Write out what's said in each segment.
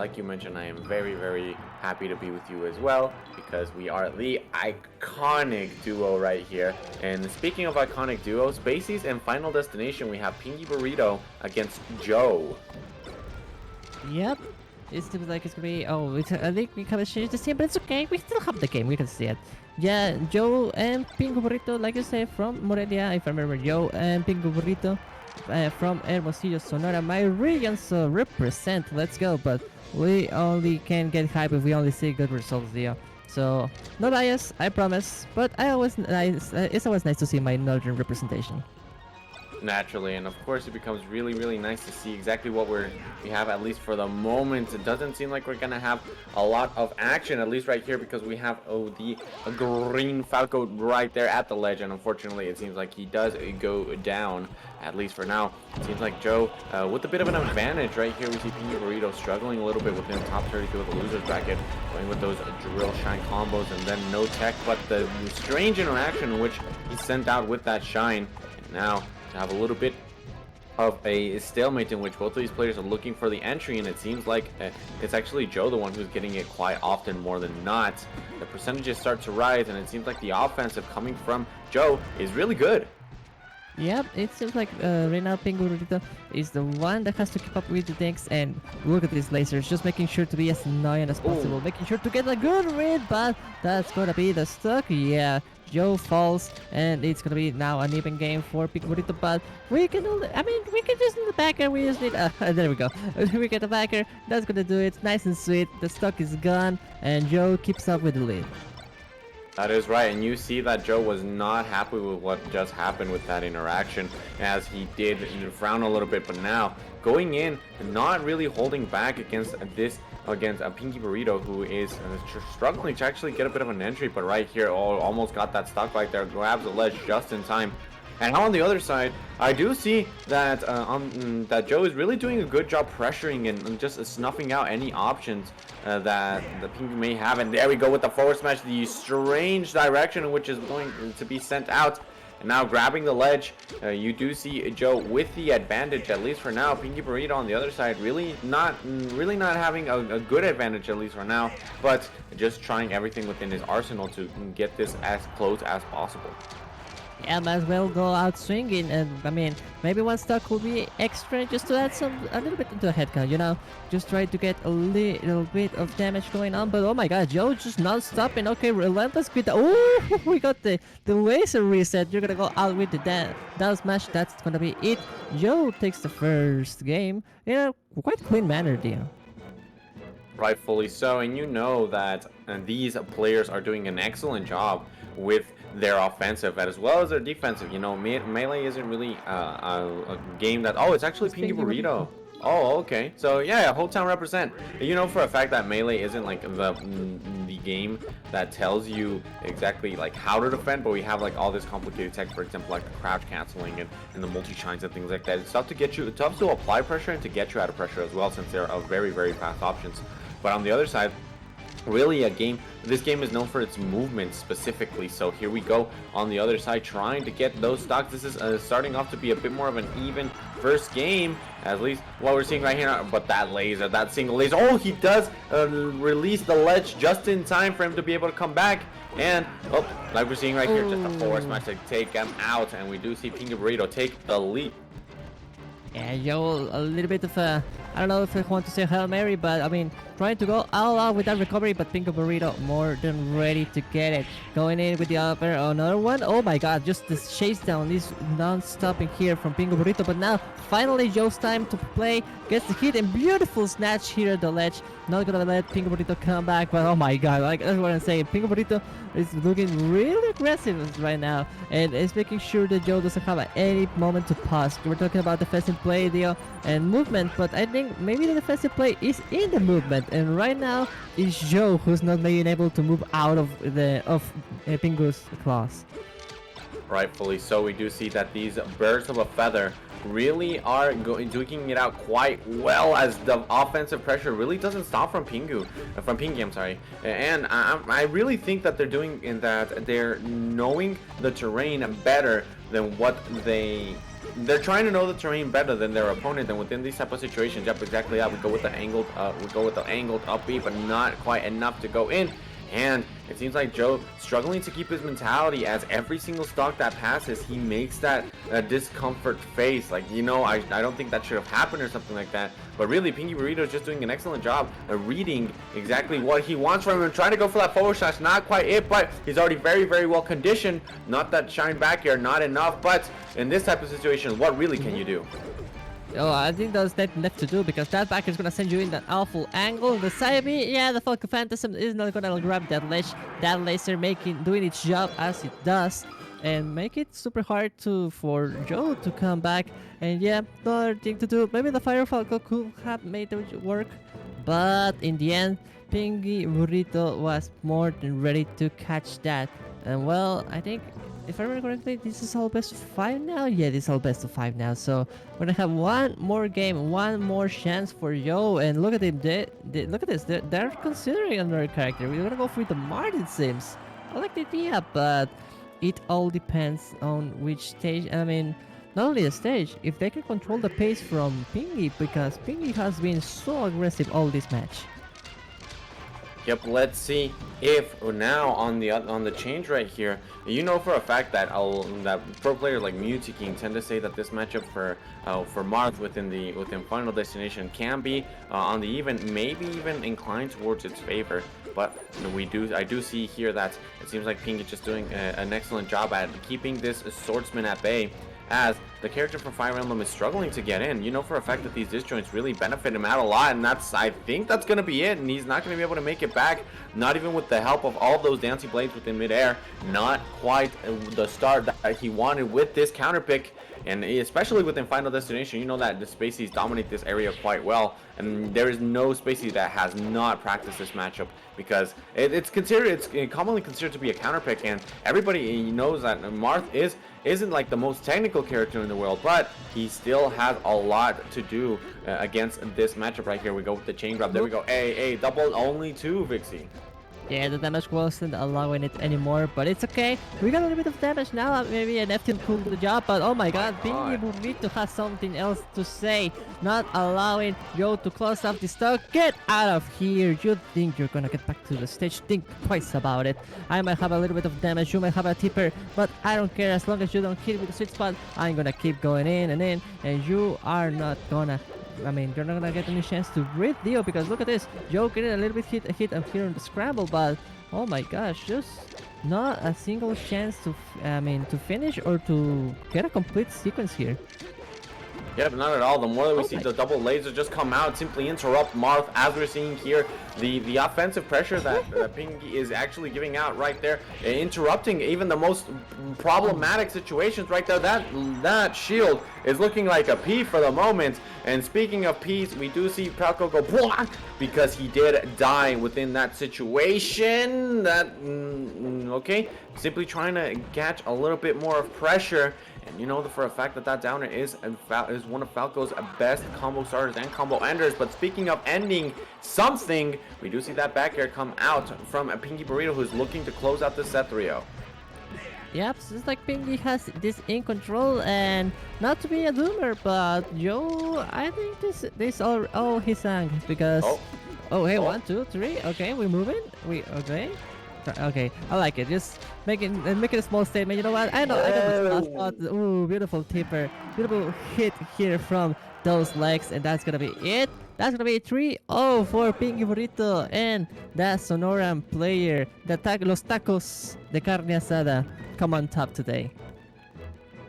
like you mentioned, I am very, very happy to be with you as well because we are the iconic duo right here. And speaking of iconic duos, Spaceys and Final Destination, we have Pinky Burrito against Joe. Yep. It seems like it's gonna be. Oh, I think we kind of changed the scene, but it's okay. We still have the game. We can see it. Yeah, Joe and Pingo Burrito, like you said, from Morelia. If I remember, Joe and Pingo Burrito from Hermosillo, Sonora, my region. So represent. Let's go. But we only can get hype if we only see good results there. So no bias, I promise. But it's always nice to see my northern representation. Naturally, and of course it becomes really, really nice to see exactly what we have, at least for the moment. It doesn't seem like we're gonna have a lot of action, at least right here, because we have the green Falco right there at the ledge, and unfortunately it seems like he does go down, at least for now. It seems like Joe with a bit of an advantage right here. We see Pinky Burrito struggling a little bit within top 32 of the losers bracket, going with those drill shine combos and then no tech, but the strange interaction in which he sent out with that shine. And now to have a little bit of a stalemate in which both of these players are looking for the entry, and it seems like it's actually Joe the one who's getting it quite often more than not. The percentages start to rise, and it seems like the offensive coming from Joe is really good. Yep, it seems like right now Pingu Burrito is the one that has to keep up with the things, and look at these lasers, just making sure to be as annoying as possible, Ooh. making sure to get a good read, but that's gonna be the stuck. Yeah, Joe falls, and it's gonna be now an even game for Pingu Burrito, but we can only, we can just need the backer, we just need, there we go, we get the backer, that's gonna do it, nice and sweet, the stock is gone, and Joe keeps up with the lead. That is right, and you see that Joe was not happy with what just happened with that interaction, as he did frown a little bit, but now going in and not really holding back against a Pinky Burrito, who is struggling to actually get a bit of an entry, but right here, almost got that stock right there, grabs the ledge just in time. And on the other side, I do see that that Joe is really doing a good job pressuring and just snuffing out any options that the Pinky may have. And there we go with the forward smash, the strange direction in which is going to be sent out. And now grabbing the ledge, you do see Joe with the advantage, at least for now. Pinky Burrito on the other side really not having a good advantage, at least for now, but just trying everything within his arsenal to get this as close as possible. Yeah, might as well go out swinging, and maybe one stock will be extra just to add a little bit into a head count, you know, just try to get a little bit of damage going on. But oh my god, Joe just not stopping. Okay, relentless with the, oh, we got the laser reset. You're gonna go out with the down smash. That's gonna be it. Joe takes the first game in a quite clean manner, dear. Rightfully so, and you know that these players are doing an excellent job with their offensive as well as their defensive. You know, Melee isn't really a game that... Oh, it's actually Pinky Burrito. Oh, okay. So yeah, whole town represent. You know for a fact that Melee isn't like the game that tells you exactly like how to defend, but we have like all this complicated tech, for example, like the crouch canceling and the multi shines and things like that. It's tough to get you, it's tough to apply pressure and to get you out of pressure as well, since there are very, very fast options. But on the other side, really this game is known for its movement specifically. So here we go on the other side, trying to get those stocks. This is starting off to be a bit more of an even first game, at least what we're seeing right here. But that laser, that single laser, oh, he does release the ledge just in time for him to be able to come back. And oh, like we're seeing right here, just a force smash to take him out, and we do see Pinky Burrito take the lead. Yeah, Joe, a little bit of a, I don't know if I want to say Hail Mary, but trying to go all out with that recovery, but Pinko Burrito more than ready to get it. Going in with the upper, another one. Oh my god, just this chase down is non-stopping here from Pinko Burrito, but now finally Joe's time to play, gets the hit and beautiful snatch here at the ledge. Not gonna let Pinko Burrito come back, but oh my god, like that's what I'm saying. Pinko Burrito is looking really aggressive right now, and is making sure that Joe doesn't have any moment to pause. We're talking about defensive play, deal, and movement, but I think maybe the defensive play is in the movement, and right now it's Joe who's not being able to move out of Pingu's claws. Rightfully so. We do see that these birds of a feather really are duking it out quite well, as the offensive pressure really doesn't stop from Pinky, I'm sorry. And I really think that they're doing in that they're knowing the terrain better than what they they're trying to know the terrain better than their opponent, and within these type of situations, yep, exactly that. We go with the angled up B, but not quite enough to go in. And it seems like Joe struggling to keep his mentality, as every single stock that passes, he makes that discomfort face. Like, you know, I don't think that should have happened or something like that. But really, Pinky Burrito is just doing an excellent job of reading exactly what he wants from him and trying to go for that forward slash. Not quite it, but he's already very, very well conditioned. Not that shine back here, not enough. But in this type of situation, what really can you do? Oh, I think there's nothing left to do, because that back is gonna send you in that awful angle. The side B, yeah, the Falcon Phantasm is not gonna grab that ledge. That laser doing its job as it does, and make it super hard for Joe to come back. And yeah, another thing to do. Maybe the Fire Falcon could have made it work, but in the end, Pinky Burrito was more than ready to catch that. And well, I think, if I remember correctly, this is all best of 5 now? Yeah, this is all best of 5 now. So we're gonna have one more game, one more chance for Yo. And look at him, look at this. They're considering another character. We're gonna go for the Mart, it seems. I like the idea, but it all depends on which stage. I mean, not only the stage, if they can control the pace from Pingy, because Pingy has been so aggressive all this match. Yep, let's see if now on the change right here, you know for a fact that that pro players like King tend to say that this matchup for Marth within Final Destination can be on the even, maybe even inclined towards its favor. But I do see here that it seems like Ping is just doing an excellent job at keeping this swordsman at bay, as the character from Fire Emblem is struggling to get in. You know for a fact that these disjoints really benefit him out a lot, and I think that's going to be it, and he's not going to be able to make it back, not even with the help of all those dancing blades within midair. Not quite the start that he wanted with this counter pick. And especially within Final Destination, you know that the Spaceys dominate this area quite well, and there is no Spacey that has not practiced this matchup, because it's commonly considered to be a counter pick, and everybody knows that Marth isn't like the most technical character in the world, but he still has a lot to do against this matchup right here. We go with the chain grab. There we go. Hey, double only 2, Vixie. Yeah, the damage wasn't allowing it anymore, but it's okay. We got a little bit of damage now. Maybe an F10 could do the job, but oh my god, Pinky Burrito has something else to say. Not allowing Joe to close off the stock. Get out of here. You think you're gonna get back to the stage? Think twice about it. I might have a little bit of damage, you might have a tipper, but I don't care. As long as you don't hit with the sweet spot, I'm gonna keep going in, and you are not gonna, I mean, you're not gonna get any chance to breathe, Dio, because look at this. Joe getting a little bit hit here on the scramble, but oh my gosh, just not a single chance to finish or to get a complete sequence here. Yep, not at all. The more that we see the double laser just come out, simply interrupt Marth, as we're seeing here, the offensive pressure that Pinky is actually giving out right there, interrupting even the most problematic situations right there. That shield is looking like a P for the moment. And speaking of P's, we do see Palco go block, because he did die within that situation. Okay, simply trying to catch a little bit more of pressure. And you know for a fact that downer is one of Falco's best combo starters and combo enders. But speaking of ending something, we do see that back air come out from Pinky Burrito, who's looking to close out the set 3-0. Yep, it's like Pinky has this in control, and not to be a doomer, but Joe, I think this all he sang, because oh hey, 1 2 3, okay, we're moving, okay, I like it. Just make it a small statement. You know what? I got this last spot. Ooh, beautiful tipper, beautiful hit here from those legs, and that's gonna be it. That's gonna be 3-0 for Pinky Burrito and the Sonoran player. Los tacos de carne asada come on top today.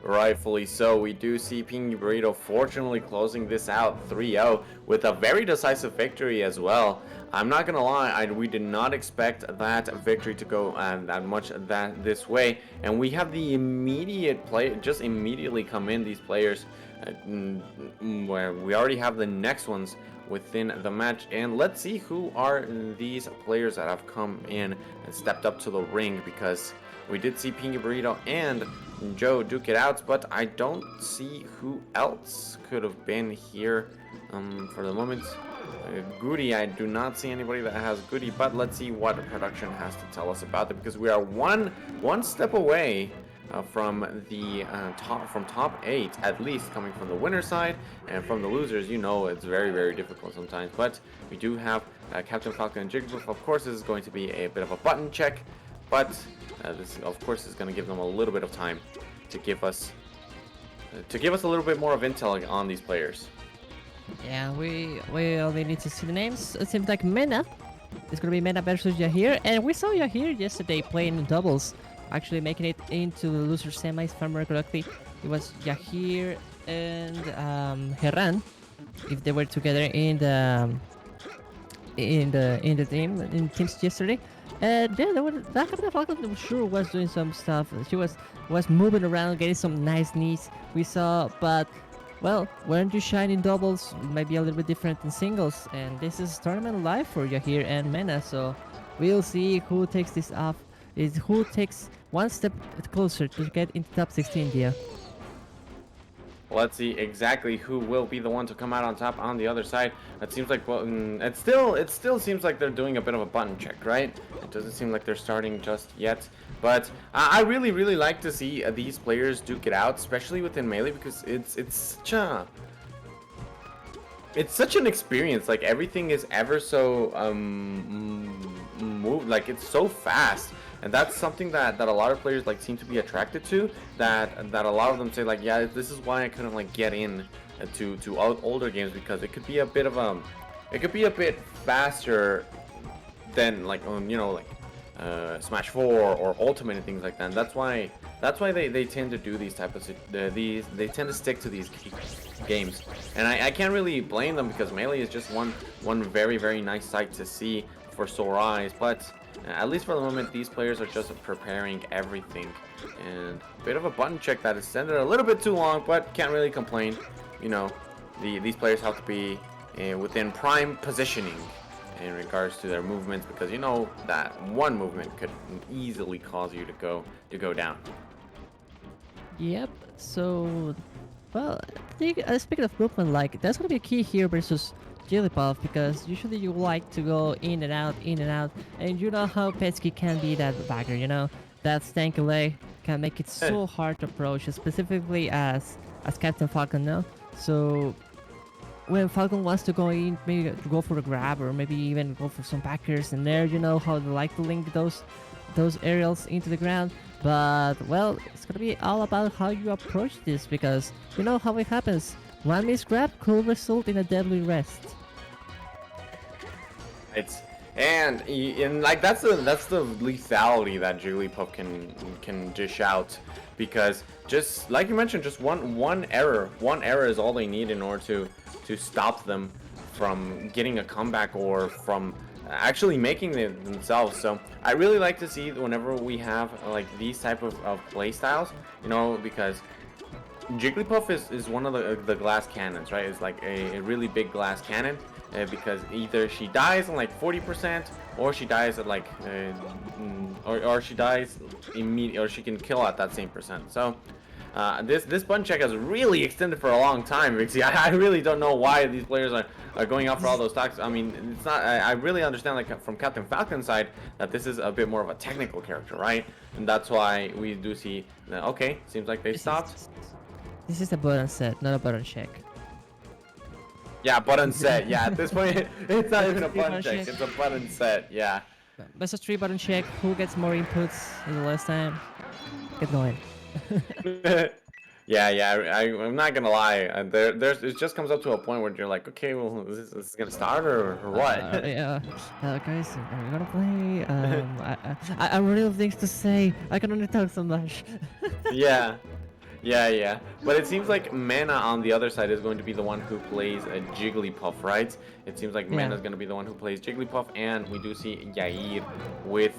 Rightfully so. We do see Pinky Burrito fortunately closing this out 3-0 with a very decisive victory as well. I'm not gonna lie, we did not expect that victory to go that much this way, and we have the immediate play, just immediately come in, these players, where we already have the next ones within the match. And let's see who are these players that have come in and stepped up to the ring, because we did see Pinky Burrito and Joe duke it out, but I don't see who else could have been here for the moment. Goody, I do not see anybody that has Goody, but let's see what production has to tell us about it, because we are one step away from the top 8, at least coming from the winner side, and from the losers, you know it's very difficult sometimes. But we do have Captain Falcon and Jigglypuff. Of course, this is going to be a bit of a button check, but this of course is going to give them a little bit of time to give us a little bit more of intel on these players. Yeah, we only need to see the names. It seems like Mena. It's gonna be Mena versus Yahir, and we saw Yahir yesterday playing in doubles, actually making it into the loser semis. If I remember correctly, it was Yahir and Herran, if they were together in the teams yesterday. And yeah, that Captain Falcon sure was doing some stuff. She was moving around, getting some nice knees. We saw, but well, when you shine in doubles, it might be a little bit different in singles. And this is tournament live for Yahir and Mena, so we'll see who takes this off. Is who takes one step closer to get into top 16, Dia. Let's see exactly who will be the one to come out on top on the other side. It seems like, well, it still seems like they're doing a bit of a button check, right? It doesn't seem like they're starting just yet. But I really like to see these players duke it out, especially within Melee, because it's such an experience. Like, everything is ever so moved, like it's so fast. And that's something that a lot of players like seem to be attracted to. That a lot of them say like, yeah, this is why I couldn't like get in to older games, because it could be a bit of it could be a bit faster than like Smash 4 or Ultimate and things like that. And that's why they tend to do these type of they tend to stick to these games. And I can't really blame them, because Melee is just one very nice sight to see for sore eyes. But at least for the moment, these players are just preparing everything. And a bit of a button check that extended a little bit too long, but can't really complain. You know, these players have to be within prime positioning in regards to their movements, because you know that one movement could easily cause you to go down. Yep. So, well, I think, speaking of movement, like that's gonna be a key here versus Jigglypuff, because usually you like to go in and out, and you know how Petsky can be that bagger, you know? That stanky leg can make it so hard to approach, specifically as Captain Falcon, no? So when Falcon wants to go in, maybe to go for a grab, or maybe even go for some backers in there, you know how they like to link those aerials into the ground. But well, it's gonna be all about how you approach this, because you know how it happens. One missed grab could result in a deadly rest. And like that's the lethality that Jigglypuff can dish out, because just like you mentioned, just one error is all they need in order to stop them from getting a comeback or from actually making it themselves. So I really like to see whenever we have like these type of play styles, you know, because Jigglypuff is one of the glass cannons, right? It's like a really big glass cannon, because either she dies in like 40%, or she dies at like or she dies immediately, or she can kill at that same percent. So this button check has really extended for a long time, because I really don't know why these players are going out for all those stocks. I mean, it's not. I really understand, like from Captain Falcon's side, that this is a bit more of a technical character, right? And that's why we do see that, okay, seems like they stopped. This is a button set, not a button check. Yeah, button set. Yeah, at this point, it's not even a button check. It's a button set. Yeah. Best of 3 button check. Who gets more inputs in the last time? Get going. Yeah. I'm not gonna lie. It just comes up to a point where you're like, okay, well, is this gonna start or what? Yeah. Guys, are we gonna play? I'm running out of things to say. I can only talk so much. Yeah. But it seems like Mana on the other side is going to be the one who plays a Jigglypuff, right? It seems like Mana is going to be the one who plays Jigglypuff, and we do see Yair with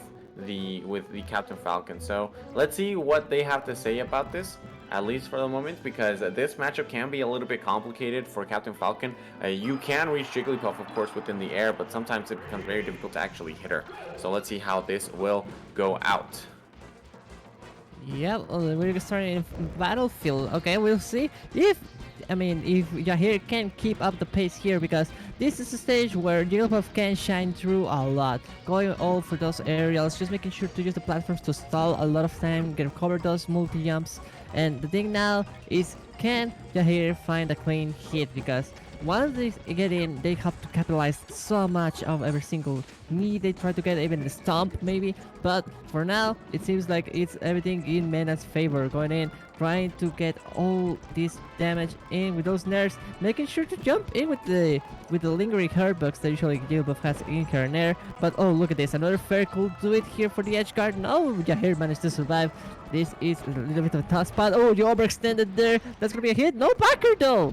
the Captain Falcon. So let's see what they have to say about this, at least for the moment, because this matchup can be a little bit complicated for Captain Falcon. You can reach Jigglypuff, of course, within the air, but sometimes it becomes very difficult to actually hit her. So let's see how this will go out. Yeah, we're starting in Battlefield. Okay, we'll see if I mean, if Yahir can keep up the pace here, because this is a stage where Jigglypuff can shine through a lot, going all for those aerials, just making sure to use the platforms to stall a lot of time, get recover those multi jumps. And the thing now is, can Yahir find a clean hit? Because once they get in, they have to capitalize so much of every single knee. They try to get even a stomp maybe, but for now it seems like it's everything in Mena's favor, going in, trying to get all this damage in with those nerfs, making sure to jump in with the lingering hurtbugs that usually Jigglypuff has in her nair. But oh, look at this, another fair cool do it here for the edge guard. No, Yahir managed to survive. This is a little bit of a tough spot. Oh, you overextended there. That's gonna be a hit. No backer though.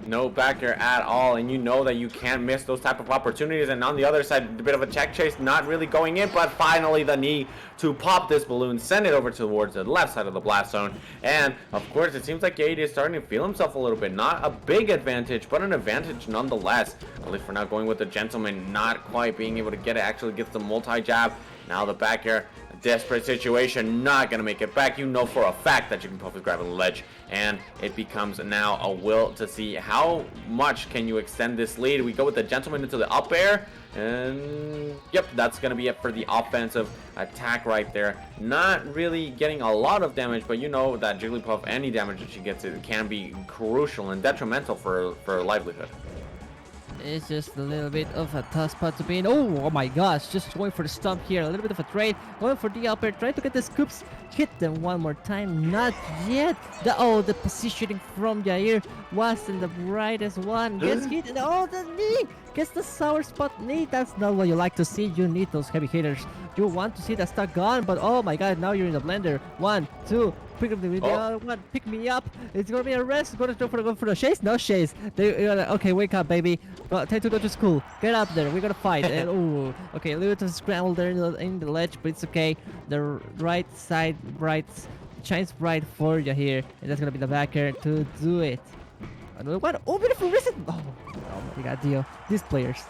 No backer at all, and you know that you can't miss those type of opportunities. And on the other side, a bit of a check chase, not really going in, but finally the knee to pop this balloon, send it over towards the left side of the blast zone. And of course, it seems like Yade is starting to feel himself a little bit. Not a big advantage, but an advantage nonetheless. At least for now, going with the gentleman, not quite being able to get it. Actually gets the multi-jab. Now the back air, a desperate situation, not gonna make it back. You know for a fact that Jigglypuff is grabbing the ledge, and it becomes now a will to see how much can you extend this lead. We go with the gentleman into the up air, and yep, that's gonna be it for the offensive attack right there. Not really getting a lot of damage, but you know that Jigglypuff, any damage that she gets, it can be crucial and detrimental for livelihood. It's just a little bit of a tough spot to be in. Oh my gosh, just going for the stump here. A little bit of a trade. Going for the upper. Trying to get the scoops. Hit them one more time. Not yet. The positioning from Jair wasn't the brightest one. Gets hit. And the knee. Gets the sour spot knee. That's not what you like to see. You need those heavy hitters. You want to see that stuck gone. But oh my god, now you're in the blender. 1, 2. Pick up the other one. Pick me up. It's gonna be a rest. Go for the chase. No chase. Okay, wake up, baby. Time to go to school. Get up there. We're gonna fight. And okay, a little bit of scramble there in the ledge, but it's okay. The right side shines bright for you here, and that's gonna be the backer to do it. Another one. Oh, beautiful reset. Oh my god, Dio. These players.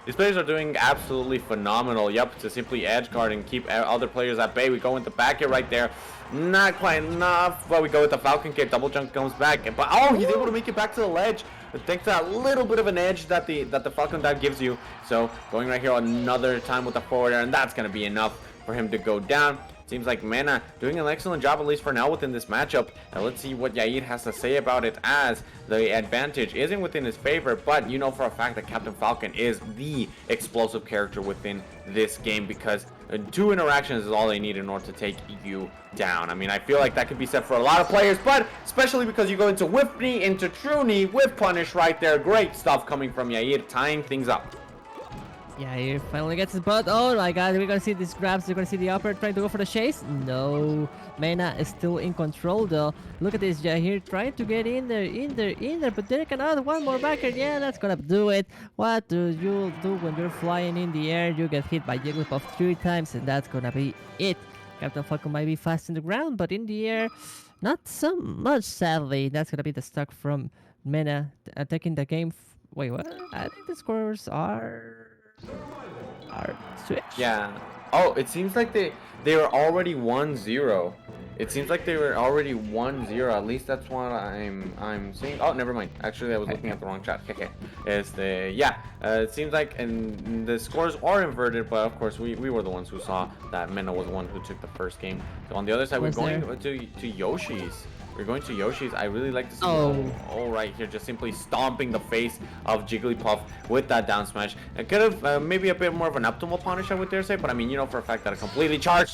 These players are doing absolutely phenomenal. Yep, to simply edge guard and keep other players at bay. We go into back here right there. Not quite enough, but we go with the Falcon Kick. Double jump comes back, but he's able to make it back to the ledge. Thanks to that little bit of an edge that the Falcon dive gives you. So going right here another time with the forward air, and that's gonna be enough for him to go down. Seems like Mena doing an excellent job, at least for now, within this matchup. Now let's see what Yair has to say about it, as the advantage isn't within his favor, but you know for a fact that Captain Falcon is the explosive character within this game, because 2 interactions is all they need in order to take you down. I mean, I feel like that could be said for a lot of players, but especially because you go into whiff knee, into true knee, with punish right there. Great stuff coming from Yair, tying things up. Yeah, he finally gets his butt. Oh my god, we're gonna see these grabs. We're gonna see the upper trying to go for the chase. No, Mena is still in control though. Look at this Jair trying to get in there, but there cannot. One more backer. Yeah, that's gonna do it. What do you do when you're flying in the air? You get hit by Jigglypuff 3 times, and that's gonna be it. Captain Falcon might be fast in the ground, but in the air, not so much, sadly. That's gonna be the stuck from Mena taking the game. Wait, what? I think the scores are switch. Yeah. Oh, it seems like they were already 1-0. It seems like they were already 1-0. At least that's what I'm seeing. Oh, never mind. Actually, I was looking at the wrong chat. Okay. It's the it seems like, and the scores are inverted, but of course we were the ones who saw that Mena was the one who took the first game. So on the other side, we're going to Yoshi's. We're going to Yoshi's. I really like to see all right here, just simply stomping the face of Jigglypuff with that down smash. It could have maybe a bit more of an optimal punish, I would dare say, but I mean, you know for a fact that a completely charged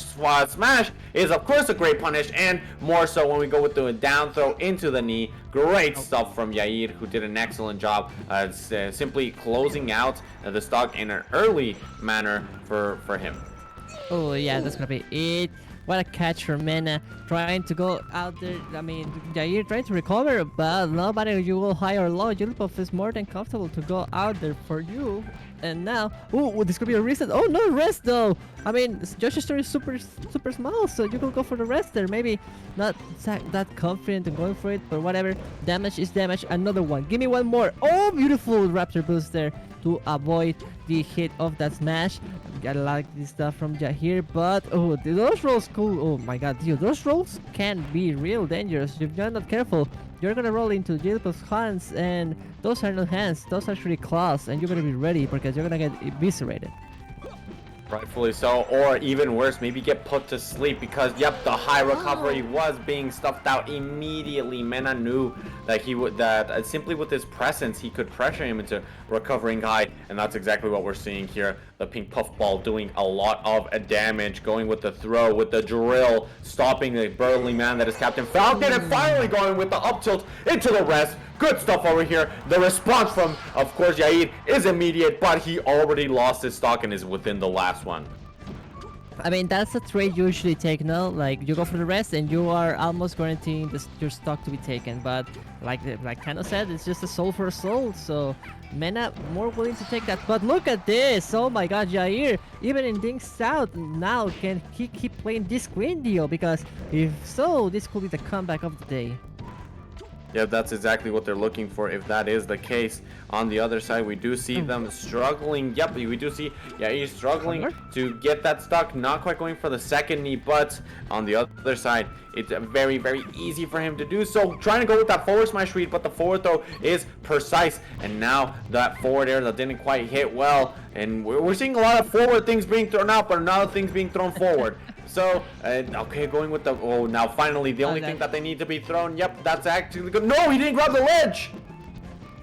smash is of course a great punish, and more so when we go with the down throw into the knee. Great stuff from Yair, who did an excellent job simply closing out the stock in an early manner for him. Oh yeah, that's gonna be it. What a catch for Mena, trying to go out there. I mean, Jair trying to recover, but nobody you will high or low. Jigglypuff is more than comfortable to go out there for you. And now, this could be a reset. Oh, no rest though. I mean, Yoshi's story is super small, so you could go for the rest there. Maybe not that confident in going for it, but whatever. Damage is damage. Another one. Give me one more. Oh, beautiful Raptor boost there to avoid the hit of that smash. Gotta like this stuff from Jair, but those rolls cool. Oh my god, dude, those rolls can be real dangerous if you're not careful. you're gonna roll into Jilp's hands, and those are not hands, those are actually claws, and you better be ready because you're gonna get eviscerated. Rightfully so, or even worse, maybe get put to sleep because, yep, the high recovery was being stuffed out immediately. Mena knew that he would, that simply with his presence, he could pressure him into recovering high, and that's exactly what we're seeing here. The pink puffball doing a lot of damage, going with the throw, with the drill, stopping the burly man that is Captain Falcon, and finally going with the up tilt into the rest. Good stuff over here. The response from, of course, Yair is immediate, but he already lost his stock and is within the last one. I mean, that's a trade you usually take, no? Like, you go for the rest and you are almost guaranteeing your stock to be taken. But, like Kano said, it's just a soul for a soul. So, Mena more willing to take that. But look at this! Oh my god, Jair, even in Ding's out now, can he keep playing this green deal? Because if so, this could be the comeback of the day. Yeah, that's exactly what they're looking for if that is the case. On the other side, we do see them struggling. Yep, we do see, yeah, he's struggling to get that stock. Not quite going for the second knee, but on the other side, it's very, very easy for him to do so. Trying to go with that forward smash read, but the forward throw is precise. And now that forward air that didn't quite hit well. And we're seeing a lot of forward things being thrown out, but not things being thrown forward. So, okay, going with the, oh, now finally, the only thing that they need to be thrown, yep, that's actually good. No, he didn't grab the ledge!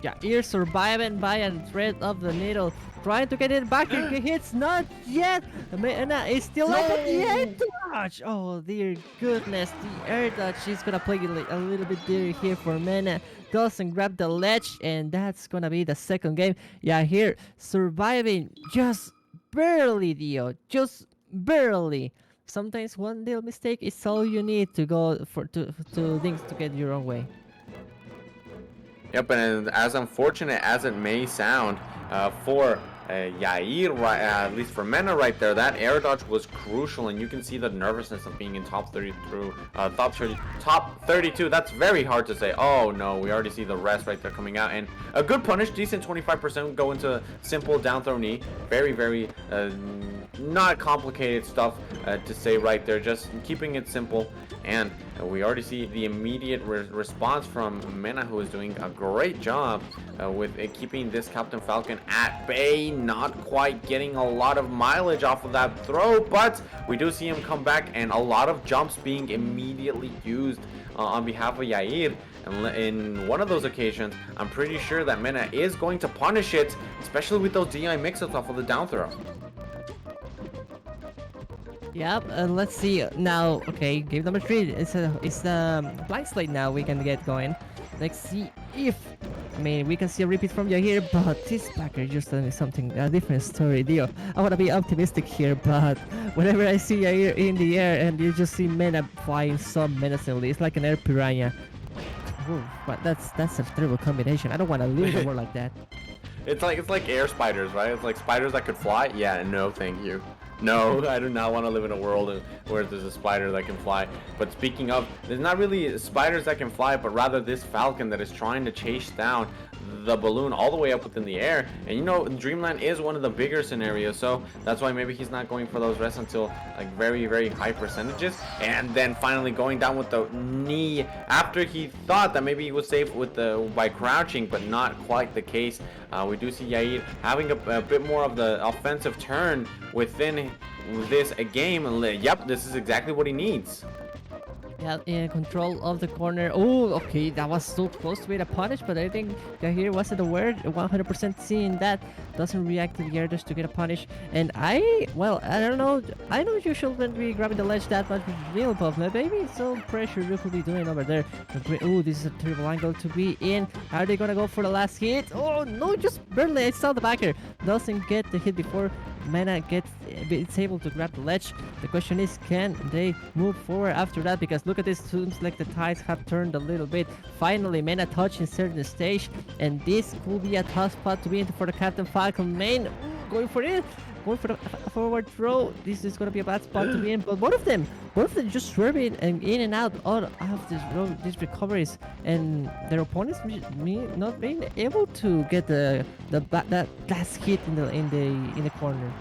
Yeah, you're surviving by a thread of the needle, trying to get it back, he hits, not yet! Mena is still like the air dodge! Oh, dear goodness, the air dodge is gonna play a little bit dirty here for Mena. Doesn't grab the ledge, and that's gonna be the second game. Yeah, here, surviving just barely, Dio, just barely. Sometimes one little mistake is all you need to go for to things to get your own way. Yep, and as unfortunate as it may sound for Yair, at least for Mena right there, that air dodge was crucial, and you can see the nervousness of being in top 30 through top 32. That's very hard to say. Oh no, we already see the rest right there coming out, and a good punish, decent 25% go into simple down throw knee. Very, very not complicated stuff to say right there, just keeping it simple. And we already see the immediate response from Mena, who is doing a great job with keeping this Captain Falcon at bay. Not quite getting a lot of mileage off of that throw, but we do see him come back, and a lot of jumps being immediately used on behalf of Yair. And in one of those occasions, I'm pretty sure that Mena is going to punish it, especially with those DI mix-ups off of the down throw. Yep, let's see now. Okay, game number 3. It's a blank slate now. We can get going. Let's see if, I mean, we can see a repeat from you here, but this backer just telling me something, a different story, Dio. I want to be optimistic here, but whenever I see you here in the air and you just see Mena flying so menacingly, it's like an air piranha. Ooh, but that's a terrible combination. I don't want to live in a world like that. It's like air spiders, right? It's like spiders that could fly. Yeah, no, thank you. No, I do not want to live in a world where there's a spider that can fly. But speaking of, there's not really spiders that can fly, but rather this falcon that is trying to chase down the balloon all the way up within the air. And you know, Dreamland is one of the bigger scenarios, so that's why maybe he's not going for those rests until like very, very high percentages. And then finally going down with the knee after he thought that maybe he was safe with by crouching, but not quite the case. We do see Yair having a bit more of the offensive turn within this game. Yep, this is exactly what he needs. Yeah, in control of the corner. Oh, okay, that was so close to be a punish, but I think Yahir wasn't aware. 100% seeing that doesn't react to the air just to get a punish. And I don't know. I know you shouldn't be grabbing the ledge that much with real buff, but maybe some pressure you could be doing over there. Oh, this is a terrible angle to be in. Are they gonna go for the last hit? Oh no, just barely. I saw the backer. Doesn't get the hit before Mena it's able to grab the ledge. The question is, can they move forward after that? Because look at this, seems like the tides have turned a little bit. Finally, Mena touching certain stage, and this could be a tough spot to be in for the Captain Falcon main. Going for it, going for the forward throw. This is gonna be a bad spot to be in, but both of them just swerving and in and out of these recoveries, and their opponents not being able to get that last hit in the corner.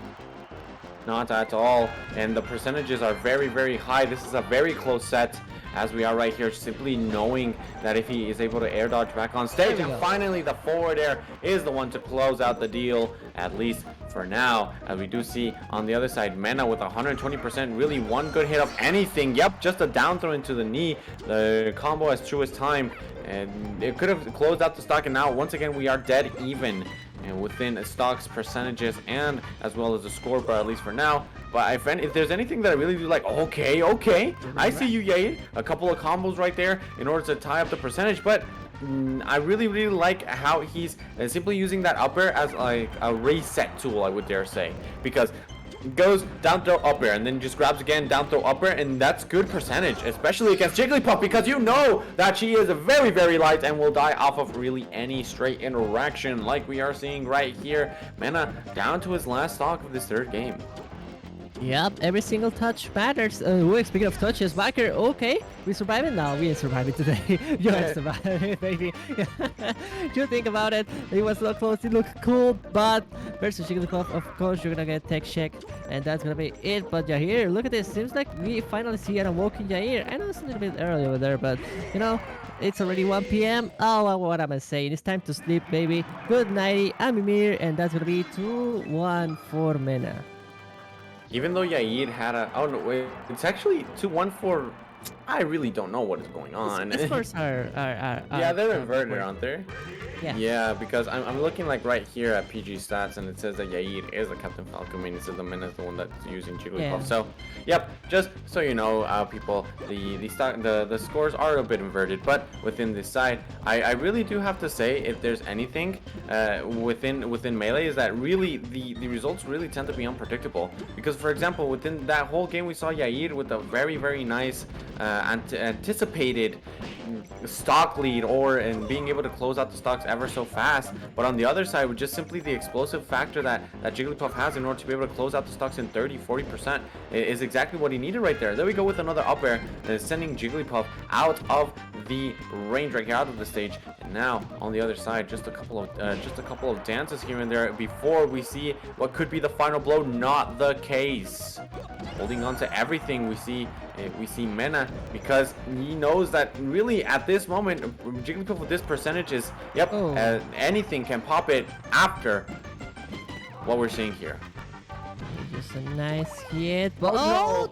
Not at all, and the percentages are very, very high. This is a very close set, as we are right here, simply knowing that if he is able to air dodge back on stage, and finally the forward air is the one to close out the deal, at least for now, as we do see on the other side, Mena with 120%, really one good hit of anything. Yep, just a down throw into the knee. The combo as true as time, and it could have closed out the stock, and now once again we are dead even and within stocks percentages and as well as the scoreboard, at least for now. But if there's anything that I really do like, okay, I see you, Yair. A couple of combos right there in order to tie up the percentage, but I really like how he's simply using that up air as like a reset tool, I would dare say, because goes down throw up air and then just grabs again, down throw up air, and that's good percentage, especially against Jigglypuff, because you know that she is very light and will die off of really any straight interaction, like we are seeing right here. Mena down to his last stock of this third game. Yep, every single touch matters. Speaking of touches, Backer, okay, we survived it now. We ain't surviving today. You ain't surviving, baby. You think about it, it was so close, it looked cool, but versus Jigglypuff, of course, you're gonna get tech check, and that's gonna be it. But Yair, look at this. Seems like we finally see an awoken Yair. I know it's a little bit early over there, but you know, it's already 1 p.m. Oh, well, what am I saying? It's time to sleep, baby. Good nighty. I'm Emir, and that's gonna be 2-1 for Mena. Even though Yair had a... Oh, no, wait. It's actually 2-1 for... I really don't know what is going on. This scores are yeah, they're inverted, aren't they? Yeah. Yeah, because I'm looking like right here at PG stats, and it says that Yair is a Captain Falcon main. It says the Mena is the one that's using Jigglypuff. Yeah. So, yep, just so you know, people, the scores are a bit inverted, but within this side, I really do have to say, if there's anything within Melee, is that really the results really tend to be unpredictable. Because, for example, within that whole game, we saw Yair with a very nice anticipated stock lead, and being able to close out the stocks ever so fast. But on the other side, with just simply the explosive factor that Jigglypuff has in order to be able to close out the stocks in 30-40% is exactly what he needed right there. There we go with another up air, sending Jigglypuff out of the range right here, out of the stage. And now on the other side, just a couple of dances here and there before we see what could be the final blow. Not the case. Holding on to everything, we see Mena, because he knows that really at this moment Jigglypuff with this percentage is anything can pop it after what we're seeing here. Just a nice hit, but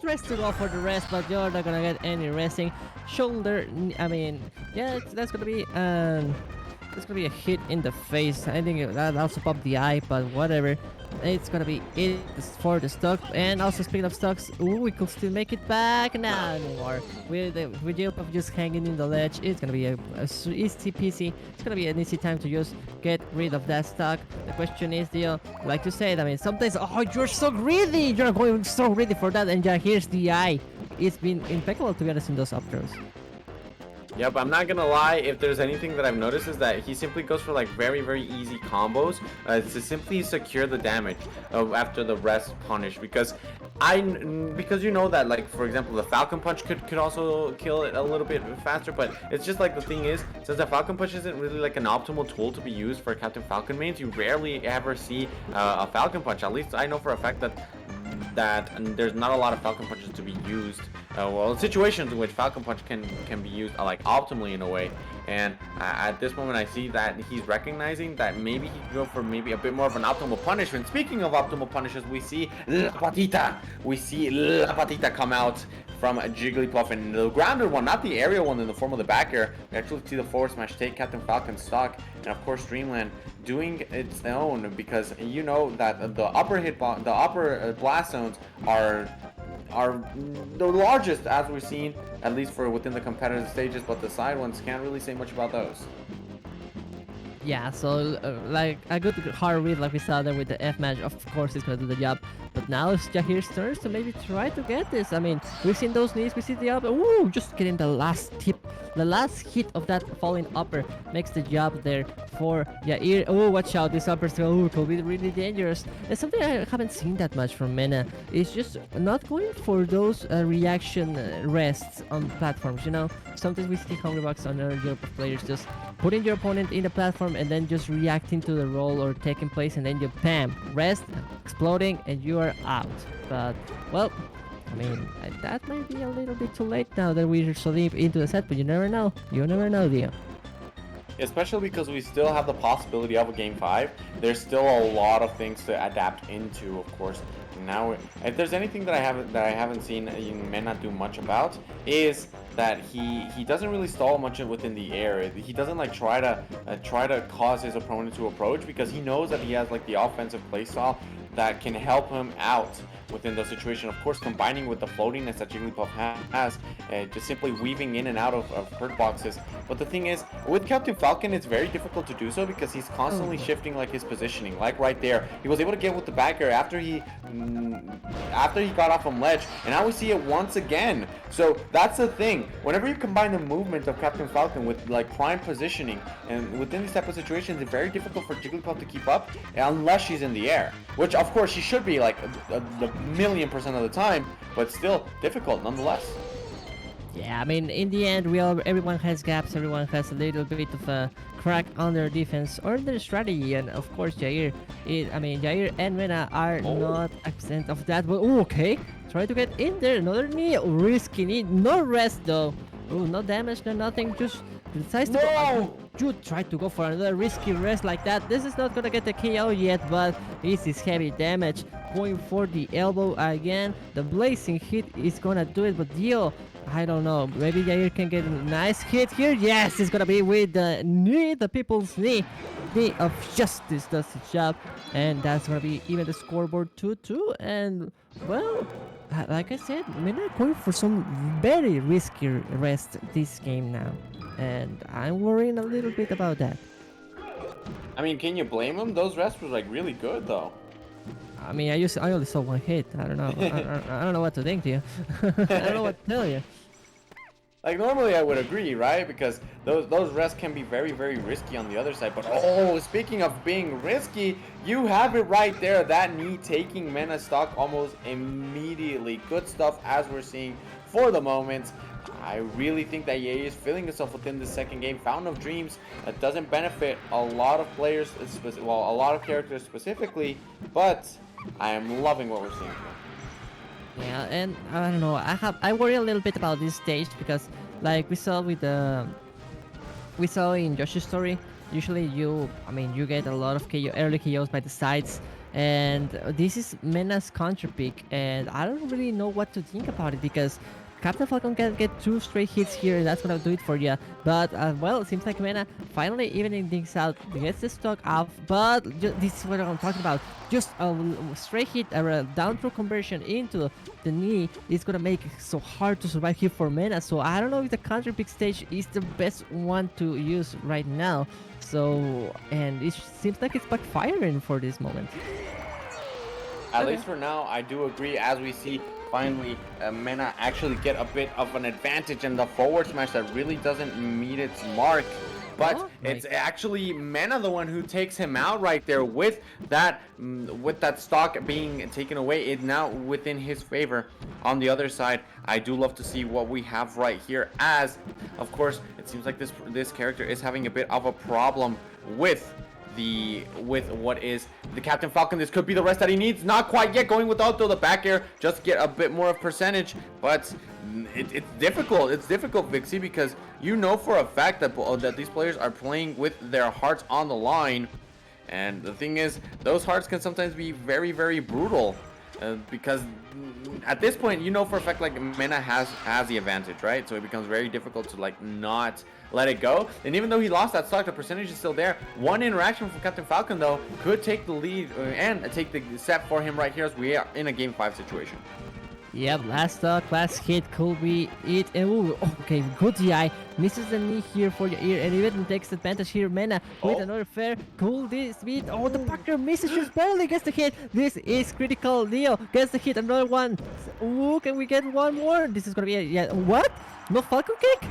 tries to go for the rest, but you're not gonna get any resting. Shoulder, I mean, yeah, that's gonna be a hit in the face. I think that also popped the eye, but whatever. It's gonna be it for the stock. And also, speaking of stocks, we could still make it back. Nah, anymore. With Jigglypuff just hanging in the ledge, it's gonna be a easy peasy. It's gonna be an easy time to just get rid of that stock. The question is, like you said, I mean, sometimes, you're so greedy. You're going so greedy for that, and here's the eye. It's been impeccable to be honest in those up throws. Yep, I'm not gonna lie, if there's anything that I've noticed is that he simply goes for like very easy combos to simply secure the damage after the rest punish, because you know that, like, for example, the Falcon Punch could also kill it a little bit faster, but it's just like the thing is, since the Falcon Punch isn't really like an optimal tool to be used for Captain Falcon mains, you rarely ever see a Falcon Punch. At least I know for a fact that there's not a lot of Falcon Punches to be used. Situations in which Falcon Punch can be used like optimally in a way. And at this moment, I see that he's recognizing that maybe he could go for maybe a bit more of an optimal punishment. Speaking of optimal punishes, we see La Patita. We see La Patita come out from Jigglypuff, and the grounded one, not the aerial one in the form of the back air. We actually see the forward smash take Captain Falcon's stock, and of course Dreamland doing its own, because you know that the upper blast zones are the largest, as we've seen, at least for within the competitive stages, but the side ones can't really say much about those. Yeah, so like a good hard read like we saw there with the F match, of course it's gonna do the job. But now it's Jahir's turn to maybe try to get this. I mean, we've seen those knees, we see the upper. Ooh, just getting the last tip. The last hit of that falling upper makes the job there for Yair. Oh, watch out, this upper could be really dangerous. It's something I haven't seen that much from Mena. It's just not going for those reaction rests on platforms, you know? Sometimes we see Hungrybox on other Europe players just putting your opponent in the platform and then just reacting to the roll or taking place, and then you bam, rest, exploding, and you are out. But, well, I mean, that might be a little bit too late now that we're so deep into the set, but you never know. You never know, Dio. Especially because we still have the possibility of a game 5. There's still a lot of things to adapt into, of course. Now, if there's anything that I haven't seen Mena do much about, is that he doesn't really stall much within the air. He doesn't like try to cause his opponent to approach, because he knows that he has like the offensive playstyle that can help him out within the situation. Of course, combining with the floatiness that Jigglypuff has, just simply weaving in and out of hurt boxes. But the thing is, with Captain Falcon, it's very difficult to do so because he's constantly shifting like his positioning. Like right there, he was able to get with the back air after he got off from ledge, and now we see it once again. So that's the thing. Whenever you combine the movement of Captain Falcon with like prime positioning, and within these type of situations, it's very difficult for Jigglypuff to keep up unless she's in the air, which of course she should be like the million% of the time, but still difficult nonetheless. Yeah, I mean, in the end, everyone has gaps. Everyone has a little bit of a crack on their defense or their strategy, and of course, Jair and Mena are not absent of that. But okay, try to get in there. Another knee, risky knee, no rest though. Oh, no damage, no nothing. Just decides to go. You try to go for another risky rest like that. This is not gonna get the KO yet, but this is heavy damage. Going for the elbow again. The blazing hit is gonna do it, but Dio, I don't know. Maybe Jair can get a nice hit here. Yes, it's gonna be with the knee, the people's knee. Knee of justice does the job, and that's gonna be even the scoreboard 2-2. And well, like I said, we're not going for some very risky rest this game now, and I'm worrying a little bit about that. I mean, can you blame him? Those rests were like really good though. I mean, I only saw one hit. I don't know. I don't know what to think to you. I don't know what to tell you. Like normally I would agree, right? Because those rests can be very, very risky on the other side. But oh, speaking of being risky, you have it right there. That knee taking Mena stock almost immediately. Good stuff as we're seeing for the moment. I really think that EA is feeling itself within the second game. Fountain of Dreams that doesn't benefit a lot of players, well, a lot of characters specifically, but I am loving what we're seeing here. Yeah, and I don't know. I worry a little bit about this stage because, like we saw in Yoshi's story, usually you get a lot of early KOs by the sides, and this is Mena's counter pick, and I don't really know what to think about it because Captain Falcon can get 2 straight hits here, and that's gonna do it for you. But well, it seems like Mena finally evening things out, gets the stock off. But this is what I'm talking about. Just a straight hit or a down throw conversion into the knee is gonna make it so hard to survive here for Mena. So I don't know if the counter pick stage is the best one to use right now. So, and it seems like it's backfiring for this moment. At least for now, I do agree. As we see, finally, Mena actually get a bit of an advantage in the forward smash that really doesn't meet its mark. But it's actually Mena the one who takes him out right there with that stock being taken away. It's now within his favor. On the other side, I do love to see what we have right here, as of course it seems like this character is having a bit of a problem with what is the Captain Falcon. This could be the rest that he needs. Not quite yet. Going with auto the back air just to get a bit more of percentage, but it's difficult. It's difficult, Vixie, because you know for a fact that these players are playing with their hearts on the line, and the thing is, those hearts can sometimes be very, very brutal. Because at this point, you know for a fact like Mena has the advantage, right? So it becomes very difficult to like not let it go. And even though he lost that stock, the percentage is still there. One interaction from Captain Falcon though could take the lead and take the set for him right here, as we are in a game 5 situation. Yep, last stock, last hit could be it. And ooh, okay, good DI. Misses the knee here for your ear, and even takes advantage here. Mena with another fair. Cool this beat. Oh, the backer misses, just barely gets the hit. This is critical. Leo gets the hit. Another one. Ooh, can we get one more? This is gonna be yeah. What? No Falcon kick?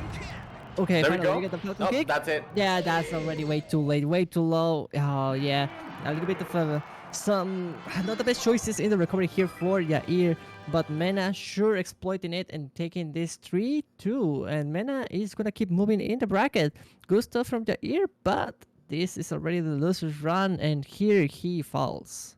Okay, there finally we we get the Falcon go. kick. That's it. Yeah, that's already way too late, way too low. Oh yeah, a little bit of some not the best choices in the recovery here for Yair, but Mena sure exploiting it and taking this 3-2, and Mena is gonna keep moving in the bracket. Good stuff from Yair, but this is already the loser's run, and here he falls.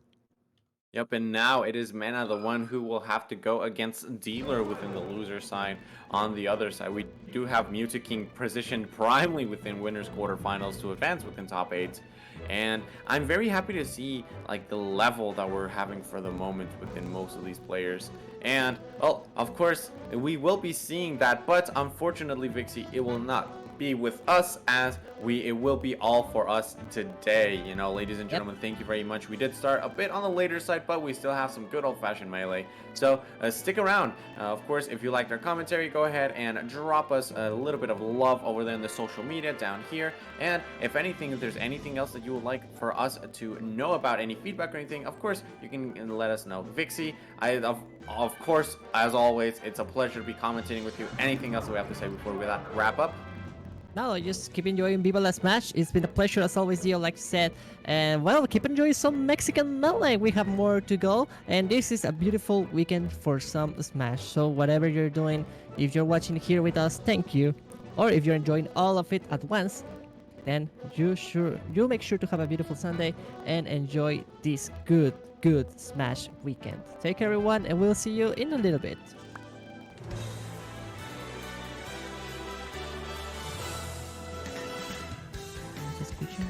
Yep, and now it is Mena, the one who will have to go against Dealer within the loser side. On the other side, we do have King positioned primely within winners quarterfinals to advance within top 8. And I'm very happy to see like the level that we're having for the moment within most of these players. And well, of course, we will be seeing that, but unfortunately, Vixie, it will not be with us as it will be all for us today. You know, ladies and Yep. gentlemen, thank you very much. We did start a bit on the later side, but we still have some good old-fashioned melee, so stick around. Of course, if you liked our commentary, go ahead and drop us a little bit of love over there in the social media down here. And if anything, if there's anything else that you would like for us to know about, any feedback or anything, of course you can let us know. Vixie, of course, as always, it's a pleasure to be commentating with you. Anything else that we have to say before we wrap up? No, just keep enjoying Viva La Smash. It's been a pleasure as always, Dio, like you said. And well, keep enjoying some Mexican melee. We have more to go. And this is a beautiful weekend for some Smash. So whatever you're doing, if you're watching here with us, thank you. Or if you're enjoying all of it at once, then you make sure to have a beautiful Sunday and enjoy this good Smash weekend. Take care, everyone, and we'll see you in a little bit. ¿Se escucha?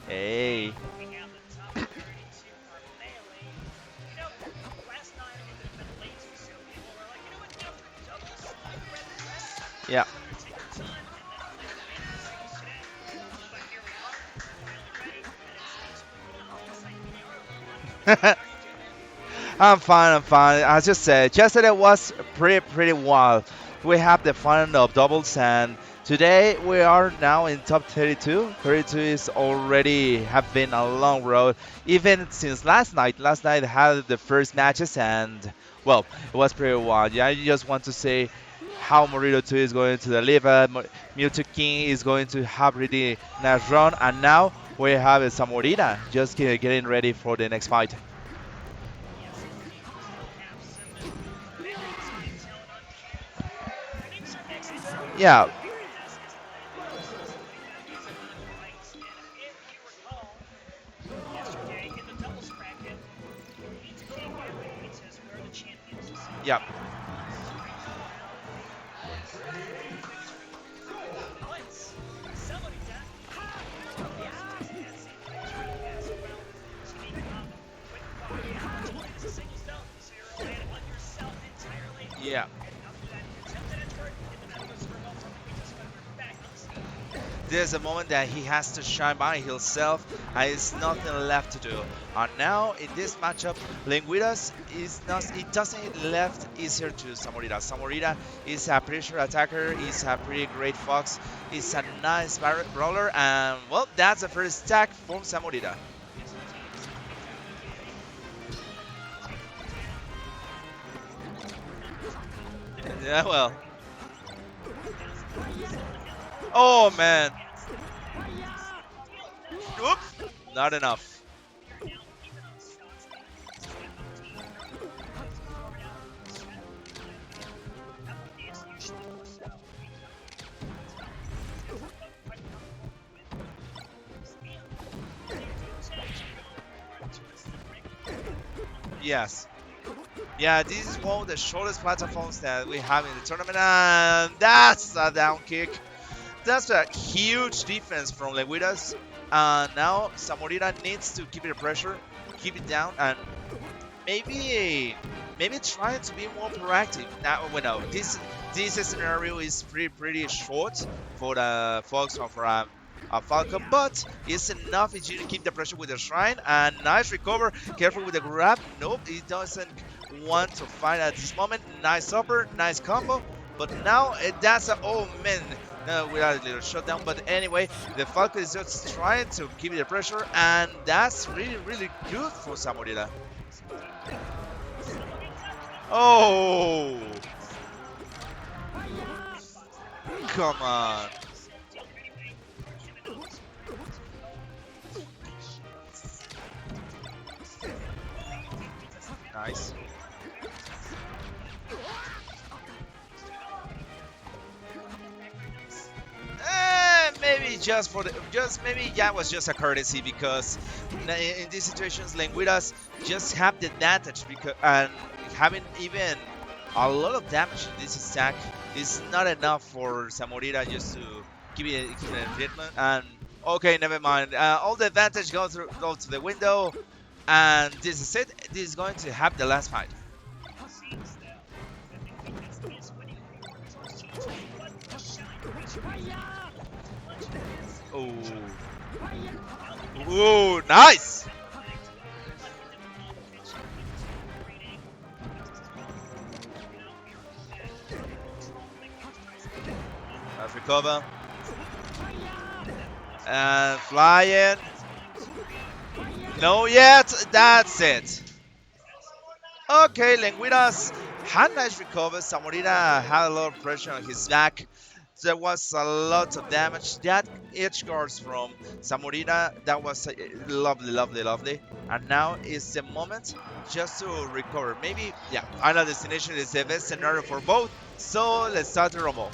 Hey. Yeah. I'm fine. I'm fine. As you said, yesterday was pretty wild. We have the final of doubles, and today we are now in top 32. 32 is already have been a long road, even since last night. Last night had the first matches, and well, it was pretty wild. Yeah, I just want to say how Morrito 2 is going to deliver. Mewtwo King is going to have really nice run, and now we have Samorita just getting ready for the next fight. Yeah, yeah. Yeah, there's a moment that he has to shine by himself, and it's nothing left to do. And now in this matchup, Lengüitas is not. It doesn't left easier to Samorita. Samorita is a pretty sure attacker. Is a pretty great fox. Is a nice brawler, and well, that's the first attack from Samorita. Yeah, well. Oh man. Oops. Not enough. Yes. Yeah, this is one of the shortest platforms that we have in the tournament, and that's a down kick. That's a huge defense from Lengüitas. And now Samorita needs to keep it pressure, keep it down, and maybe try to be more proactive. Now, well, no, this scenario is pretty short for the Fox or for a Falcon, but it's enough if you keep the pressure with the Shrine. And nice recover, careful with the grab. Nope, he doesn't want to fight at this moment. Nice upper, nice combo. But now that's a, oh man, no, without a little shutdown. But anyway, the Falcon is just trying to keep the pressure, and that's really good for Samorita. Oh, come on. Nice. Maybe just for the just maybe that was just a courtesy because in these situations Lengüitas just have the advantage because and having even a lot of damage in this stack is not enough for Samorita just to keep it in treatment. And okay, never mind. All the advantage go to the window, and this is it. This is going to have the last fight. Oh, ooh, nice. Nice recover. And flying. No yet. That's it. Okay, Lengüitas had nice recover. Samorita had a lot of pressure on his back. There was a lot of damage. That edge guards from Samorita, that was lovely. And now is the moment just to recover. Maybe, yeah, final destination is the best scenario for both. So let's start the rumble.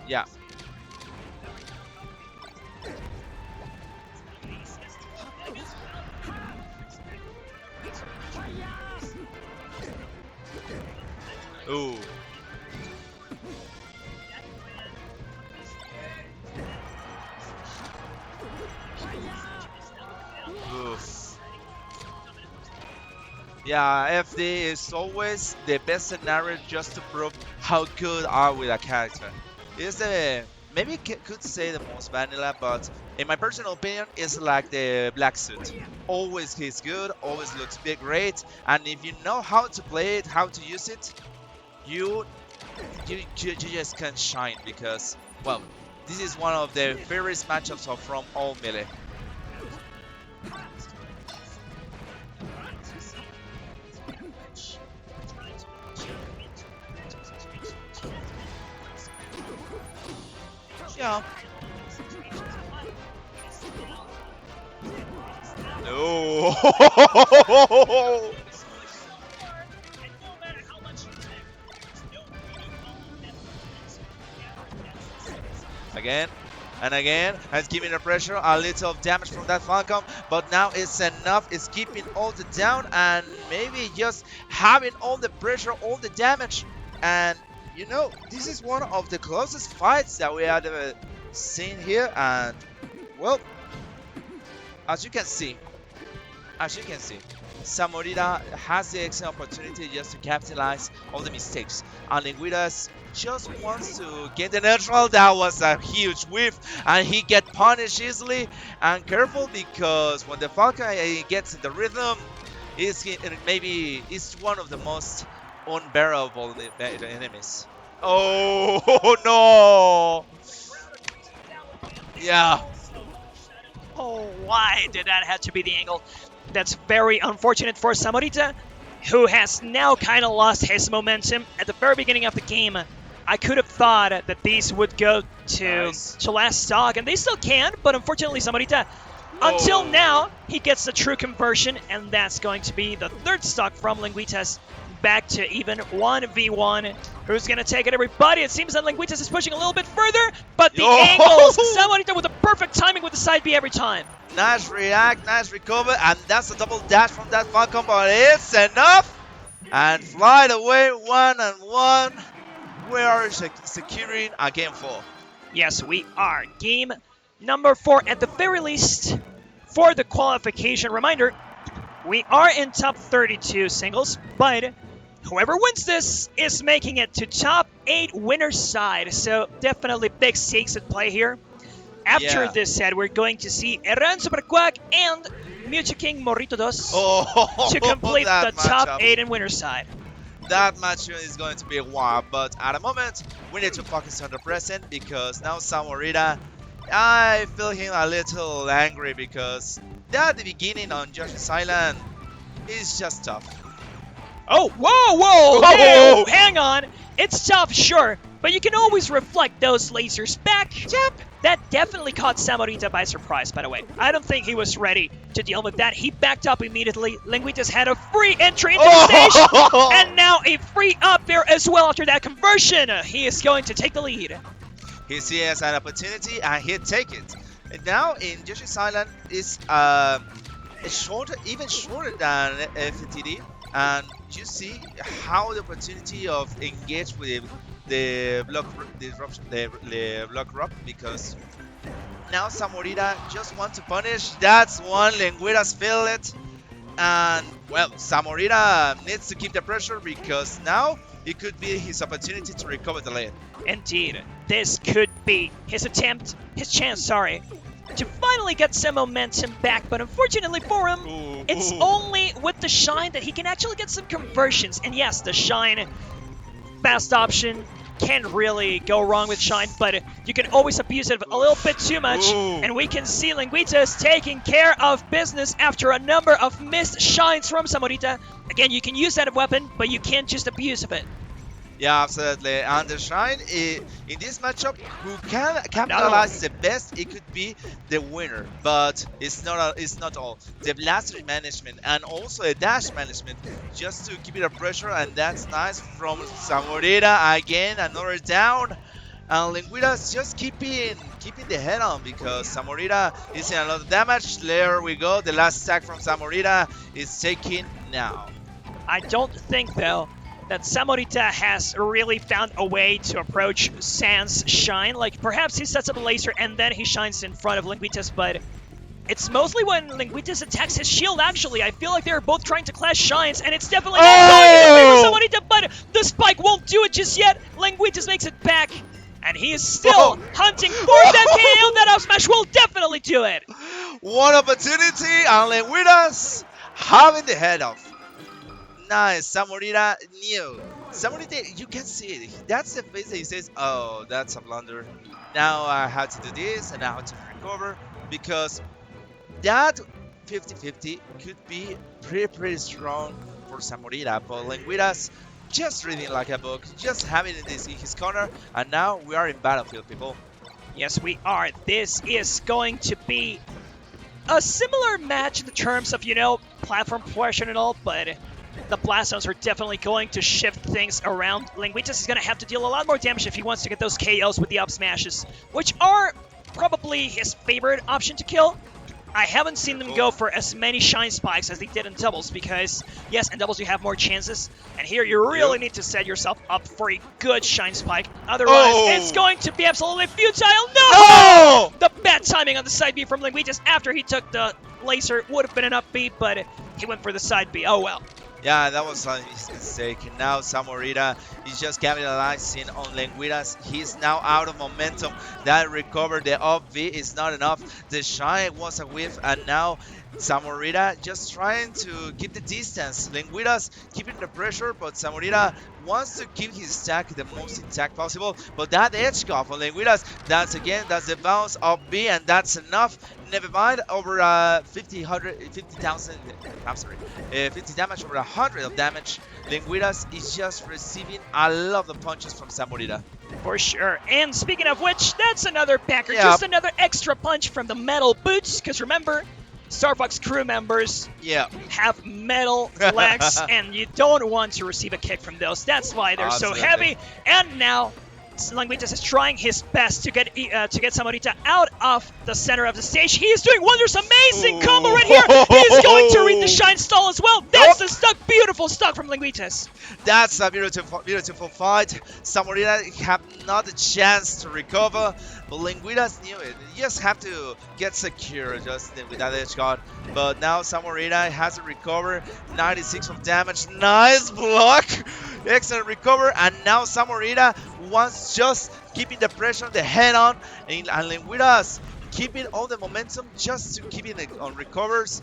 Yeah. Ooh. Oof. Yeah, FD is always the best scenario just to prove how good are with a character. It's the maybe could say the most vanilla, but in my personal opinion, it's like the black suit. Always he's good, always looks big great, and if you know how to play it, how to use it, you you just can shine because well, this is one of the favorite matchups from all melee. Yeah. No. Again and again, and giving the pressure, a little of damage from that Falcon, but now it's enough. It's keeping all the down and maybe just having all the pressure, all the damage. And you know, this is one of the closest fights that we have ever seen here. And well, as you can see, Samorita has the excellent opportunity just to capitalize on the mistakes. And Lengüitas just wants to get the neutral. That was a huge whiff, and he get punished easily. And careful because when the Falcon gets in the rhythm, maybe it's one of the most unbearable enemies. Oh no! Yeah. Oh, why did that have to be the angle? That's very unfortunate for Samorita, who has now kind of lost his momentum at the very beginning of the game. I could have thought that these would go to last stock, and they still can, but unfortunately Samorita, until now, he gets the true conversion, and that's going to be the third stock from Lengüitas. Back to even 1v1. Who's going to take it, everybody? It seems that Lengüitas is pushing a little bit further, but the angles, Samorita with the perfect timing with the side B every time. Nice react, nice recover, and that's a double dash from that Falcon, but it's enough. And fly away 1-1. We are securing a game 4. Yes, we are. Game number 4 at the very least for the qualification. Reminder, we are in top 32 singles, but whoever wins this is making it to top 8 winner's side. So definitely big stakes at play here. After this set, we're going to see Herran Super Quack and Mewtwo King Morrito 2 to complete the top 8 in winner's side. That match is going to be a while, but at the moment, we need to focus on the present because now Samorita, I feel him a little angry because at the beginning on Josh's Island is just tough. Oh, whoa! Hey, hang on. It's tough, sure, but you can always reflect those lasers back. Yep. That definitely caught Samorita by surprise, by the way. I don't think he was ready to deal with that. He backed up immediately. Lengüitas had a free entry into the stage, and now a free up there as well after that conversion. He is going to take the lead. He sees an opportunity, and he'll take it. And now in Josh's Island is shorter, even shorter than FTD. And you see how the opportunity of engage with the block disruption, the block rock, because now Samorita just wants to punish. That's one. Lengüitas feel it, and well, Samorita needs to keep the pressure because now it could be his opportunity to recover the lane. Indeed, this could be his chance, to finally get some momentum back, but unfortunately for him, it's only with the Shine that he can actually get some conversions. And yes, the Shine, fast option, can't really go wrong with Shine, but you can always abuse it a little bit too much, and we can see Lengüitas taking care of business after a number of missed Shines from Samorita. Again, you can use that weapon, but you can't just abuse of it. Yeah, absolutely. And the Shine, in this matchup, who can capitalize the best, it could be the winner. But it's not all. The blaster management and also the dash management, just to keep it a pressure, and that's nice from Samorita. Again, another down. And Lengüitas just keeping the head on because Samorita is in a lot of damage. There we go. The last stack from Samorita is taken now. I don't think, though, that Samorita has really found a way to approach Sans Shine. Like, perhaps he sets up a laser and then he shines in front of Lengüitas, but it's mostly when Lengüitas attacks his shield, actually. I feel like they're both trying to clash shines, and it's definitely not going in the favor of Samorita, but the spike won't do it just yet. Lengüitas makes it back, and he is still hunting for that KO. That up smash will definitely do it. One opportunity, and Lengüitas having the head off. Nice, Samorita knew. Samorita, you can see it. That's the face that he says, oh, that's a blunder. Now I have to do this, and now I have to recover, because that 50-50 could be pretty strong for Samorita, but Lengüitas just reading like a book, just having it in his corner, and now we are in battlefield, people. Yes, we are. This is going to be a similar match in the terms of, you know, platform progression and all, but the blast zones are definitely going to shift things around. Lengüitas is going to have to deal a lot more damage if he wants to get those KOs with the up smashes, which are probably his favorite option to kill. I haven't seen them go for as many shine spikes as they did in doubles because, yes, in doubles you have more chances, and here you really need to set yourself up for a good shine spike. Otherwise, it's going to be absolutely futile. No! The bad timing on the side B from Lengüitas after he took the laser would have been an up B, but he went for the side B. Oh well. Yeah, that was a mistake. Now Samorita is just capitalizing on Lengüitas. He's now out of momentum. That recover, the up V is not enough. The shine was a whiff, and now Samorita just trying to keep the distance. Lengüitas keeping the pressure, but Samorita wants to keep his stack the most intact possible. But that edge guard for Lengüitas, that's the bounce of B, and that's enough. Never mind, over 50 damage, over 100 of damage. Lengüitas is just receiving a lot of punches from Samorita. For sure. And speaking of which, that's another backer, just another extra punch from the metal boots. Because remember, Star Fox crew members have metal legs, and you don't want to receive a kick from those. That's why they're so heavy. And now Lengüitas is trying his best to get Samorita out of the center of the stage. He is doing wonders. Amazing combo right here. He's going to read the shine stall as well. That's the stuck, beautiful stuck from Lengüitas. That's a beautiful fight. Samorita have not a chance to recover, but Lengüitas knew it. You just have to get secure just with that edge guard. But now Samorita has to recover. 96 of damage. Nice block. Excellent recover. And now Samorita wants just keeping the pressure, the head on, and Lengüitas keeping all the momentum just to keep it on recovers.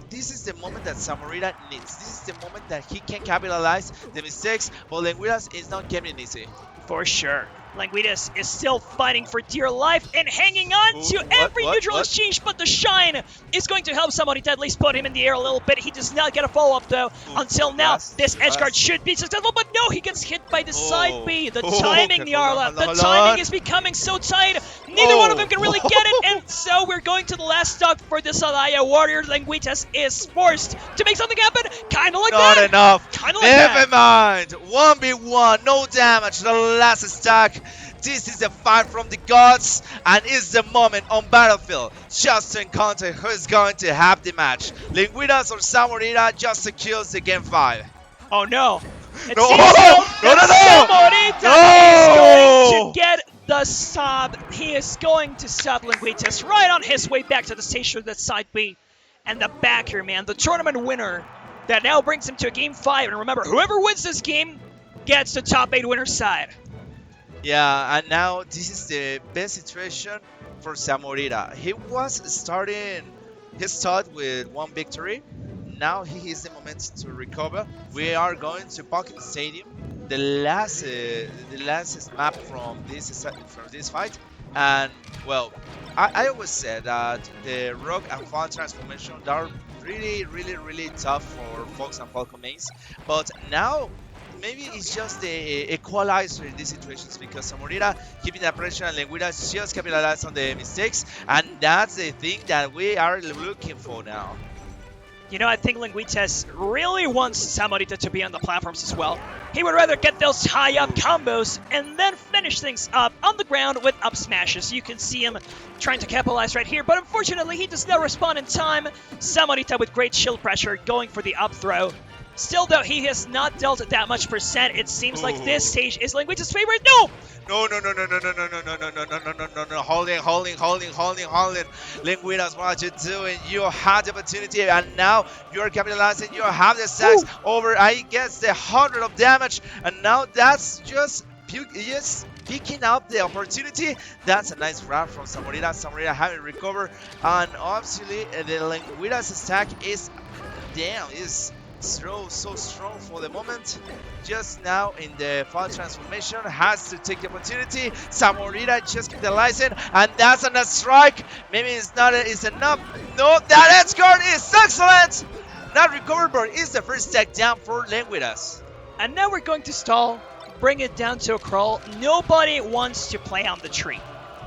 This is the moment that Samorita needs. This is the moment that he can capitalize the mistakes, but Lengüitas is not getting easy. For sure. Lengüitas is still fighting for dear life and hanging on to every neutral exchange, but the shine is going to help somebody to at least put him in the air a little bit. He does not get a follow-up, though. Until now, this edge guard should be successful, but no, he gets hit by the side B. The timing, Nyarla, the timing is becoming so tight. Neither one of them can really get it, and so we're going to the last stock for the Salaya Warrior. Lengüitas is forced to make something happen, kind of like that. Not enough. Kind of like that. Never mind. 1v1, no damage. The last stack. This is a fight from the gods, and it's the moment on battlefield just to encounter who is going to have the match. Lengüitas or Samorita just secures the game 5. Oh no. It No. seems No. Samorita is going to get the sub. He is going to sub Lengüitas right on his way back to the stage with the side B. And the backer, man, the tournament winner, that now brings him to a game 5. And remember, whoever wins this game gets the top 8 winner's side. Yeah, and now this is the best situation for Samorita. He was starting his start with 1 victory. Now he is the moment to recover. We are going to Pocket Stadium, the last map from this fight. And well, I always said that the Rock and Fall transformation are really tough for Fox and Falcon mains. But now maybe it's just the equalizer in these situations, because Samorita keeping that pressure and Lengüitas just capitalize on the mistakes, and that's the thing that we are looking for now. You know, I think Lengüitas really wants Samorita to be on the platforms as well. He would rather get those high-up combos and then finish things up on the ground with up smashes. You can see him trying to capitalize right here, but unfortunately he does not respond in time. Samorita with great shield pressure going for the up throw. Still, though, he has not dealt that much percent. It seems like this Ooh. stage is Lengüitas' favorite. No! No, no, no, no, no, no, no, no, no, no, no, no, no, no, no, no. Holding, holding, holding, holding, holding. Lengüitas, what you doing? You had the opportunity, and now you're capitalizing. You have the stacks over, I guess, the 100 of damage, and now that's just picking up the opportunity. That's a nice grab from Samorita. Samorita having recovered, and obviously the Lengüitas stack is damn is so strong for the moment. Just now in the fall transformation has to take the opportunity. Samorita just capitalizing, and that's on a strike. Maybe it's enough. No, that edge guard is excellent. Not recovered, but it's the first stack down for Lengüitas. And now we're going to stall, bring it down to a crawl. Nobody wants to play on the tree.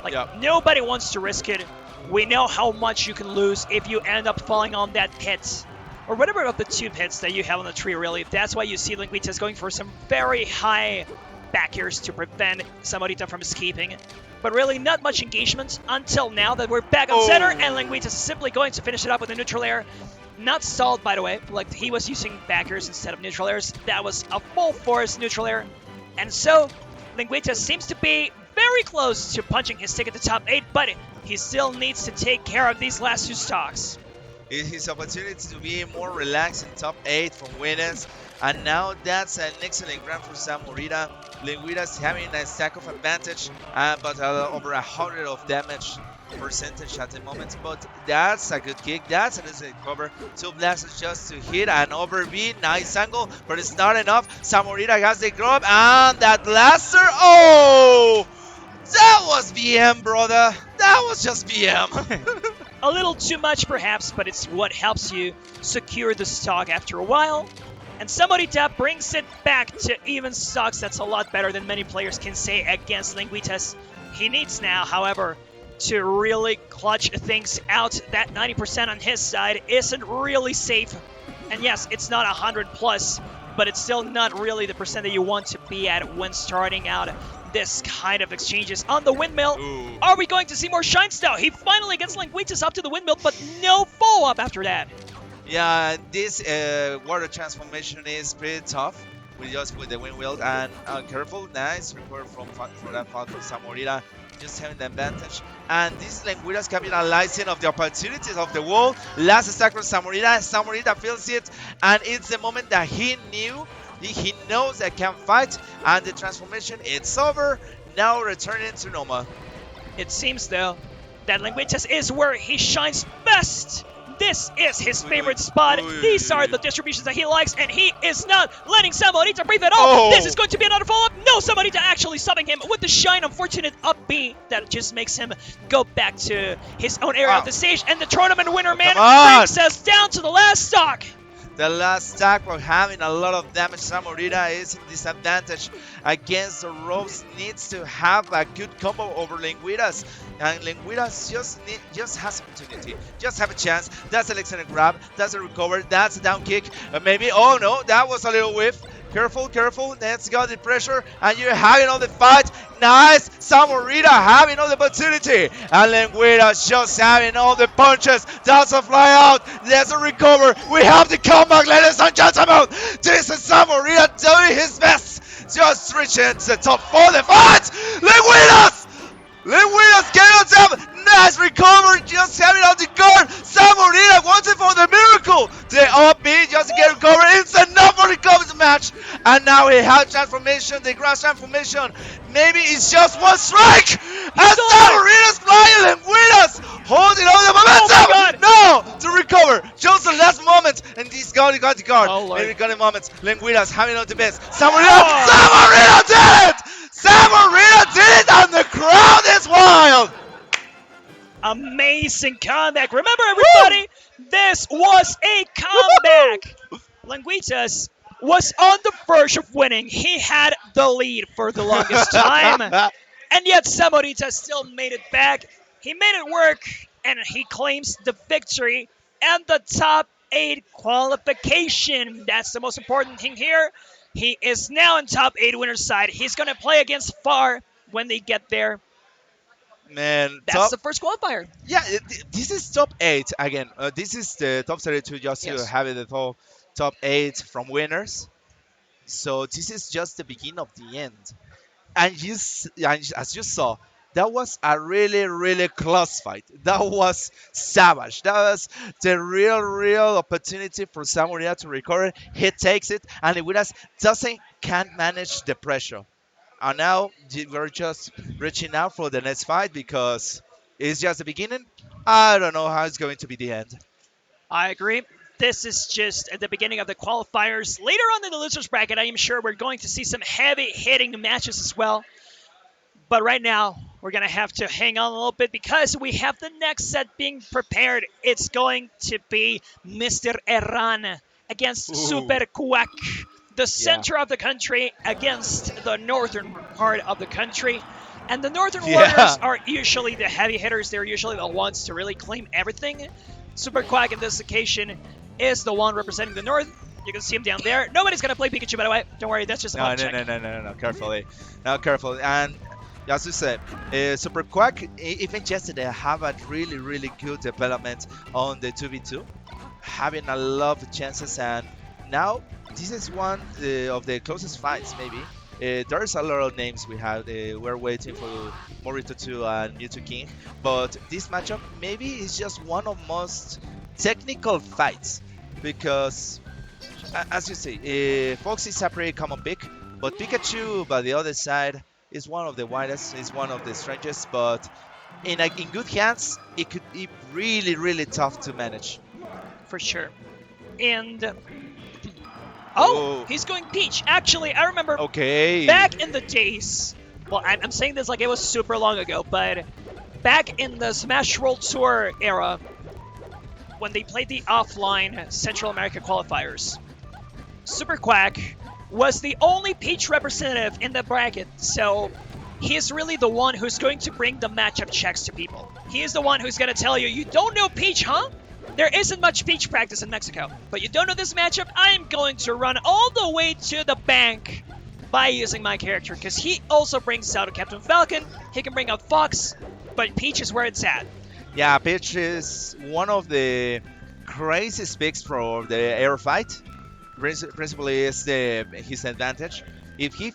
Like, nobody wants to risk it. We know how much you can lose if you end up falling on that pit. Or whatever of the two pits that you have on the tree, really. That's why you see Lengüitas going for some very high back airs to prevent Samorita from escaping. But really, not much engagement until now that we're back on center, and Lengüitas is simply going to finish it up with a neutral air. Not stalled, by the way. Like, he was using back airs instead of neutral airs. That was a full force neutral air. And so, Lengüitas seems to be very close to punching his ticket to top 8, but he still needs to take care of these last two stocks. It's his opportunity to be more relaxed in top 8 from winners, and now that's an excellent grab for Samorita. Lengüitas having a stack of advantage, but over 100 of damage percentage at the moment. But that's a good kick. That's an easy cover. 2 blasts just to hit an over B. Nice angle, but it's not enough. Samorita has the grab, and that blaster. Oh! That was BM, brother. That was just BM. A little too much, perhaps, but it's what helps you secure the stock after a while. And Samorita brings it back to even stocks. That's a lot better than many players can say against Lengüitas. He needs now, however, to really clutch things out. That 90% on his side isn't really safe. And yes, it's not 100 plus, but it's still not really the percent that you want to be at when starting out this kind of exchanges. On the windmill, are we going to see more shines now? He finally gets Lengüitas up to the windmill, but no follow-up after that. Yeah, this water transformation is pretty tough. We just with the windmill, and careful, nice recover from that fall from Samorita, just having the advantage. And this is Lengüitas capitalizing of the opportunities of the wall. Last stack from Samorita. Samorita feels it, and it's the moment that he knew. He knows that can fight, and the transformation, it's over. Now returning to normal. It seems, though, that Lengüitas is where he shines best. This is his favorite spot. These are the distributions that he likes, and he is not letting Samorita breathe at all. This is going to be another follow-up. No, Samorita actually stopping him with the shine. Unfortunate up B that just makes him go back to his own area of the stage. And the tournament winner, man, brings us down to the last stock. The last stack for having a lot of damage. Samorita is in disadvantage against the ropes. Needs to have a good combo over Lengüitas, and Lengüitas just has opportunity, just have a chance. That's an excellent grab. That's a recover. That's a down kick. Maybe. Oh no, that was a little whiff. Careful, careful. Let's go the pressure, and you're having all the fight. Nice. Samorita having all the opportunity, and Lengüitas just having all the punches. That's a fly out. There's a recover. We have the comeback, ladies and gentlemen. This is Samorita doing his best. Just reaching to the top 4 the fight. Lengüitas! Lengüitas cannot have nice recover, just having on the guard. Samorita wanted for the miracle. The up B just to get recovered. It's enough for the cover match. And now he has transformation, the grass transformation. Maybe it's just one strike. And Samorita's flying. Lengüitas holding on the momentum. No, to recover. Just the last moment. And he's got the guard. Maybe got the moment. Lengüitas having on the best. Samorita did it. Samorita did it, and the crowd is wild. Amazing comeback. Remember, everybody, this was a comeback. Lengüitas was on the verge of winning. He had the lead for the longest time. And yet Samorita still made it back. He made it work, and he claims the victory and the top 8 qualification. That's the most important thing here. He is now in top 8 winner's side. He's going to play against Far when they get there. Man, that's the first qualifier. Yeah, this is top 8 again. This is the top 32 just to have it at all. top 8 from winners. So this is just the beginning of the end. And and as you saw, that was a really, really close fight. That was savage. That was the real opportunity for Samurai to recover. He takes it, and Lengüitas doesn't can't manage the pressure. And now we're just reaching out for the next fight because it's just the beginning. I don't know how it's going to be the end. I agree. This is just at the beginning of the qualifiers. Later on in the losers bracket, I am sure we're going to see some heavy hitting matches as well. But right now, we're going to have to hang on a little bit because we have the next set being prepared. It's going to be Mr. Herran against Super Quack, the center of the country against the northern part of the country. And the Northern Warriors are usually the heavy hitters. They're usually the ones to really claim everything. Super Quack in this occasion is the one representing the North. You can see him down there. Nobody's going to play Pikachu, by the way. Don't worry, that's just a check. No. Carefully. No, carefully. And as you said, Super Quack, even yesterday, have a really good development on the 2v2, having a lot of chances. And now, this is one of the closest fights, maybe. There's a lot of names we have. We're waiting for Morrito 2 and Mewtwo King. But this matchup maybe is just one of most technical fights. Because, as you say, Fox is a pretty common pick. But Pikachu, by the other side, is one of the widest, is one of the strangest. But in good hands, it could be really tough to manage. For sure. And... Oh, he's going Peach. Actually, I remember back in the days, well, I'm saying this like it was super long ago, but back in the Smash World Tour era, when they played the offline Central America qualifiers, Super Quack was the only Peach representative in the bracket, so he's really the one who's going to bring the matchup checks to people. He is the one who's going to tell you, you don't know Peach, huh? There isn't much Peach practice in Mexico, but you don't know this matchup? I'm going to run all the way to the bank by using my character, because he also brings out a Captain Falcon, he can bring out Fox, but Peach is where it's at. Yeah, Peach is one of the craziest picks for the air fight. Principally is his advantage. If he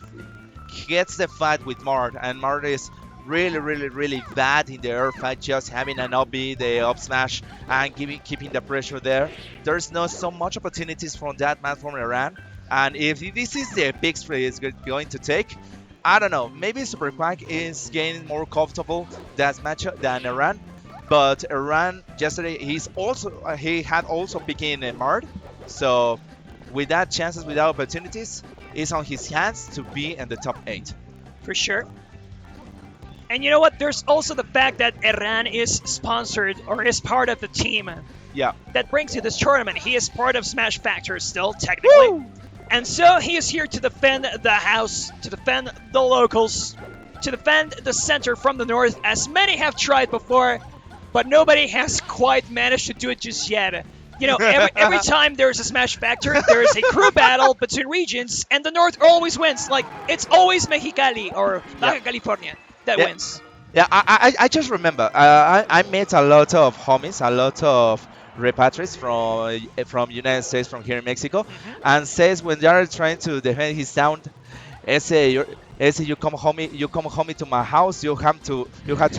gets the fight with Mart, and Mart is really bad in the air fight, just having an up B, the up smash, and keeping the pressure there. There's not so much opportunities from that man from Herran. And if this is the big spray he's going to take, I don't know. Maybe Super Quack is getting more comfortable that matchup than Herran. But Herran yesterday, he had also picking Mard. So with that chances, without opportunities, it's on his hands to be in the top 8. For sure. And you know what? There's also the fact that Herran is sponsored or is part of the team. Yeah. That brings you this tournament. He is part of Smash Factor still, technically. Woo! And so he is here to defend the house, to defend the locals, to defend the center from the north, as many have tried before, but nobody has quite managed to do it just yet. You know, every time there's a Smash Factor, there is a crew battle between regions, and the north always wins. Like, it's always Mexicali or Baja California that wins. Yeah, I just remember, I met a lot of homies, a lot of repatriates from United States, from here in Mexico, and says when they are trying to defend his town, you come home to my house, you have to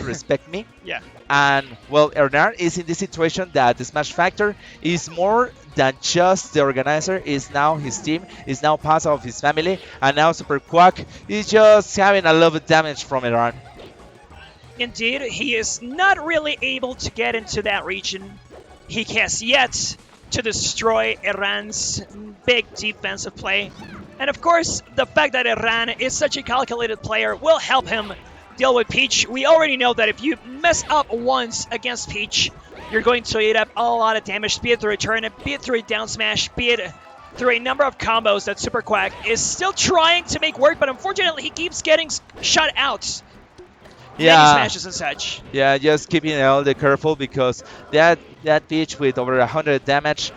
respect me. Yeah. And well, Hernan is in this situation that the Smash Factor is more than just the organizer, is now his team, is now part of his family, and now Super Quack is just having a lot of damage from Hernan. Indeed, he is not really able to get into that region. He has yet to destroy Herran's big defensive play. And of course, the fact that Herran is such a calculated player will help him deal with Peach. We already know that if you mess up once against Peach, you're going to eat up a lot of damage, be it through a turn, be it through a down smash, be it through a number of combos that Super Quack is still trying to make work, but unfortunately he keeps getting shut out. Many smashes and such. Yeah, just keeping all the careful, because that Peach with over 100 damage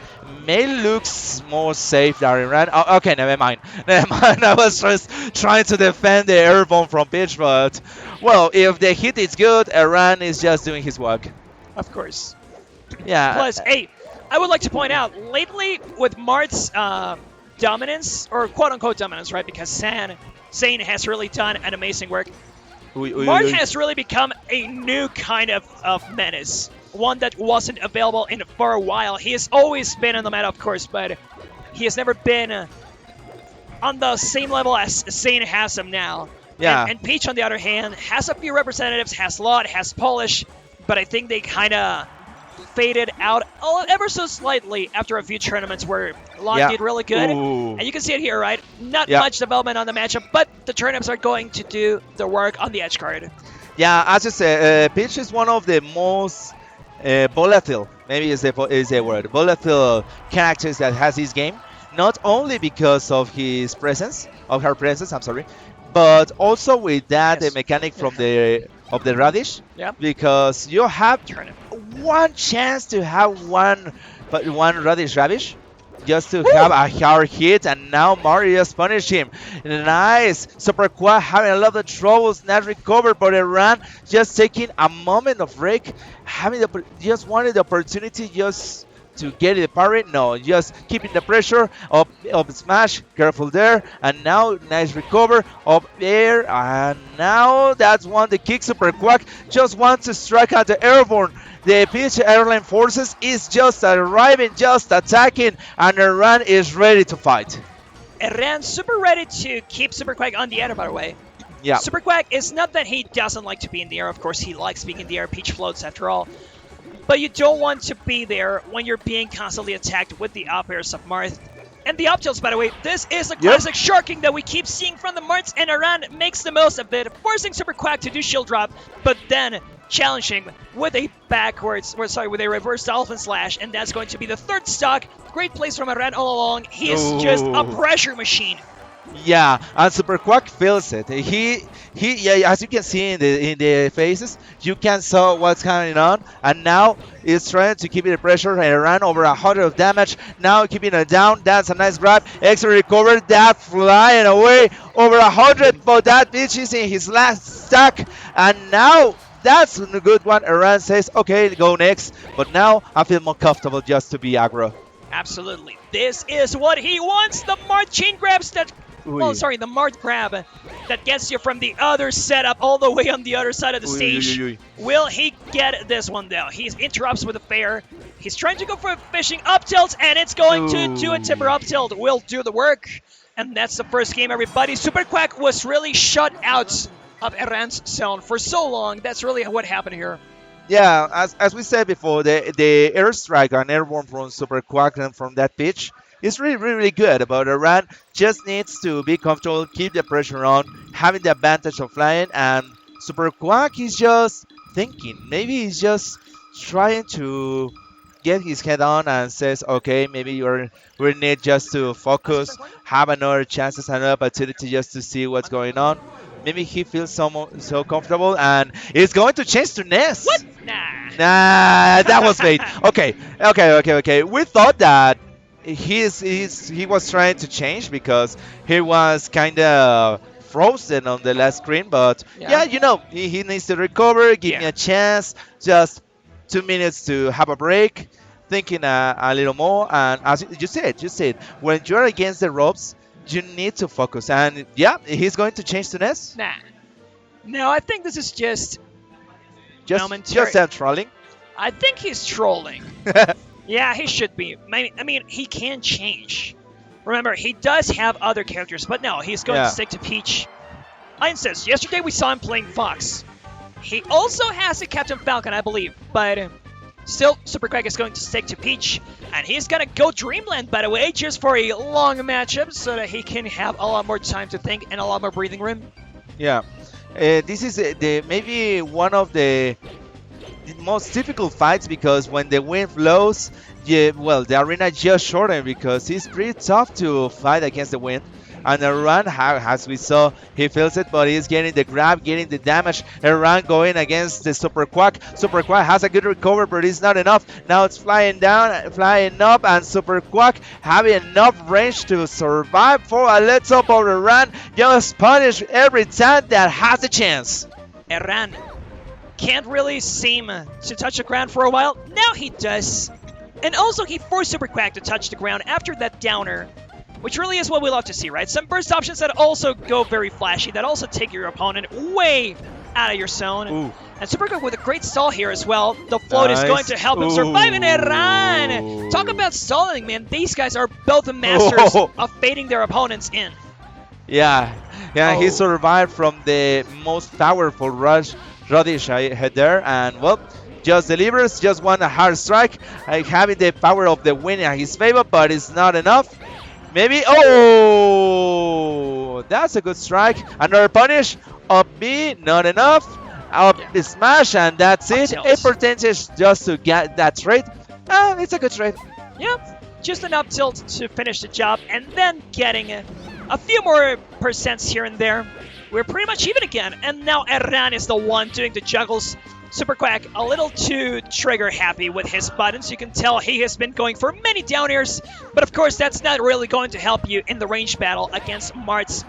may looks more safe than Herran. Oh, okay, never mind. I was just trying to defend the airborne from Peach, but well, if the hit is good, Herran is just doing his work. Of course. Yeah. Plus, hey, I would like to point out, lately with Mart's dominance, or quote-unquote dominance, right? Because Zane has really done an amazing work. Mart has really become a new kind of menace. One that wasn't available in for a while. He has always been on the meta, of course, but he has never been on the same level as Zane has him now. Yeah. And Peach, on the other hand, has a few representatives, has Lot, has Polish, but I think they kind of faded out ever so slightly after a few tournaments where Lot did really good. Ooh. And you can see it here, right? Not much development on the matchup, but the turnips are going to do the work on the edge card. Yeah, as you said, Peach is one of the most volatile, maybe is the word, volatile characters that has this game. Not only because of his presence, of her presence, I'm sorry, but also with that the mechanic from the radish. Yeah. Because you have Turnip. one chance to have one radish just to have a hard hit, and now Mario just punished him. Nice. Super Quad having a lot of troubles, not recovered, but Herran just taking a moment of break, just wanted the opportunity just to get it parry. No, just keeping the pressure of Smash. Careful there. And now nice recover up there. And now that's one the kick. Super Quack just wants to strike out the airborne. The Peach Airline Forces is just arriving, just attacking, and Herran is ready to fight. Herran super ready to keep Super Quack on the air, by the way. Yeah. Super Quack is not that he doesn't like to be in the air. Of course, he likes being in the air. Peach floats after all. But you don't want to be there when you're being constantly attacked with the up airs of Marth. And the up tilts, by the way, this is a classic sharking that we keep seeing from the Marths, and Herran makes the most of it, forcing Super Quack to do shield drop, but then challenging with a with a reverse dolphin slash, and that's going to be the third stock. Great plays from Herran all along. He is just a pressure machine. Yeah, and Super Quack feels it. Yeah, as you can see in the faces, you can saw what's going on, and now he's trying to keep it the pressure. Herran over 100 of damage. Now keeping it down. That's a nice grab. Extra recover. That flying away over 100, but that bitch is in his last stack, and now. That's a good one. Herran says, okay, go next. But now I feel more comfortable just to be aggro. Absolutely. This is what he wants. The Mart chain grabs that... Oh, sorry, the Mart grab that gets you from the other setup all the way on the other side of the stage. Will he get this one, though? He interrupts with a fair. He's trying to go for a fishing up tilt, and it's going to do a timber up tilt. Will do the work. And that's the first game, everybody. Super Quack was really shut out of Herran's zone for so long. That's really what happened here. Yeah, as we said before, the airstrike on airborne from Super Quack and from that pitch is really good. But Herran just needs to be comfortable, keep the pressure on, having the advantage of flying, and Super Quack is just thinking. Maybe he's just trying to get his head on and says, okay, maybe we need just to focus, have another chances, another opportunity just to see what's going on. Maybe he feels so comfortable, and it's going to change to Ness. What? Nah, that was bait. Okay. We thought that he was trying to change because he was kind of frozen on the last screen, but yeah, he needs to recover, give me a chance, just 2 minutes to have a break, thinking a little more, and as you said, when you're against the ropes, you need to focus, and yeah, he's going to change to Ness. Nah. No, I think this is just trolling. I think he's trolling. Yeah, he should be. I mean, he can change. Remember, he does have other characters, but no, he's going to stick to Peach. I insist. Yesterday we saw him playing Fox. He also has a Captain Falcon, I believe, but still, Super Quack is going to stick to Peach, and he's going to go Dreamland, by the way, just for a long matchup so that he can have a lot more time to think and a lot more breathing room. Yeah, this is maybe one of the most difficult fights because when the wind blows, the arena just shortened because it's pretty tough to fight against the wind. And Herran, as we saw, he feels it, but he's getting the grab, getting the damage. Herran going against the Super Quack. Super Quack has a good recovery, but it's not enough. Now it's flying down, flying up, and Super Quack having enough range to survive for a little, but Herran just punish every time that has a chance. Herran can't really seem to touch the ground for a while. Now he does. And also, he forced Super Quack to touch the ground after that downer, which really is what we love to see, right? Some burst options that also go very flashy, that also take your opponent way out of your zone. Ooh. And Super Quack with a great stall here as well. The float is Nice. going to help him survive in Herran. Talk about stalling, man. These guys are both the masters of baiting their opponents in. Yeah, he Oh. survived from the most powerful rush Radish I had there, and well, just delivers, just one hard strike, having the power of the win in his favor, but it's not enough. Maybe, oh, that's a good strike. Another punish, up B, not enough. Up the smash, and that's it. Up A tilt. percentage just to get that trade. It's a good trade. Yep, just an up tilt to finish the job, and then getting a few more percents here and there. We're pretty much even again, and now Herran is the one doing the juggles. Super Quack a little too trigger happy with his buttons. You can tell he has been going for many down airs, but of course that's not really going to help you in the range battle against Mart's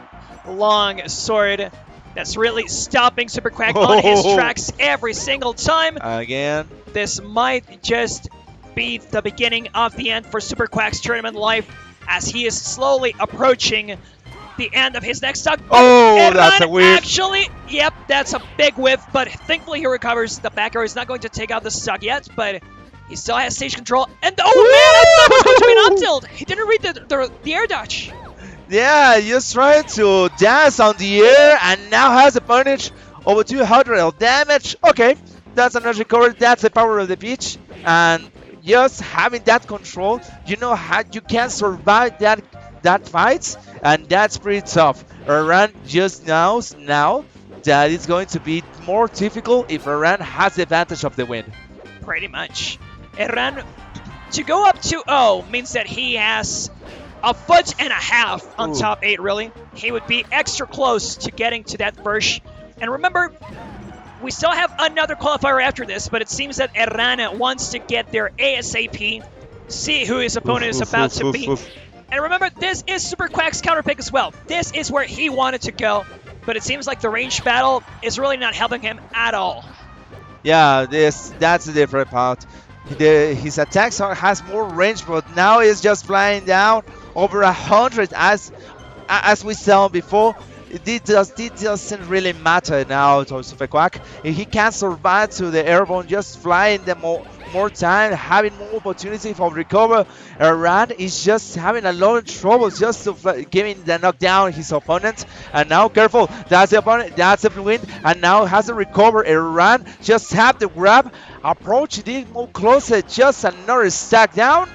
long sword. That's really stopping Super Quack on his tracks every single time. Again. This might just be the beginning of the end for Super Quack's tournament life, as he is slowly approaching the end of his next stock. Oh, Herran that's a whiff. Actually, yep, that's a big whiff, but thankfully he recovers. The back air is not going to take out the stock yet, but he still has stage control. And oh man, I thought it was going to be an up tilt. He didn't read the air dodge. Yeah, just trying to dance on the air and now has a punish over 200 of damage. Okay, that's an recovery. That's the power of the pitch. And just having that control, you know how you can survive that fight, and that's pretty tough. Herran just knows now that it's going to be more difficult if Herran has the advantage of the win. Pretty much. Herran, to go up 2-0 means that he has a foot and a half on Ooh. top 8, really. He would be extra close to getting to that verse. And remember, we still have another qualifier after this, but it seems that Herran wants to get there ASAP, see who his opponent is about to be. And remember, this is Super Quack's counter pick as well. This is where he wanted to go, but it seems like the range battle is really not helping him at all. Yeah, that's the different part. His attacks has more range, but now he's just flying down over 100 as we saw before. It doesn't really matter now to Super Quack. If he can survive to the airborne, just flying them more time, having more opportunity for recover. Herran is just having a lot of trouble just to giving the knockdown his opponent. And now careful, that's the opponent, that's the win, and now has to recover. Herran just have the grab, approach it more closer, just another stack down.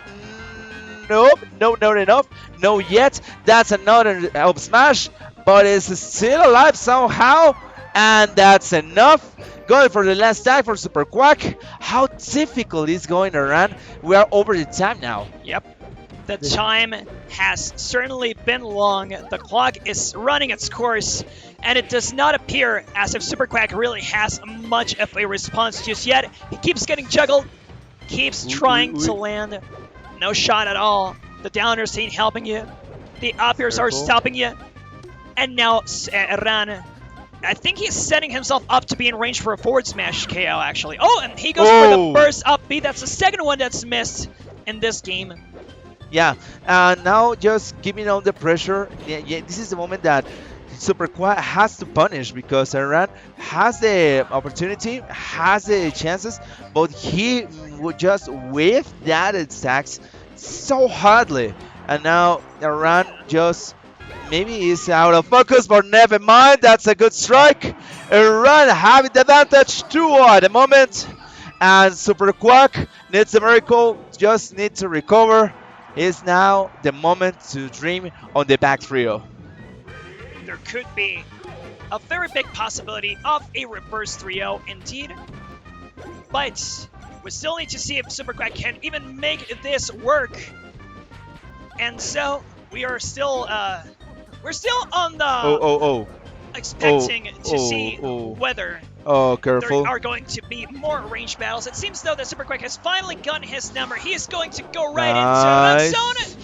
Nope, no, not enough, no yet. That's another up smash, but it's still alive somehow, and that's enough. Going for the last stack for Super Quack. How difficult is going to run? We are over the time now. Yep. The time has certainly been long. The clock is running its course, and it does not appear as if Super Quack really has much of a response just yet. He keeps getting juggled, keeps trying to land. No shot at all. The downers ain't helping you. The up airs are stopping you. And now Herran, I think he's setting himself up to be in range for a forward smash KO, actually. Oh, and he goes for the first up B. That's the second one that's missed in this game. Yeah, now just giving on the pressure. Yeah, this is the moment that Super Quack has to punish, because Herran has the opportunity, has the chances, but he would just whiff that attacks so hardly. And now Herran just maybe is out of focus, but never mind. That's a good strike. Herran having the advantage 2-0 at the moment, and Super Quack needs a miracle, just need to recover. Is now the moment to dream on the back trio. There could be a very big possibility of a reverse 3-0 indeed, but we still need to see if Super Quack can even make this work. And so we are still on the expecting to see whether Careful. there are going to be more range battles. It seems though that Super Quack has finally gotten his number. He is going to go right into that zone.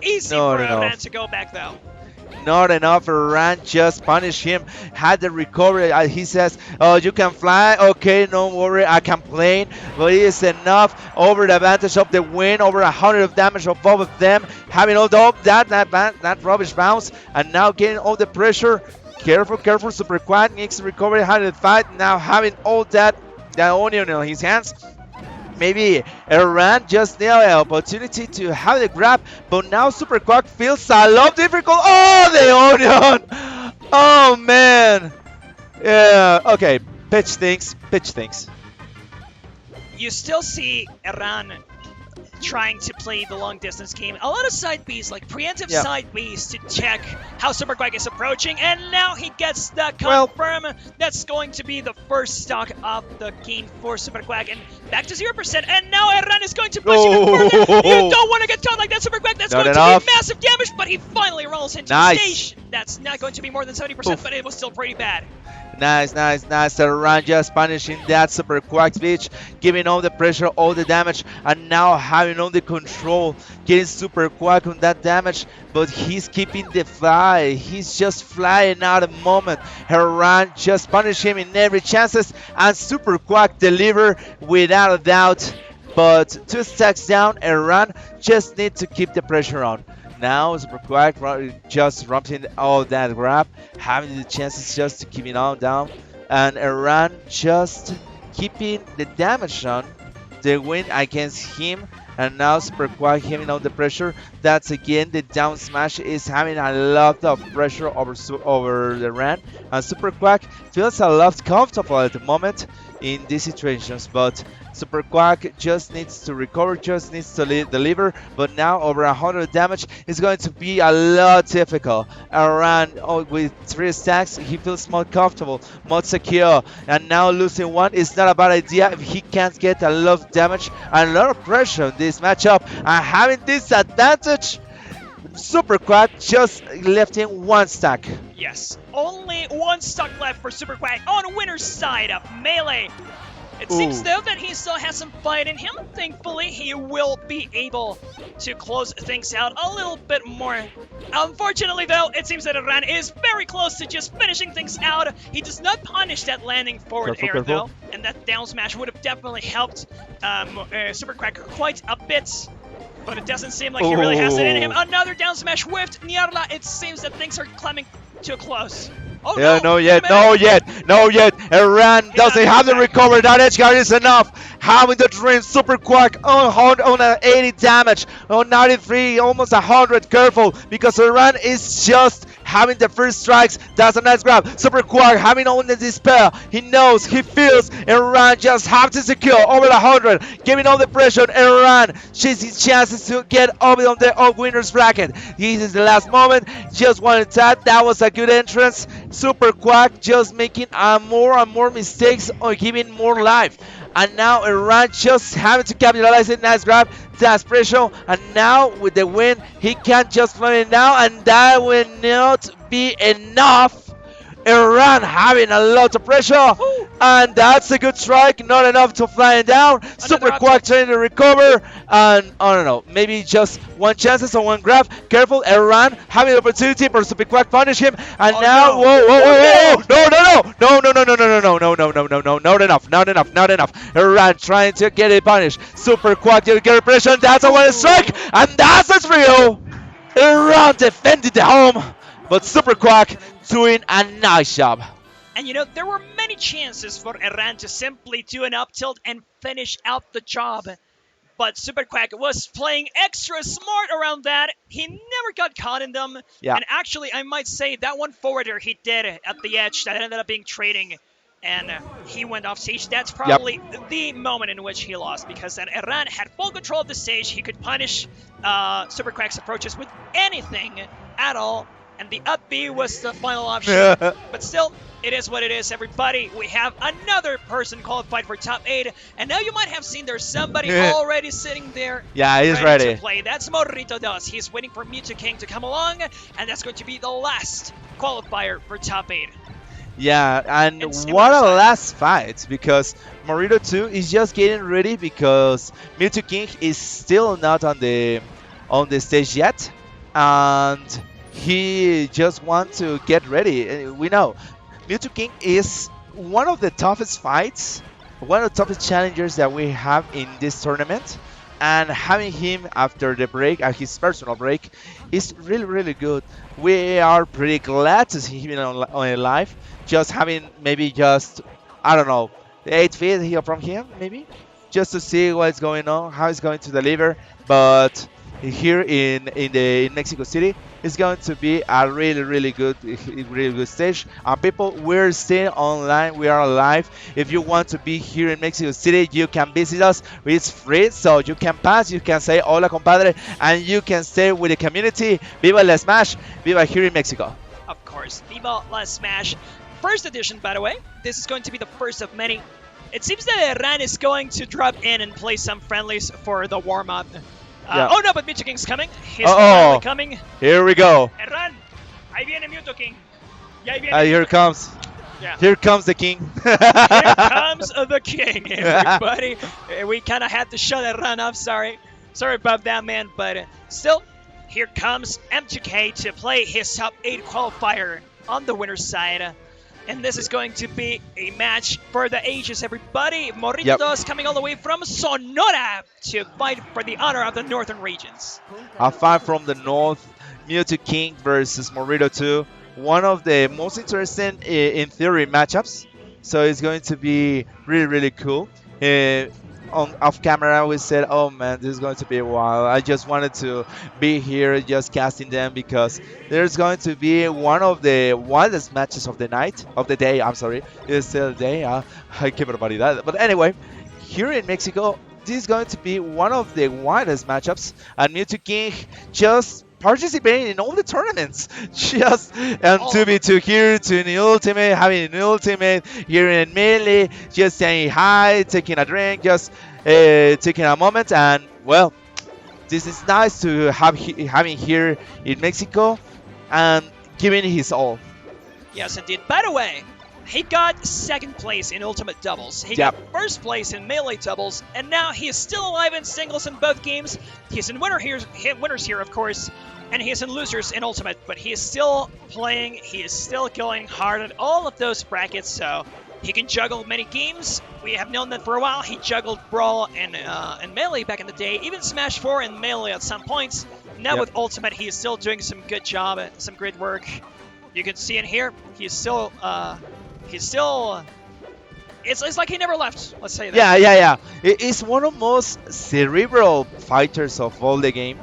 Easy for Herran to go back though. not enough. Herran just punished him. Had the recovery. He says, "Oh, you can fly. Okay, no worry. I can plane." But it is enough. Over the advantage of the win. Over 100 of damage of both of them. Having all that rubbish bounce, and now getting all the pressure. Careful, careful. Super Quad needs to recover 105. Now having all that onion on his hands. Maybe Herran just nailed an opportunity to have the grab, but now Super Quack feels a lot difficult. Oh, the onion! Oh man! Yeah. Okay. Pitch things. Pitch things. You still see Herran trying to play the long distance game. A lot of side Bs, like preemptive side Bs to check how Super Quack is approaching, and now he gets the confirm. That's going to be the first stock of the game for Super Quack, and back to 0%, and now Herran is going to push even further. You don't want to get caught like that, Super Quack. That's going to be massive damage, but he finally rolls into the stage. That's not going to be more than 70%, but it was still pretty bad. Nice. Herran just punishing that Super Quack speech, giving all the pressure, all the damage, and now having all the control, getting Super Quack on that damage, but he's keeping the fly. He's just flying out of moment. Herran just punish him in every chances, and Super Quack deliver without a doubt. But 2 stacks down, Herran just need to keep the pressure on. Now Super Quack just ramping all that grab, having the chances just to keep it all down, and Herran just keeping the damage on the win against him. And now Super Quack having all the pressure. That's again the down smash is having a lot of pressure over the Herran, and Super Quack feels a lot comfortable at the moment in these situations, but Super Quack just needs to recover, just needs to deliver, but now over 100 damage is going to be a lot difficult. Herran with 3 stacks, he feels more comfortable, more secure, and now losing 1 is not a bad idea if he can't get a lot of damage and a lot of pressure in this matchup, and having this advantage. Super Quack just left in 1 stack. Yes, only 1 stock left for Super Quack on winner's side of Melee. It seems though that he still has some fight in him. Thankfully, he will be able to close things out a little bit more. Unfortunately though, it seems that Herran is very close to just finishing things out. He does not punish that landing forward air though, and that down smash would have definitely helped Super Quack quite a bit. But it doesn't seem like he really has it in him. Another down smash whiffed. Nyarla, it seems that things are coming to a close. Oh, yeah, no yet. Herran doesn't have the recovery. That edge guard is enough. Having the drain Super Quack on 80 damage, on 93, almost 100. Careful, because Herran is just having the first strikes. That's a nice grab. Super Quack having all the despair. He knows, he feels. Herran just have to secure over 100, giving all the pressure. Herran chasing chances to get over on the winner's bracket. This is the last moment. Just one tap. That was a good entrance. Super Quack just making more and more mistakes or giving more life. And now Herran just having to capitalize it. Nice grab. That's pressure. And now with the win, he can't just fly it now. And that will not be enough. Herran having a lot of pressure. And that's a good strike. Not enough to fly it down. Super Quack trying to recover. And I don't know. Maybe just 1 chances or 1 grab. Careful. Herran having the opportunity for Super Quack punish him. And now. Whoa. No. Not enough. Herran trying to get it punished. Super Quack to get pressure. That's a 1 strike. And that's a trio. Herran defended the home. But Super Quack doing a nice job. And you know, there were many chances for Herran to simply do an up tilt and finish out the job. But Super Quack was playing extra smart around that. He never got caught in them. Yeah. And actually, I might say that one forwarder he did at the edge that ended up being trading. And he went off stage. That's probably the moment in which he lost, because then Herran had full control of the stage. He could punish Super Quack's approaches with anything at all. And the up B was the final option. But still, it is what it is, everybody. We have another person qualified for top 8. And now you might have seen there's somebody already sitting there. Yeah, he's ready to play. That's Morrito does. He's waiting for Mewtwo King to come along. And that's going to be the last qualifier for top 8. Yeah, and what a last fight, because Morrito 2 is just getting ready because Mewtwo King is still not on the stage yet. And he just wants to get ready. We know Mewtwo King is one of the toughest fights, one of the toughest challengers that we have in this tournament. And having him after the break, his personal break, is really, really good. We are pretty glad to see him on live. Just having maybe just, I don't know, 8 feet here from him, maybe, just to see what's going on, how he's going to deliver. But here in Mexico City, it's going to be a really good stage. And people, we're still online. We are live. If you want to be here in Mexico City, you can visit us. It's free, so you can pass. You can say hola, compadre, and you can stay with the community. Viva La Smash! Viva here in Mexico. Of course, Viva La Smash. First edition, by the way. This is going to be the first of many. It seems that Herran is going to drop in and play some friendlies for the warm-up. Yeah. Oh no, but Mewtwo King's coming. He's finally coming. Here we go. Herran, ahí viene Mewtwo King. Ya ahí viene Here Mewtwo comes. Yeah. Here comes the king. Here comes the king, everybody. We kind of had to shut Herran up, sorry. Sorry about that, man, but still, here comes M2K to play his top 8 qualifier on the winner's side. And this is going to be a match for the ages, everybody. Morrito is coming all the way from Sonora to fight for the honor of the northern regions. A fight from the north, Mewtwo King versus Morrito 2. One of the most interesting, in theory, matchups. So it's going to be really, really cool. Off camera, we said, oh man, this is going to be a while. I just wanted to be here just casting them because there's going to be one of the wildest matches of the night, of the day, I'm sorry. It's still a day, I keep everybody that. But anyway, here in Mexico, this is going to be one of the wildest matchups. And Mewtwo King just participating in all the tournaments. Just 2v2 here to the ultimate, having an ultimate here in Melee, just saying hi, taking a drink, just taking a moment. And well, this is nice to have having here in Mexico and giving his all. Yes, indeed. By the way, he got second place in Ultimate Doubles. He got first place in Melee Doubles, and now he is still alive in singles in both games. He's in winners here, of course, and he is in losers in Ultimate, but he is still playing. He is still going hard at all of those brackets, so he can juggle many games. We have known that for a while. He juggled Brawl and Melee back in the day, even Smash 4 and Melee at some points. Now with Ultimate, he is still doing some good job, some great work. You can see in here, he's still, it's like he never left, let's say that. Yeah. He's one of the most cerebral fighters of all the game.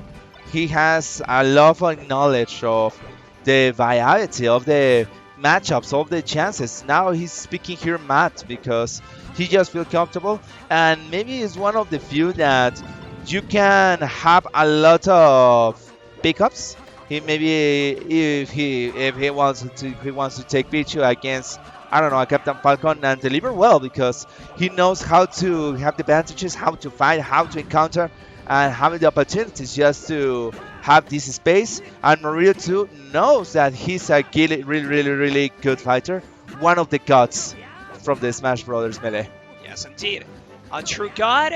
He has a lot of knowledge of the variety of the matchups, of the chances. Now he's speaking here math because he just feels comfortable, and maybe he's one of the few that you can have a lot of pickups. He maybe if he wants to take Pichu against, I don't know, a Captain Falcon and deliver well because he knows how to have the advantages, how to fight, how to encounter, and having the opportunities just to have this space. And Morrito too knows that he's a really good fighter, one of the gods from the Smash Brothers Melee. Yes, indeed, a true god,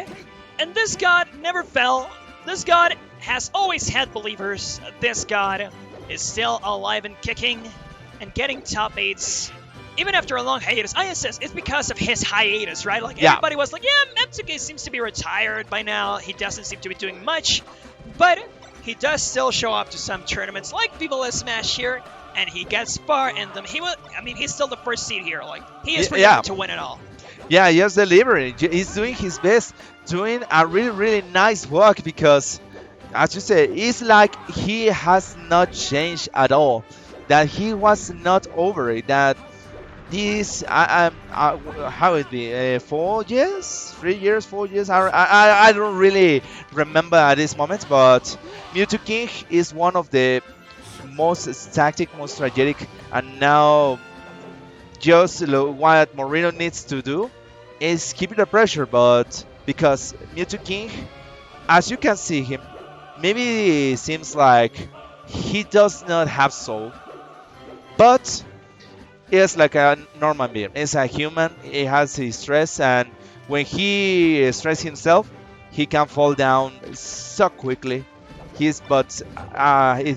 and this god never fell. This god has always had believers. This god is still alive and kicking and getting top 8s. Even after a long hiatus, ISS, it's because of his hiatus, right? Like, everybody was like, yeah, M2K seems to be retired by now. He doesn't seem to be doing much. But he does still show up to some tournaments like Viva La Smash here, and he gets far in them. He's still the first seed here. Like, he is predicted to win it all. Yeah, he's delivering. He's doing his best, doing a really nice work because, as you said, it's like he has not changed at all. That he was not over it. That this, how it be, 4 years, 3 years, 4 years. I don't really remember at this moment, but Mewtwo King is one of the most tactic, most strategic, and now just what Morrito needs to do is keep the pressure. But because Mewtwo King, as you can see him, maybe it seems like he does not have soul, but it's like a normal being. It's a human. He has his stress, and when he stresses himself, he can fall down so quickly. It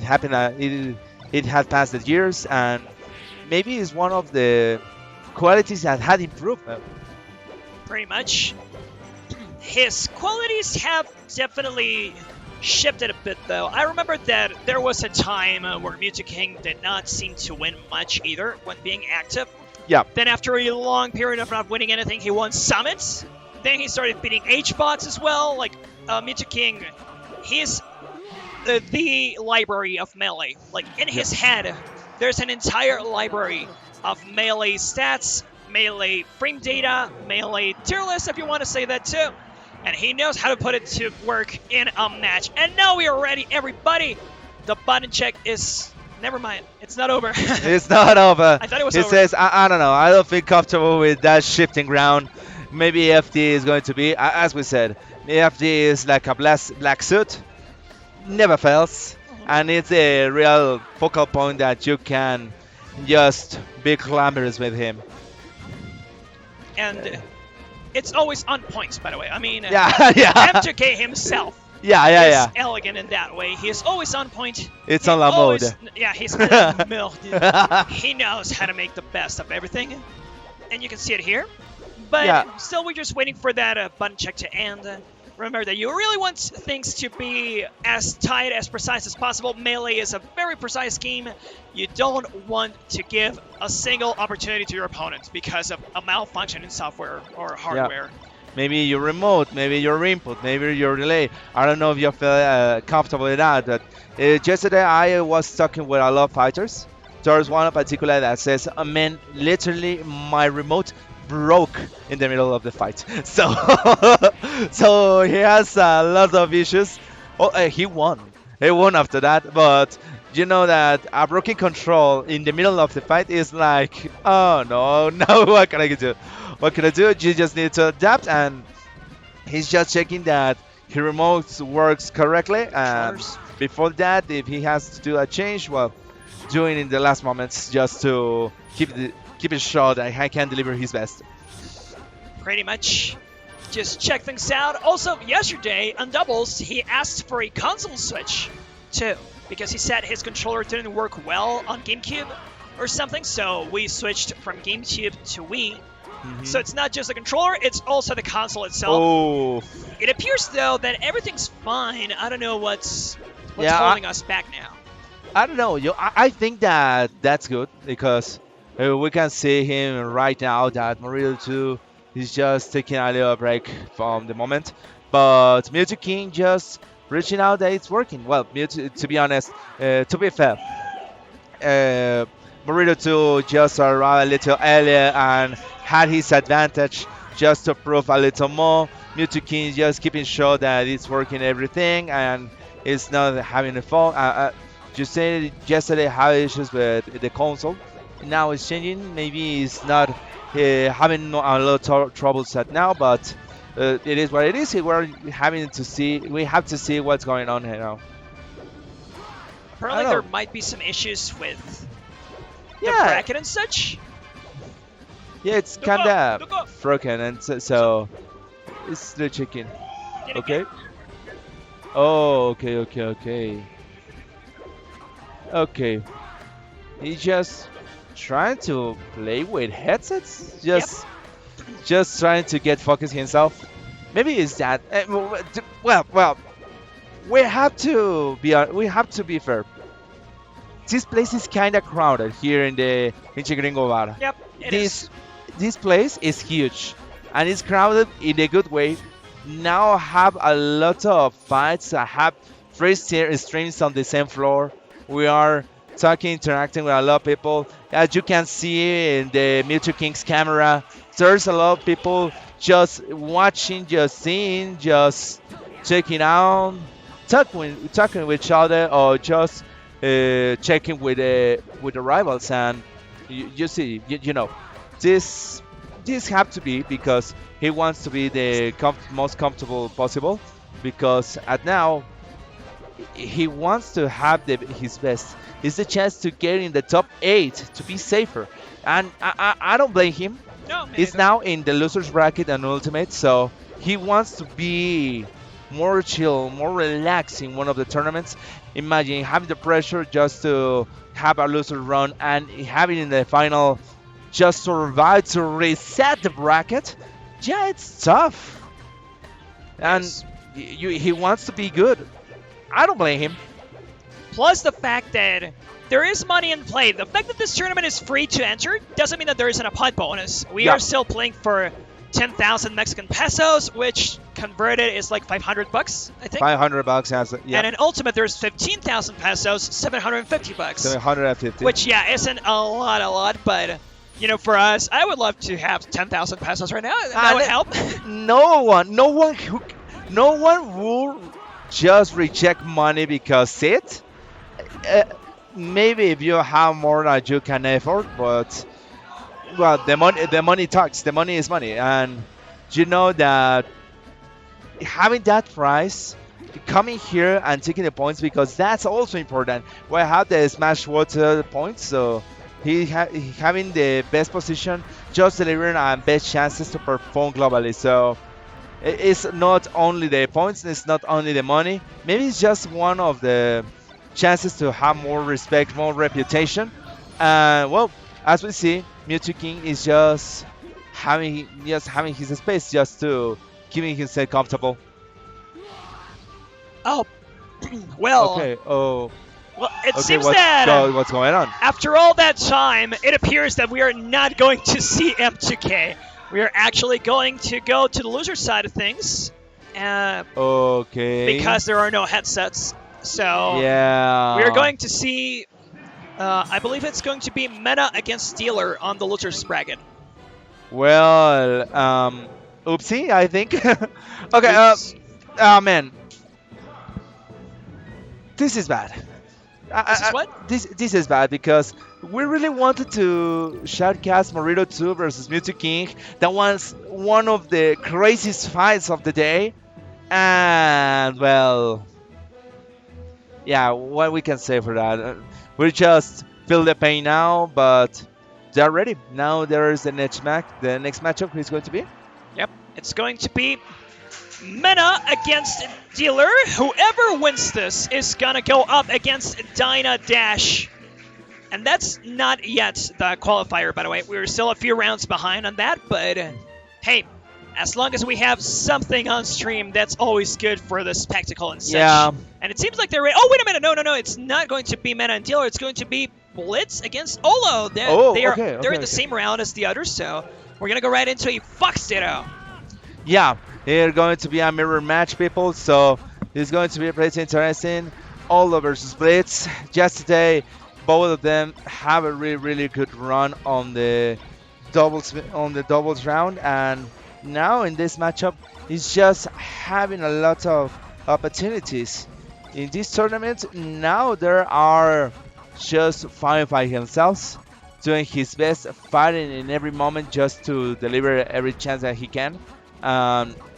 happened. It had passed the years, and maybe it's one of the qualities that had improved. Pretty much. His qualities have definitely shifted a bit, though. I remember that there was a time where Mewtwo King did not seem to win much either when being active. Yeah. Then after a long period of not winning anything, he won summits. Then he started beating H-bots as well. Like, Mewtwo King, he's the library of Melee. Like, in his head, there's an entire library of Melee stats, Melee frame data, Melee tier list, if you want to say that too. And he knows how to put it to work in a match. And now we are ready, everybody. The button check is... Never mind. It's not over. It's not over. I thought it was He over. says, I don't know. I don't feel comfortable with that shifting ground. Maybe FD is going to be, as we said, FD is like a black suit. Never fails. And it's a real focal point that you can just be glamorous with him. And it's always on point, by the way. I mean, Yeah, yeah. M2K himself Yeah, yeah, is yeah. elegant in that way. He is always on point. It's He on la always- mode. Yeah, he's on la mode. He knows how to make the best of everything. And you can see it here. But Yeah. still, we're just waiting for that button check to end. Remember that you really want things to be as tight, as precise as possible. Melee is a very precise game. You don't want to give a single opportunity to your opponent because of a malfunction in software or hardware. Maybe your remote, maybe your input, maybe your delay. I don't know if you feel comfortable with that, but yesterday I was talking with a lot of fighters. There's one in particular that says, man, literally my remote broke in the middle of the fight. So, so he has a lot of issues. Oh, he won. He won after that, but you know that a broken control in the middle of the fight is like, oh no, now what can I do? What can I do? You just need to adapt, and he's just checking that his remote works correctly. And Controllers. before that, if he has to do a change, well, doing in the last moments just to keep it sure that he can deliver his best. Pretty much. Just check things out. Also, yesterday on doubles, he asked for a console switch too, because he said his controller didn't work well on GameCube or something. So we switched from GameCube to Wii. So it's not just the controller, it's also the console itself. Oh, It appears though that everything's fine. I don't know what's Yeah, holding us back now. I don't know. I think that that's good because we can see him right now that Morrito 2 is just taking a little break from the moment. But Mewtwo King just reaching out that it's working. Well, Mewtwo, to be honest, to be fair, Morrito 2 just arrived a little earlier and had his advantage just to prove a little more. Mewtwo King just keeping sure that it's working everything and it's not having a fault. You said yesterday had issues with the console. Now it's changing. Maybe it's not having a lot of troubles at now, but it is what it is. We're having to see. We have to see what's going on here now. Apparently I there don't- might be some issues with the Yeah, bracket and such. yeah, it's Look up, kinda look up. broken, and so it's the chicken. Did it Okay. get- Oh, okay. Okay. He's just trying to play with headsets. Just trying to get focused himself. Maybe it's that. Well. We have to be fair. This place is kind of crowded here in the Gringo Bar. Yep, it is. This place is huge, and it's crowded in a good way. Now have a lot of fights. I have three streams on the same floor. We are talking, interacting with a lot of people. As you can see in the Mewtwo King's camera, there's a lot of people just watching, just seeing, just checking out, talking with each other, or just checking with the rivals. And you see, you know, this have to be because he wants to be the most comfortable possible. Because at now he wants to have his best. It's the chance to get in the top 8 to be safer, and I don't blame him. No, man. He's now in the losers bracket and ultimate, so he wants to be more chill, more relaxed in one of the tournaments. Imagine having the pressure just to have a loser run and having in the final just survive to reset the bracket. Yeah, it's tough. And Yes. he wants to be good. I don't blame him. Plus the fact that there is money in play. The fact that this tournament is free to enter doesn't mean that there isn't a pot bonus. We Yeah. are still playing for 10,000 Mexican pesos, which converted is like 500 bucks, I think. $500 has yeah, And in Ultimate, there's 15,000 pesos, 750 bucks. 750. Which, yeah, isn't a lot, but, you know, for us, I would love to have 10,000 pesos right now. That would help. no one will just reject money because it. Uh, Maybe if you have more than you can afford, but well, the money talks. The money is money, and you know that having that price, coming here and taking the points because that's also important. We have the Smash Water points, so he having the best position, just delivering and best chances to perform globally. So it's not only the points, it's not only the money. Maybe it's just one of the chances to have more respect, more reputation. And well, as we see, Mewtwo King is just having his space just to keeping himself comfortable. Oh, well, Okay. Oh. well, it Okay. seems that What's going on? after all that time, it appears that we are not going to see M2K. We are actually going to go to the loser side of things Okay. because there are no headsets. So yeah. we are going to see, I believe it's going to be Meta against Steeler on the losers bracket. Well, oopsie, I think. Okay. Oops. Oh man, this is bad. This is what? This is bad because we really wanted to shoutcast Morrito 2 versus Mewtwo King. That was one of the craziest fights of the day, and well, yeah, what we can say for that? We just feel the pain now, but they're ready. Now there is the next match. The next matchup is going to be. Yep, it's going to be Meta against Dealer. Whoever wins this is gonna go up against Dyna Dash. And that's not yet the qualifier, by the way. We're still a few rounds behind on that, but hey, as long as we have something on stream, that's always good for the spectacle and such. Yeah. And it seems like they're ready. Oh, wait a minute. No. It's not going to be Meta and Dealer. It's going to be Blitz against Olo. They're in the same round as the others, so we're going to go right into a Fox Ditto. Yeah, it's going to be a mirror match, people. So it's going to be pretty interesting. Olo versus Blitz. Just today, both of them have a really good run on the doubles round, and now in this matchup, he's just having a lot of opportunities in this tournament. Now there are just fighting by himself, doing his best, fighting in every moment just to deliver every chance that he can.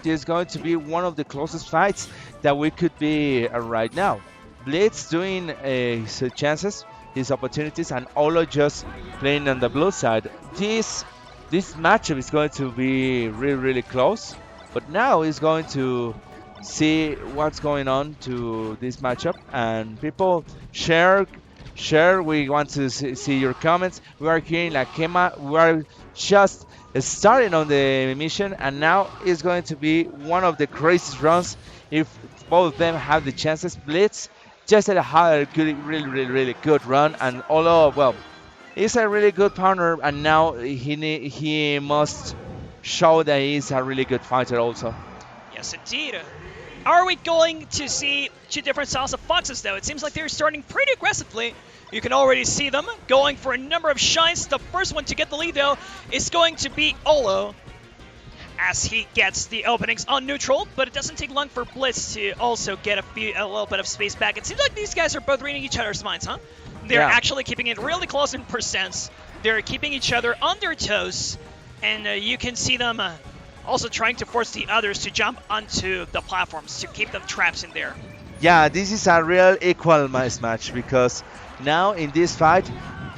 This is going to be one of the closest fights that we could be right now. Blitz doing his chances, his opportunities, and Olo just playing on the blue side. This matchup is going to be really close, but now he's going to see what's going on to this matchup. And people share. We want to see your comments. We are here in La GEMA. We are just starting on the mission, and now it's going to be one of the craziest runs if both of them have the chances. Blitz just had a really good run, and Olo, well, he's a really good partner, and now he must show that he's a really good fighter also. Yes, indeed. Are we going to see two different styles of Foxes, though? It seems like they're starting pretty aggressively. You can already see them going for a number of shines. The first one to get the lead, though, is going to be Olo, as he gets the openings on neutral, but it doesn't take long for Blitz to also get a little bit of space back. It seems like these guys are both reading each other's minds, huh? They're actually keeping it really close in percents. They're keeping each other on their toes, and you can see them also trying to force the others to jump onto the platforms to keep them trapped in there. Yeah, this is a real equal match because now in this fight,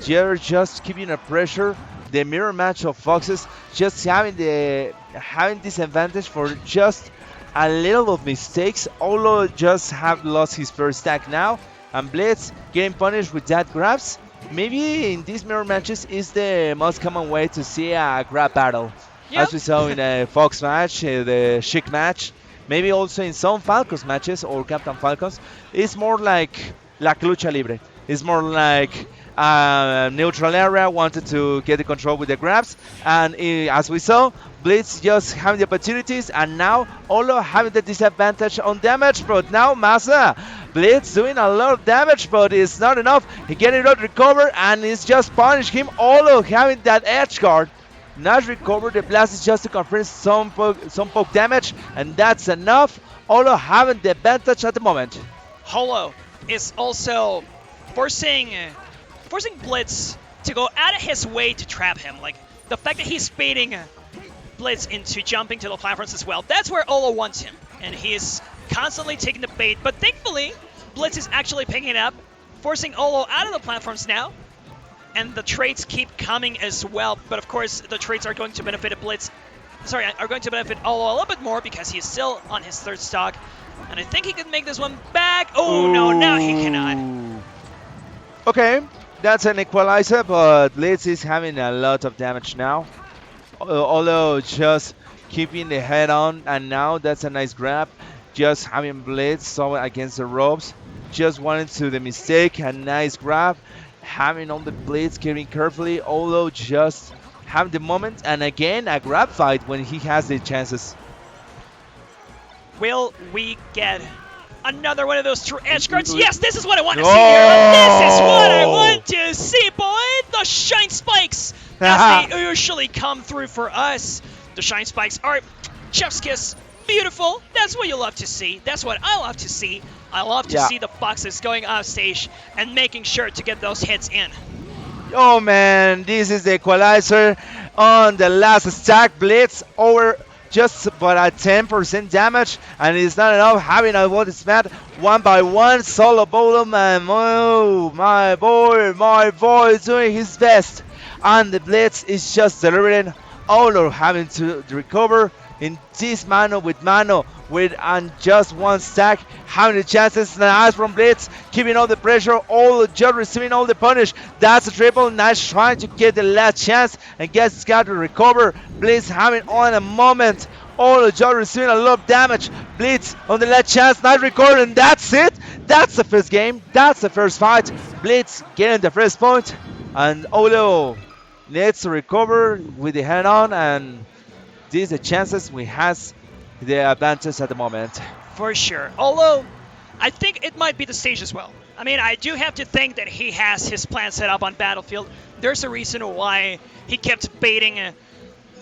you're just keeping a pressure. The mirror match of Foxes just having this advantage for just a little of mistakes. Olo just have lost his first stack now, and Blitz getting punished with that grabs. Maybe in these mirror matches is the most common way to see a grab battle, Yep. as we saw in a Fox match, the Chic match. Maybe also in some Falcons matches or Captain Falcons. It's more like La Lucha Libre. It's more like neutral area wanted to get the control with the grabs, and as we saw, Blitz just having the opportunities, and now Olo having the disadvantage on damage. But now Masa, Blitz doing a lot of damage, but it's not enough. He getting out recover, and it's just punish him. Olo having that edge guard. Not recover the blast is just to confirm some poke damage, and that's enough. Olo having the advantage at the moment. Holo is also forcing Blitz to go out of his way to trap him. Like the fact that he's baiting Blitz into jumping to the platforms as well. That's where Olo wants him, and he's constantly taking the bait. But thankfully, Blitz is actually picking it up, forcing Olo out of the platforms now. And the trades keep coming as well. But of course, the trades are going to benefit are going to benefit Olo a little bit more because he's still on his third stock. And I think he could make this one back. Oh no, now he cannot. Okay, that's an equalizer, but Blitz is having a lot of damage now. Although just keeping the head on, and now that's a nice grab. Just having Blitz so against the ropes. Just wanted to the mistake, a nice grab. Having on the Blitz, getting carefully, although just have the moment, and again a grab fight when he has the chances. Will we get another one of those true edge guards? Yes, this is what I want to see here. This is what I want to see, boy. The shine spikes, as they usually come through for us. The shine spikes are chef's kiss. Beautiful. That's what you love to see. That's what I love to see. I love to see the Foxes going off stage and making sure to get those hits in. Oh man, this is the equalizer on the last stack. Blitz over just about a 10% damage, and it's not enough. Having a what is mad one by one. Solo bolo man, oh my boy is doing his best, and the Blitz is just delivering. Olo having to recover in this mano with and just one stack, having the chances. Nice from Blitz, keeping all the pressure, all just receiving all the punish. That's a triple. Nice trying to get the last chance and gets got to recover. Blitz having on a moment. All just receiving a lot of damage. Blitz on the last chance, nice recover, and that's it. That's the first game. That's the first fight. Blitz getting the first point, and Olo needs to recover with the hand on, and these are the chances we has the advantage at the moment. For sure. Although, I think it might be the stage as well. I mean, I do have to think that he has his plan set up on Battlefield. There's a reason why he kept baiting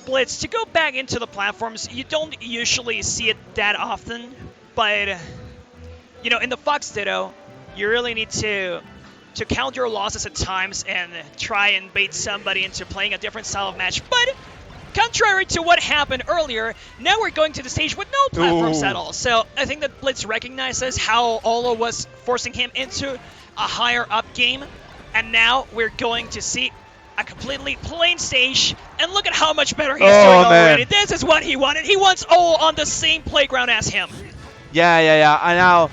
Blitz to go back into the platforms. You don't usually see it that often, but, you know, in the Fox Ditto, you really need to count your losses at times and try and bait somebody into playing a different style of match. But contrary to what happened earlier, now we're going to the stage with no platforms at all. So I think that Blitz recognizes how Olo was forcing him into a higher up game. And now we're going to see a completely plain stage. And look at how much better he's doing already. This is what he wanted. He wants Olo on the same playground as him. Yeah. And now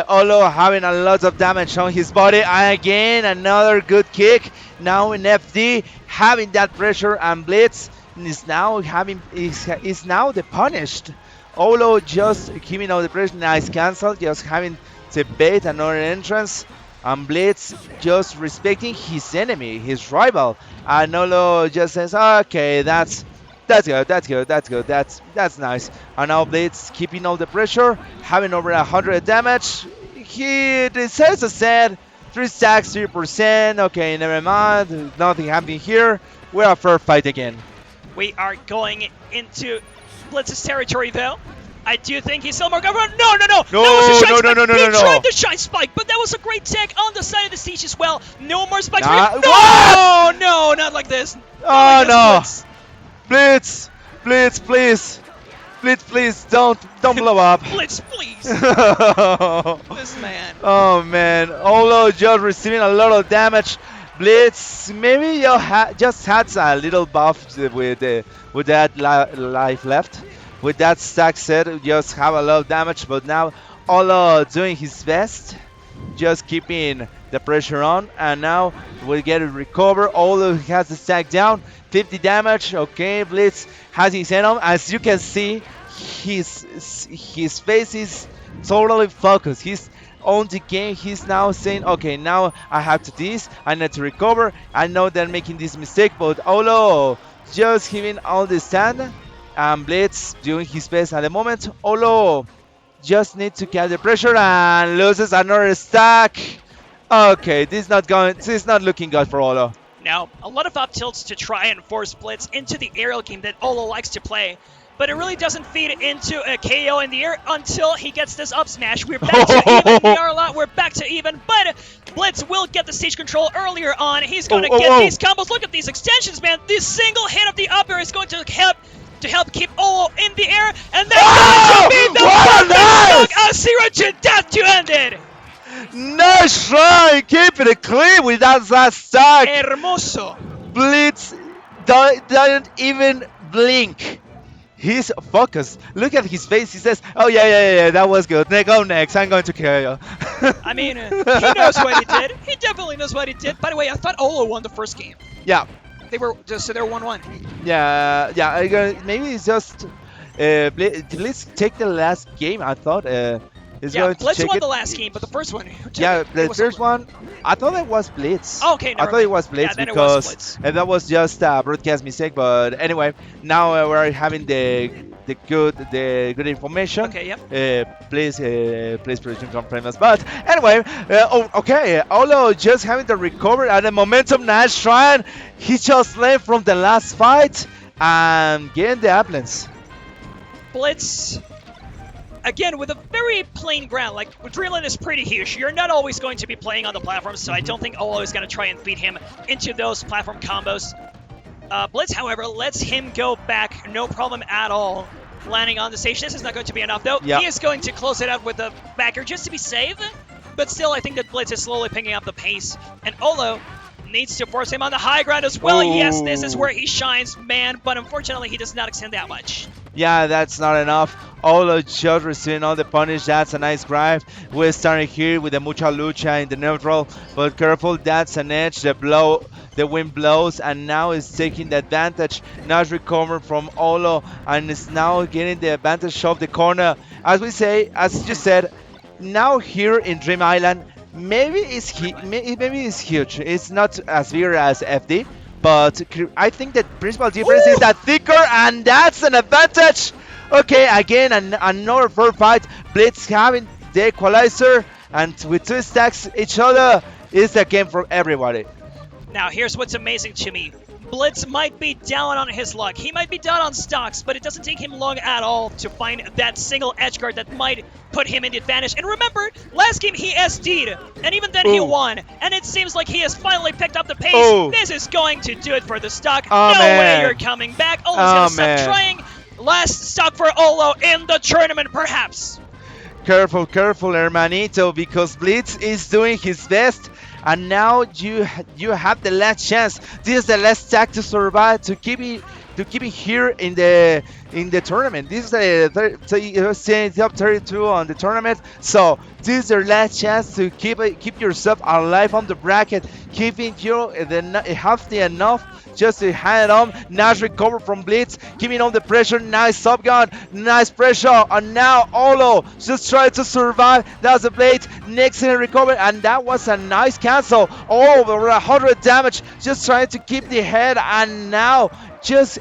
Olo having a lot of damage on his body. And again, another good kick. Now in FD, having that pressure, and Blitz is now the punished. Olo just keeping out the pressure. Nice cancel. Just having to bait another entrance. And Blitz just respecting his enemy, his rival. And Olo just says, okay, that's good, that's nice. And now Blitz keeping all the pressure, having over 100 damage. He decides to set 3 stacks, 3%. Okay, never mind, nothing happening here. We're a fair fight again. We are going into Blitz's territory though. I do think he's still more covered. No. He tried the shine spike, but that was a great tech on the side of the stage as well. No more spikes. No, not like this. No. Blitz, please. Blitz, please, don't blow up. Blitz, please. This man. Oh man, Olo just receiving a lot of damage. Blitz maybe you just had a little buff with that life left, with that stack set, just have a lot of damage. But now Olo doing his best, just keeping the pressure on, and now we get a recover. Olo has the stack down, 50 damage. Okay, Blitz has his head on. As you can see, his face is totally focused. He's on the game. He's now saying, okay, now I have to this. I need to recover. I know they're making this mistake, but Olo just giving all the stand. And Blitz doing his best at the moment. Olo just need to get the pressure and loses another stack. Okay, this is not looking good for Olo. Now, a lot of up tilts to try and force Blitz into the aerial game that Olo likes to play, but it really doesn't feed into a KO in the air until he gets this up smash. We're back to even, Yarla, we're back to even, but Blitz will get the stage control earlier on. He's going to get these combos. Look at these extensions, man. This single hit of the up air is going to help keep Olo in the air, and that's going to be the perfect stock of Zero to death to end it. Nice try, keeping it clean with that stack. Hermoso. Blitz doesn't even blink. He's focused. Look at his face. He says, "Oh yeah, that was good. Go next. I'm going to kill you." I mean, he knows what he did. He definitely knows what he did. By the way, I thought Olo won the first game. Yeah. They were 1-1. Yeah. Maybe it's just Blitz take the last game. I thought. Blitz won the last game, but the first one. The first one, I thought it was Blitz. Oh, okay, I thought it was Blitz because that was just a broadcast mistake. But anyway, now we're having the good information. Okay, yep. Please production confirm us. But anyway, okay, Olo just having the recovery and the momentum. Nice try. He just left from the last fight and getting the uplands. Blitz. Again, with a very plain ground, like Dreamland is pretty huge. You're not always going to be playing on the platforms, so I don't think Olo is going to try and feed him into those platform combos. Blitz, however, lets him go back, no problem at all. Landing on the stage. This is not going to be enough, though. Yep. He is going to close it out with a backer just to be safe. But still, I think that Blitz is slowly picking up the pace. And Olo needs to force him on the high ground as well. Ooh. Yes, this is where he shines, man. But unfortunately, he does not extend that much. Yeah, that's not enough. Olo just receiving all the punish. That's a nice grab. We're starting here with the mucha lucha in the neutral, but careful, that's an edge. The wind blows, and now is taking the advantage. Nice recover from Olo, and is now getting the advantage of the corner. As you said, now here in Dream Island, maybe it's huge. It's not as big as FD. But I think the principal difference is that thicker, and that's an advantage. Okay, again, another fair fight. Blitz having the equalizer, and with two stacks each other, is a game for everybody. Now, here's what's amazing to me. Blitz might be down on his luck. He might be down on stocks, but it doesn't take him long at all to find that single edge guard that might put him in the advantage. And remember, last game he SD'd, and even then he won. And it seems like he has finally picked up the pace. This is going to do it for the stock. No way you're coming back. Olo's going to stop trying. Last stock for Olo in the tournament, perhaps. Careful, hermanito, because Blitz is doing his best. And now you have the last chance. This is the last stack to survive, to keep it here in the tournament. This is the top 32 on the tournament. So this is your last chance to keep yourself alive on the bracket, keeping you healthy enough just to hand it on. Nice recover from Blitz, giving on the pressure. Nice subgun, nice pressure, and now Olo just trying to survive. That's a blade, next in recover, and that was a nice cancel. Over 100 damage, just trying to keep the head, and now just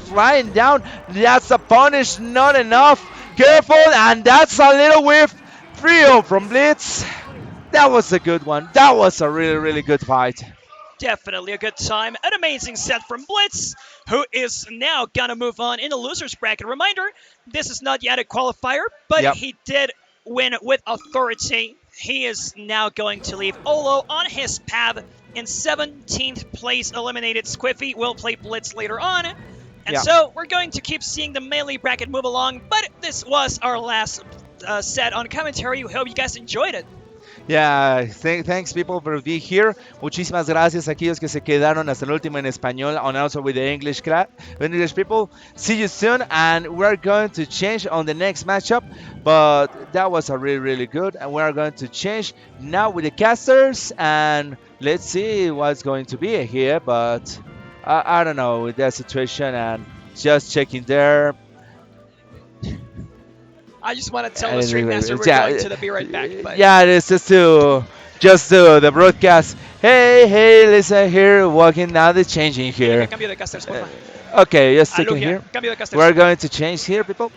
flying down. That's a punish, not enough. Careful, and that's a little whiff. 3-0 from Blitz. That was a good one. That was a really good fight. Definitely a good time. An amazing set from Blitz, who is now gonna move on in the loser's bracket. Reminder, this is not yet a qualifier, but he did win with authority. He is now going to leave Olo on his path in 17th place eliminated. Squiffy will play Blitz later on. And so we're going to keep seeing the melee bracket move along, but this was our last set on commentary. We hope you guys enjoyed it. Yeah, thanks people for being here. Muchísimas gracias a aquellos que se quedaron hasta el último en español and also with the English people. See you soon and we're going to change on the next matchup. But that was a really good and we're going to change now with the casters and let's see what's going to be here. But I don't know with that situation and just checking there. I just want to tell the stream master we're Yeah, going to the be right back. But yeah, it's just to the broadcast. Hey, listen here, walking now the changing here. cambio de casters, por favor. Okay, just Aló, taking here. cambio de casters. We're going to change here, people.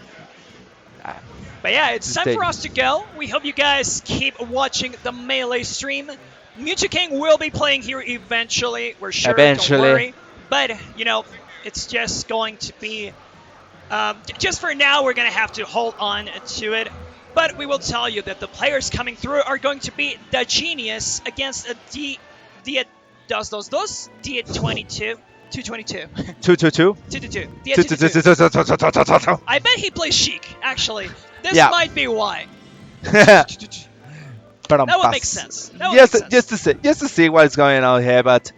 But yeah, it's time Stay. for us to go. We hope you guys keep watching the Melee stream. Mucha King will be playing here eventually. We're sure. Eventually. Don't worry. But, you know, it's just going to be... just for now, we're going to have to hold on to it. But we will tell you that the players coming through are going to be the Genius against a D22. 222. 222. 222. I bet he plays Sheik, actually. This might be why. That would make sense. Just to see what's going on here, but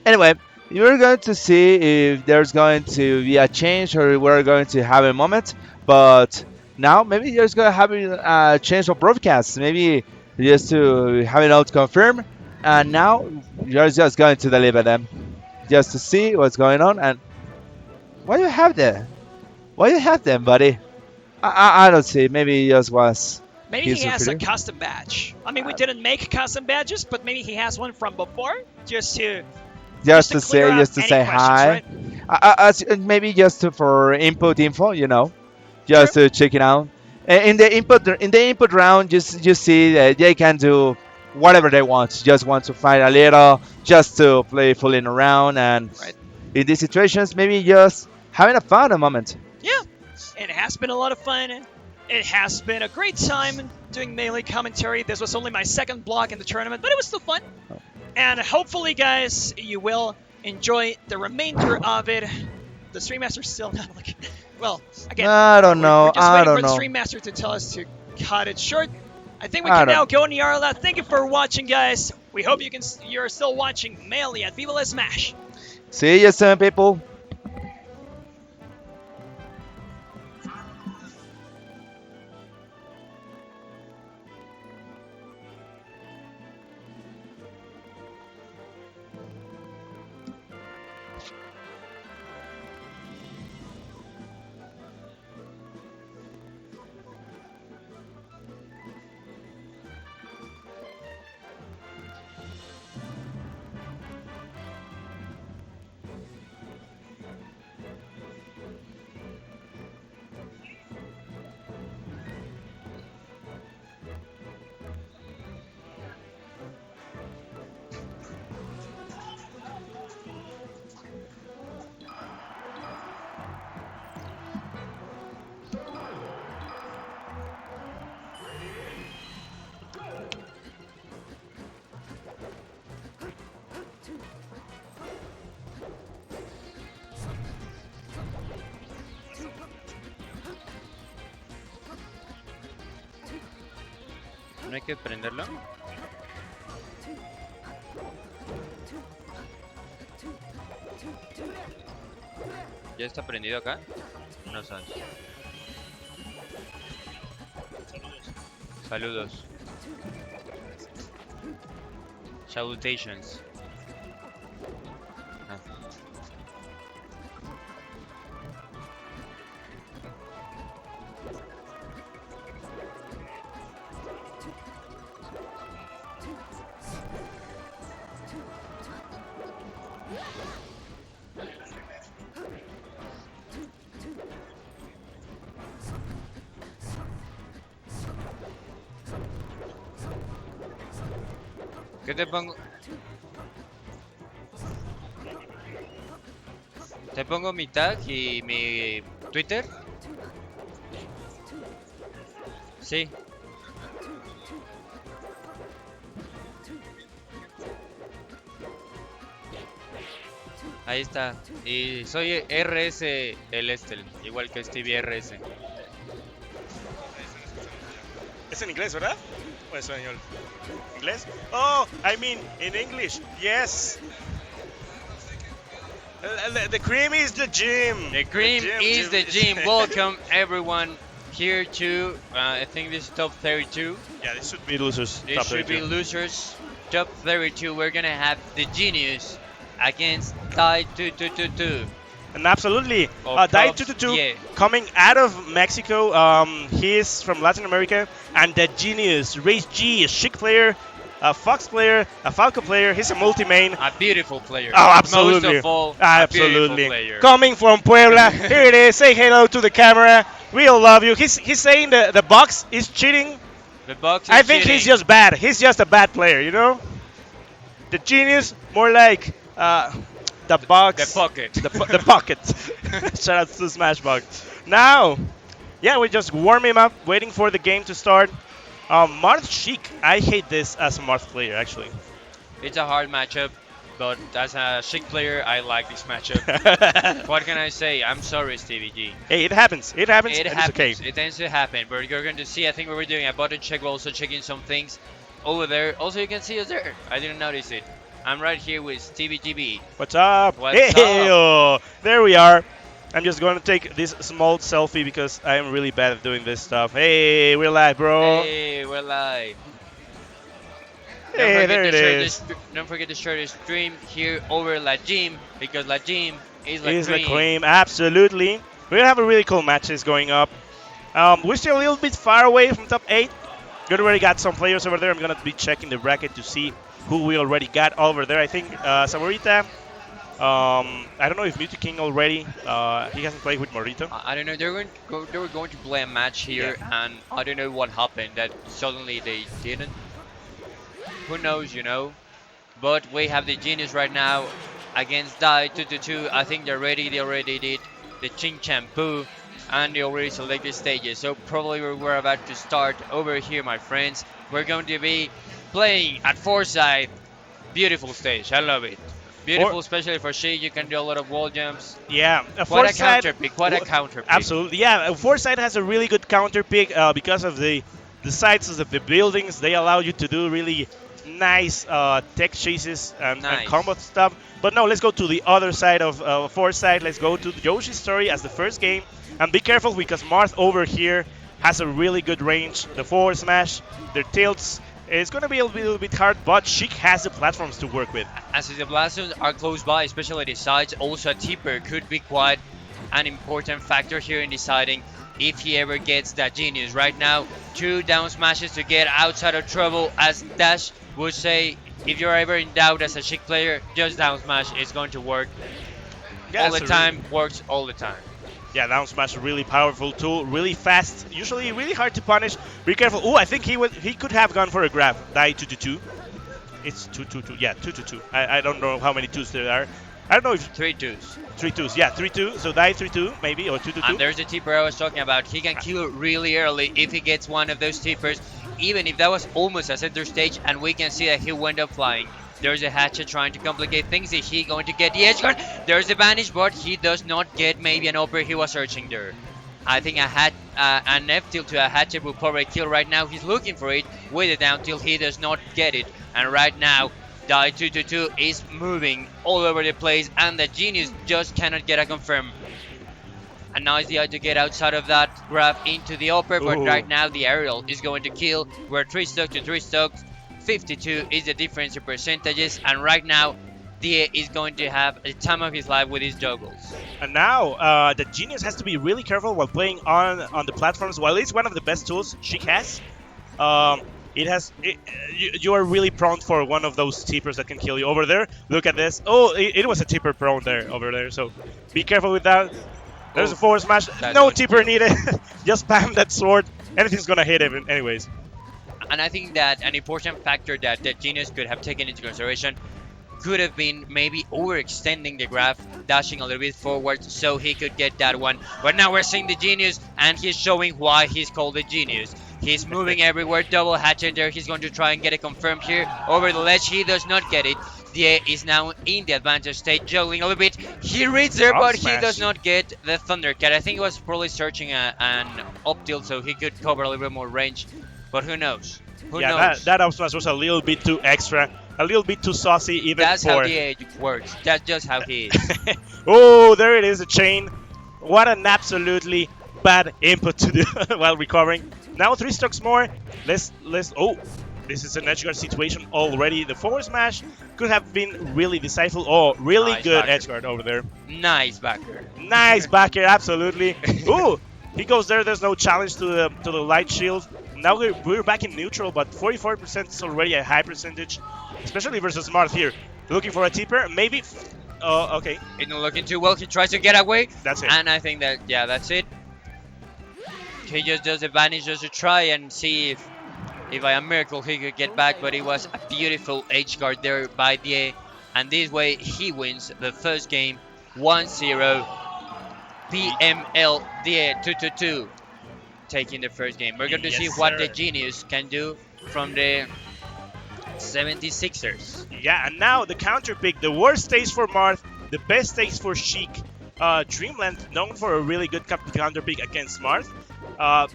anyway, you're going to see if there's going to be a change or we're going to have a moment. But now maybe there's going to have a change of broadcast. Maybe just to have it all confirmed. And now you're just going to deliver them, just to see what's going on. And what do you have there? What do you have them, buddy? I don't see. Maybe he just was. Maybe he has a custom badge. I mean, we didn't make custom badges, but maybe he has one from before, just to say hi. Right? Maybe for input info, you know, just to check it out. In the input round, you see that they can do whatever they want. Just want to fight a little, just to play fooling around, and in these situations, maybe just having a fun a moment. Yeah, it has been a lot of fun. It has been a great time doing Melee commentary. This was only my second block in the tournament, but it was still fun. And hopefully, guys, you will enjoy the remainder of it. The Stream Master's still not looking... Well, again, I don't know. We're just waiting for the Stream Master to tell us to cut it short. I think we can now go, Nyarla. Thank you for watching, guys. We hope you're still watching Melee at Viva La Smash. See you soon, people. ¿No hay que prenderlo? ¿Ya está prendido acá? No sabes. Saludos. Salutations. Ah. ¿Qué te pongo? ¿Te pongo mi tag y mi Twitter? Sí. Ahí está. Y soy RS el Estel, igual que Stevie RS. Es en inglés, ¿verdad? ¿O en español? Inglés? Oh, I mean in English. Yes. The cream is the gym. The cream is the gym. Welcome everyone here to, I think this is top 32. Yeah, this should be losers. This top should be 32. losers. Top 32. We're gonna have the Genius against Die 222. And absolutely, Of Dai cops, 222 yeah. coming out of Mexico. He is from Latin America, and the Genius, Race G, a Chic player, a Fox player, a Falco player. He's a multi-main. A beautiful player. Oh, absolutely. Most of all, a Absolutely. beautiful player. Coming from Puebla. Here it is. Say hello to the camera. We all love you. He's saying the box is cheating. The box is I think he's cheating. just bad. He's just a bad player, you know? The Genius, more like the box. The pocket. The pocket. Shout out to Smashbox. Now, yeah, we just warm him up, waiting for the game to start. Marth Chic. I hate this as a Marth player, actually. It's a hard matchup, but as a Chic player, I like this matchup. What can I say? I'm sorry, Stevie G. Hey, it happens. It happens. It and happens. It's okay. It tends to happen. But you're going to see, I think we were doing a button check. We're also checking some things over there. Also, you can see us there. I didn't notice it. I'm right here with Stevie GB. What's up? What's hey, up? oh, there we are. I'm just going to take this small selfie because I am really bad at doing this stuff. Hey, we're live, bro. Hey, we're live. Hey, there it is. Don't forget to share the stream here over La Gym, because La Gym is La Is the Cream. cream, absolutely. We're gonna have a really cool matches going up. We're still a little bit far away from top 8. We already got some players over there. I'm gonna be checking the bracket to see who we already got over there. I think Saborita. I don't know if Muti King already. He hasn't played with Morrito. I don't know. They were going to play a match here, and I don't know what happened that suddenly they didn't. Who knows, you know? But we have the Genius right now against Die 222. I think they're ready. They already did the Ching Champoo, and they already selected stages. So probably we're about to start over here, my friends. We're going to be playing at Foresight. Beautiful stage. I love it. Beautiful, especially for she. You can do a lot of wall jumps. Yeah, Quite a counter pick. Quite a counter pick. Absolutely, yeah. Foresight has a really good counter pick because of the sides of the buildings. They allow you to do really nice tech chases and combo stuff. But no, let's go to the other side of Foresight. Let's go to Yoshi's story as the first game. And be careful because Marth over here has a really good range. The forward smash, their tilts. It's going to be a little bit hard, but Chic has the platforms to work with. As the blastoons are close by, especially the sides, also a tipper could be quite an important factor here in deciding if he ever gets that Genius. Right now, 2 down smashes to get outside of trouble. As Dash would say, if you're ever in doubt as a Chic player, just down smash is going to work all the time, works all the time. Yeah, down smash, really powerful tool, really fast, usually really hard to punish. Be careful. Oh, I think he could have gone for a grab. Die 222. It's 222. Yeah, 222. I don't know how many twos there are. I don't know if 3 twos. 3 twos. Yeah, 3-2. So die 3-2 maybe, or 2-2. And there's the tipper I was talking about. He can kill really early if he gets one of those tippers, even if that was almost a center stage, and we can see that he went up flying. There's a hatchet trying to complicate things. Is he going to get the edge guard? There's the vanish, but he does not get maybe an upper he was searching there. I think an F tilt to a hatchet will probably kill right now. He's looking for it with a down tilt. He does not get it. And right now, Die 222 is moving all over the place, and the Genius just cannot get a confirm. A nice DI to get outside of that grab into the upper, but right now the aerial is going to kill. We're 3 stock to 3 stock. 52 is the difference in percentages, and right now DA is going to have the time of his life with his juggles. And now the Genius has to be really careful while playing on the platforms. While it's one of the best tools Chic has, you are really prone for one of those tippers that can kill you. Over there, look at this. Oh, it was a tipper prone there over there, so be careful with that. There's a forward smash. No tipper needed. Just spam that sword. Anything's gonna hit him anyways. And I think that an important factor that the Genius could have taken into consideration could have been maybe overextending the graph, dashing a little bit forward so he could get that one. But now we're seeing the Genius, and he's showing why he's called the Genius. He's moving everywhere, double hatchet there. He's going to try and get it confirmed here. Over the ledge, he does not get it. Die is now in the advantage state, juggling a little bit. He reads there, but he does not get the Thundercat. I think he was probably searching an up tilt so he could cover a little bit more range. But who knows? Who Yeah, knows? that up smash was a little bit too extra, a little bit too saucy even That's how for. the age works. That's just how he is. Oh, there it is, a chain. What an absolutely bad input to do while recovering. Now 3 stocks more. Let's. Oh, this is an edge guard situation already. The forward smash could have been really decisive. Oh, really Nice good backer. edge guard over there. Nice backer. Nice back here, absolutely. Ooh, he goes there. There's no challenge to the light shield. Now we're back in neutral, but 44% is already a high percentage, especially versus Marth here. Looking for a tipper, maybe. Okay, He's not looking too well. He tries to get away. that's it. And I think that, yeah, that's it. He just does the vanish just to try and see if by a miracle he could get back, but it was a beautiful edge guard there by DA. And this way he wins the first game 1-0. PML DA 2-2, taking the first game. We're going to see Yes, what sir. the Genius can do from the 76ers. Yeah, and now the counter pick. The worst stage for Marth, the best stage for Sheik. Dreamland known for a really good counter pick against Marth.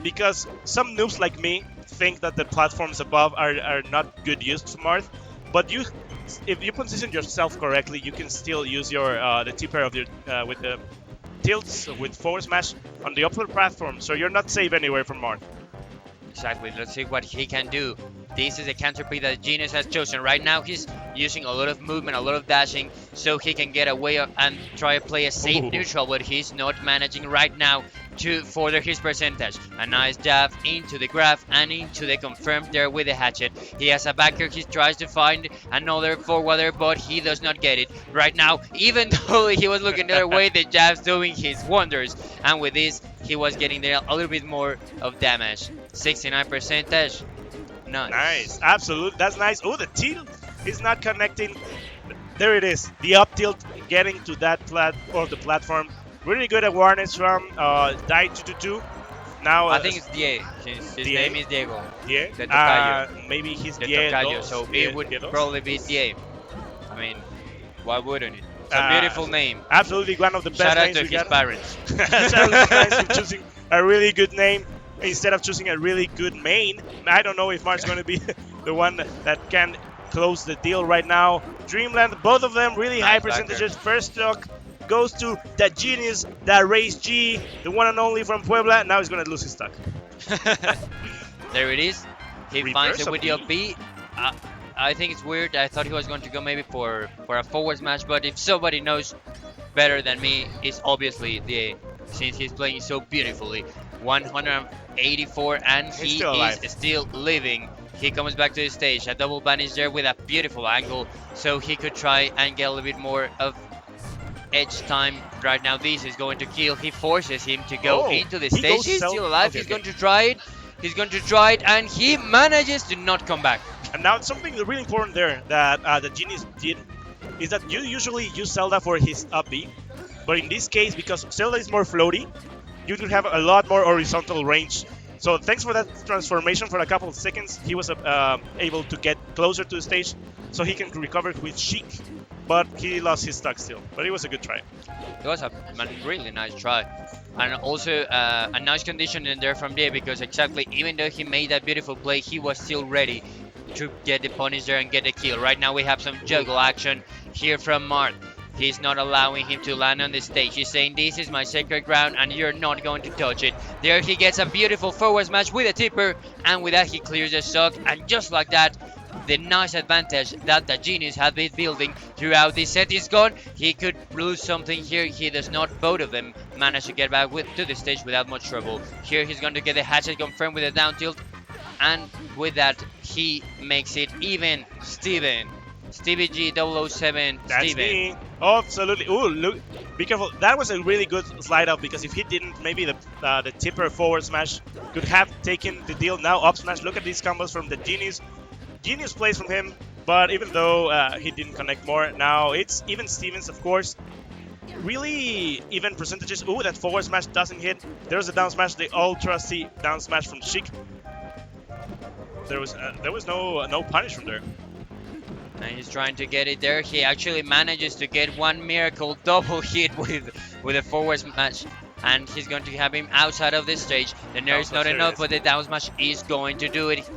Because some noobs like me think that the platforms above are not good use to Marth. But if you position yourself correctly, you can still use your the tipper of your with the tilts with forward smash on the upper platform, so you're not safe anywhere from Marth. Exactly, let's see what he can do. This is a counter pick that Genius has chosen. Right now he's using a lot of movement, a lot of dashing, so he can get away and try to play a safe Ooh. neutral, but he's not managing right now to further his percentage. A nice jab into the graph and into the confirmed there with the hatchet. He has a backer, he tries to find another forwarder, but he does not get it. Right now, even though he was looking the other way, the jab's doing his wonders. And with this, he was getting there a little bit more of damage. 69 percentage. Nice. Nice, absolute. That's nice. Oh, the tilt is not connecting. There it is. The up tilt getting to that the platform. Really good awareness from Die 222. Now I think it's DA. His DA? name is Diego. yeah. the Tocayo. Maybe he's The the Tocayo, so it would probably be DA. I mean, why wouldn't it? It's a beautiful name. Absolutely one of the best Shout out names to we his got. parents. Shout out to guys for choosing a really good name instead of choosing a really good main. I don't know if Mark's going to be the one that can close the deal right now. Dreamland, both of them really Nice high backer. percentages. First stock goes to that genius, that Race G, the one and only from Puebla. Now he's going to lose his stock. There it is. He Reverse finds it of with the up B. I think it's weird. I thought he was going to go maybe for a forward smash, but if somebody knows better than me, it's obviously DA, since he's playing so beautifully. 184 and He's he still alive. is still living. He comes back to the stage. A double banish there with a beautiful angle, so he could try and get a little bit more of edge time. Right now this is going to kill. He forces him to go Oh, into the he stage. goes He's self- still alive. okay, He's okay. going to try it. He's going to try it, and he manages to not come back. And now something really important there that the genius did is that you usually use Zelda for his up B, but in this case, because Zelda is more floaty, you could have a lot more horizontal range. So thanks for that transformation for a couple of seconds. He was able to get closer to the stage, so he can recover with Sheik, but he lost his stock still. But it was a good try. It was a really nice try. And also a nice condition in there from there, because exactly, even though he made that beautiful play, he was still ready to get the punish there and get the kill. Right now we have some juggle action here from Mart. He's not allowing him to land on the stage. He's saying, this is my sacred ground and you're not going to touch it. There he gets a beautiful forward smash with a tipper, and with that he clears the stock. And just like that, the nice advantage that the genius had been building throughout this set is gone. He could lose something here. He does not. Both of them manage to get back to the stage without much trouble. Here he's going to get the hatchet confirmed with a down tilt, and with that he makes it even. Stevie G 007. That's Steven. me. Absolutely. Ooh, look. Be careful. That was a really good slide up, because if he didn't, maybe the tipper forward smash could have taken the deal. Now up smash. Look at these combos from the genius. Genius plays from him, but even though he didn't connect more, now it's even Stevens, of course. Really even percentages. Ooh, that forward smash doesn't hit. There's a down smash, the ultra C down smash from Sheik. There was no punish from there. And he's trying to get it there. He actually manages to get one miracle double hit with a forward smash. and he's going to have him outside of the stage. The nair is not enough, but the down smash is going to do it.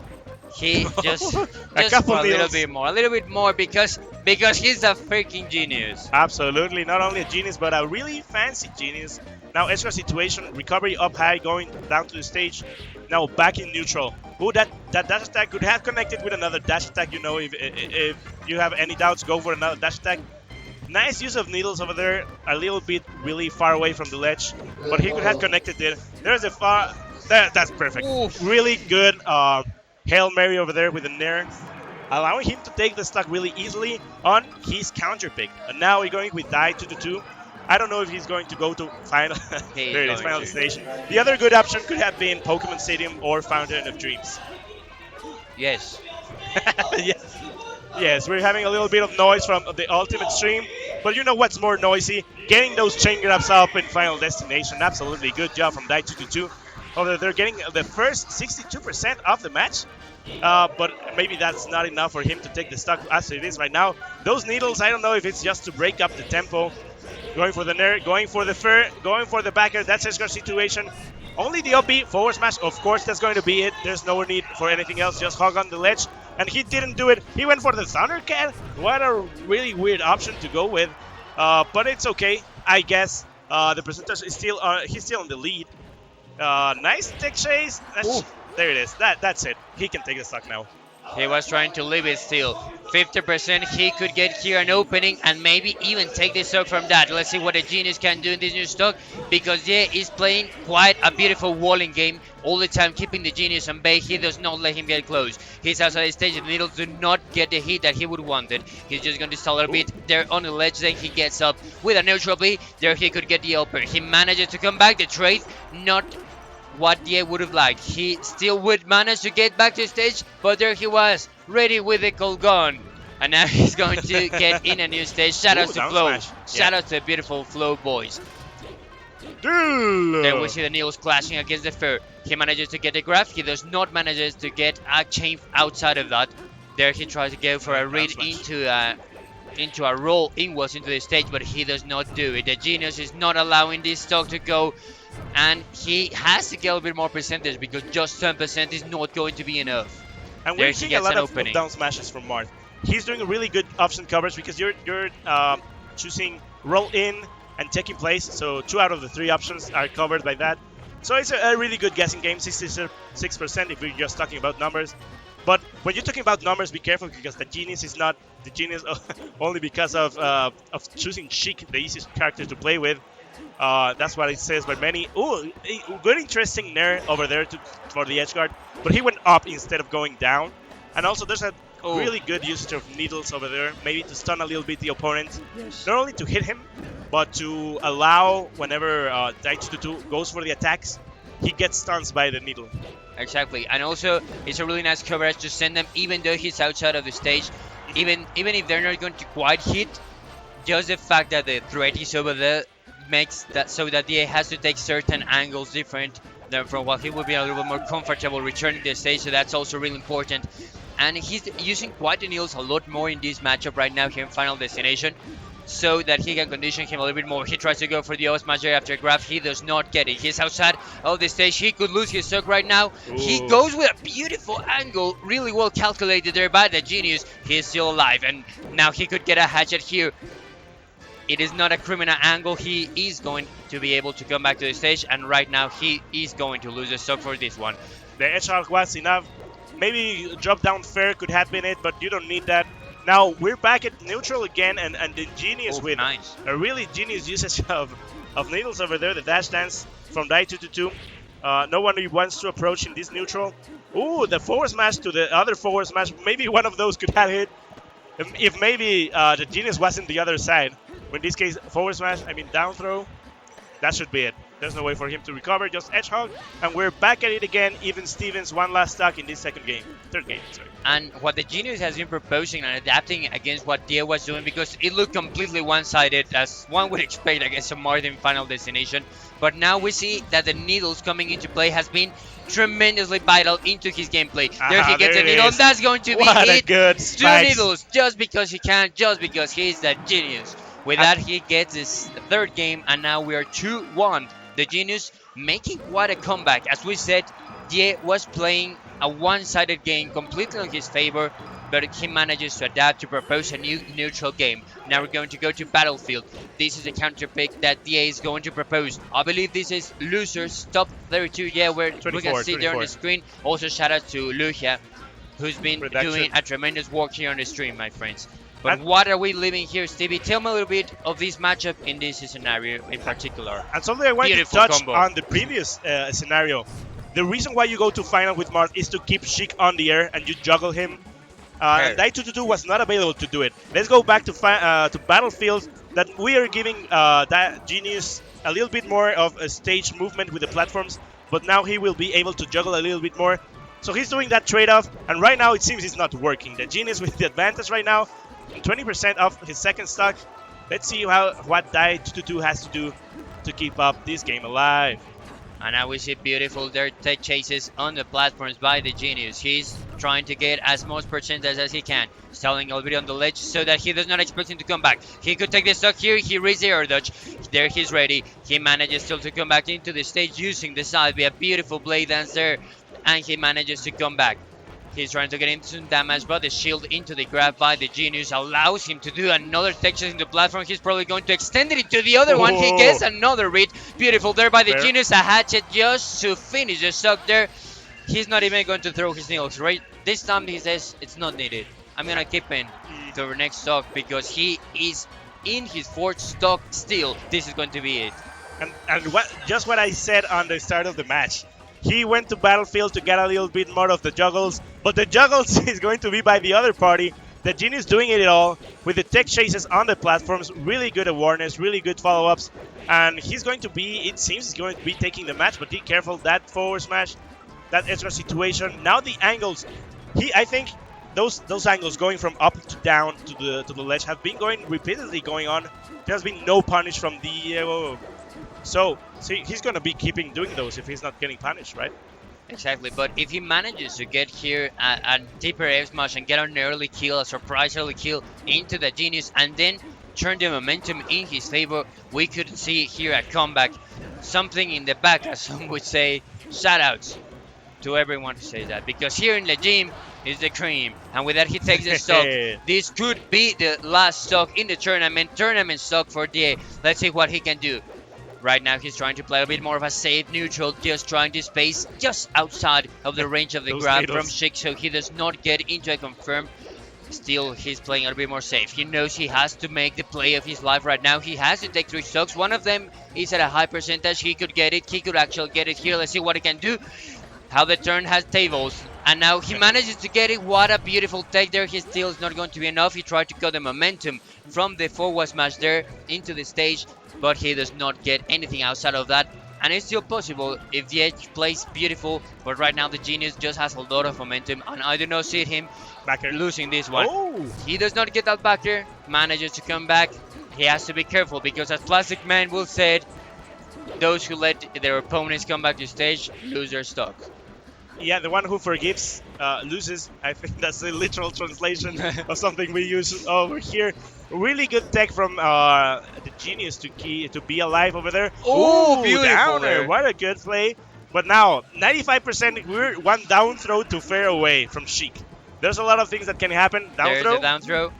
He just couple for a little needles. bit more because he's a freaking genius. Absolutely, not only a genius, but a really fancy genius. Now, extra situation, recovery up high, going down to the stage. Now back in neutral. Ooh, that dash attack could have connected with another dash attack. You know, if you have any doubts, go for another dash attack. Nice use of needles over there. A little bit really far away from the ledge, but he could have connected it. There's a far. That's perfect. Oof. Really good Hail Mary over there with the nair, allowing him to take the stock really easily on his counter pick. And now we're going with die 2-2. I don't know if he's going to go to final. There it is, final station. The other good option could have been Pokemon Stadium or Fountain of Dreams. Yes. Yes. Yes, we're having a little bit of noise from the ultimate stream, but you know what's more noisy? Getting those chain grabs up in Final Destination. Absolutely good job from Die 222. Although they're getting the first 62% of the match, but maybe that's not enough for him to take the stock as it is right now. Those needles, I don't know if it's just to break up the tempo. Going for the nair, going for the fair, going for the backer. That's his situation. Only the up B, forward smash, of course that's going to be it. There's no need for anything else, just hog on the ledge. And he didn't do it. He went for the Thundercat. What a really weird option to go with. But it's okay, I guess. The percentage is still, he's still in the lead. Nice tech chase. There it is. That's it. He can take the stock now. He was trying to leave it still. 50% he could get here an opening and maybe even take the stock from that. Let's see what the genius can do in this new stock, because yeah, he's playing quite a beautiful walling game all the time, keeping the genius on bay. He does not let him get close. He's outside the stage. The needles do not get the hit that he would wanted. He's just going to stall a bit there on the ledge. Then he gets up with a neutral B. There he could get the upper. He manages to come back. The trade not what Ye would have liked. He still would manage to get back to stage, but there he was, ready with the cold gun. And now he's going to get in a new stage. Shout out to Flow. Shout out to the beautiful Flow boys. Then we see the needles clashing against the fair. He manages to get the grab. He does not manage to get a chain outside of that. There he tries to go for a read into a roll inwards into the stage, but he does not do it. The genius is not allowing this stock to go, and he has to get a little bit more percentage because just 10% is not going to be enough. And we're seeing a lot of down smashes from Marth. He's doing a really good option coverage because you're choosing roll in and taking place. So 2 out of the 3 options are covered by that. So it's a really good guessing game, 66% if we're just talking about numbers. But when you're talking about numbers, be careful because the genius is not the genius only because of choosing Sheik, the easiest character to play with. That's what it says by many. Ooh, good interesting nair over there for the edge guard. But he went up instead of going down. And also there's a really good usage of needles over there, maybe to stun a little bit the opponent. Yes. Not only to hit him, but to allow whenever Daichi goes for the attacks, he gets stuns by the needle. Exactly, and also it's a really nice coverage to send them, even though he's outside of the stage. Even if they're not going to quite hit, just the fact that the threat is over there makes that so that he has to take certain angles different than from what he would be a little bit more comfortable returning to the stage. So that's also really important. And he's using quite the needles a lot more in this matchup right now here in Final Destination, so that he can condition him a little bit more. He tries to go for the O smash after grab. He does not get it. He's outside of the stage. He could lose his stock right now. Ooh. He goes with a beautiful angle, really well calculated there by the genius. He's still alive, and now he could get a hatchet here. It is not a criminal angle. He is going to be able to come back to the stage, and right now he is going to lose the stock for this one. The edge arc was enough. Maybe drop down fair could have been it, but you don't need that. Now we're back at neutral again, and the genius with nice. A really genius usage of needles over there. The dash dance from Die 2-2. No one wants to approach in this neutral. Ooh, the forward smash to the other forward smash. Maybe one of those could have hit. If maybe the genius wasn't the other side. In this case, forward smash, down throw. That should be it. There's no way for him to recover, just edge hog. And we're back at it again. Even Stevens, one last stock in this third game, sorry. And what the genius has been proposing and adapting against what Dia was doing, because it looked completely one-sided, as one would expect against a Martin Final Destination. But now we see that the needles coming into play has been tremendously vital into his gameplay. There he gets a needle, and that's going to be it. Good 2 needles, just because he can, just because he's that genius. With that, he gets his third game, and now we are 2-1 The Genius making quite a comeback. As we said, Die was playing a one-sided game completely on his favor, but he manages to adapt to propose a new neutral game. Now we're going to go to Battlefield. This is a counter pick that DA is going to propose. I believe this is losers top 32. Yeah, we can see there on the screen. Also shout out to Lucia, who's been doing a tremendous work here on the stream, my friends. But what are we living here, Stevie? Tell me a little bit of this matchup in this scenario in particular. And something I wanted to touch on the previous scenario. The reason why you go to final with Mart is to keep Sheik on the air and you juggle him. And Die 222 was not available to do it. Let's go back to Battlefield. That we are giving that Genius a little bit more of a stage movement with the platforms, but now he will be able to juggle a little bit more. So he's doing that trade-off, and right now it seems it's not working. The Genius with the advantage right now, 20% off his second stock. Let's see what Die 222 has to do to keep up this game alive. And now we see beautiful dirt tech chases on the platforms by the Genius. He's trying to get as much percentage as he can. Stalling already on the ledge so that he does not expect him to come back. He could take the stock here. He reads the air dodge. There he's ready. He manages still to come back into the stage using the side. We have beautiful blade dance there. And he manages to come back. He's trying to get into some damage, but the shield into the grab by the Genius allows him to do another texture in the platform. He's probably going to extend it into the other one. He gets another read. Beautiful there by the Genius. A hatchet just to finish the stock there. He's not even going to throw his nails, right? This time he says it's not needed. I'm going to keep him to our next stock because he is in his fourth stock still. This is going to be it. And just what I said on the start of the match. He went to Battlefield to get a little bit more of the juggles, but the juggles is going to be by the other party. The Genius doing it all with the tech chases on the platforms, really good awareness, really good follow-ups, and he's going to be, it seems he's going to be taking the match, but be careful, that forward smash, that extra situation. Now the angles, I think those angles going from up to down to the ledge have been going repeatedly going on. There has been no punish from the so see, he's going to be keeping doing those if he's not getting punished, right? Exactly, but if he manages to get here a deeper F smash and get an early kill, a surprise early kill into the Genius, and then turn the momentum in his favor, we could see here a comeback. Something in the back, as some would say. Shoutouts to everyone who says that, because here in the gym is the cream, and with that he takes the stock. This could be the last stock in the tournament stock for DA. Let's see what he can do. Right now he's trying to play a bit more of a safe neutral, just trying to space just outside of the range of the grab from Sheik, so he does not get into a confirm. Still, he's playing a bit more safe. He knows he has to make the play of his life right now. He has to take 3 stocks. One of them is at a high percentage. He could get it. He could actually get it here. Let's see what he can do. How the turn has tables. And now he manages to get it. What a beautiful take there. He still is not going to be enough. He tried to cut the momentum from the forward smash there into the stage, but he does not get anything outside of that. And it's still possible if the edge plays beautiful, but right now the Genius just has a lot of momentum, and I do not see him backer losing this one. Oh. He does not get that backer, manages to come back. He has to be careful because, as Plastic Man will say, those who let their opponents come back to stage lose their stock. Yeah, the one who forgives loses. I think that's the literal translation of something we use over here. Really good tech from the Genius to be alive over there. Oh, beautiful down there. What a good play. But now, 95%, we're one down throw to fair away from Sheik. There's a lot of things that can happen. There's the down throw.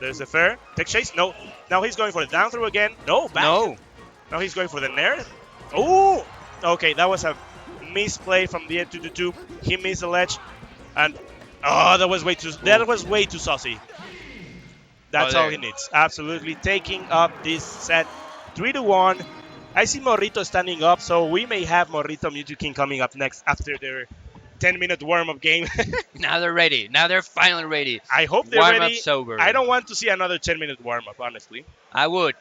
There's the fair. Tech chase. No. Now he's going for the down throw again. No, back. No. Now he's going for the nair. Oh! Okay, that was a misplay from the 222. He missed the ledge. And, that was way too saucy. That's all he needs. Absolutely taking up this set 3-1. I see Morrito standing up, so we may have Morrito Mewtwo King coming up next after their 10-minute warm-up game. Now they're ready. Now they're finally ready. I hope they're warm-up ready. sober. I don't want to see another 10-minute warm-up, honestly. I would,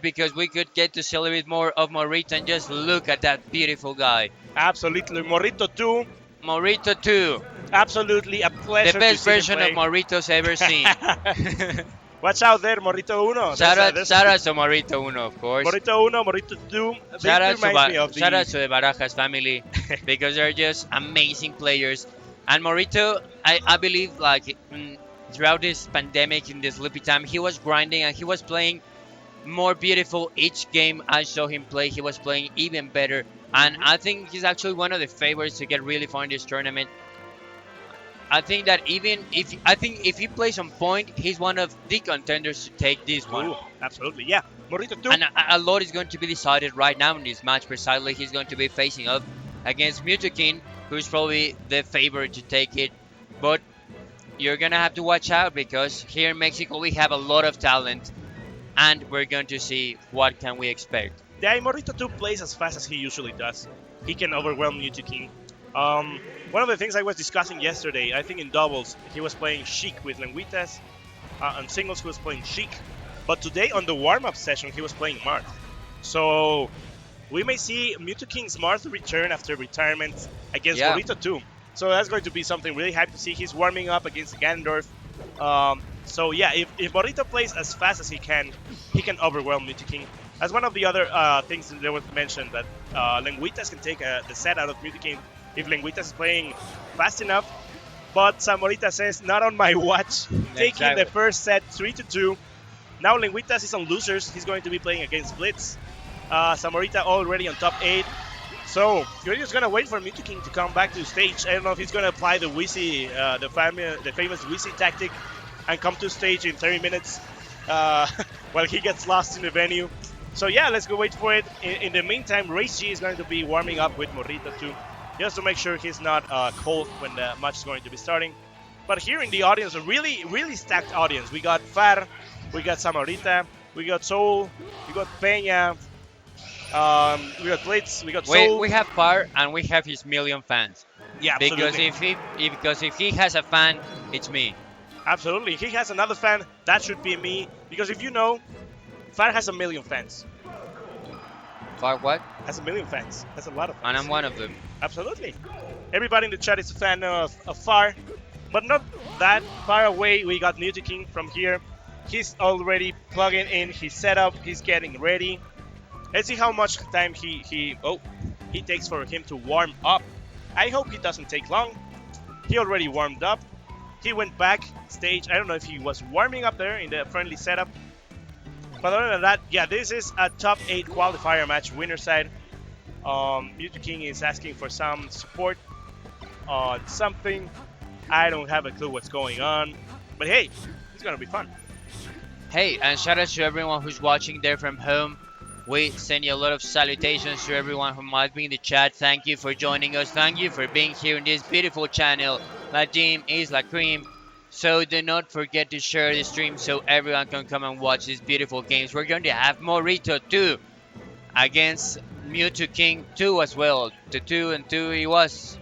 because we could get to see a little bit more of Morrito and just look at that beautiful guy. Absolutely. Morrito 2. Morrito 2. Absolutely a pleasure. The best version of Morrito's ever seen. Watch out there, Morrito 1. Shout out to Morrito 1, of course. Morrito 1, Morrito 2. Shout out to the Barajas family because they're just amazing players. And Morrito, I believe, like throughout this pandemic, in this loopy time, he was grinding and he was playing more beautiful each game I saw him play. He was playing even better, and I think he's actually one of the favorites to get really far in this tournament. I think that even if he plays on point, he's one of the contenders to take this one. Ooh, absolutely, yeah. Morrito too. And a lot is going to be decided right now in this match. Precisely, he's going to be facing up against Mewtwo, who's probably the favorite to take it. But you're gonna have to watch out because here in Mexico we have a lot of talent, and we're going to see what can we expect. Yeah, Morrito 2 plays as fast as he usually does. He can overwhelm Mewtwo. One of the things I was discussing yesterday, I think in doubles, he was playing Sheik with Lengüitas. On singles, he was playing Sheik. But today on the warm-up session, he was playing Marth. So we may see Mewtwo Marth return after retirement against Morrito 2. So that's going to be something really hype to see. He's warming up against Ganondorf. So yeah, if Morrito plays as fast as he can overwhelm Mewtwo. As one of the other things that was mentioned, that Lengüitas can take the set out of Mewtwo if Lengüitas is playing fast enough. But Samorita says, not on my watch. Taking the first set 3-2. Now Lengüitas is on losers. He's going to be playing against Blitz. Samorita already on top 8. So you're just gonna wait for Mewtwo to come back to the stage. I don't know if he's gonna apply the Wheezy, the famous Wheezy tactic, and come to stage in 30 minutes while he gets lost in the venue. So yeah, let's go wait for it. In the meantime, Race G is going to be warming up with Morrito too, just to make sure he's not cold when the match is going to be starting. But here in the audience, a really stacked audience. We got Far, we got Samorita, we got Soul, we got Peña, we got Blitz, we got Soul. We have Far and we have his million fans. Yeah, absolutely. Because if he has a fan, it's me. Absolutely, if he has another fan, that should be me. Because if you know, Far has 1 million fans. Far what? Has 1 million fans. That's a lot of fans. And I'm one of them. Absolutely. Everybody in the chat is a fan of Far, but not that far away. We got Mewtwo from here. He's already plugging in his setup. He's getting ready. Let's see how much time he takes for him to warm up. I hope he doesn't take long. He already warmed up. He went back stage. I don't know if he was warming up there in the friendly setup. But other than that, yeah, this is a top 8 qualifier match, winner side. Mewtwo is asking for some support on something. I don't have a clue what's going on. But hey, it's gonna be fun. Hey, and shout out to everyone who's watching there from home. We send you a lot of salutations to everyone who might be in the chat. Thank you for joining us. Thank you for being here in this beautiful channel. La Team is La Cream. So do not forget to share the stream so everyone can come and watch these beautiful games. We're going to have Morrito 2 against Mewtwo 2 as well. The 2 and 2, it was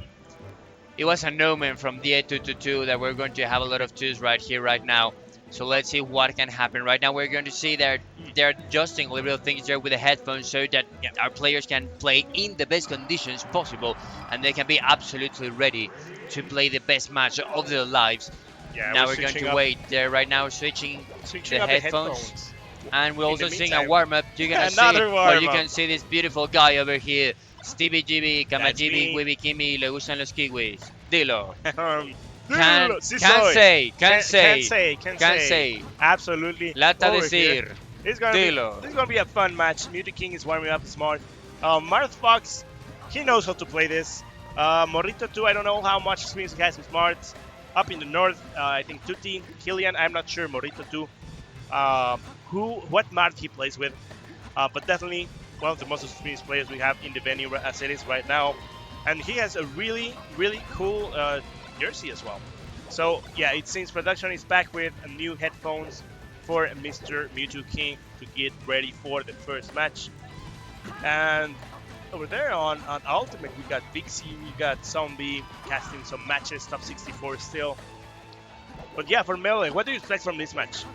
an omen from the 2 that we're going to have a lot of 2s right here, right now. So let's see what can happen. Right now we're going to see that they're adjusting little things there with the headphones so that our players can play in the best conditions possible and they can be absolutely ready to play the best match of their lives. Yeah, now we're going to wait. They're right now switching the headphones. And we're also seeing a warm-up. You're gonna see, well, you can see this beautiful guy over here. Stevie GB, Kamajibi, Wibi Kimi, le gustan los kiwis. Dilo. Can say. Absolutely. Lata decir. This is gonna be a fun match. Mewtwo is warming up smart. Marth Fox, he knows how to play this. Morrito 2, I don't know how much experience he has with Marth. Up in the north, I think Tutti, Killian, I'm not sure. Morrito 2, what Marth he plays with, but definitely one of the most experienced players we have in the venue as it is right now, and he has a really cool jersey as well. So yeah, it seems production is back with new headphones for Mr. Mewtwo to get ready for the first match. And over there on Ultimate, we got Vixie, we got Zombie casting some matches, top 64 still. But yeah, for Melee, what do you expect from this match?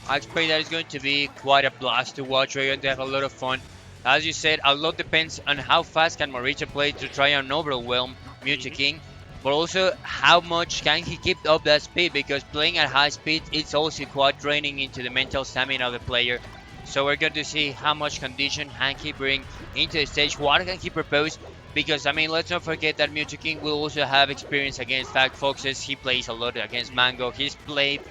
I expect that it's going to be quite a blast to watch. We're going to have a lot of fun. As you said, a lot depends on how fast can Morrito play to try and overwhelm Mewtwo but also how much can he keep up that speed, because playing at high speed it's also quite draining into the mental stamina of the player. So we're going to see how much condition can he bring into the stage, what can he propose, because I mean, let's not forget that Mewtwo will also have experience against Fat Foxes. He plays a lot against Mango. He's played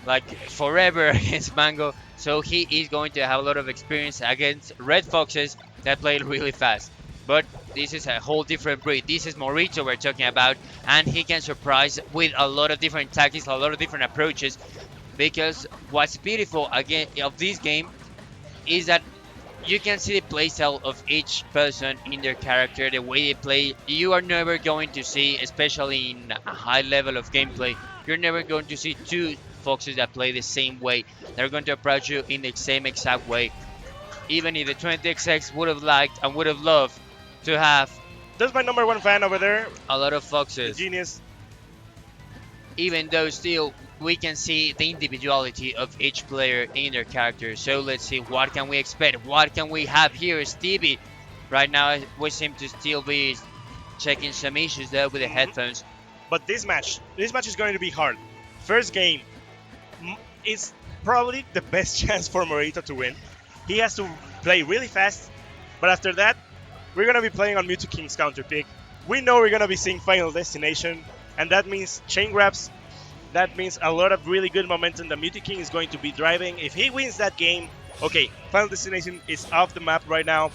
like forever against Mango, so he is going to have a lot of experience against Red Foxes that play really fast. But this is a whole different breed. This is Morrito we're talking about, and he can surprise with a lot of different tactics, a lot of different approaches. Because what's beautiful again of this game is that you can see the playstyle of each person in their character, the way they play. You are never going to see, especially in a high level of gameplay, you're never going to see two foxes that play the same way. They're going to approach you in the same exact way. Even if the 20XX would have liked and would have loved to have There's my number one fan over there, a lot of the foxes, genius. even though still we can see the individuality of each player in their character. So let's see, what can we expect? What can we have here? Stevie, right now we seem to still be checking some issues there with the headphones. But this match is going to be hard. First game is probably the best chance for Morrito to win. He has to play really fast, but after that, we're going to be playing on Mewtwo King's counter pick. We know we're going to be seeing Final Destination, and that means chain grabs. That means a lot of really good momentum that Mewtwo King is going to be driving. If he wins that game, okay, Final Destination is off the map right now.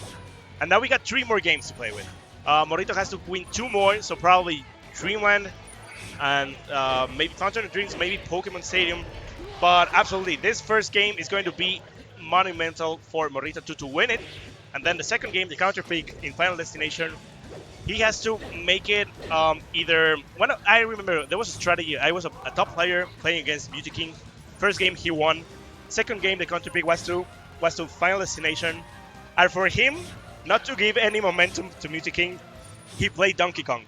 And now we got 3 more games to play with. Morrito has to win 2 more, so probably Dreamland and maybe Fountain of Dreams, maybe Pokemon Stadium. But absolutely, this first game is going to be monumental for Morrito to win it. And then the second game, the counter pick in Final Destination, he has to make it either... I remember there was a strategy. I was a top player playing against Mewtwo King. First game, he won. Second game, the counter pick was to Final Destination. And for him, not to give any momentum to Mewtwo King, he played Donkey Kong.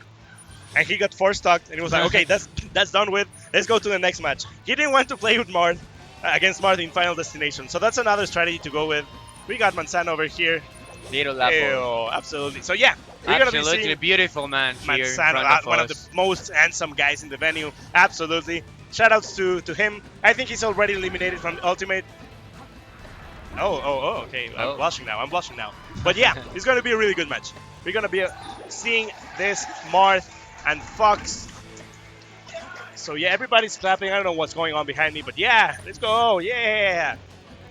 And he got 4-stuck, and he was like, okay, that's done with. Let's go to the next match. He didn't want to play with Marth, against Marth in Final Destination. So that's another strategy to go with. We got Manzano over here. Little apple. Ew, absolutely. So yeah, we're gonna be Absolutely seeing beautiful man here in front Manzano, of one of the us. most handsome guys in the venue. Absolutely. Shoutouts to him. I think he's already eliminated from Ultimate. Oh, okay. Oh. I'm blushing now. But yeah, it's going to be a really good match. We're going to be seeing this Marth and Fox. So yeah, everybody's clapping. I don't know what's going on behind me, but yeah, let's go. Yeah.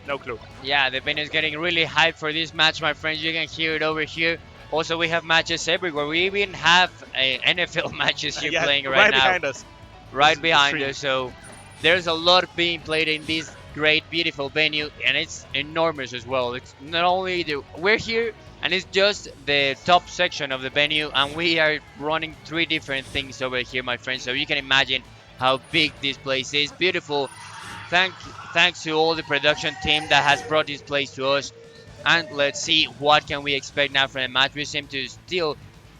No clue. Yeah, the venue is getting really hyped for this match, my friends. You can hear it over here. Also, we have matches everywhere. We even have NFL matches here Yeah, playing right now. behind us. Right the behind stream. us. So there's a lot being played in this great, beautiful venue, and it's enormous as well. It's not only we're here, and it's just the top section of the venue, and we are running 3 different things over here, my friends. So you can imagine how big this place is. Beautiful. Thanks to all the production team that has brought this place to us. And let's see what can we expect now from the match. We seem to still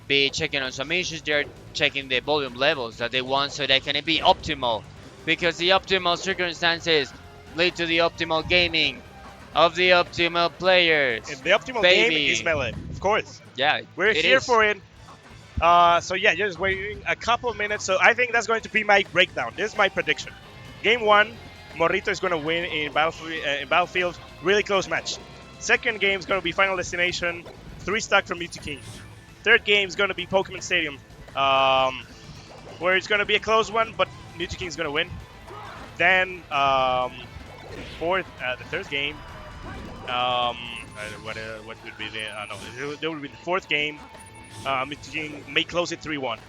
be checking on some issues. They're checking the volume levels that they want so they can be optimal, because the optimal circumstances lead to the optimal gaming of the optimal players. And the optimal Baby. game is Melee, of course. Yeah, We're it here is. for it. So yeah, just waiting a couple minutes. So I think that's going to be my breakdown. This is my prediction. Game 1, Morrito is going to win in Battlefield. Really close match. Second game is going to be Final Destination. 3-stuck from Mewtwo King. Third game is going to be Pokemon Stadium, where it's going to be a close one, but Mewtwo King is going to win. Then the third game. What would be there would be the fourth game. Mewtwo King may close it 3-1.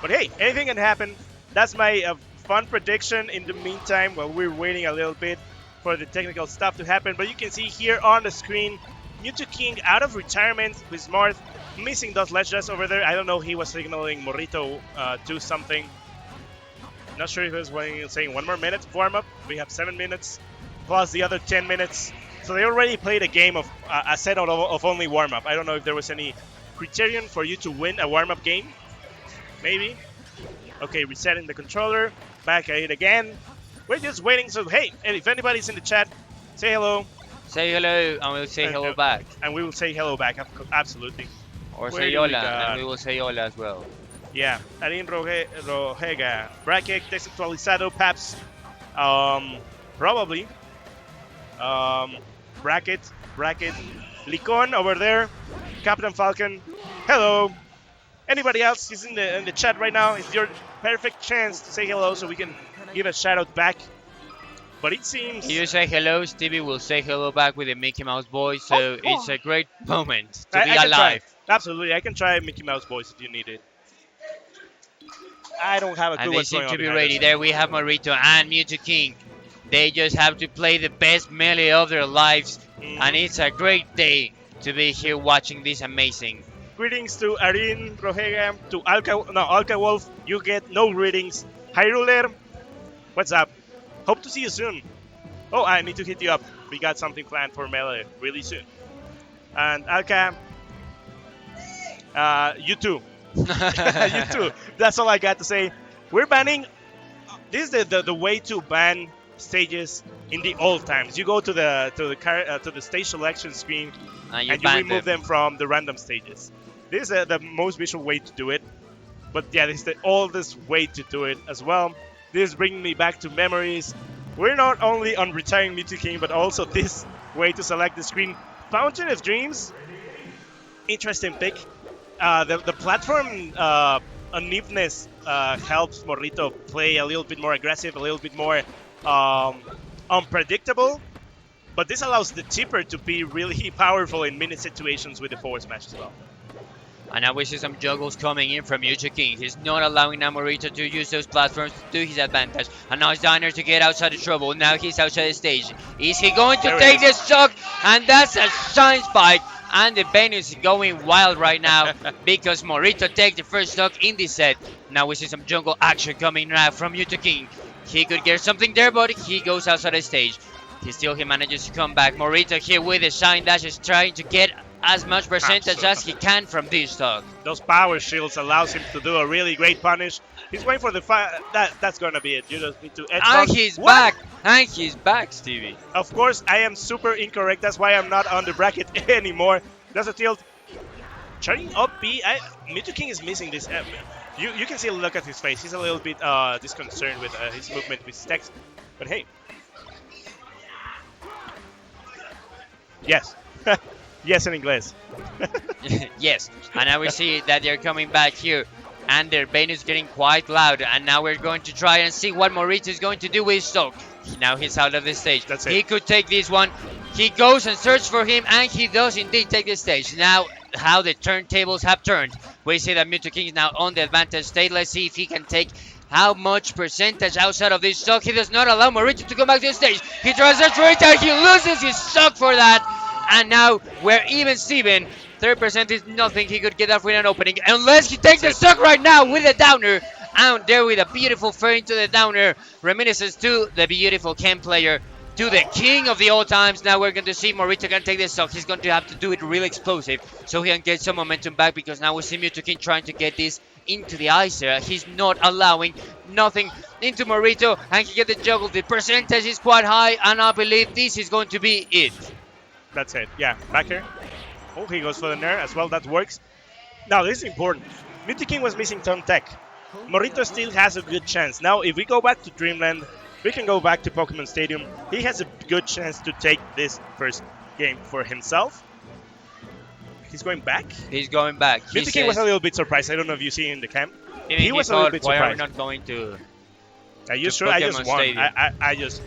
But hey, anything can happen. That's my fun prediction. In the meantime, while we're waiting a little bit for the technical stuff to happen, but you can see here on the screen, Mewtwo King out of retirement with Marth, missing those ledge dash over there. I don't know, he was signaling Morrito do something. Not sure if he was saying 1 more minute warm up. We have 7 minutes plus the other 10 minutes. So they already played a game of a set of only warm up. I don't know if there was any criterion for you to win a warm up game. Maybe. Okay, resetting the controller. Back at it again. We're just waiting. So hey, if anybody's in the chat, say hello. Say hello, and we'll say hello back. And we will say hello back. Absolutely. Or Where say do we hola, got? and we will say hola as well. Yeah, Arin Rojega, Bracket, Desactualizado, Paps, probably, Bracket, Licon over there, Captain Falcon, hello. Anybody else is in the chat right now? It's your perfect chance to say hello so we can give a shout out back. But it seems... You say hello, Stevie will say hello back with a Mickey Mouse voice, so it's a great moment to be I can try. alive. Absolutely, I can try Mickey Mouse voice if you need it. I don't have a clue And they what's seem going on to be behind ready. us. There we have Morrito and Mewtwo King. They just have to play the best melee of their lives, and it's a great day to be here watching this amazing. Greetings to Arin Rojega, to Alka Wolf. You get no greetings. Hyruler, what's up? Hope to see you soon. Oh, I need to hit you up. We got something planned for Melee really soon. And Alka, you too. You too. That's all I got to say. We're banning. This is the way to ban stages in the old times. You go to the stage selection screen And and you remove them from the random stages. This is the most visual way to do it. But yeah, this is the oldest way to do it as well. This is bringing me back to memories. We're not only on retiring Mewtwo King, but also this way to select the screen. Fountain of Dreams. Interesting pick. The platform unevenness helps Morrito play a little bit more aggressive, a little bit more unpredictable. But this allows the chipper to be really powerful in minute situations with the forward smash as well. And now we see some juggles coming in from Mewtwo King. He's not allowing Morrito to use those platforms to his advantage. And now it's Diner to get outside of trouble. Now he's outside the stage. Is he going to take the stock? And that's a shine spike. And the Venus is going wild right now because Morrito takes the first stock in this set. Now we see some jungle action coming now from Mewtwo King. He could get something there, but he goes outside the stage. He manages to come back. Morrito here with the shine dash is trying to get as much percentage as he can from this stock. Those power shields allows him to do a really great punish. He's waiting for the that's gonna be it. You just need to edge And guard. he's What? back. And he's back, Stevie. Of course, I am super incorrect. That's why I'm not on the bracket anymore. That's a tilt. Charging up B. Mewtwo King is missing this. You can see a look at his face. He's a little bit disconcerted with his movement with stacks. But hey. Yes. Yes in English. Yes. And now we see that they're coming back here. And their Bane is getting quite loud. And now we're going to try and see what Morrito is going to do with his stock. Now he's out of the stage. That's it. He could take this one. He goes and searches for him. And he does indeed take the stage. Now how the turntables have turned. We see that Mewtwo King is now on the advantage state. Let's see if he can take how much percentage outside of this stock. He does not allow Morrito to come back to the stage. He tries to search for it and he loses his stock for that. And now we're even Steven. 3% is nothing. He could get off with an opening. Unless he takes the stock right now with a downer. Out there with a beautiful fair into the downer. Reminiscence to the beautiful Ken player. To the king of the old times. Now we're going to see Morrito can take the stock. He's going to have to do it real explosive. So he can get some momentum back. Because now we see Mewtwo King trying to get this into the ice there. He's not allowing nothing into Morrito. And he get the juggle. The percentage is quite high. And I believe this is going to be it. That's it. Yeah, back here. Oh, he goes for the Nair as well. That works. Now, this is important. Mewtwo King was missing Tom Tech. Morrito still has a good chance. Now, if we go back to Dreamland, we can go back to Pokemon Stadium. He has a good chance to take this first game for himself. He's going back. He's going back. Mewtwo King was a little bit surprised. I don't know if you see in the cam. He was a little bit why are we surprised. not going to... Are you to sure? I just Pokemon won. Stadium?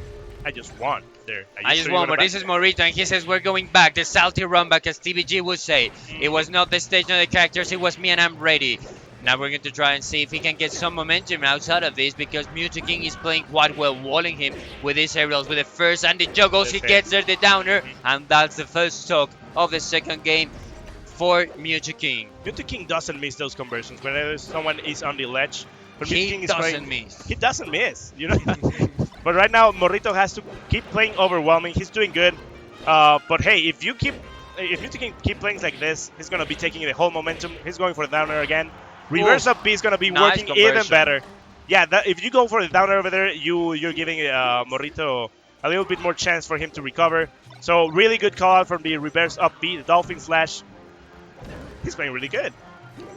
I just won there. I just won, but this is Morrito, and he says we're going back. The salty run back, as TVG would say. It was not the stage, not the characters. It was me, and I'm ready. Now we're going to try and see if he can get some momentum outside of this, because Mewtwo King is playing quite well, walling him with his aerials, with the first and the juggles. He gets there, the downer, and that's the first stock of the second game for Mewtwo King. Mewtwo King doesn't miss those conversions. Whenever someone is on the ledge, but Mewtwo He King is doesn't miss. He doesn't miss, you know. But right now, Morrito has to keep playing overwhelming. He's doing good. But hey, if Mewtwo King keep playing like this, he's gonna be taking the whole momentum. He's going for the downer again. Reverse up B is gonna be Nice working even conversion. better. Yeah, if you go for the downer over there, you're giving Morrito a little bit more chance for him to recover. So really good call out from the reverse up B, the Dolphin Slash. He's playing really good.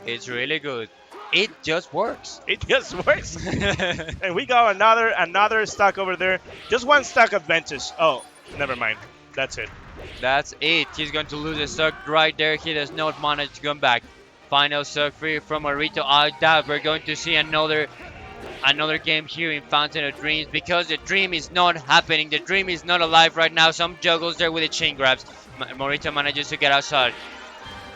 It's really good. It just works. It just works. And we got another stock over there. Just one stock advantage. Oh, never mind. That's it. That's it. He's going to lose a stock right there. He does not manage to come back. Final stock free from Morrito. I doubt we're going to see another another game here in Fountain of Dreams because the dream is not happening. The dream is not alive right now. Some juggles there with the chain grabs. Morrito manages to get outside.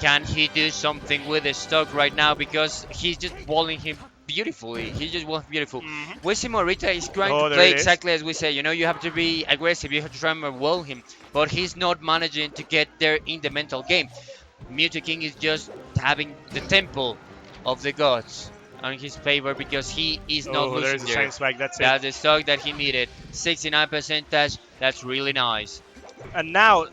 Can he do something with the stock right now? Because he's just walling him beautifully. He just was beautiful. We see Morrito is trying to play exactly as we say. You know, you have to be aggressive. You have to try and wall him. But he's not managing to get there in the mental game. Mewtwo King is just having the temple of the gods on his favor because he is not losing there's a there. shine spike. That's That's the stock that he needed. 69 percentage. That's really nice. And now,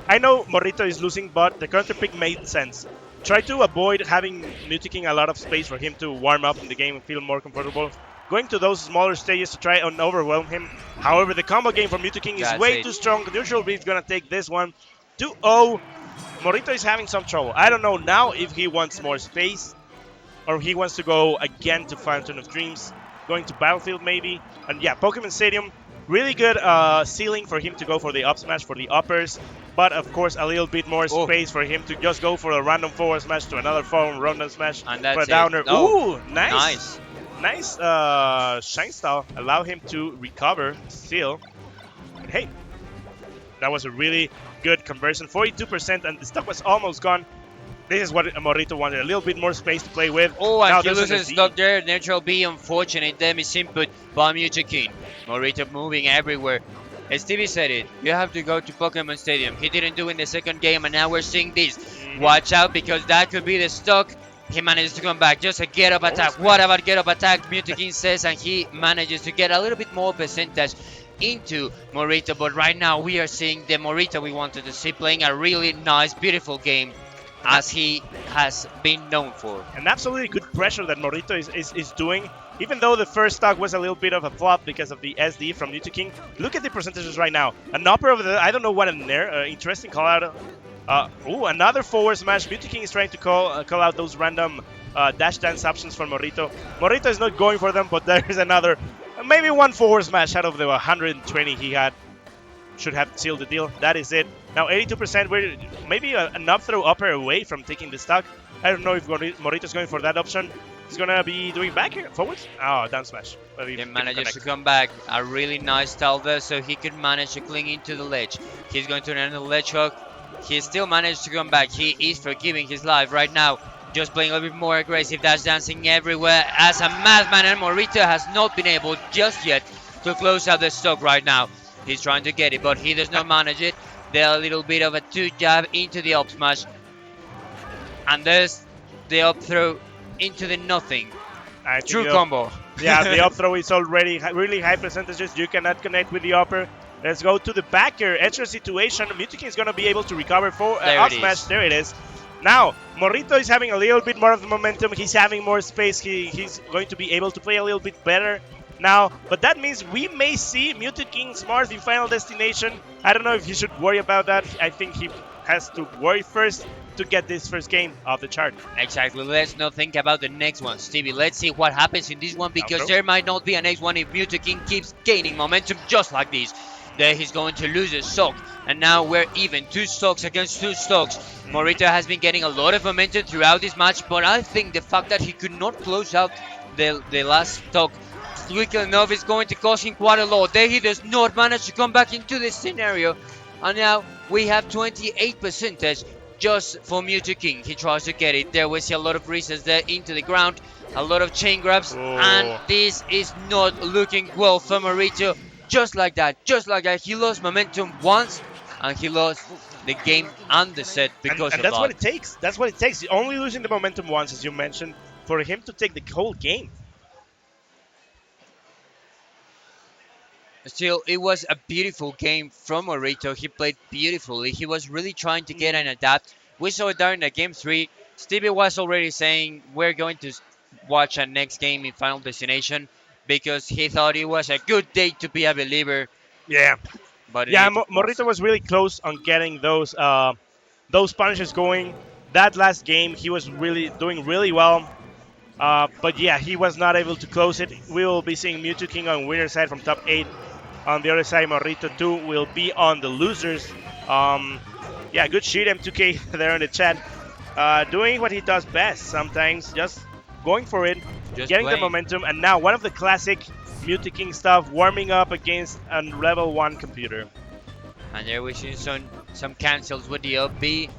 I know Morrito is losing, but the counter pick made sense. Try to avoid having Mewtwo King a lot of space for him to warm up in the game and feel more comfortable. Going to those smaller stages to try and overwhelm him. However, the combo game for Mewtwo King is way too strong. Neutral B is going to take this one. 2-0. Morrito is having some trouble. I don't know now if he wants more space or he wants to go again to Fountain of Dreams. Going to Battlefield maybe. And yeah, Pokemon Stadium. Really good ceiling for him to go for the up smash, for the uppers. But of course, a little bit more space for him to just go for a random forward smash to another forward random smash And that's for a downer. Oh, Ooh, nice. Nice Shine Style. Allow him to recover still. But hey, that was a really good conversion. 42% and the stock was almost gone. This is what Morrito wanted. A little bit more space to play with. Oh, and he loses stock there. Neutral B, unfortunate. Damage input by Mewtwo King. Morrito moving everywhere. As Stevie said it, you have to go to Pokemon Stadium. He didn't do it in the second game, and now we're seeing this. Watch out, because that could be the stock. He manages to come back. Just a get-up attack. What about get-up attack? Mewtwo King says, and he manages to get a little bit more percentage into Morrito. But right now, we are seeing the Morrito we wanted to see playing a really nice, beautiful game, as he has been known for. And absolutely good pressure that Morrito is doing. Even though the first stock was a little bit of a flop because of the SD from Mewtwo King, look at the percentages right now. An upper of the, I don't know what in there, interesting call out. Ooh, another forward smash. Mewtwo King is trying to call out those random dash dance options for Morrito. Morrito is not going for them, but there is another, maybe one forward smash out of the 120 he had. Should have sealed the deal. That is it. Now 82%, we're maybe an up throw upper away from taking the stock. I don't know if Morrito's going for that option. He's gonna be doing back here, forwards. Oh, down smash. But he manages to come back. A really nice style there, so he could manage to cling into the ledge. He's going to end the ledge hook. He still managed to come back. He is forgiving his life right now. Just playing a little bit more aggressive. Dash dancing everywhere as a madman, and Morrito has not been able just yet to close out the stock right now. He's trying to get it, but he does not manage it. There a little bit of a two jab into the up smash, and there's the up throw into the nothing. True combo. Yeah, the up throw is already really high percentages. You cannot connect with the upper. Let's go to the backer. Extra situation. Mewtwo King is going to be able to recover for up smash. There it is. Now, Morrito is having a little bit more of the momentum. He's having more space. He's going to be able to play a little bit better now. But that means we may see Mewtwo King's Mars in Final Destination. I don't know if he should worry about that. I think he has to worry first to get this first game off the chart. Exactly. Let's not think about the next one, Stevie. Let's see what happens in this one, because there might not be a next one if Mewtwo King keeps gaining momentum just like this. There he's going to lose a stock, and now we're even. 2 stocks against 2 stocks. Morrito has been getting a lot of momentum throughout this match, but I think the fact that he could not close out the last stock quickly enough is going to cost him quite a lot. There he does not manage to come back into this scenario, and now we have 28 percentage just for Mewtwo King. He tries to get it. There we see a lot of resets there into the ground, a lot of chain grabs, and this is not looking well for Morrito. Just like that, he lost momentum once, and he lost the game and the set because and of that's that. what it takes. That's what it takes. Only losing the momentum once, as you mentioned, for him to take the whole game. Still, it was a beautiful game from Morrito. He played beautifully. He was really trying to get and adapt. We saw it during the game 3. Stevie was already saying we're going to watch a next game in Final Destination, because he thought it was a good day to be a believer. Yeah. But yeah, Morrito was really close on getting those punishes going. That last game, he was really doing really well. But yeah, he was not able to close it. We will be seeing Mewtwo King on winner side from top 8. On the other side, Morrito 2 will be on the losers. Yeah, good shit, M2K there in the chat. Doing what he does best sometimes, just going for it, Just getting the playing. momentum, and now one of the classic Mewtwo King stuff, warming up against a level 1 computer. And there we see some cancels with the up B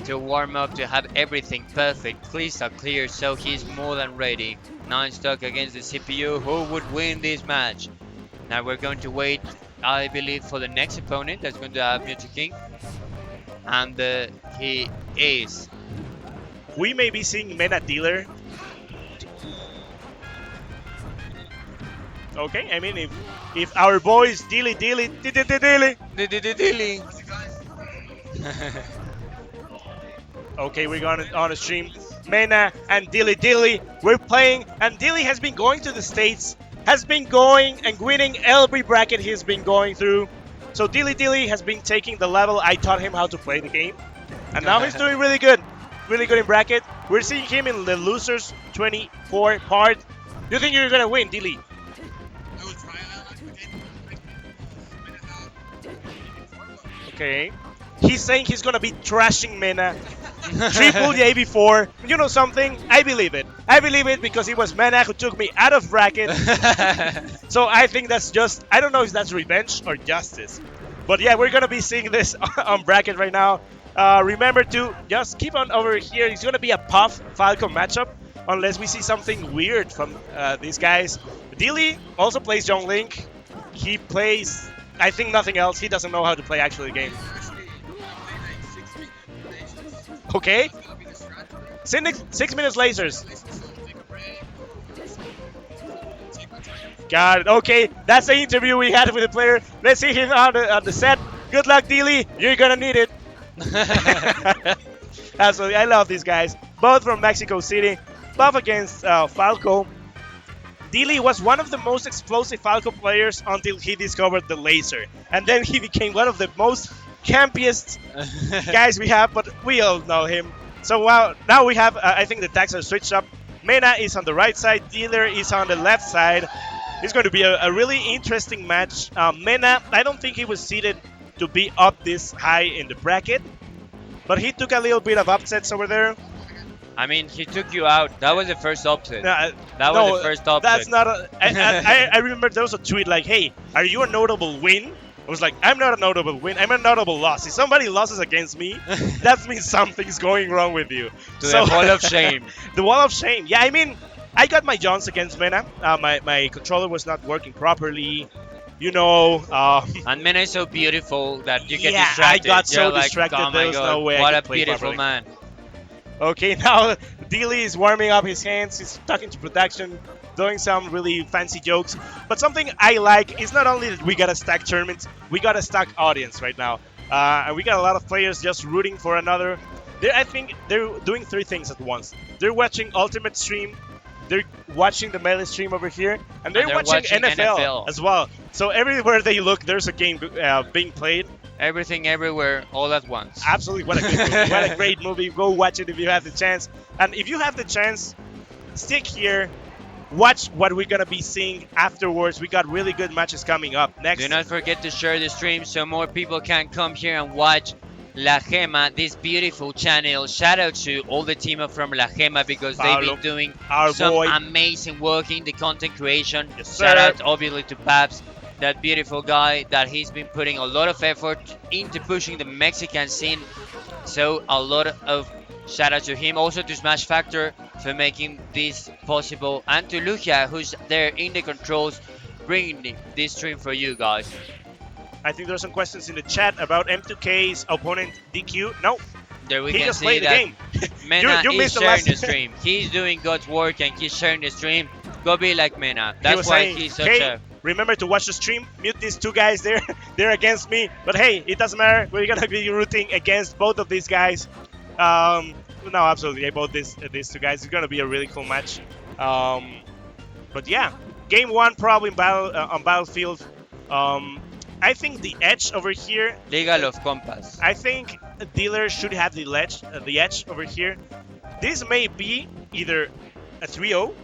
to warm up to have everything perfect, crystal clear, so he's more than ready. 9 stock against the CPU. Who would win this match? Now we're going to wait, I believe, for the next opponent that's going to have Mewtwo King. And he is. We may be seeing Mena Dealer. Okay, I mean, if our boys Dilly, okay, we're going on a stream. Mena and Dilly, we're playing, and Dilly has been going to the States, has been going and winning every bracket he's been going through. So Dilly has been taking the level I taught him how to play the game, and now he's doing really good in bracket. We're seeing him in the losers 24 part. Do you think you're gonna win, Dilly? Okay. He's saying he's gonna be trashing Mena. Triple the AB4. You know something? I believe it. I believe it because it was Mena who took me out of bracket. So I think that's just, I don't know if that's revenge or justice. But yeah, we're gonna be seeing this on bracket right now. Remember to just keep on over here. It's gonna be a Puff Falcon matchup unless we see something weird from these guys. Dilly also plays Young Link. He plays, I think, nothing else. He doesn't know how to play actually the game. Okay. 6 minutes lasers. Got it. Okay, that's the interview we had with the player. Let's see him on the set. Good luck, Dilly. You're gonna need it. Absolutely, I love these guys. Both from Mexico City. Buff against Falco. Dilly was one of the most explosive Falco players until he discovered the laser. And then he became one of the most campiest guys we have, but we all know him. So now we have, I think the tags are switched up. Mena is on the right side, Dealer is on the left side. It's going to be a really interesting match. Mena, I don't think he was seated to be up this high in the bracket, but he took a little bit of upsets over there. I mean, he took you out. That was the first upset. That was the first upset. That's not a... I remember there was a tweet like, hey, are you a notable win? I was like, I'm not a notable win, I'm a notable loss. If somebody loses against me, that means something's going wrong with you. The wall of shame. The wall of shame. Yeah, I mean, I got my Johns against Mena. My controller was not working properly. You know, and Mena is so beautiful that you get yeah, distracted. I got so You're distracted, like, oh there my was God, no way I what could a play beautiful properly. man. Okay, now Dilly is warming up his hands. He's talking to production, doing some really fancy jokes. But something I like is not only that we gotta stack tournaments, we gotta stack audience right now. And we got a lot of players just rooting for another. I think they're doing 3 things at once. They're watching Ultimate stream, they're watching the Melee stream over here, and they're watching NFL as well. So everywhere they look, there's a game being played. Everything, everywhere, all at once. Absolutely, what a good movie. What a great movie. Go watch it if you have the chance. And if you have the chance, stick here. Watch what we're going to be seeing afterwards. We got really good matches coming up next. Do not forget to share the stream so more people can come here and watch La Gema, this beautiful channel. Shout out to all the team from La Gema because they've been doing some amazing work in the content creation. Yes, Shout out obviously to Paps, that beautiful guy that he's been putting a lot of effort into pushing the Mexican scene. So a lot of shout out to him, also to Smash Factor for making this possible, and to Lucia who's there in the controls bringing this stream for you guys. I think there's some questions in the chat about M2K's opponent DQ. No, there we he can just see played the that game. Mena you is missed sharing the the stream. He's doing God's work and he's sharing the stream. Go be like Mena. That's why saying, he's such hey, a... remember to watch the stream. Mute these 2 guys there. They're against me. But hey, it doesn't matter. We're going to be rooting against both of these guys. No, absolutely. Both these 2 guys. It's going to be a really cool match. But yeah, game 1 probably on Battlefield. I think the edge over here... Liga los compas. I think Dealer should have the edge over here. This may be either a 3-0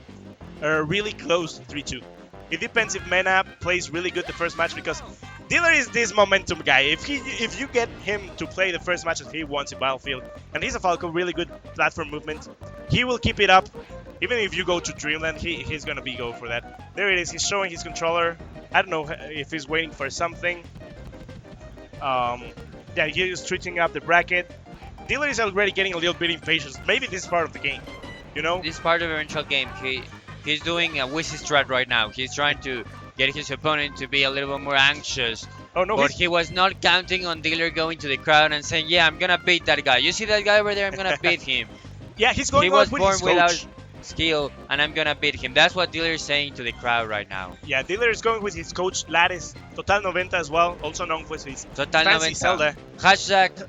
or really close 3-2. It depends if Mena plays really good the first match, because Dealer is this momentum guy. If you get him to play the first match that he wants in Battlefield, and he's a Falco, really good platform movement, he will keep it up. Even if you go to Dreamland, he's gonna be go for that. There it is. He's showing his controller. I don't know if he's waiting for something. Yeah, he's switching up the bracket. Dealer is already getting a little bit impatient. Maybe this is part of the game, you know? This part of the eventual game, he's doing a wizzy strat right now. He's trying to get his opponent to be a little bit more anxious. Oh no, But he was not counting on Dealer going to the crowd and saying, yeah, I'm gonna beat that guy. You see that guy over there? I'm gonna beat him. yeah, he's going He on was with born his without coach. skill, and I'm gonna beat him. That's what Dealer is saying to the crowd right now. Yeah, Dealer is going with his coach Lares, Total 90 as well, also known for his Total fancy 90. Zelda. Hashtag,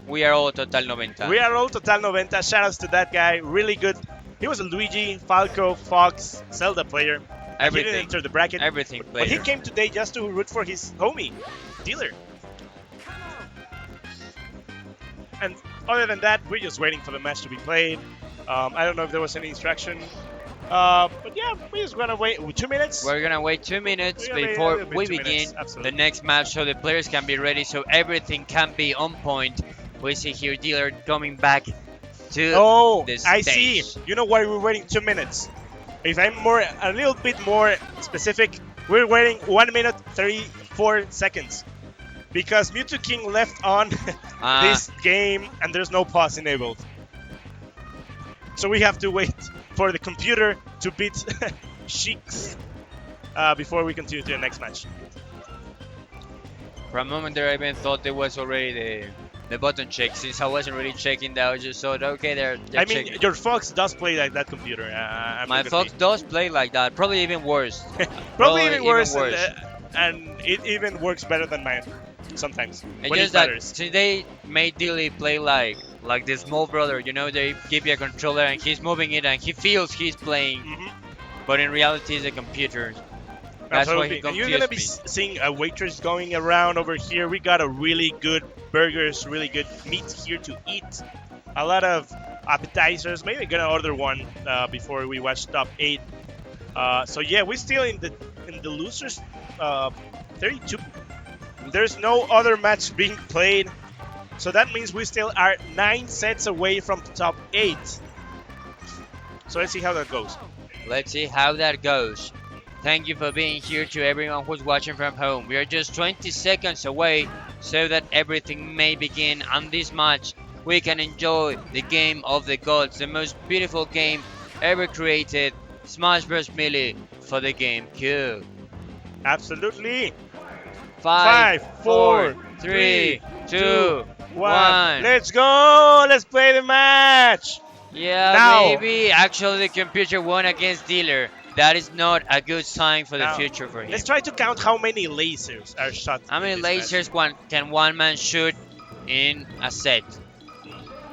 we are all Total 90. We are all Total 90. Shoutouts to that guy, really good. He was a Luigi, Falco, Fox, Zelda player. He Everything. didn't enter the bracket. Everything But he player. came today just to root for his homie, Dealer. And other than that, we're just waiting for the match to be played. I don't know if there was any instruction. But yeah, we're just gonna wait 2 minutes. We're gonna wait 2 minutes We're gonna wait before a bit, we 2 begin minutes, absolutely. the next match so the players can be ready, so everything can be on point. We see here Dealer coming back to Oh, the I stage. see. You know why we're waiting 2 minutes? If I'm a little bit more specific, we're waiting 1 minute 34 seconds. Because Mewtwo King left on this game and there's no pause enabled. So we have to wait for the computer to beat Sheiks before we continue to the next match. For a moment there I even thought it was already the button check, since I wasn't really checking that. I just thought, okay, they're I mean, checking. your Fox does play like that computer. I'm My not gonna Fox does play like that, probably even worse. Probably even worse. And it even works better than mine sometimes. It's when it just that matters. since they made Dilly play like the small brother, you know, they give you a controller and he's moving it and he feels he's playing, but in reality it's a computer. That's why he Absolutely. And you're gonna be confused me. seeing a waitress going around over here. We got a really good burgers, really good meat here to eat. A lot of appetizers. Maybe gonna order one before we watch top 8. So yeah, we're still in the losers 32. There's no other match being played, so that means we still are 9 sets away from the top 8. So let's see how that goes. Let's see how that goes. Thank you for being here to everyone who's watching from home. We are just 20 seconds away so that everything may begin. On this match, we can enjoy the game of the gods, the most beautiful game ever created, Smash Bros. Melee for the GameCube. Absolutely. 5, 4, 3, 3, 2, 1. Let's go. Let's play the match. Yeah, Now. maybe. Actually, the computer won against Dealer. That is not a good sign for the Now, future for him. Let's try to count how many lasers are shot. How many in this match. lasers can one man shoot in a set?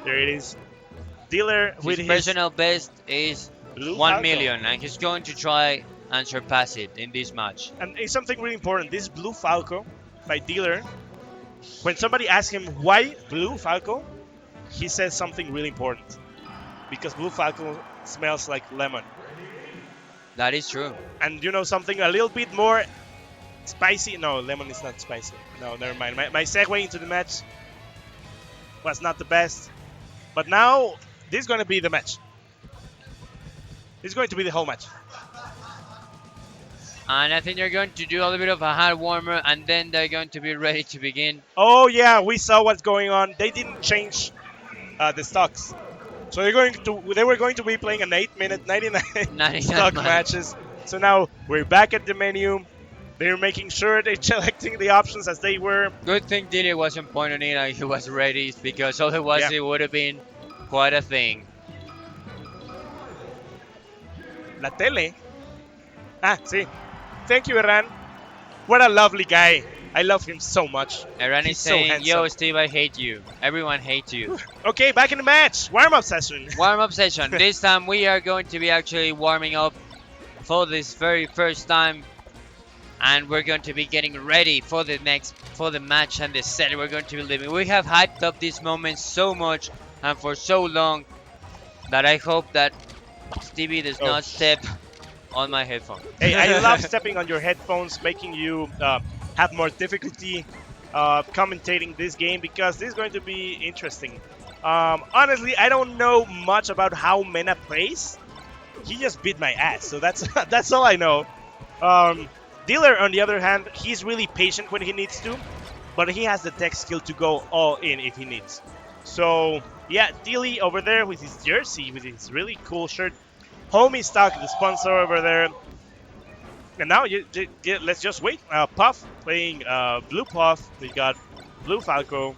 There it is. Dealer with His his personal best is blue 1 Falcon. million, and he's going to try and surpass it in this match. And it's something really important. This blue Falco by Dealer. When somebody asks him why blue Falco, he says something really important. Because blue Falco smells like lemon. That is true. And you know something a little bit more spicy? No, lemon is not spicy. No, never mind. My segue into the match was not the best. But now, this is going to be the match. This is going to be the whole match. And I think they're going to do a little bit of a hard warmer, and then they're going to be ready to begin. Oh yeah, we saw what's going on. They didn't change the stocks. So they were going to be playing an 8-minute 99 stock matches. So now we're back at the menu. They're making sure they're selecting the options as they were. Good thing Dilly wasn't pointing in and he was ready, because otherwise it would have been quite a thing. La tele. Ah, sí. Thank you, Herran. What a lovely guy. I love him so much. Herran He's is so saying, handsome. yo, Steve, I hate you. Everyone hates you. Okay, back in the match. Warm-up session. Warm-up session. This time we are going to be actually warming up for this very first time. And we're going to be getting ready for the match and the set we're going to be living. We have hyped up this moment so much and for so long that I hope that Stevie does not step on my headphone. Hey, I love stepping on your headphones, making you have more difficulty commentating this game, because this is going to be interesting. Honestly, I don't know much about how Mena plays, he just beat my ass. So that's that's all I know. Dealer, on the other hand, he's really patient when he needs to, but he has the tech skill to go all in if he needs. So yeah, Dealy over there with his jersey, with his really cool shirt. Homie Stock, the sponsor over there. And now let's just wait. Puff playing Blue Puff. We got Blue Falco.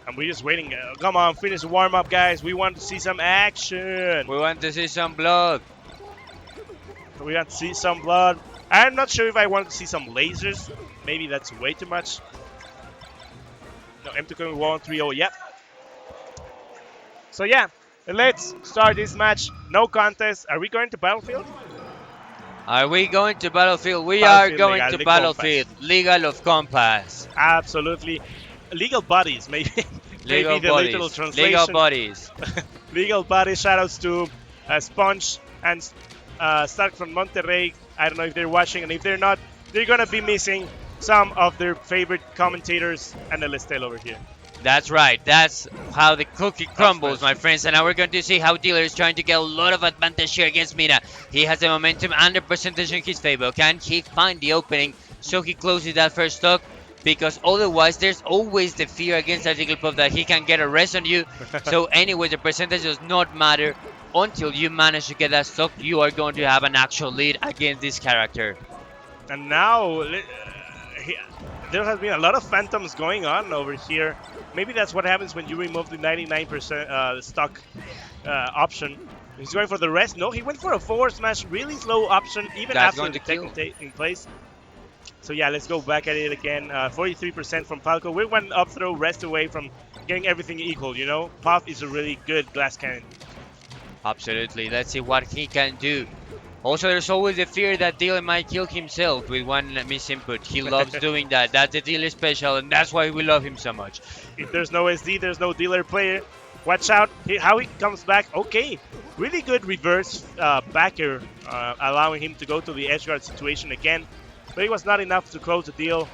And we're just waiting. Come on, finish the warm up, guys. We want to see some action. We want to see some blood. We want to see some blood. I'm not sure if I want to see some lasers. Maybe that's way too much. No, M2 coming 1-3-0. Yep. So yeah, let's start this match. No contest. Are we going to Battlefield? Are we going to Battlefield? We Battlefield are going legal, to Battlefield. Legal of Compass. Absolutely. Legal bodies, maybe. Legal maybe the literal bodies. translation. Legal bodies. Legal bodies. Shoutouts to Sponge and Stark from Monterrey. I don't know if they're watching, and if they're not, they're gonna be missing some of their favorite commentators and Elestel over here. That's right. That's how the cookie crumbles, my friends. And now we're going to see how Dealer is trying to get a lot of advantage here against Mina. He has the momentum and the percentage in his favor. Can he find the opening so he closes that first stock? Because otherwise, there's always the fear against that Jigglypuff that he can get a rest on you. So anyway, the percentage does not matter. Until you manage to get that stock, you are going to have an actual lead against this character. And now, there has been a lot of phantoms going on over here. Maybe that's what happens when you remove the 99% stock option. He's going for the rest. No, he went for a forward smash. Really slow option, even That's after the tech in place. So yeah, let's go back at it again. 43% from Falco. We're one up throw, rest away from getting everything equal, you know? Puff is a really good glass cannon. Absolutely. Let's see what he can do. Also, there's always the fear that Dealer might kill himself with one misinput. He loves doing that. That's the Dealer special, and that's why we love him so much. If there's no SD, there's no Dealer player. Watch out how he comes back. Okay, really good reverse backer, allowing him to go to the edge guard situation again. But it was not enough to close the deal.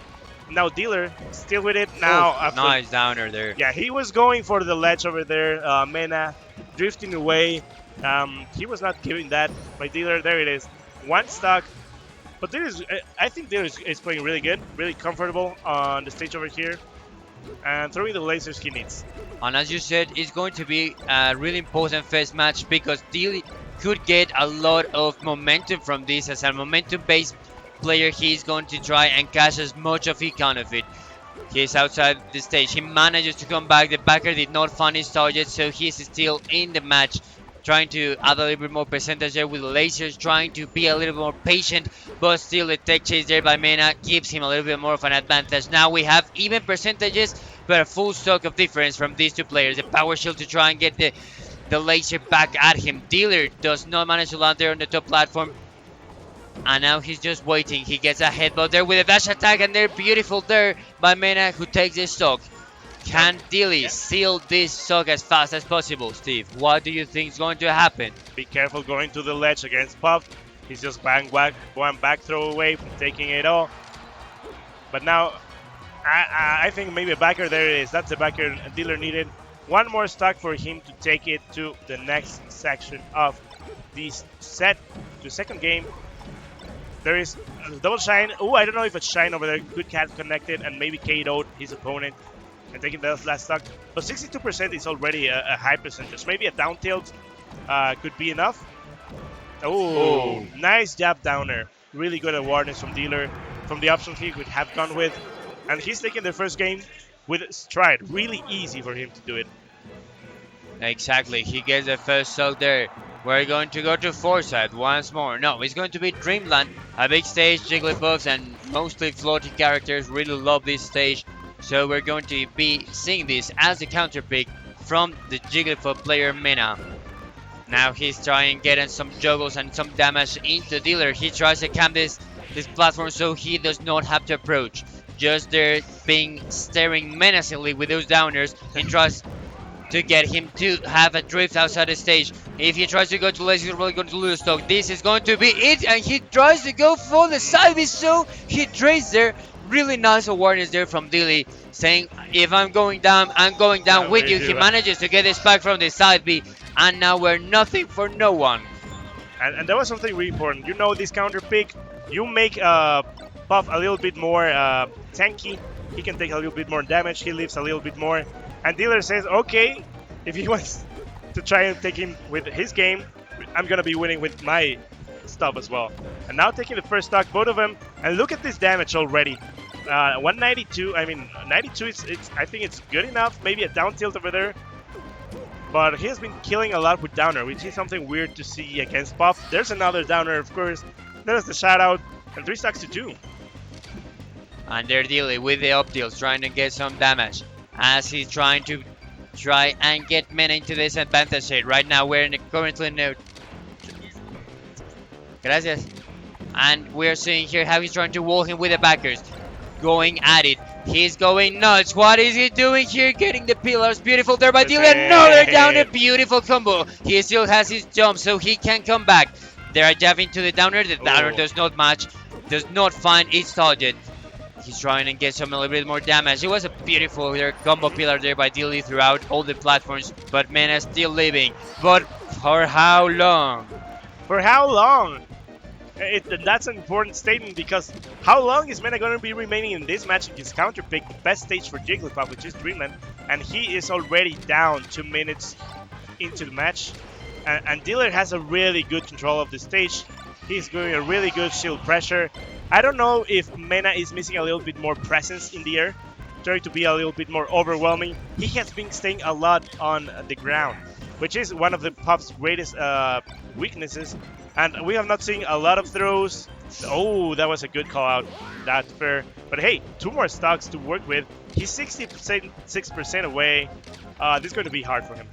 Now Dealer still with it. Now, nice downer there. Yeah, he was going for the ledge over there. Mena drifting away. He was not giving that. My Dealer, there it is. One stock. But I think Dealer is playing really good, really comfortable on the stage over here. And throwing the lasers he needs. And as you said, it's going to be a really important first match because Dealer could get a lot of momentum from this. As a momentum-based player, he's going to try and catch as much of he can of it. He's outside the stage. He manages to come back. The backer did not find his target, so he's still in the match, trying to add a little bit more percentage there with lasers, trying to be a little bit more patient, but still the tech chase there by Mena gives him a little bit more of an advantage. Now we have even percentages, but a full stock of difference from these two players. The power shield to try and get the laser back at him. Dealer does not manage to land there on the top platform. And now he's just waiting. He gets a headbutt there with a dash attack, and they're beautiful there by Mena, who takes the stock. Can Dealy seal this stock as fast as possible, Steve? What do you think is going to happen? Be careful going to the ledge against Puff. He's just one back throw away from taking it all. But now, I think maybe a backer. There it is. That's the backer Dealer needed. One more stock for him to take it to the next section of this set, the second game. There is a double shine. Oh, I don't know if it's shine over there. Good cat connected and maybe KO'd his opponent and taking the last stock. But 62% is already a high percentage. Maybe a down tilt could be enough. Oh, nice jab downer. Really good awareness from Dealer from the options he could have gone with. And he's taking the first game with stride. Really easy for him to do it. Exactly. He gets the first stock there. We're going to go to Foresight once more. No, it's going to be Dreamland. A big stage, Jigglypuffs and mostly floating characters really love this stage. So we're going to be seeing this as a counter pick from the Jigglypuff player Mena. Now he's trying getting some juggles and some damage into Dealer. He tries to camp this platform so he does not have to approach. Just there being staring menacingly with those downers. He tries to get him to have a drift outside the stage. If he tries to go to laser, he's really going to lose stock. This is going to be it, and he tries to go for the side B, so he trades there. Really nice awareness there from Dilly, saying, if I'm going down, I'm going down with you. He manages to get this back from the side B, and now we're nothing for no one. And that was something really important. You know, this counter pick, you make Puff a little bit more tanky. He can take a little bit more damage. He lives a little bit more. And Dealer says, okay, if he wants to try and take him with his game, I'm gonna be winning with my stuff as well. And now taking the first stock, both of them. And look at this damage already. 192. I mean, 92. I think it's good enough. Maybe a down tilt over there. But he has been killing a lot with downer, which is something weird to see against Puff. There's another downer, of course. There's the shout out, and 3 stocks to 2. And they're dealing with the up deals, trying to get some damage as he's trying and get Mena into this advantage state. Right now, we're currently in Gracias. And we're seeing here how he's trying to wall him with the backers. Going at it. He's going nuts. What is he doing here? Getting the pillars. Beautiful there by Dylan. Another down. A beautiful combo. He still has his jump, so he can come back. They are jabbing to the downer. The downer does not match. Does not find its target. He's trying to get some a little bit more damage. It was a beautiful combo pillar there by Dilly throughout all the platforms. But Mena still living. But for how long? For how long? That's an important statement, because how long is Mena going to be remaining in this match? His counter pick, best stage for Jigglypuff, which is Dreamland, and he is already down 2 minutes into the match. And Dealer has a really good control of the stage. He's doing a really good shield pressure. I don't know if Mena is missing a little bit more presence in the air, trying to be a little bit more overwhelming. He has been staying a lot on the ground, which is one of the Puff's greatest weaknesses. And we have not seen a lot of throws. Oh, that was a good call out. That's fair. But hey, 2 more stocks to work with. He's 66% away. This is going to be hard for him.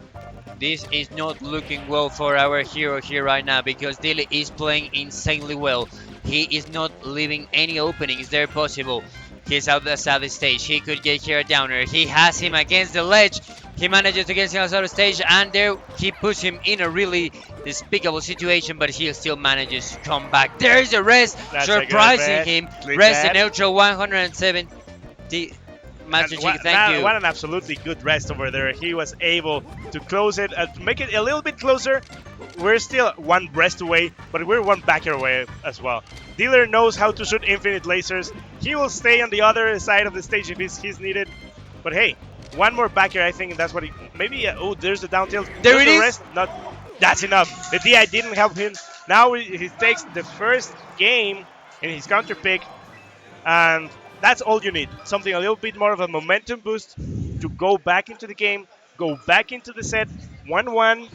This is not looking well for our hero here right now, because Dilly is playing insanely well. He is not leaving any openings there possible. He's out the side of the stage. He could get here a downer. He has him against the ledge. He manages to get him outside of the stage, and there he puts him in a really despicable situation, but he still manages to come back. There's a rest, surprising him. Rest in neutral, 170. Master Chick, thank you. What an absolutely good rest over there. He was able to close it, to make it a little bit closer. We're still 1 rest away, but we're 1 backer away as well. Dealer knows how to shoot infinite lasers. He will stay on the other side of the stage if he's needed. But hey, 1 more backer, I think that's what he... Maybe... oh, there's the down tilt. There it is. Rest. Not, that's enough. The DI didn't help him. Now he takes the first game in his counter pick. And that's all you need. Something a little bit more of a momentum boost to go back into the game, go back into the set. 1-1.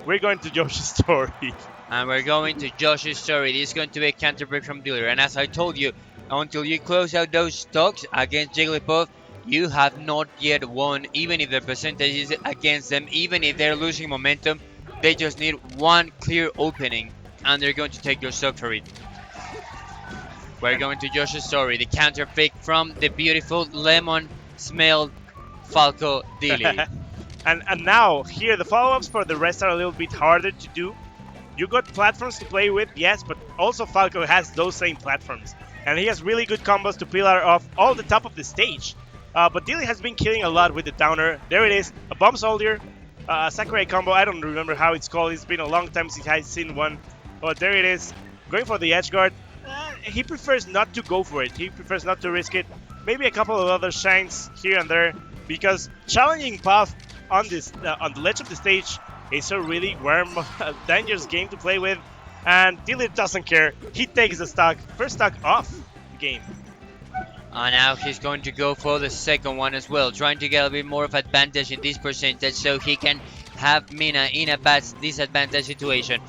We're going to Josh's story. And we're going to Josh's story. This is going to be a counter break from Dealer. And as I told you, until you close out those stocks against Jigglypuff, you have not yet won. Even if the percentage is against them, even if they're losing momentum, they just need 1 clear opening, and they're going to take your stock for it. We're going to Josh's story, the counter pick from the beautiful lemon-smelled Falco Dilly. And now, here, the follow-ups for the rest are a little bit harder to do. You got platforms to play with, yes, but also Falco has those same platforms. And he has really good combos to pillar off all the top of the stage. But Dilly has been killing a lot with the downer. There it is, a bomb soldier, a Sakurai combo. I don't remember how it's called. It's been a long time since I've seen one. But there it is, going for the edge guard. He prefers not to go for it. He prefers not to risk it. Maybe a couple of other shines here and there, because challenging Puff on this on the ledge of the stage is a really dangerous game to play with. And Dilly doesn't care. He takes the stock, first stock off the game. And now he's going to go for the second one as well, trying to get a bit more of advantage in this percentage so he can have Mina in a bad disadvantage situation.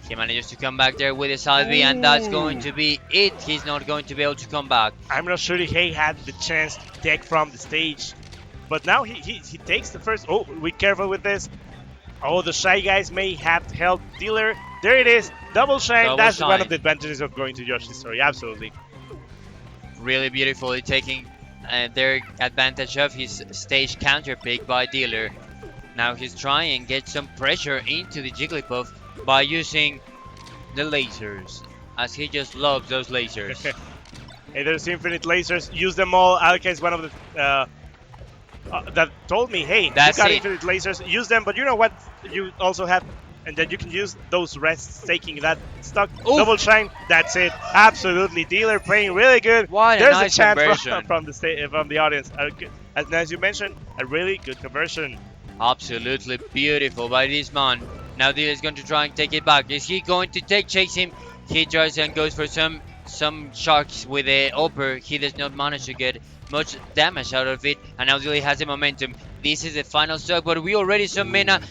He manages to come back there with his IV, and that's going to be it. He's not going to be able to come back. I'm not sure he had the chance to take from the stage. But now he takes the first... Oh, be careful with this. Oh, the Shy Guys may have helped Dealer. There it is. Double shine. That's one of the advantages of going to Yoshi's story. Absolutely. Really beautifully taking their advantage of his stage counter pick by Dealer. Now he's trying to get some pressure into the Jigglypuff by using the lasers, as he just loves those lasers. Hey, there's infinite lasers. Use them all. Alka is one of the that told me, hey, that's you got it. Infinite lasers. Use them, but you know what? You also have and then you can use those rests, taking that stock, Oof. double shine. That's it. Absolutely, dealer playing really good. What a There's nice a chant conversion. from the audience. As you mentioned, a really good conversion. Absolutely beautiful by this man. Now Dealer is going to try and take it back. Is he going to chase him? He tries and goes for some sharks with the upper. He does not manage to get much damage out of it, and now Dealer has the momentum. This is the final stock, but we already saw Mena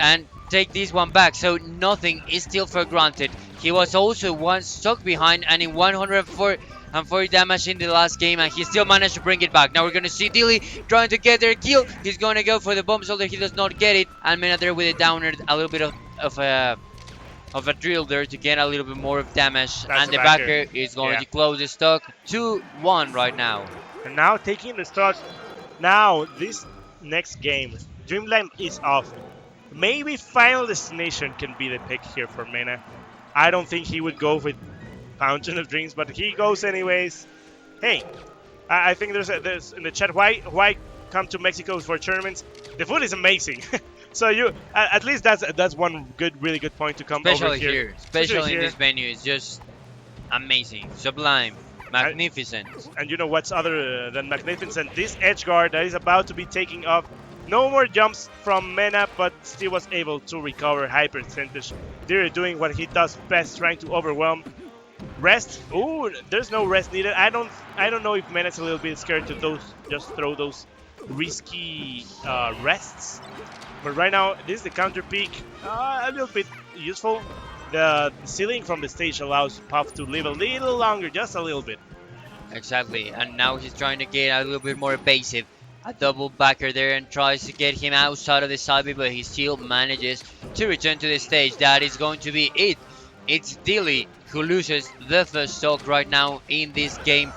and take this one back, so nothing is still for granted. He was also one stock behind and in 140 damage in the last game, and he still managed to bring it back. Now we're going to see Dilly trying to get their kill. He's going to go for the bomb soldier. He does not get it, and Mena there with a downer, a little bit of a drill there to get a little bit more of damage. That's And the a backer is going to close the stock 2-1 right now. And now taking the stock. Now this next game, Dreamland is off. Maybe Final Destination can be the pick here for Mena. I don't think he would go with Fountain of Dreams, but he goes anyways. Hey, I think there's in the chat, why come to Mexico for tournaments? The food is amazing. So you at least that's one really good point to come over here. Especially in this venue, it's just amazing, sublime, magnificent. And you know what's other than magnificent? This edge guard that is about to be taking off. No more jumps from Mena, but still was able to recover high percentage. They're doing what he does best, trying to overwhelm. Rest. Ooh, there's no rest needed. I don't know if Mena's a little bit scared to just throw those risky rests. But right now, this is the counter peak. A little bit useful. The ceiling from the stage allows Puff to live a little longer, just a little bit. Exactly, and now he's trying to get a little bit more evasive. A double backer there and tries to get him outside of the side B, but he still manages to return to the stage. That is going to be it. It's Dilly who loses the first stock right now in this game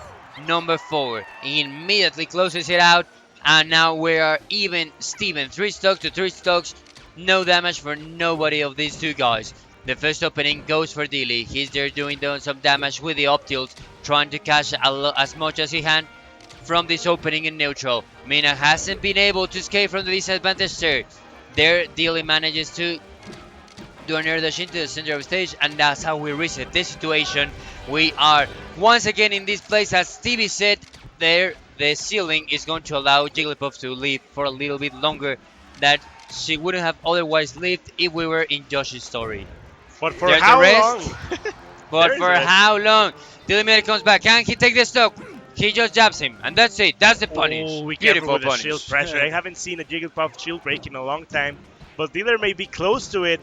number 4. He immediately closes it out, and now we are even Steven. 3 stocks to 3 stocks. No damage for nobody of these two guys. The first opening goes for Dilly. He's there doing some damage with the up tilt, trying to catch as much as he can from this opening in neutral. Mena hasn't been able to escape from the disadvantage there. Dilly manages to do an air dash into the center of the stage, and that's how we reset this situation. We are once again in this place, as Stevie said there. The ceiling is going to allow Jigglypuff to live for a little bit longer that she wouldn't have otherwise lived if we were in Josh's story. But for how long? But for how long? Dilly Mena comes back. Can he take the stock? He just jabs him, and that's it. That's the punish. Oh, Beautiful with punish. The shield pressure. I haven't seen a Jigglypuff shield break in a long time, but Dealer may be close to it.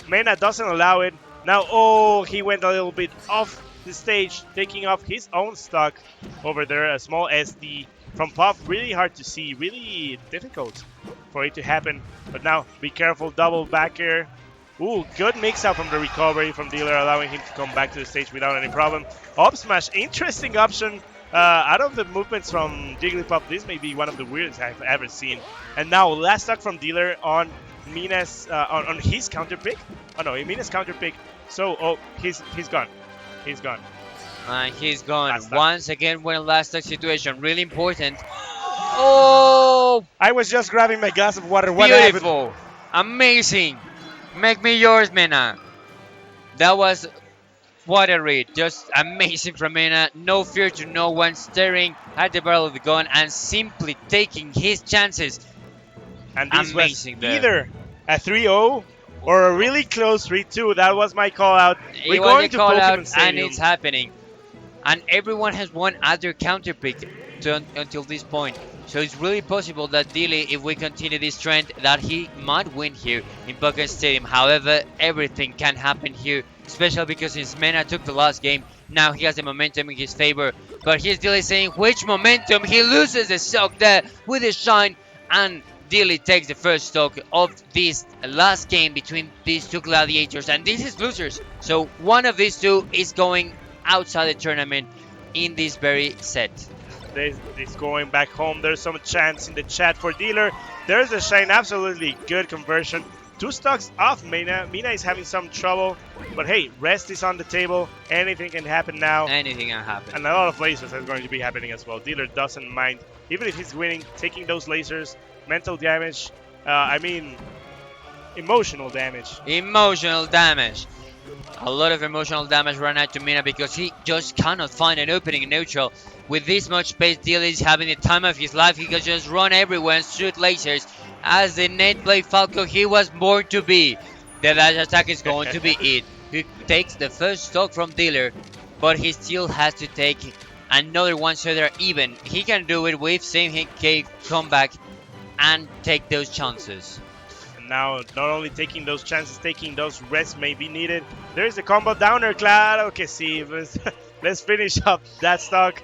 Mena doesn't allow it. Now, he went a little bit off the stage, taking off his own stock over there. A small SD from Puff. Really hard to see. Really difficult for it to happen. But now, be careful. Double backer. Ooh, good mix-up from the recovery from Dealer, allowing him to come back to the stage without any problem. Up smash, interesting option. Out of the movements from Jigglypuff, this may be one of the weirdest I've ever seen. And now, last stock from Dealer on Mina's, on his counter pick. Oh no, Mina's counter pick. So, he's gone. He's gone. He's gone. Once again, we're in last stock situation. Really important. Oh! I was just grabbing my glass of water. What Beautiful. happened? Amazing. Make me yours, Mena. That was what a read. Just amazing from Mena. No fear to no one, staring at the barrel of the gun and simply taking his chances. And this amazing was there. Either a 3-0 or a really close 3-2. That was my call out. We're going to Pokemon Stadium. And it's happening. And everyone has won at their counter pick until this point. So it's really possible that Dilly, if we continue this trend, that he might win here in Pokemon Stadium. However, everything can happen here, especially because since Mena took the last game, now he has the momentum in his favor. But here's Dilly saying which momentum. He loses the stock there with his shine, and Dilly takes the first stock of this last game between these two gladiators, and this is losers. So one of these two is going outside the tournament in this very set. He's going back home. There's some chance in the chat for Dealer. There's a shine. Absolutely good conversion. 2 stocks off Mena. Mena is having some trouble. But hey, rest is on the table. Anything can happen now. Anything can happen. And a lot of lasers are going to be happening as well. Dealer doesn't mind. Even if he's winning, taking those lasers, mental damage. I mean, emotional damage. Emotional damage. A lot of emotional damage run out to Mina because he just cannot find an opening in neutral. With this much space, Deal is having the time of his life. He can just run everywhere and shoot lasers. As the net play Falco he was born to be. The dash attack is going to be it. He takes the first stock from Dealer, but he still has to take another one so they're even. He can do it with same hit cave comeback and take those chances. Now, not only taking those chances, taking those rests may be needed. There's the combo downer, claro que sí. Let's finish up that stock.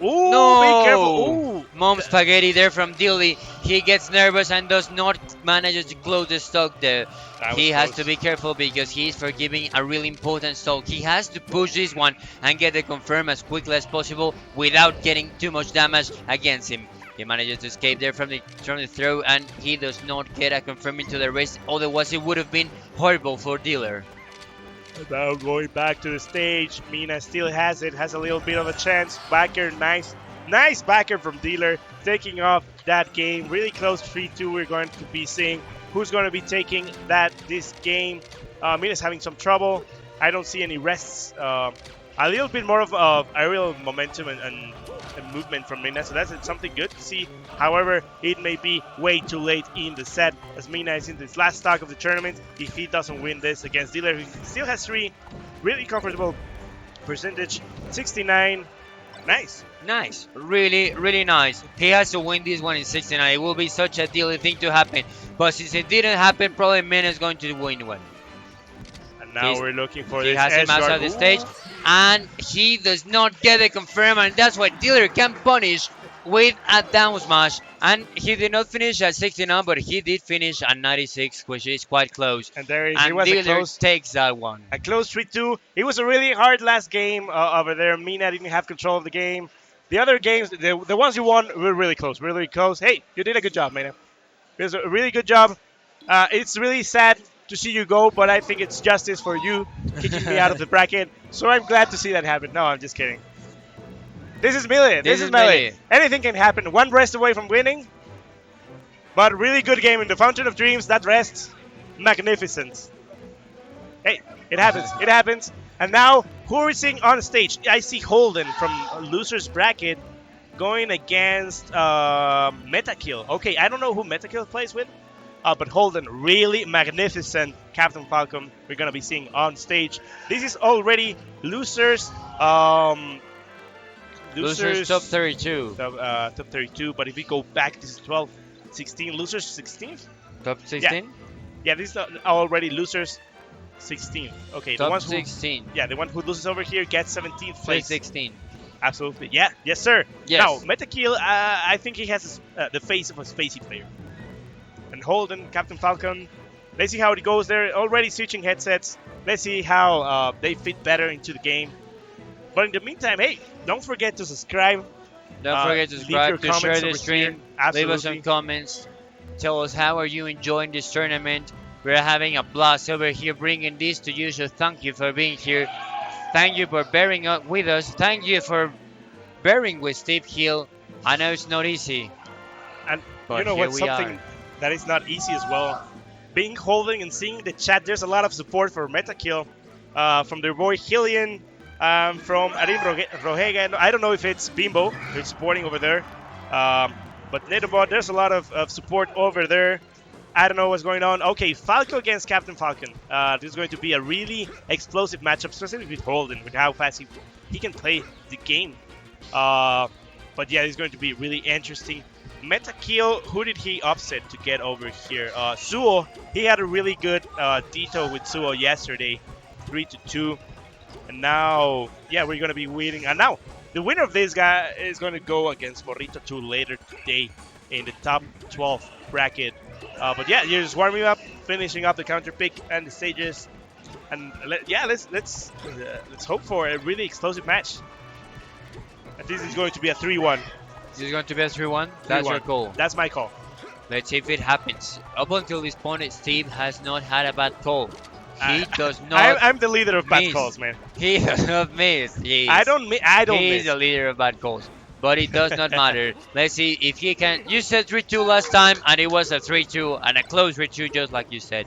Ooh, No! be careful. Ooh. Mom Spaghetti there from Dilly. He gets nervous and does not manage to close the stock there. He has to be careful because he is forgiving a really important stock. He has to push this one and get the confirm as quickly as possible without getting too much damage against him. He manages to escape there from the throw and he does not get a confirm into the wrist. Otherwise it would have been horrible for Dealer. Now going back to the stage, Mina still has it, has a little bit of a chance. Backer, nice backer from Dealer, taking off that game. Really close 3-2. We're going to be seeing who's going to be taking this game. Mina's having some trouble. I don't see any rests. A little bit more of aerial momentum and movement from Mina, so that's something good to see. However, it may be way too late in the set as Mina is in this last stock of the tournament. If he doesn't win this against Dealer, he still has 3. Really comfortable percentage, 69. Nice. Really nice. He has to win this one in 69. It will be such a deadly thing to happen. But since it didn't happen, probably Mina is going to win one. And now we're looking for he this has him outside the stage. And he does not get the confirm. And that's why Dealer can punish with a down smash. And he did not finish at 69, but he did finish at 96, which is quite close. And there is, and it was Dealer a close, takes that one. a close 3-2. It was a really hard last game over there. Mina didn't have control of the game. The other games, the ones you won, were really close. Hey, you did a good job, Mina. It was a really good job. It's really sad to see you go, but I think it's justice for you kicking me out of the bracket. So I'm glad to see that happen. No, I'm just kidding. This is Melee. This is Melee. Anything can happen. One rest away from winning. But really good game in the Fountain of Dreams. That rest, magnificent. Hey, it happens. It happens. And now, who are we seeing on stage? I see Holden from Loser's Bracket going against Metakill. Okay, I don't know who Metakill plays with. But Holden, really magnificent Captain Falcon we're going to be seeing on stage. This is already Losers. Losers top 32. Top 32. But if we go back, this is 12, 16. Losers 16th? Top 16? Yeah, this is already Losers 16th. Okay, top the ones 16. Yeah, the one who loses over here gets 17th place. 16. Absolutely. Yeah, yes, sir. Yes. Now, Metakill, I think he has the face of a spacey player. And Holden, Captain Falcon. Let's see how it goes. They're already switching headsets. Let's see how they fit better into the game. But in the meantime, hey, don't forget to subscribe. Don't forget to subscribe, to share the stream, leave us some Absolutely. comments. Tell us how are you enjoying this tournament. We're having a blast over here bringing this to you, so thank you for being here. Thank you for bearing up with us. Thank you for bearing with Steve Hill. I know it's not easy. And but you know here what's we something are. that is not easy as well? Being holding and seeing the chat, there's a lot of support for Metakill from their boy Hillian, from Arin Rojega. I don't know if it's Bimbo who's supporting over there, but Netobot, there's a lot of support over there. I don't know what's going on. Okay, Falco against Captain Falcon. This is going to be a really explosive matchup, especially with Holden, with how fast he can play the game. But yeah, it's going to be really interesting. Metakill, who did he upset to get over here? Suo, he had a really good Dito with Suo yesterday, 3-2. And now, yeah, we're going to be waiting. And now, the winner of this guy is going to go against Morrito 2 later today in the top 12 bracket. But yeah, you're just warming up, finishing up the counter pick and the stages. And let's hope for a really explosive match. And this is going to be a 3-1. This is going to be a 3-1. That's your goal. That's my call. Let's see if it happens. Up until this point, Steve has not had a bad call. He does not. I'm the leader of bad miss. calls, man. He does not miss. I don't He's miss. the leader of bad calls. but it does not matter. Let's see if he can. You said 3-2 last time, and it was a 3-2 and a close 3-2, just like you said.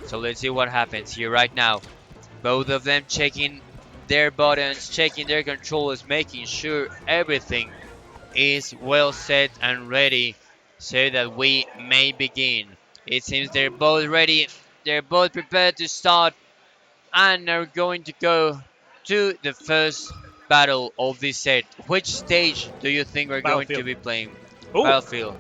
So let's see what happens here right now. Both of them checking their buttons, checking their controllers, making sure everything is well set and ready so that we may begin. It seems they're both ready. They're both prepared to start and are going to go to the first battle of this set. Which stage do you think we're going to Battlefield. be playing? Oh, Battlefield.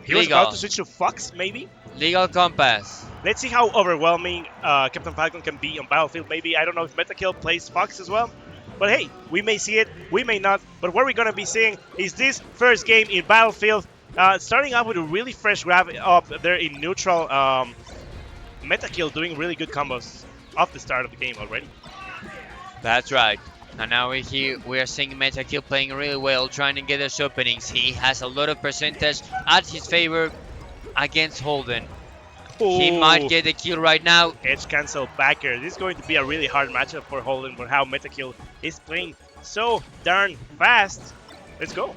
he was Legal. about to switch to Fox, maybe? Legal Compass. Let's see how overwhelming Captain Falcon can be on Battlefield. Maybe, I don't know if Metakill plays Fox as well. But hey, we may see it, we may not. But what we're going to be seeing is this first game in Battlefield. Starting off with a really fresh grab up there in neutral. Metakill doing really good combos off the start of the game already. That's right. And now we are seeing Metakill playing really well, trying to get those openings. He has a lot of percentage at his favor against Holden. He might get the kill right now. Edge cancel backer. This is going to be a really hard matchup for Holden for how Metakill is playing so darn fast. Let's go.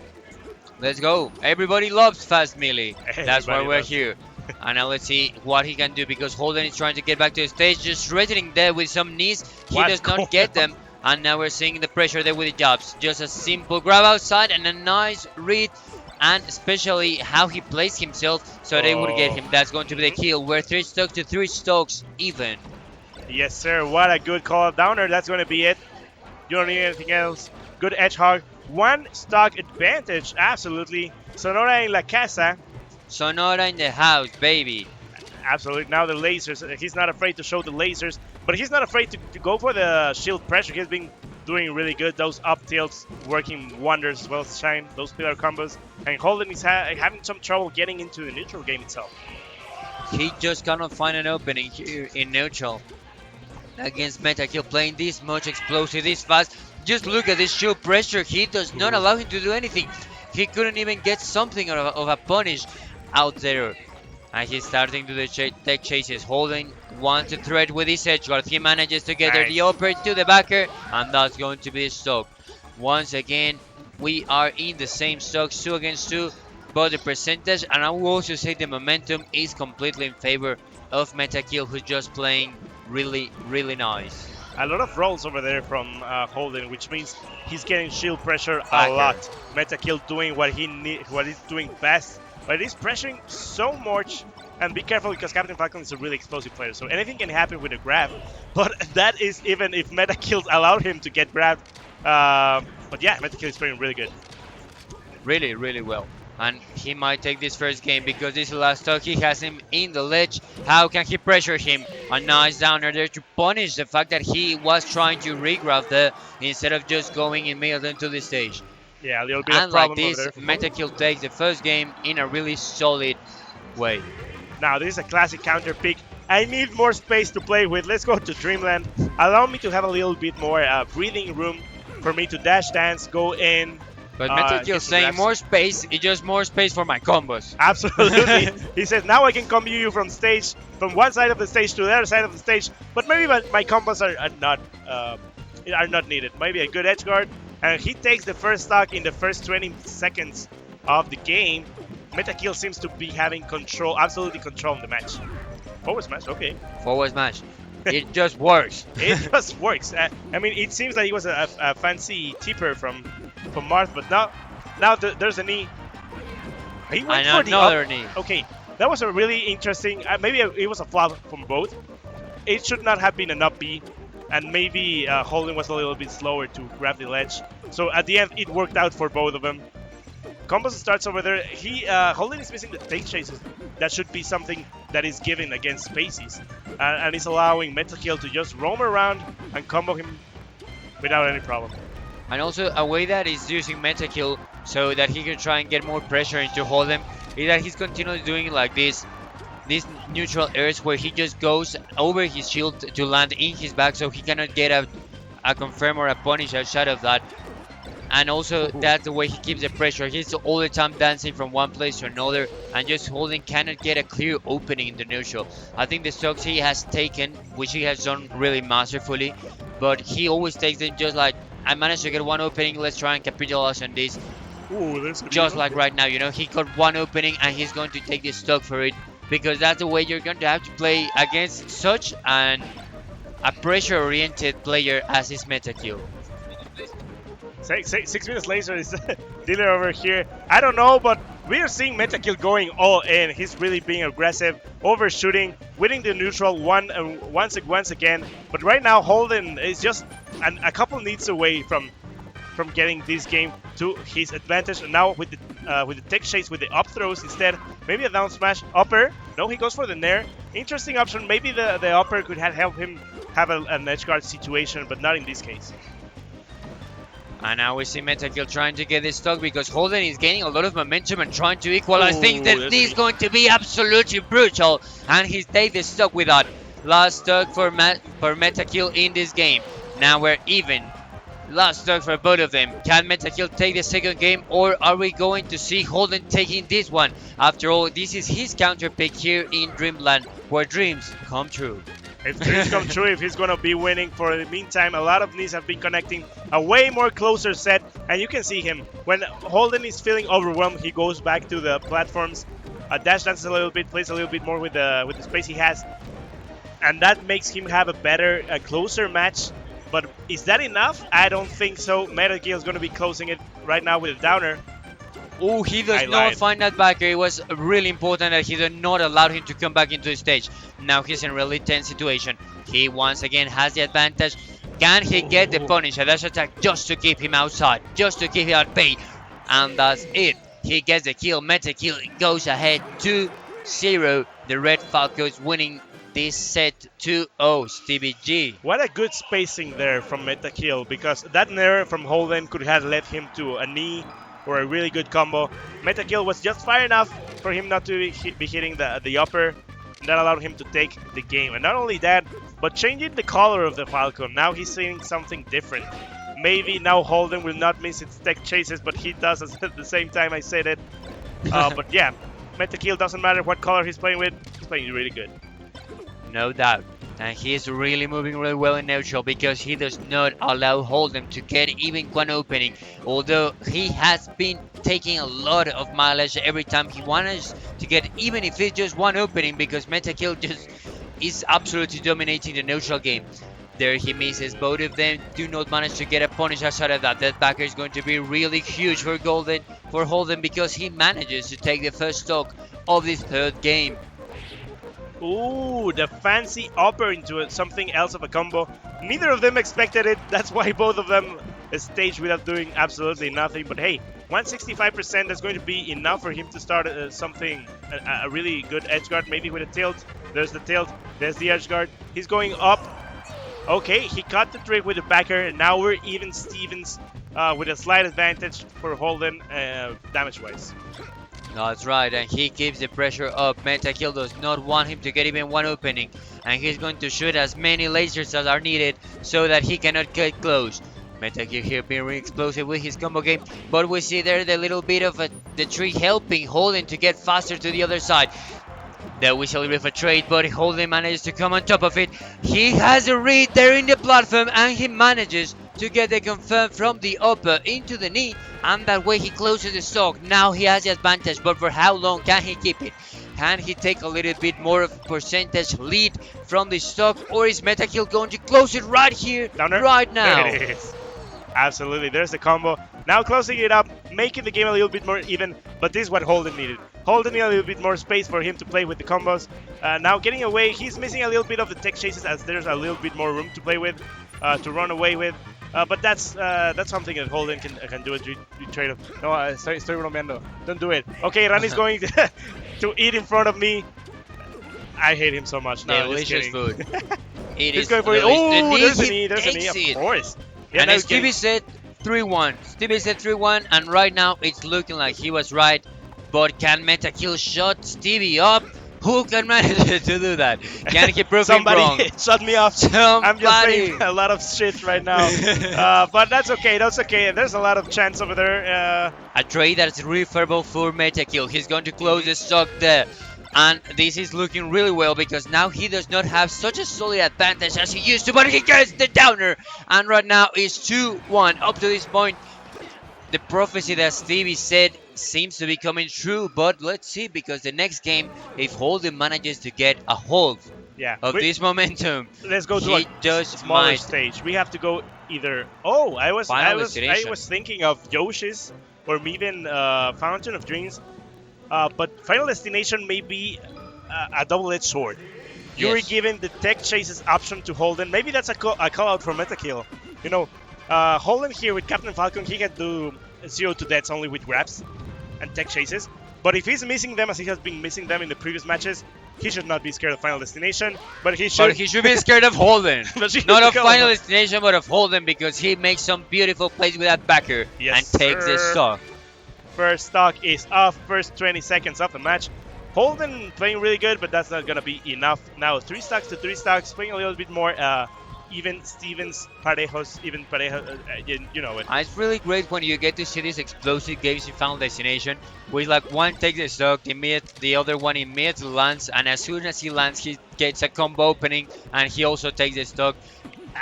Let's go. Everybody loves fast melee. That's why Everybody we're does. here. And now let's see what he can do, because Holden is trying to get back to the stage, just threatening there with some knees. He What's does not going get on? them. And now we're seeing the pressure there with the jabs. Just a simple grab outside and a nice read. And especially how he placed himself so they would get him. That's going to be the kill. We're 3 stocks to 3 stocks even. Yes, sir. What a good call downer. That's going to be it. You don't need anything else. Good edge hog. 1 stock advantage. Absolutely. Sonora en la casa. Sonora in the house, baby. Absolutely. Now the lasers. He's not afraid to show the lasers. But he's not afraid to go for the shield pressure. He's been doing really good. Those up tilts working wonders as well as Shine. Those pillar combos. And Holden is having some trouble getting into the neutral game itself. He just cannot find an opening here in neutral against Metakill, playing this much explosive, this fast. Just look at this shield pressure. He does not allow him to do anything. He couldn't even get something of a punish out there. And he's starting to take chases. Holden wants to thread with his edge guard. He manages to get there the upper to the backer, and that's going to be a stock. Once again, we are in the same stocks, 2 against 2, but the percentage, and I will also say the momentum, is completely in favor of Metakill, who's just playing really, really nice. A lot of rolls over there from Holden, which means he's getting shield pressure a Backer. lot. Metakill doing what he's doing best, but he's pressuring so much. And be careful, because Captain Falcon is a really explosive player, so anything can happen with a grab. But that is even if Metakill allowed him to get grabbed. But yeah, Metakill is playing really good. Really, really well. And he might take this first game, because this last stock he has him in the ledge. How can he pressure him? A nice downer there to punish the fact that he was trying to regrab there instead of just going in middle into the stage. Yeah, a little bit of And like problem over this, there. for Holden. Metakill takes the first game in a really solid way. Now, this is a classic counter pick. I need more space to play with. Let's go to Dreamland. Allow me to have a little bit more breathing room for me to dash dance, go in. But get Metakill some saying grabs. more space, it's just more space for my combos. Absolutely. He says, now I can combo you from one side of the stage to the other side of the stage. But maybe my combos are not needed. Maybe a good edge guard. And he takes the first stock in the first 20 seconds of the game. Metakill seems to be having control, absolutely control in the match. Forward smash, okay. Forward smash. It just works. It just works. I mean, it seems like he was a fancy tipper from Marth, but now there's a knee. He went And for the another up. knee. Okay, that was a really interesting. Maybe it was a flop from both. It should not have been an up B, and maybe Holden was a little bit slower to grab the ledge. So at the end, it worked out for both of them. Combos starts over there. Holden is missing the take chases. That should be something that is given against Spaceys. And is allowing Metakill to just roam around and combo him without any problem. And also a way that is using Metakill so that he can try and get more pressure into Holden is that he's continually doing like this neutral airs where he just goes over his shield to land in his back, so he cannot get a confirm or a punish outside of that. And also that's the way he keeps the pressure. He's all the time dancing from one place to another, and just Holden cannot get a clear opening in the neutral. I think the stocks he has taken, which he has done really masterfully, but he always takes them just like, I managed to get one opening, let's try and capitalize on this. Ooh, there's a just deal. like right now. You know, he got one opening and he's going to take the stock for it because that's the way you're going to have to play against such a pressure-oriented player as is Metakill. 6 minutes later is dealer over here. I don't know, but we are seeing Metakill going all in. He's really being aggressive, overshooting, winning the neutral once again. But right now, Holden is just a couple needs away from getting this game to his advantage. And now with the tech chase, with the up throws instead, maybe a down smash upper. No, he goes for the nair. Interesting option. Maybe the upper could have helped him have an edge guard situation, but not in this case. And now we see Metakill trying to get this stock because Holden is gaining a lot of momentum and trying to equalize things. That this is going to be absolutely brutal. And he's taking the stock with that last stock for Metakill in this game. Now we're even. Last stock for both of them. Can Metakill take the second game, or are we going to see Holden taking this one? After all, this is his counter pick here in Dreamland, where dreams come true. If dreams come true, if he's going to be winning. For the meantime, a lot of knees have been connecting. A way more closer set, and you can see him. When Holden is feeling overwhelmed, he goes back to the platforms, dash dances a little bit, plays a little bit more with the space he has, and that makes him have a closer match. But is that enough? I don't think so. Metakill is going to be closing it right now with a downer. Oh, he does not find that backer. It was really important that he did not allow him to come back into the stage. Now he's in a really tense situation. He once again has the advantage. Can he get the punish? A dash attack just to keep him outside, just to keep him at bay. And that's it. He gets the kill. Metakill goes ahead 2-0. The Red Falcons winning this set 2-0. Stevie G. What a good spacing there from Metakill, because that nair from Holden could have led him to a knee or a really good combo. Metakill was just far enough for him not to be hitting the upper, and that allowed him to take the game. And not only that, but changing the color of the Falcon. Now he's seeing something different. Maybe now Holden will not miss its tech chases, but he does at the same time I said it. But yeah, Metakill, doesn't matter what color he's playing with, he's playing really good. No doubt. And he is really moving really well in neutral because he does not allow Holden to get even one opening. Although he has been taking a lot of mileage every time he wants to get, even if it's just one opening, because Metakill just is absolutely dominating the neutral game. There he misses both of them, do not manage to get a punish outside of that. That backer is going to be really huge for Holden because he manages to take the first stock of this third game. Ooh, the fancy upper into something else of a combo. Neither of them expected it. That's why both of them staged without doing absolutely nothing. But hey, 165%, that's going to be enough for him to start a really good edge guard, maybe with a tilt. There's the tilt, there's the edge guard. He's going up. Okay, he caught the trick with the backer, and now we're even Stevens with a slight advantage for Holden damage-wise. That's right, and he keeps the pressure up. Metakill does not want him to get even one opening, and he's going to shoot as many lasers as are needed so that he cannot get close. Metakill here being really explosive with his combo game, but we see there the little bit of the trick helping Holden to get faster to the other side. There we see a little bit of a trade, but Holden manages to come on top of it. He has a read there in the platform, and he manages to get the confirm from the upper into the knee, and that way he closes the stock. Now he has the advantage, but for how long can he keep it? Can he take a little bit more of percentage lead from the stock, or is Metakill going to close it right here, right now? There it is. Absolutely, there's the combo. Now closing it up, making the game a little bit more even, but this is what Holden needed. Holden needed a little bit more space for him to play with the combos. Now getting away, he's missing a little bit of the tech chases as there's a little bit more room to play with, to run away with. But that's something that Holden can do a trade of. No, estoy bromeando. Don't do it. Okay, Herran is going to eat in front of me. I hate him so much. No, delicious food. It He's is going for it. Oh, there's a knee, of course. Yeah, and Stevie said 3-1. Stevie said 3-1, and right now it's looking like he was right. But can Metakill shut Stevie up? Who can manage to do that? Can he prove him wrong? Somebody shut me off. I'm just saying a lot of shit right now. But that's okay. That's okay. There's a lot of chance over there. A trade that's really favorable for Metakill. He's going to close the stock there. And this is looking really well because now he does not have such a solid advantage as he used to, but he gets the downer. And right now it's 2-1 up to this point. the prophecy that Stevie said seems to be coming true, but let's see, because the next game, if Holden manages to get a hold Yeah. of this momentum, Let's go to a he just smaller might. stage. We have to go either. Oh, I Final was Destination. thinking of Yoshi's or even Fountain of Dreams, but Final Destination may be a double-edged sword. You're Yes. giving the tech chases option to Holden. Maybe that's a call out for Metakill. You know, Holden here with Captain Falcon, he can do 0 to deaths only with grabs and tech chases. But if he's missing them as he has been missing them in the previous matches, he should not be scared of Final Destination. But he should. But he should be scared of Holden. But he Not should of go. Final Destination, but of Holden, because he makes some beautiful plays with that backer Yes, and takes the sir. stock. First stock is off. First 20 seconds of the match. Holden playing really good, but that's not gonna be enough. Now 3 stocks to 3 stocks, playing a little bit more even Stevens, Parejos, even Parejo. You know it. It's really great when you get to see these explosive games in Final Destination, where like one takes the stock, the other one immediately lands, and as soon as he lands, he gets a combo opening, and he also takes the stock.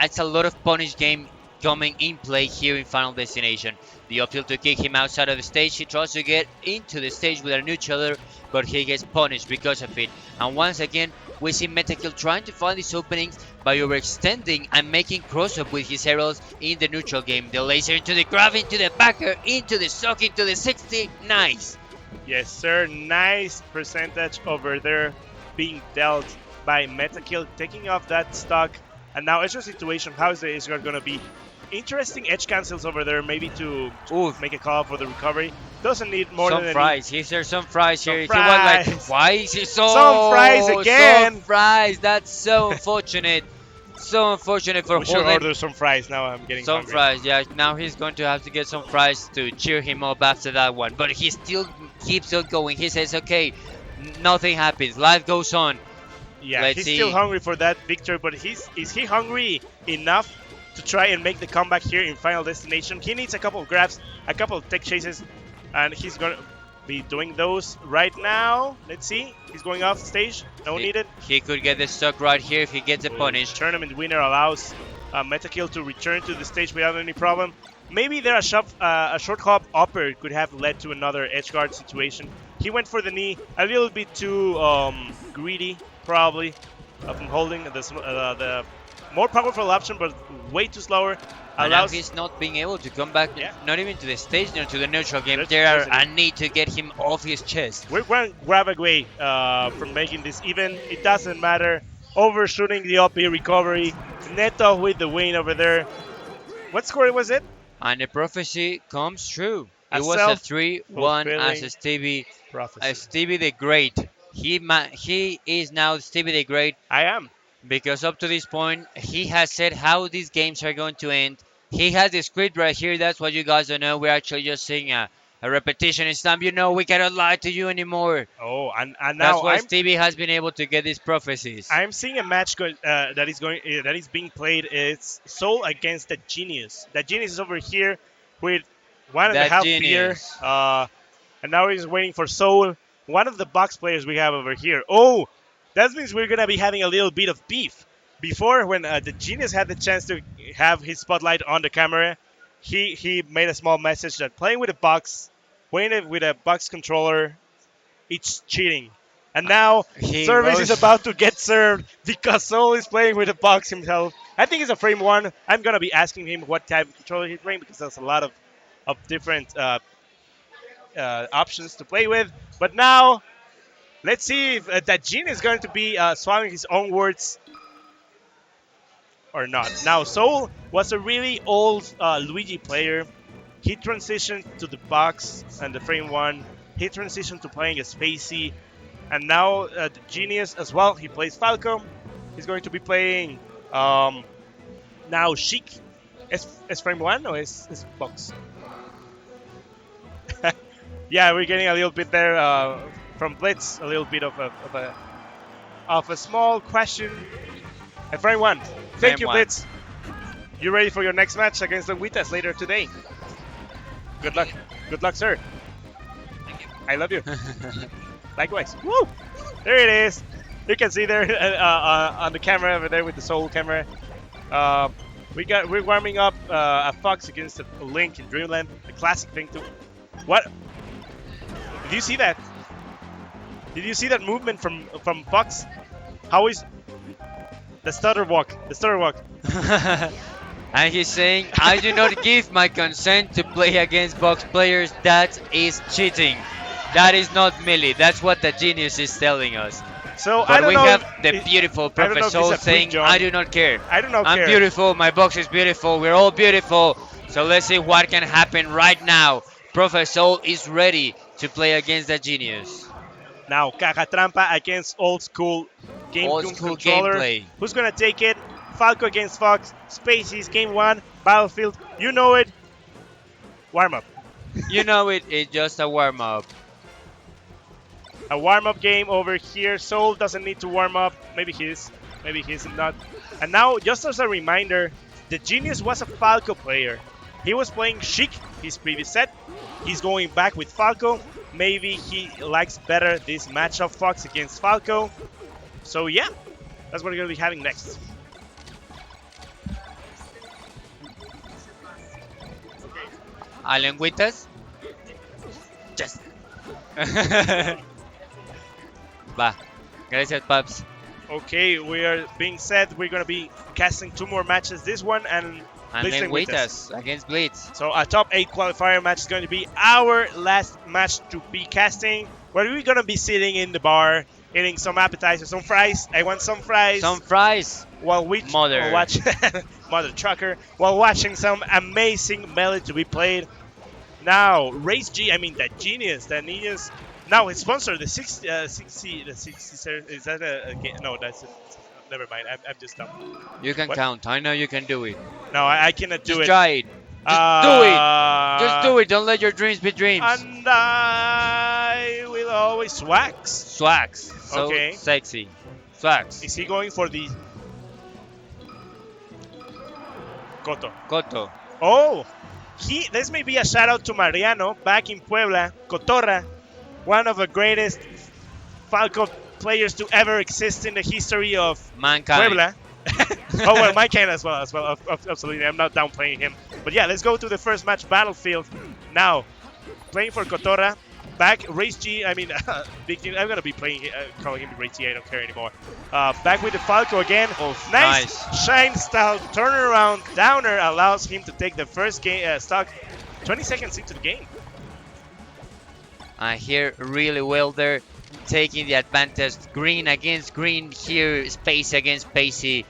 It's a lot of punish game coming in play here in Final Destination. The uphill to kick him outside of the stage. He tries to get into the stage with a neutral, but he gets punished because of it. And once again, we see Metakill trying to find these openings by overextending and making cross-up with his heralds in the neutral game. The laser into the grab, into the backer, into the stock, into the 60. Nice. Yes, sir. Nice percentage over there being dealt by Metakill, taking off that stock. And now extra situation. How is the Isgard going to be? Interesting edge cancels over there, maybe to make a call for the recovery. Doesn't need more Some than fries. He's there some fries Some here. He was like, fries. why is he so... Some fries again. Some fries. That's so unfortunate. So unfortunate for We should Holden. order some fries. Now I'm getting Some hungry. fries, yeah. Now he's going to have to get some fries to cheer him up after that one. But he still keeps on going. He says, okay, nothing happens. Life goes on. Yeah, Let's he's see. still hungry for that victory, but is he hungry enough to try and make the comeback here in Final Destination? He needs a couple of grabs, a couple of tech chases, and he's going to be doing those right now. Let's see. He's going off stage. No needed. He could get the stock right here if he gets a punish. Tournament winner allows Metakill to return to the stage without any problem. Maybe there a short hop upper could have led to another edge guard situation. He went for the knee, a little bit too greedy, probably, from holding the more powerful option, but way too slower. And now Allows he's not being able to come back, not even to the stage, nor to the neutral game. There's There a are a need to get him off his chest. we're going to grab away from making this even. It doesn't matter. Overshooting the up recovery. Neto with the win over there. What score was it? And the prophecy comes true. A It was a 3-1 as self-fulfilling Stevie, Stevie the Great. He is now Stevie the Great, I am. because up to this point, he has said how these games are going to end. He has the script right here. That's what you guys don't know. We're actually just seeing a repetition. It's time you know we cannot lie to you anymore. Oh, and That's now why Stevie has been able to get these prophecies. I'm seeing a match that is being played. It's Soul against the Genius. The Genius is over here with 1.5 beer. Genius. And now he's waiting for Soul. One of the box players we have over here. Oh, that means we're gonna be having a little bit of beef. Before, when the Genius had the chance to have his spotlight on the camera, he made a small message that playing with a box controller, it's cheating. And now Service is about to get served because Soul is playing with a box himself. I think it's a frame 1. I'm gonna be asking him what type of controller he's playing because there's a lot of different options to play with. But now, let's see if that Gene is going to be swallowing his own words or not. Now, Soul was a really old Luigi player. He transitioned to the box and the frame 1. He transitioned to playing as Spacey. And now the Genius as well. He plays Falcon. He's going to be playing now Chic. Is frame 1 or is box? Yeah, we're getting a little bit there from Blitz. A little bit of a small question. And frame 1. Thank you, Blitz. You ready for your next match against the Lengüitas later today? Good luck. Good luck, sir. Thank you. I love you. Likewise. Woo! There it is. You can see there on the camera over there with the Soul camera. We're warming up a Fox against a Link in Dreamland, a classic thing to. What? Did you see that? Did you see that movement from Fox? How is the stutter walk? The stutter walk. And he's saying, I do not give my consent to play against box players. That is cheating. That is not melee. That's what the genius is telling us. So I But don't we know have if the it- beautiful I don't know if Professor it's a quick saying, jump. I do not care. I don't know. I'm beautiful. My box is beautiful. We're all beautiful. So let's see what can happen right now. Professor is ready to play against the genius. Now Caja Trampa against old school Old GameCube school controller. gameplay. Who's gonna take it? Falco against Fox. Spaces game 1. Battlefield. You know it. Warm up. You know it. It's just a warm up. A warm-up game over here. Soul doesn't need to warm up. Maybe he's not. And now, just as a reminder, the Genius was a Falco player. He was playing Chic his previous set. He's going back with Falco. Maybe he likes better this match of Fox against Falco. So yeah, that's what we're going to be having next. ¿A Lengüitas? Yes. Va. Gracias, Paps. Okay, we are being set. We're going to be casting 2 more matches. This one and And Blitz Lengüitas against Blitz. So a top 8 qualifier match is going to be our last match to be casting, where we're going to be sitting in the bar, eating some appetizers, some fries. I want some fries. Some fries. While we Mother. watch Mother Trucker, while watching some amazing melody to be played. Now, Race G, I mean the Genius. Now his sponsor, the 60, is that a game? No, that's never mind. I'm just dumb. You can What? count. I know you can do it. No, I cannot do Just it. try it. Just do it. Just do it. Don't let your dreams be dreams. And I will always wax. Swags. So Okay. sexy. Swags. Is he going for the Coto? Koto. Oh, this may be a shout out to Mariano back in Puebla, Cotorra, one of the greatest Falco players to ever exist in the history of Mankind. Puebla. Oh well, my kind as well. Absolutely, I'm not downplaying him. But yeah, let's go to the first match, Battlefield. Now, playing for Cotorra, back Race G. I mean, Big G. I'm gonna be playing, calling him Race G. I don't care anymore. Back with the Falco again. Oh, Nice nice. shine style turnaround downer allows him to take the first game stock 20 seconds into the game. And here really well there, taking the advantage. Green against green here, Space against Spacey.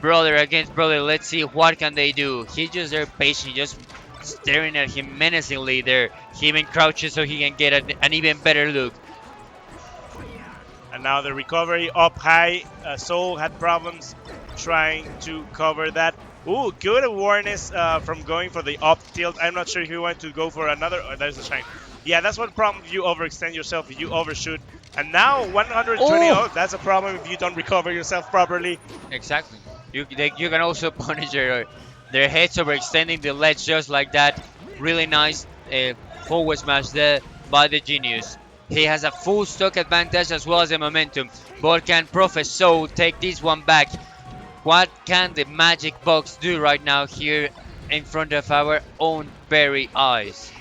Brother against brother. Let's see what can they do. He's just there patient, just staring at him menacingly there. He even crouches so he can get an even better look. And now the recovery up high. Soul had problems trying to cover that. Ooh, good awareness from going for the up tilt. I'm not sure if he went to go for another. Oh, there's a shine. Yeah, that's one problem if you overextend yourself, if you overshoot. And now 120. Oh, that's a problem if you don't recover yourself properly. Exactly. You can also punish their heads overextending the ledge just like that. Really nice forward smash there by the Genius. He has a full stock advantage as well as the momentum. But can Professor take this one back? What can the magic box do right now here in front of our own very eyes?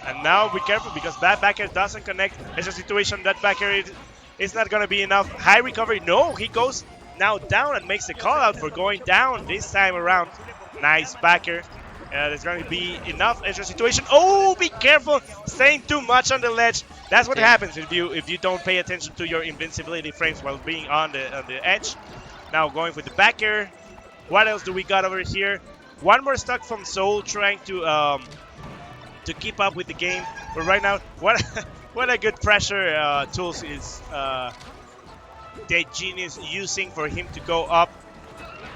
And now be careful because that back air doesn't connect. It's a situation that back air is not going to be enough. High recovery. No, he goes now down and makes the call out for going down this time around. Nice backer. There's going to be enough extra situation. Oh, be careful staying too much on the ledge. That's what happens if you don't pay attention to your invincibility frames while being on the edge. Now going with the backer. What else do we got over here? One more stock from Soul trying to keep up with the game. But right now, what a good pressure tools is the Genius using for him to go up.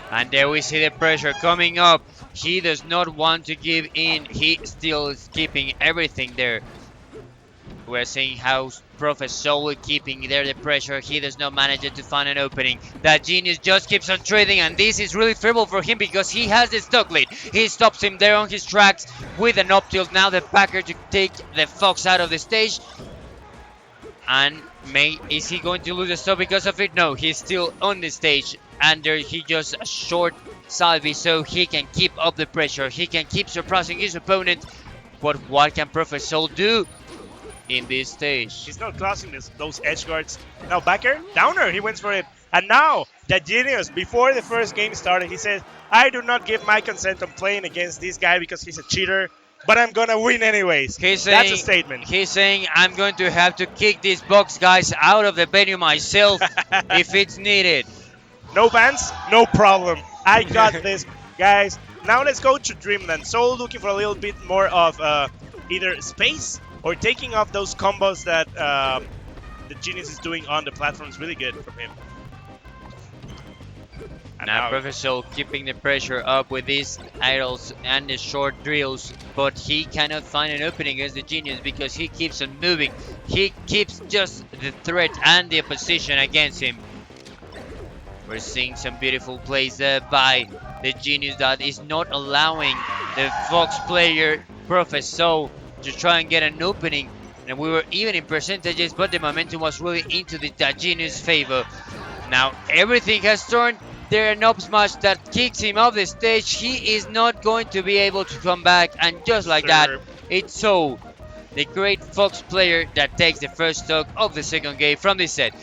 And there we see the pressure coming up. He does not want to give in. He still is keeping everything there. We're seeing how Professor keeping there the pressure. He does not manage it to find an opening. That Genius just keeps on trading, and this is really favorable for him because he has the stock lead. He stops him there on his tracks with an up tilt. Now the backer to take the Fox out of the stage. And is he going to lose the stock because of it? No, he's still on the stage. And there he just a short Salvi so he can keep up the pressure. He can keep surprising his opponent. But what can Professor do in this stage? He's not crossing those edge guards. Now backer, downer, he went for it. And now, the genius, before the first game started, he said, I do not give my consent on playing against this guy because he's a cheater, but I'm gonna win anyways. He's saying, that's a statement. He's saying, I'm going to have to kick these box guys out of the venue myself if it's needed. No bans, no problem. I got this, guys. Now let's go to Dreamland. Soul looking for a little bit more of either space or taking off those combos that the Genius is doing on the platform is really good from him. And now Professor keeping the pressure up with these idols and the short drills, but he cannot find an opening against the Genius because he keeps on moving. He keeps just the threat and the opposition against him. We're seeing some beautiful plays there by the Genius that is not allowing the Fox player Professor to try and get an opening. And we were even in percentages, but the momentum was really into the Genius' favor. Now everything has turned. There an up smash that kicks him off the stage. He is not going to be able to come back, and just like that, it's so the great Fox player that takes the first stock of the second game from this set.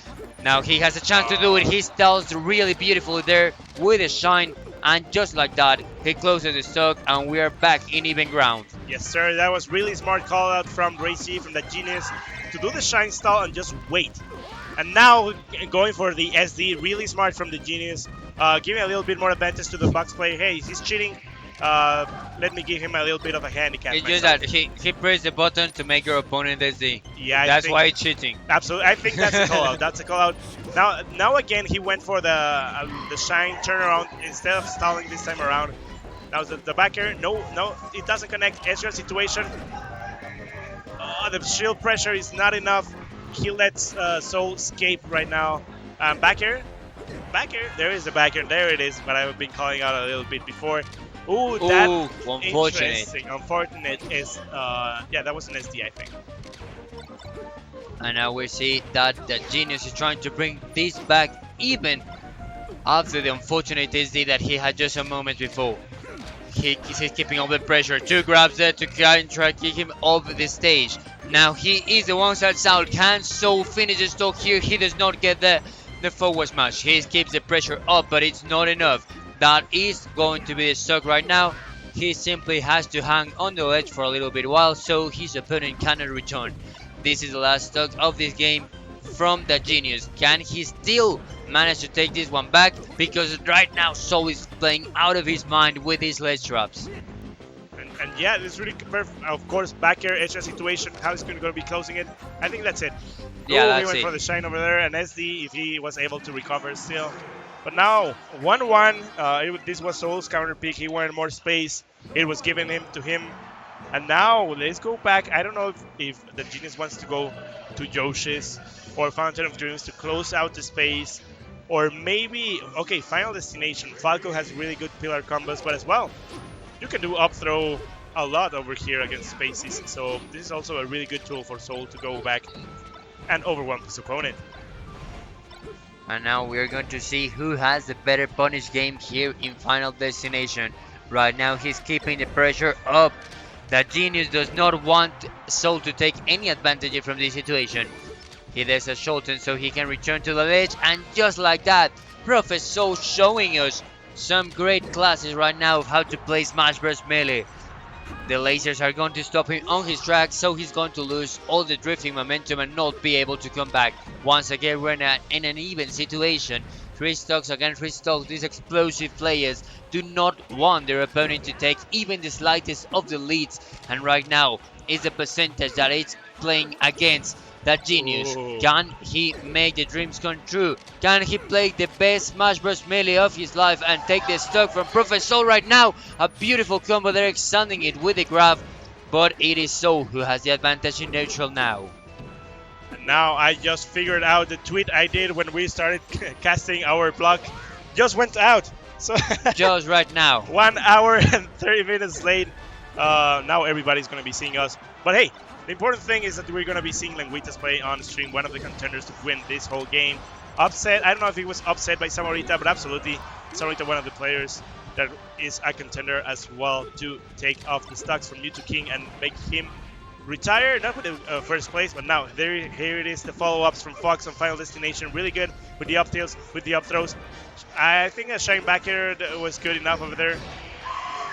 Now he has a chance to do it. He styles really beautifully there with a shine, and just like that, he closes the stock, and we are back in even ground. Yes, sir. That was really smart call out from Racy, from the Genius, to do the shine stall and just wait. And now going for the SD, really smart from the Genius. Giving a little bit more advantage to the Bucks player. Hey, he's cheating. Let me give him a little bit of a handicap. It's just that he pressed the button to make your opponent SD. Yeah, that's why he's cheating. Absolutely, I think that's a call out. That's a call out. Now again, he went for the shine turnaround instead of stalling this time around. Now the backer, no, it doesn't connect. Extra situation. The shield pressure is not enough. He lets Soul escape right now. Backer, there is the backer, there it is, but I've been calling out a little bit before. Ooh, that unfortunate. Unfortunate is, yeah, that was an SD, I think. And now we see that the Genius is trying to bring this back even after the unfortunate SD that he had just a moment before. He's keeping up the pressure. 2 grabs there to try and kick him off the stage. Now he is the one that's out. Can Soul finish the stock here? He does not get the forward smash. He keeps the pressure up, but it's not enough. That is going to be the stock right now. He simply has to hang on the ledge for a little bit while, so his opponent cannot return. This is the last stock of this game from the Genius. Can he still manage to take this one back? Because right now Soul is playing out of his mind with his ledge traps. And yeah, it's really perfect. Of course, back air, extra situation. How is going to be closing it? I think that's it. Yeah, he went for the shine over there, and SD if he was able to recover still. But now 1-1. This was Soul's counter pick. He wanted more space. It was given to him. And now let's go back. I don't know if the Genius wants to go to Yoshi's or Fountain of Dreams to close out the space. Or maybe, okay, Final Destination. Falco has really good pillar combos, but as well, you can do up throw a lot over here against spaces. So this is also a really good tool for Soul to go back and overwhelm his opponent. And now we're going to see who has the better punish game here in Final Destination. Right now he's keeping the pressure up. The Genius does not want Soul to take any advantage from this situation. He does a shorten so he can return to the ledge, and just like that, Professor showing us some great classes right now of how to play Smash Bros. Melee. The lasers are going to stop him on his track, so he's going to lose all the drifting momentum and not be able to come back. Once again, we're in an even situation. 3 stocks against 3 stocks. These explosive players do not want their opponent to take even the slightest of the leads. And right now is the percentage that it's playing against that Genius. Ooh. Can he make the dreams come true? Can he play the best Smash Bros. Melee of his life and take the stock from Professor right now? A beautiful combo there, extending it with the grab. But it is Soul who has the advantage in neutral now. And now I just figured out the tweet I did when we started casting our block just went out. So just right now. 1 hour and 30 minutes late. Now everybody's going to be seeing us. But hey, the important thing is that we're going to be seeing Lengüitas play on stream, one of the contenders to win this whole game. Upset, I don't know if he was upset by Samorita, but absolutely, Samorita one of the players. that is a contender as well to take off the stocks from Mewtwo King and make him retire, not with the first place, but now here it is, the follow-ups from Fox on Final Destination, really good with the up tilts, with the up throws. I think a Shine backer was good enough over there.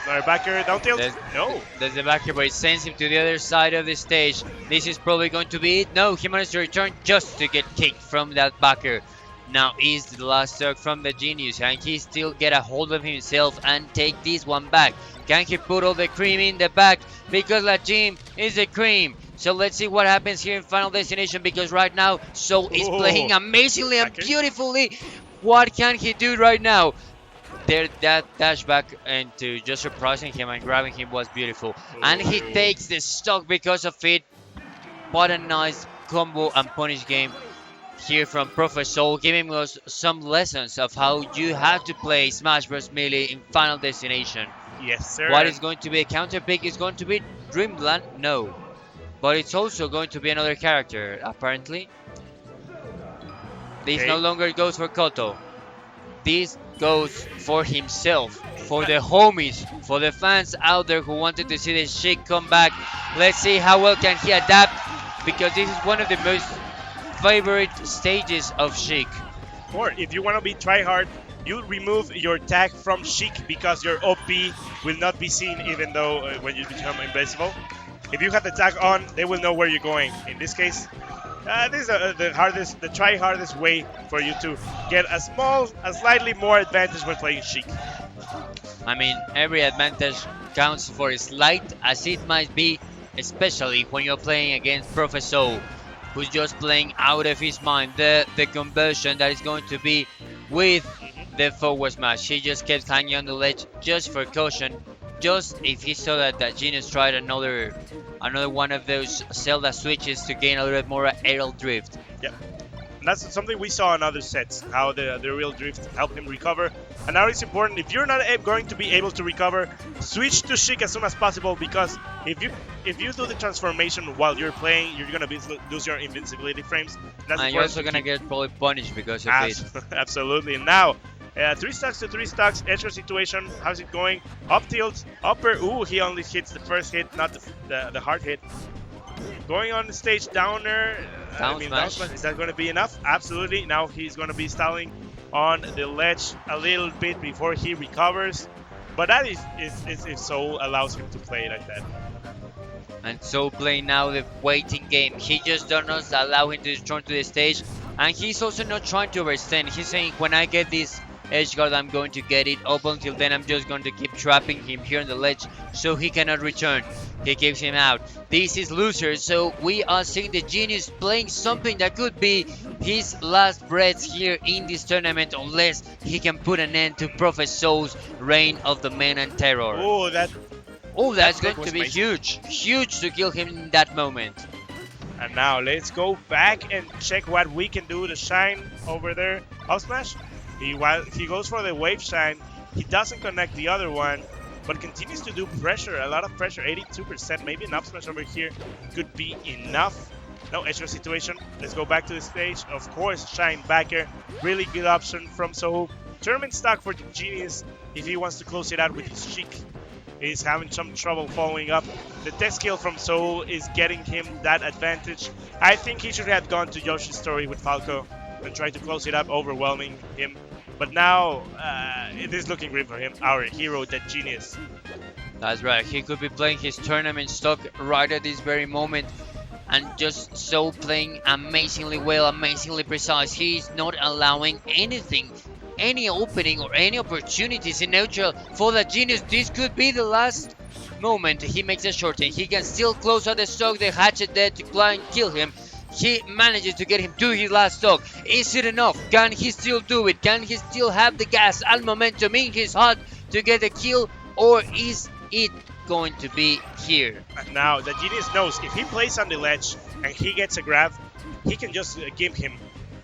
Another backer, down tilt, no. There's the backer, but it sends him to the other side of the stage. This is probably going to be it. No, he managed to return just to get kicked from that backer. Now is the last stock from the Genius. Can he still get a hold of himself and take this one back? Can he put all the cream in the back? Because La Team is the cream. So let's see what happens here in Final Destination, because right now Soul is playing amazingly and beautifully. What can he do right now? There, that dash back into just surprising him and grabbing him was beautiful. And he takes the stock because of it. What a nice combo and punish game here from Professor, giving us some lessons of how you have to play Smash Bros. Melee in Final Destination. Yes, sir. What is going to be a counter pick is going to be Dreamland? No. But it's also going to be another character, apparently. This no longer goes for Koto. This goes for himself, for the homies, for the fans out there who wanted to see the Sheik come back. Let's see how well can he adapt, because this is one of the most favorite stages of Sheik. Or if you want to be try hard, you remove your tag from Sheik because your OP will not be seen, even though when you become invincible. If you have the tag on, they will know where you're going. In this case, this is the try hardest way for you to get a slightly more advantage when playing Sheik. I mean, every advantage counts for a slight, as it might be, especially when you're playing against Professor, who's just playing out of his mind. The conversion that is going to be with the forward smash. He just kept hanging on the ledge just for caution. Just if he saw that Genius tried another one of those Zelda switches to gain a little bit more aerial drift. Yeah, and that's something we saw in other sets, how the real drift helped him recover. And now it's important, if you're not going to be able to recover, switch to Sheik as soon as possible, because if you do the transformation while you're playing, you're gonna lose your invincibility frames. And you're also gonna get probably punished because of it. Absolutely. And now 3 stocks to 3 stocks, extra situation. How's it going? Up tilt, upper. Ooh, he only hits the first hit, not the hard hit. Going on the stage, downer. Down smash. Is that going to be enough? Absolutely. Now he's going to be stalling on the ledge a little bit before he recovers. But that is if Soul allows him to play like that. And Soul playing now the waiting game. He just does not allow him to return to the stage. And he's also not trying to overstand. He's saying, when I get this edge guard, I'm going to get it. Up until then, I'm just going to keep trapping him here on the ledge so he cannot return. He keeps him out. This is loser, so we are seeing the Genius playing something that could be his last breaths here in this tournament, unless he can put an end to Professor's reign of the Man and Terror. Oh, that's going to be huge. Huge to kill him in that moment. And now let's go back and check what we can do to Shine over there. Up smash. He goes for the wave shine. He doesn't connect the other one, but continues to do pressure, a lot of pressure, 82%. Maybe an up smash over here could be enough. No extra situation. Let's go back to the stage. Of course, Shine backer. Really good option from Soho. Tournament stock for Genius if he wants to close it out with his Sheik. He's having some trouble following up. The test skill from Soul is getting him that advantage. I think he should have gone to Yoshi's story with Falco and tried to close it up, overwhelming him. But now it is looking great for him, our hero, that Genius. That's right. He could be playing his tournament stock right at this very moment. And just so playing amazingly well, amazingly precise. He's not allowing anything, any opening or any opportunities in neutral for the Genius. This could be the last moment. He makes a short and he can still close out the stock, the hatchet there to try and kill him. He manages to get him to his last stock. Is it enough? Can he still do it? Can he still have the gas and momentum in his heart to get the kill? Or is it going to be here? And now the Genius knows if he plays on the ledge and he gets a grab, he can just give him.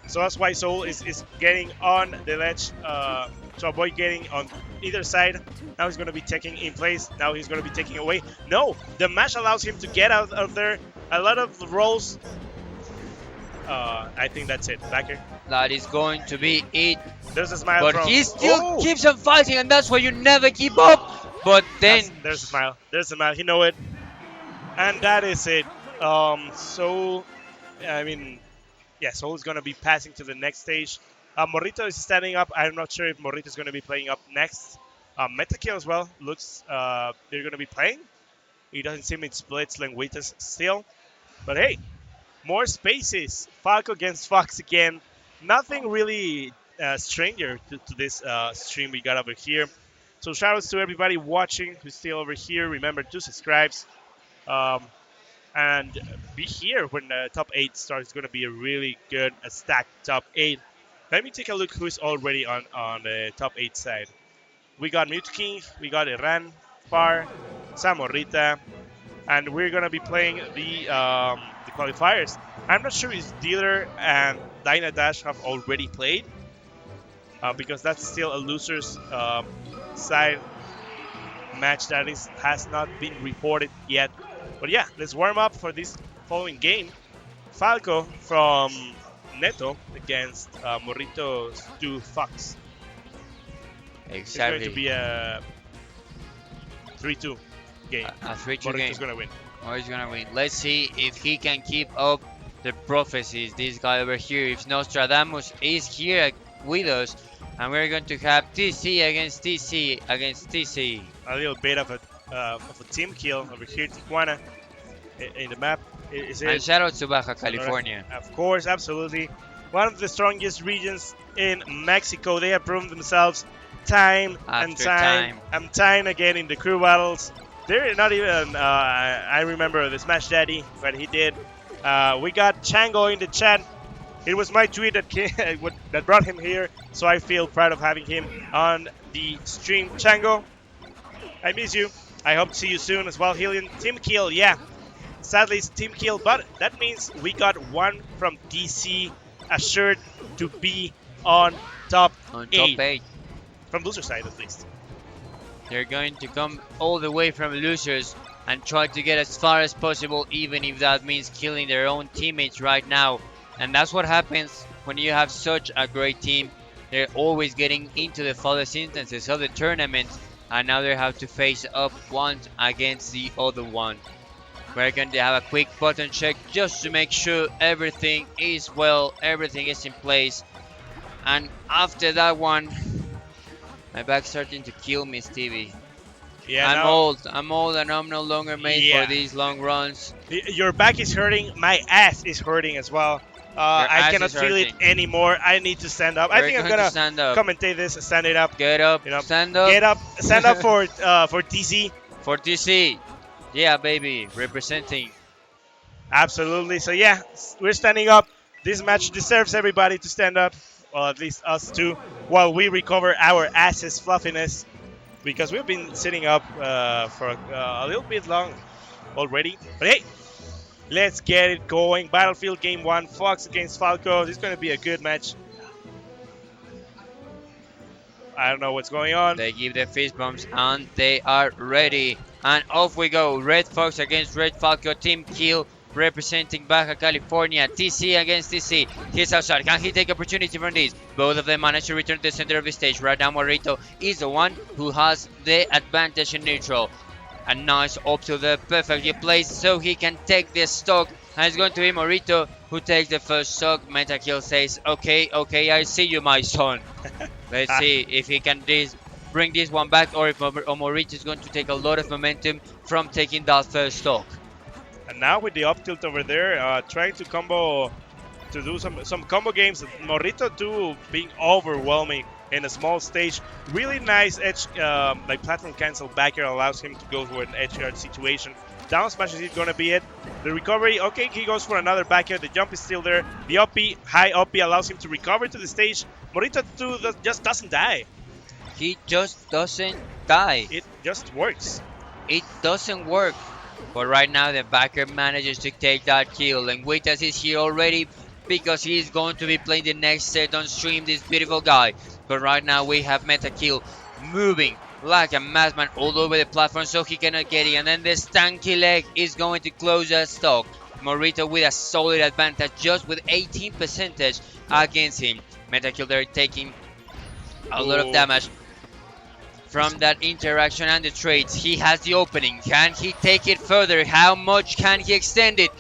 So that's why Soul is getting on the ledge to avoid getting on either side. Now he's going to be taking in place. Now he's going to be taking away. No, the mash allows him to get out of there. A lot of rolls. I think that's it. Backer. That is going to be it. There's a smile But from. he still Oh! keeps on fighting, and that's why you never give up. But then There's a smile. There's a smile. He know it. And that is it. So, I mean, yeah, Soul is going to be passing to the next stage. Morrito is standing up. I'm not sure if Morrito is going to be playing up next. Metakill as well. Looks they're going to be playing. He doesn't seem it splits Lengüitas still. But hey, more spaces. Falco against Fox again. Nothing really stranger to this stream we got over here. So shout outs to everybody watching who's still over here. Remember to subscribe. Um, and be here when the top 8 starts. It's going to be a really good stacked top 8. Let me take a look who's already on the top 8 side. We got Mute King, we got Herran, Far, Samorita, and we're going to be playing the qualifiers. I'm not sure if Dealer and Dyna Dash have already played because that's still a loser's side match that has not been reported yet. But yeah, let's warm up for this following game. Falco from Neto against Morrito's 2 Fox. exactly It's going to be a 3-2 game. a 3-2 game. Morrito's going to win. Oh, he's gonna win. Let's see if he can keep up the prophecies. This guy over here, if Nostradamus is here with us, and we're going to have TC against TC against TC. A little bit of a team kill over here, Tijuana, in the map. Is And it? shout out to Baja California. Of course, absolutely. One of the strongest regions in Mexico. They have proven themselves time and After time and time again in the crew battles. They're not even. I remember the Smash Daddy, what he did. We got Chango in the chat. It was my tweet that brought him here, so I feel proud of having him on the stream. Chango, I miss you. I hope to see you soon as well. Helion, team kill, yeah. Sadly, it's team kill, but that means we got one from DC assured to be on top On 8. top 8. From loser side, at least. They're going to come all the way from losers and try to get as far as possible, even if that means killing their own teammates right now. And that's what happens when you have such a great team. They're always getting into the farthest instances of the tournament, and now they have to face up one against the other one. We're going to have a quick button check just to make sure everything is well, everything is in place. And after that one, my back's starting to kill me, Stevie. Yeah, I'm no, old and I'm no longer made Yeah. for these long runs. your back is hurting. My ass is hurting as well. I ass cannot is feel it hurting. anymore. I need to stand up. I We're think I'm going to gonna stand up. commentate this. Stand it up. Get up, You know, stand up. Get up. Stand up for TC. For TC. Yeah, baby, representing. Absolutely. So yeah, we're standing up. This match deserves everybody to stand up. Well, at least us two, while we recover our asses fluffiness, because we've been sitting up for a little bit long already. But hey, let's get it going. Battlefield Game 1, Fox against Falco. This is going to be a good match. I don't know what's going on. They give the fist bumps and they are ready. And off we go. Red Fox against Red Falco. Team kill representing Baja California. TC against TC. He's outside. Can he take opportunity from this? Both of them manage to return to the center of the stage. Right now Morrito is the one who has the advantage in neutral. A nice up to the perfectly placed so he can take the stock. And it's going to be Morrito who takes the first stock. Metakill says, okay, I see you, my son. Let's see if he can bring this one back, or if Morrito is going to take a lot of momentum from taking that first stock. And now with the up tilt over there, trying to combo, to do some combo games. Morrito too being overwhelming in a small stage. Really nice edge, like platform cancel back air allows him to go for an edge guard situation. Down smash is going to be it. The recovery, okay, he goes for another back air. The jump is still there. The up high up allows him to recover to the stage. Morrito too just doesn't die. He just doesn't die. It just works. It doesn't work. But right now the backer manages to take that kill. Lengüitas is here already because he's going to be playing the next set on stream, this beautiful guy. But right now we have Metakill moving like a madman all over the platform so he cannot get it. And then the stanky leg is going to close that stock. Morrito with a solid advantage, just with 18 percentage against him. Metakill there taking a lot of damage from that interaction and the trades. He has the opening. Can he take it further? How much can he extend it?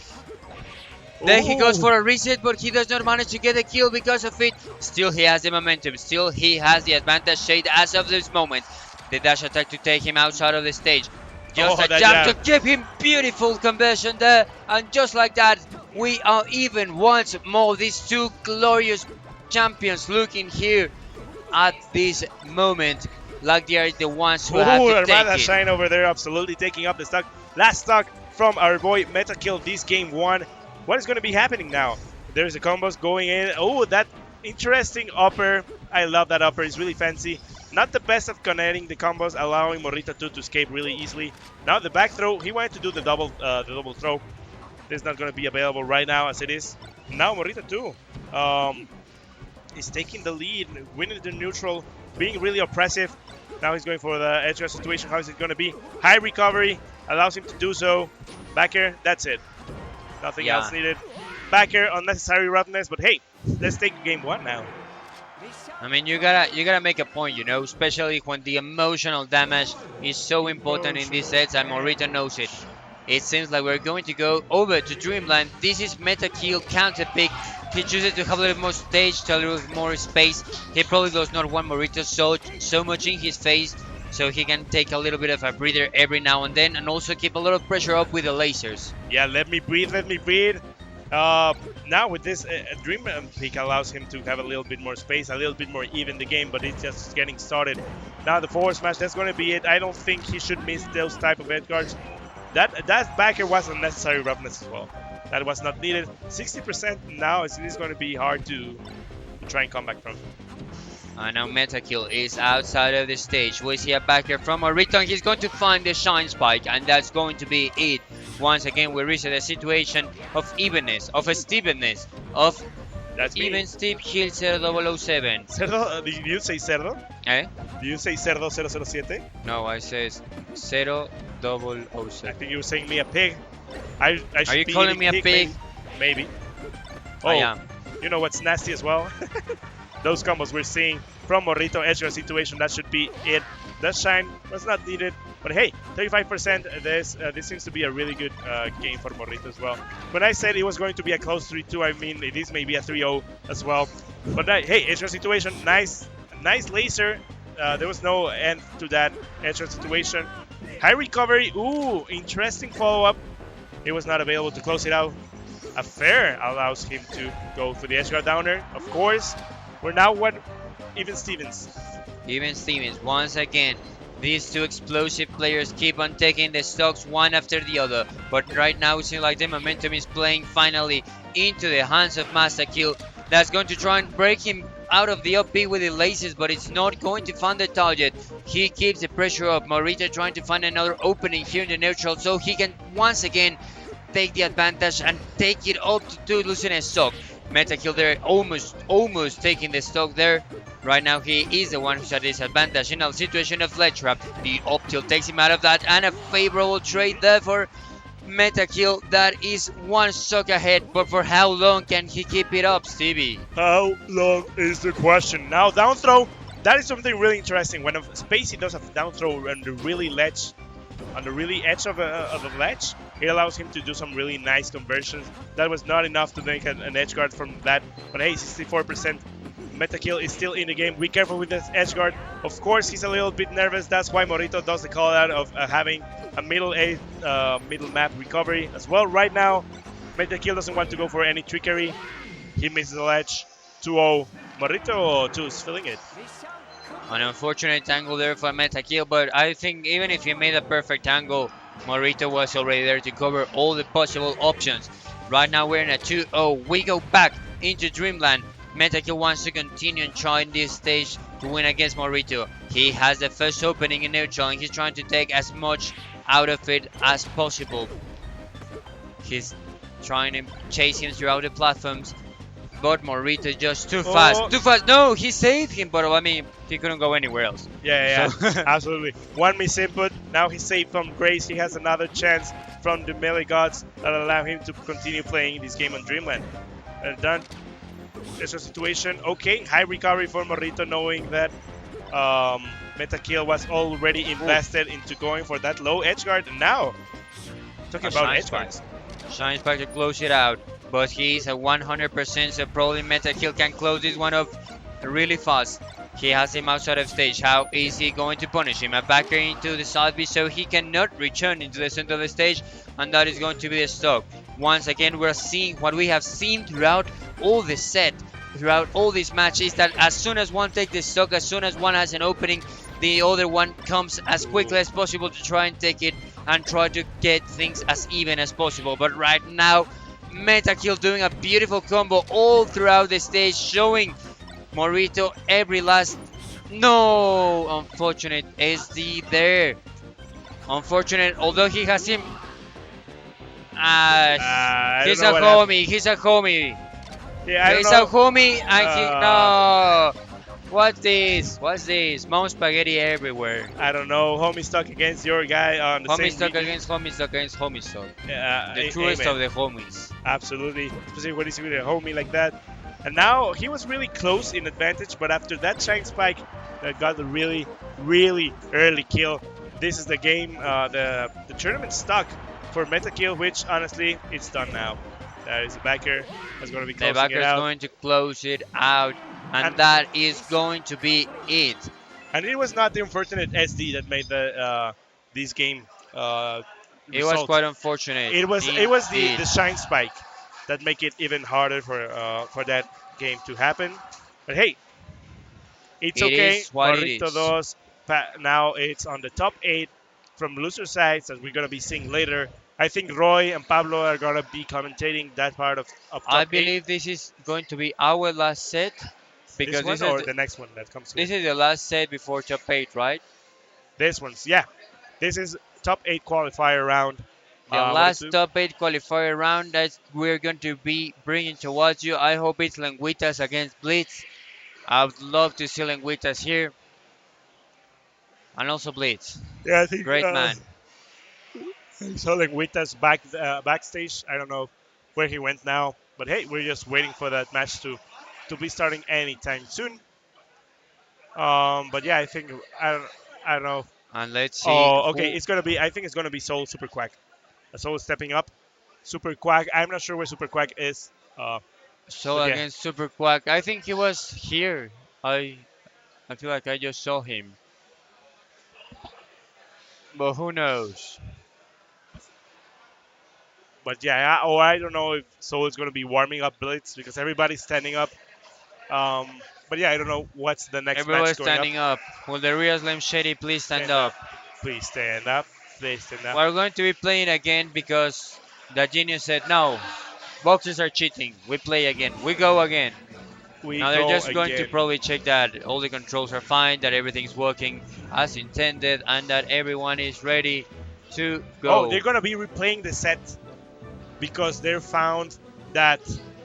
Then he goes for a reset, but he does not manage to get a kill because of it. Still, he has the momentum. Still, he has the advantage shade as of this moment. The dash attack to take him outside of the stage. Just a jump to give him beautiful conversion there. And just like that, we are even once more. These two glorious champions looking here at this moment like they are the ones who have to take Armada it. Shine over there, absolutely taking up the stock. Last stock from our boy Metakill this game 1. What is going to be happening now? There's the combos going in. Oh, that interesting upper. I love that upper. It's really fancy. Not the best of connecting the combos, allowing Morrito to escape really easily. Now the back throw. He wanted to do the double throw. This is not going to be available right now as it is. Now Morrito too is taking the lead, winning the neutral, being really oppressive. Now he's going for the edge guard situation. How is it going to be? High recovery allows him to do so. Backer, that's it. Nothing else needed. Backer, unnecessary roughness, but hey, let's take game 1 now. I mean, you gotta make a point, you know, especially when the emotional damage is so important in these sets, and Morrito knows it. It seems like we're going to go over to Dreamland. This is Metakill counter pick. He chooses to have a little more stage, to a little more space. He probably does not want Morrito so much in his face, so he can take a little bit of a breather every now and then, and also keep a lot of pressure up with the lasers. Yeah, let me breathe, let me breathe. Now with this, Dream pick allows him to have a little bit more space, a little bit more even the game, but it's just getting started. Now the forward smash, that's going to be it. I don't think he should miss those type of edge guards. That backer was unnecessary roughness as well. That was not needed. 60% now, it is going to be hard to try and come back from. Now Metakill is outside of the stage. We see a backer from Morrito. He's going to find the Shine Spike, and that's going to be it. Once again, we reach a situation of evenness, of a Stevenness, of That's even Steve Hill 0007. Cerdo, did you say Cerdo? Eh? Did you say Cerdo 007? No, I says 0007. I think you were saying me a pig. I Are should you be calling eating me a pig? Maybe. Oh, I am. You know what's nasty as well? Those combos we're seeing from Morrito, edge guard situation, that should be it. That shine was not needed, but hey, 35%. This seems to be a really good game for Morrito as well. When I said it was going to be a close 3-2, I mean it is maybe a 3-0 as well. But hey, edge guard situation, nice laser. There was no end to that edge guard situation. High recovery. Ooh, interesting follow up. It was not available to close it out. A fair allows him to go for the edge guard downer. Of course, we're now one. Even Stevens. Even Stevens, once again, these two explosive players keep on taking the stocks one after the other. But right now it seems like the momentum is playing finally into the hands of Metakill. That's going to try and break him out of the up B with the lasers, but it's not going to find the target. He keeps the pressure up. Morrito trying to find another opening here in the neutral so he can once again take the advantage and take it up to 2, losing a stock. Metakill there almost taking the stock there. Right now he is the one who's at disadvantage in a situation of ledge trap. The up tilt takes him out of that, and a favorable trade there for Metakill. That is one stock ahead, but for how long can he keep it up, Stevie? How long is the question? Now down throw, that is something really interesting. When Spacey does a down throw on the really edge of a ledge, it allows him to do some really nice conversions. That was not enough to make an edge guard from that, but hey, 64%. Metakill is still in the game. Be careful with this edge guard. Of course, he's a little bit nervous. That's why Morrito does the call out of having a middle map recovery as well. Right now, Metakill doesn't want to go for any trickery. He misses the ledge. 2-0. Morrito 2 is filling it. An unfortunate angle there for Metakill, but I think even if he made a perfect angle, Morrito was already there to cover all the possible options. Right now we're in a 2-0. We go back into Dreamland. Metakill wants to continue and try in this stage to win against Morrito. He has the first opening in neutral and he's trying to take as much out of it as possible. He's trying to chase him throughout the platforms, but Morrito just too fast. Too fast. No, he saved him, but I mean, he couldn't go anywhere else. Yeah, so. Absolutely. One misinput. Now he's safe from Grace. He has another chance from the melee gods that allow him to continue playing this game on Dreamland. And that is a situation. Okay, high recovery for Morrito, knowing that Meta Kill was already invested into going for that low edge guard. And now, talking about edge guards. Shine Spike to close it out, but he's a 100%, so probably Meta Kill can close this one up really fast. He has him outside of stage. How is he going to punish him? A backer into the side B so he cannot return into the center of the stage, and that is going to be the stock. Once again, we're seeing what we have seen throughout all the set, throughout all these matches, that as soon as one takes the stock, as soon as one has an opening, the other one comes as quickly as possible to try and take it and try to get things as even as possible. But right now, Meta Kill doing a beautiful combo all throughout the stage, showing Morrito every last... No! Unfortunate SD there. Unfortunate, although he has him... he's a homie, he's a homie. Yeah, he's a homie and he... No! What's this? What's this? Mom spaghetti everywhere. I don't know. Homie stuck against your guy on the homie same stuck region. against homie stuck against homie stuck. The truest of the homies. Absolutely. Especially when he's with a homie like that. And now he was really close in advantage, but after that Shine Spike that got the really, really early kill, this is the game, the tournament stuck for Meta Kill, which honestly, it's done now. There is a backer that's going to be closing it out. The backer's going to close it out, and that is going to be it. And it was not the unfortunate SD that made the this game It was quite unfortunate. It was the Shine Spike that make it even harder for that game to happen. But hey, it's okay. Morrito does. Now it's on the top 8 from loser sides, as we're gonna be seeing later. I think Roy and Pablo are gonna be commentating that part of top I believe 8. This is going to be our last set. Because this one or the next one that comes. This is the last set before top 8, right? This one's, yeah. This is top 8 qualifier round. The last top 8 qualifier round that we're going to be bringing towards you. I hope it's Lengüitas against Blitz. I would love to see Lengüitas here. And also Blitz. Yeah, I think. Great man. So Lengüitas backstage. I don't know where he went now. But hey, we're just waiting for that match to be starting anytime soon. But yeah, I think I don't know. And let's see. Oh, okay. It's gonna be. I think it's gonna be Soul Super Quack. Soul stepping up. Super Quack. I'm not sure where Super Quack is. Soul against Super Quack. I think he was here. I feel like I just saw him. But who knows? But yeah, I don't know if Soul is gonna be warming up Blitz because everybody's standing up. But yeah, I don't know what's the next Everybody's match going standing up. Will the real Slim Shady please stand up? Please stand up. Please stand up. We're going to be playing again because the genius said no. Boxes are cheating. We play again. We go again. Now they're just going to probably check that all the controls are fine, that everything's working as intended, and that everyone is ready to go. Oh, they're gonna be replaying the set because they found that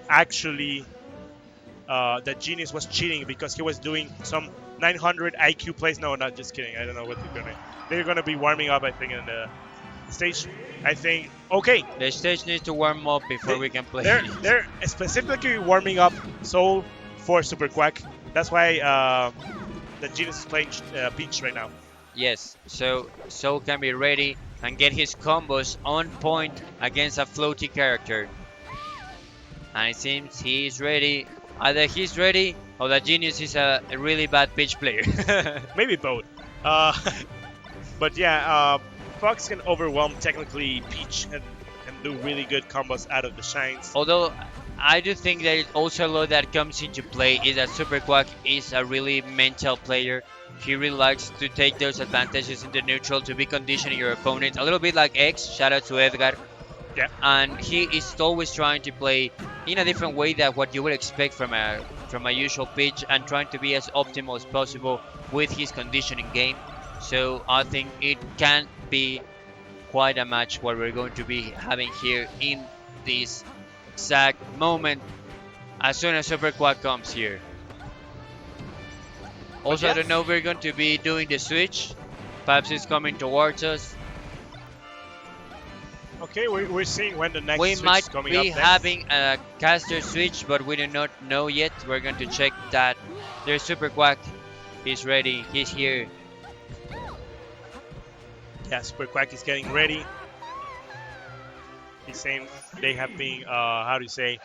actually that Genius was cheating because he was doing some 900 IQ plays. No, not just kidding. I don't know what they're doing. They're gonna be warming up, I think, in the stage. I think. Okay. The stage needs to warm up before we can play. They're specifically warming up Soul for Super Quack. That's why the Genius is playing Peach right now. Yes. So Soul can be ready and get his combos on point against a floaty character. And it seems he's ready. Either he's ready or the Genius is a really bad Peach player. Maybe both. But yeah, Fox can overwhelm technically Peach and do really good combos out of the Shines. Although I do think that also a lot that comes into play is that Super Quack is a really mental player. He really likes to take those advantages in the neutral to be conditioning your opponent. A little bit like X, shout out to Edgar. Yeah. And he is always trying to play in a different way than what you would expect from a usual pitch, and trying to be as optimal as possible with his conditioning game. So I think it can be quite a match what we're going to be having here in this exact moment as soon as Super Quack comes here. Also, I don't know if we're going to be doing the switch. Perhaps it's coming towards us. Okay, we're seeing when the next We switch might is coming be up next. having a caster switch, but we do not know yet. We're going to check that. There's Super Quack. He's ready. He's here. Yeah, Super Quack is getting ready. He's saying they have been, how do you say,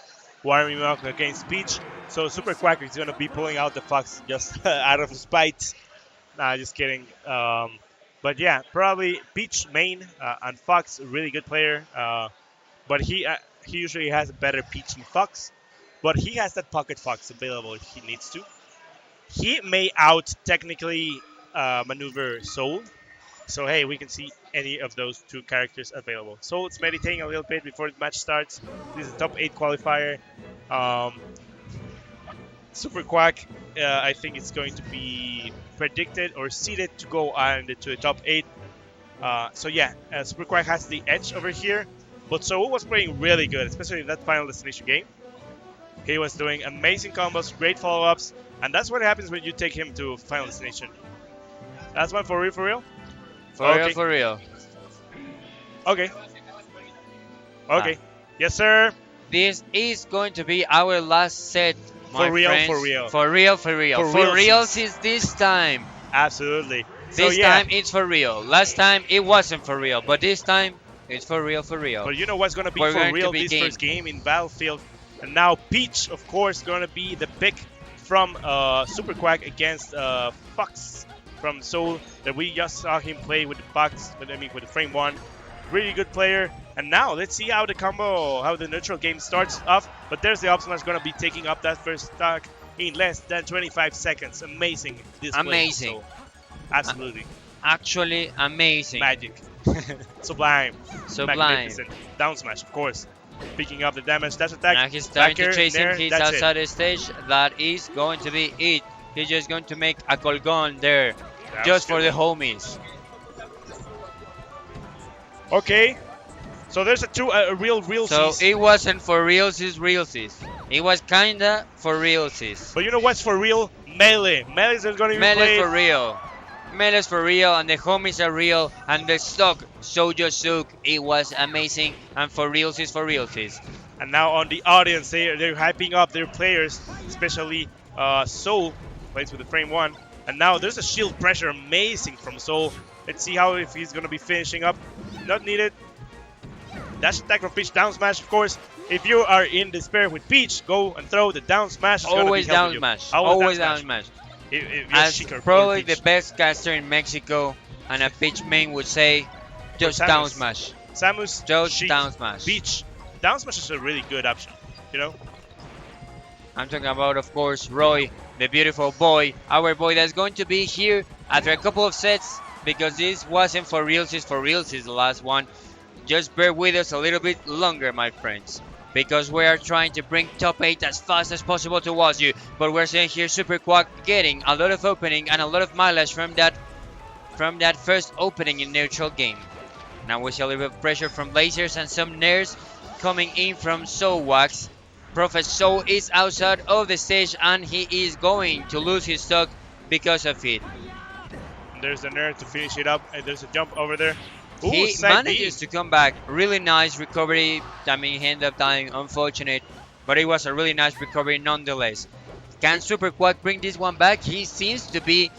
warming up against Peach. So Super Quack is going to be pulling out the Fox just out of spite. Nah, just kidding. But yeah, probably Peach main and Fox, a really good player. But he usually has a better Peach than Fox. But he has that Pocket Fox available if he needs to. He may out technically maneuver Soul. So hey, we can see any of those two characters available. Soul is meditating a little bit before the match starts. This is a top 8 qualifier. Um, Super Quack, I think it's going to be predicted or seeded to go on to the top 8. So yeah, Super Quack has the edge over here. But Soul was playing really good, especially in that Final Destination game. He was doing amazing combos, great follow-ups, and that's what happens when you take him to Final Destination. That's one for real, for real? For real, for real. Okay. Okay. Yes, sir. This is going to be our last set, my For real, friends. for real. For real, for real. For For real, real is this time. Absolutely. So This yeah. time it's for real. Last time it wasn't for real, but this time it's for real, for real. But you know what's going to be We're for going to real be this game. first game in Battlefield? And now Peach, of course, going to be the pick from Super Quack against Fox from Seoul that we just saw him play with the Fox, with the Frame 1. Really good player. And now let's see how the neutral game starts off. But there's the Optimus going to be taking up that first stock in less than 25 seconds. Amazing. This Amazing. Play, so absolutely. Actually amazing. Magic. Sublime. Sublime. Magnificent. Down smash, of course. Picking up the damage. Dash attack. Now he's starting to backer, chase him. nair, He's that's outside the stage. That is going to be it. He's just going to make a colgon there. That's Just for good. the homies. Okay. So there's a real So seas. it wasn't for realsies. It was kinda for realsies. But you know what's for real? Melee. Melee is going to be Melee played. for real. Melee's for real, and the homies are real, and the stock Sojo Sook, it was amazing, and for realsies, for realsies. And now on the audience, they're hyping up their players, especially Soul plays with the Frame 1. And now there's a shield pressure, amazing from Soul. Let's see how if he's going to be finishing up. Not needed. Dash attack from Peach, down smash, of course. If you are in despair with Peach, go and throw the down smash. It's Always gonna down be smash. helping you. Always down smash. Yes, As she can probably Peach. the best caster in Mexico, and a Peach main would say, just Samus. down smash. Samus, Just Sheik, down smash. Peach. Down smash is a really good option, you know? I'm talking about, of course, Roy, the beautiful boy, our boy that's going to be here after a couple of sets, because this wasn't for realsies the last one. Just bear with us a little bit longer, my friends, because we are trying to bring top 8 as fast as possible towards you. But we're seeing here Super Quack getting a lot of opening and a lot of mileage from that first opening in neutral game. Now we see a little bit of pressure from lasers and some nairs coming in from Soulwax. Prophet Soul is outside of the stage and he is going to lose his stock because of it. There's the nerd to finish it up, and there's a jump over there. Ooh, He side B. manages to come back. Really nice recovery. I mean, he ended up dying, unfortunate, but it was a really nice recovery nonetheless. Can Super Quack bring this one back? He seems to be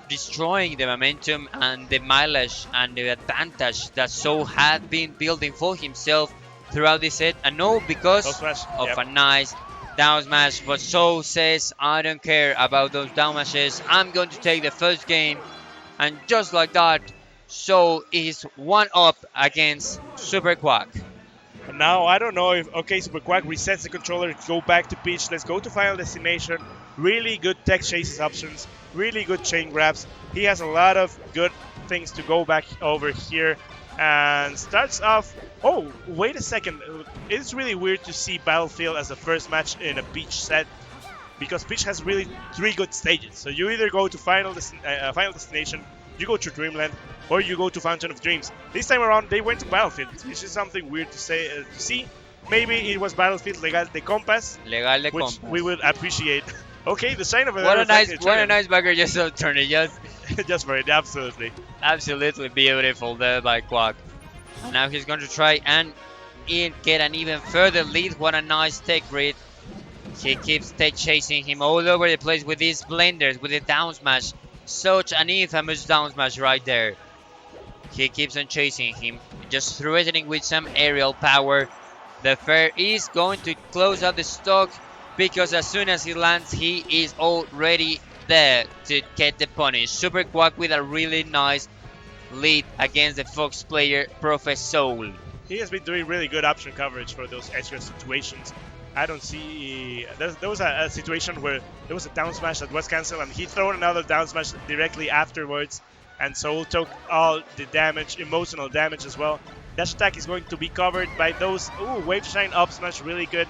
destroying the momentum and the mileage and the advantage that Soul had been building for himself throughout this set. And no, because Down smash, of yep. a nice down smash. But Soul says, I don't care about those down smashes. I'm going to take the first game. And just like that, Soul is one up against Super Quack. And now, I don't know if... Okay, Super Quack resets the controller, go back to Peach. Let's go to Final Destination. Really good tech chases options. Really good chain grabs. He has a lot of good things to go back over here. And starts off... Oh, wait a second. It's really weird to see Battlefield as the first match in a Peach set, because Peach has really 3 good stages. So you either go to Final Destination, you go to Dreamland, or you go to Fountain of Dreams. This time around, they went to Battlefield, which is something weird to say to see. Maybe it was Battlefield Legal de Compas, Legal de which compas. we would appreciate. Okay, the sign of What a nice bagger just turned it. Just just for it, absolutely. absolutely beautiful there by Quack. And now he's going to try and get an even further lead. What a nice tech read. He keeps chasing him all over the place with these blenders, with the down smash. Such an infamous down smash right there. He keeps on chasing him, just threatening with some aerial power. The Fair is going to close out the stock because as soon as he lands, he is already there to get the punish. Super Quack with a really nice lead against the Fox player, Professor. He has been doing really good option coverage for those extra situations. I don't see... There was a situation where there was a down smash that was cancelled and he threw another down smash directly afterwards. And Soul took all the damage, emotional damage as well. Dash attack is going to be covered by those... Ooh, Wave Shine up smash, really good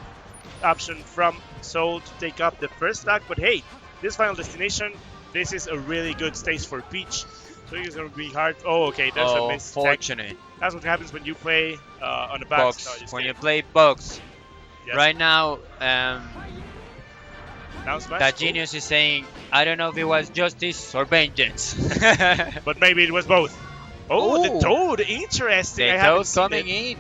option from Soul to take up the first stock. But hey, this final destination, this is a really good stage for Peach. So it's going to be hard. Oh, okay, there's a miss. Fortunate. That's what happens when you play on the box. box. No, when you play box. Yes. Right now, that genius is saying, I don't know if it was justice or vengeance. But maybe it was both. Oh, the Toad. Interesting. The Toad coming in.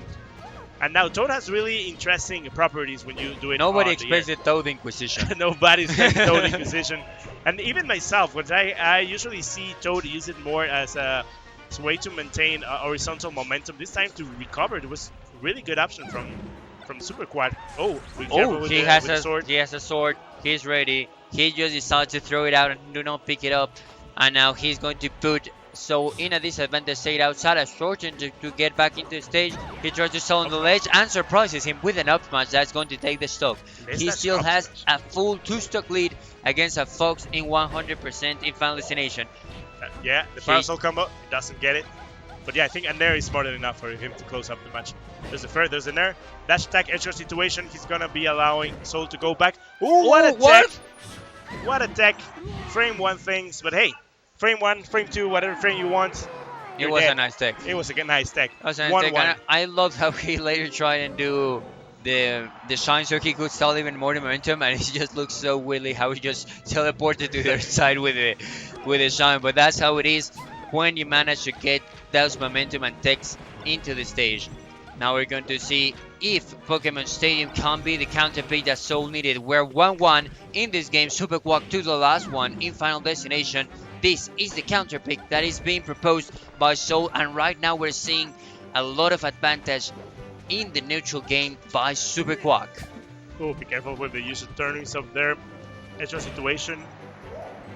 And now Toad has really interesting properties when you do it. Nobody expects the Toad Inquisition. Nobody's expecting Toad Inquisition. And even myself, when I usually see Toad use it more as a way to maintain horizontal momentum. This time to recover, it was a really good option from Super Quad. Oh, he has a sword. He has a sword. He's ready. He just decided to throw it out and do not pick it up. And now he's going to put Soul in a disadvantage state outside a shorten to get back into the stage. He tries to stall on the ledge and surprises him with an up smash that's going to take the stock. He still has a full 2-stock lead against a Fox in 100% in Final Destination. Yeah, the parasol combo, he doesn't get it. But yeah, I think a Nair is more than enough for him to close up the match. There's a Fair, there's a Nair. Dash attack, extra situation. He's gonna be allowing Soul to go back. Ooh, what a tech! What a tech! Frame 1 things, but hey, frame 1, frame 2, whatever frame you want. It was a nice tech. It was a nice tech. It was a nice tech. I loved how he later tried and do the shine so he could stall even more the momentum, and it just looks so weirdly how he just teleported to the other side with the shine. But that's how it is when you manage to get those momentum and techs into the stage. Now we're going to see if Pokemon Stadium can be the counterpick that Soul needed. We're 1-1 in this game. Super Quack to the last one in Final Destination. This is the counterpick that is being proposed by Soul, and right now we're seeing a lot of advantage in the neutral game by Super Quack. Oh, be careful with the use of turnings up there. Extra situation.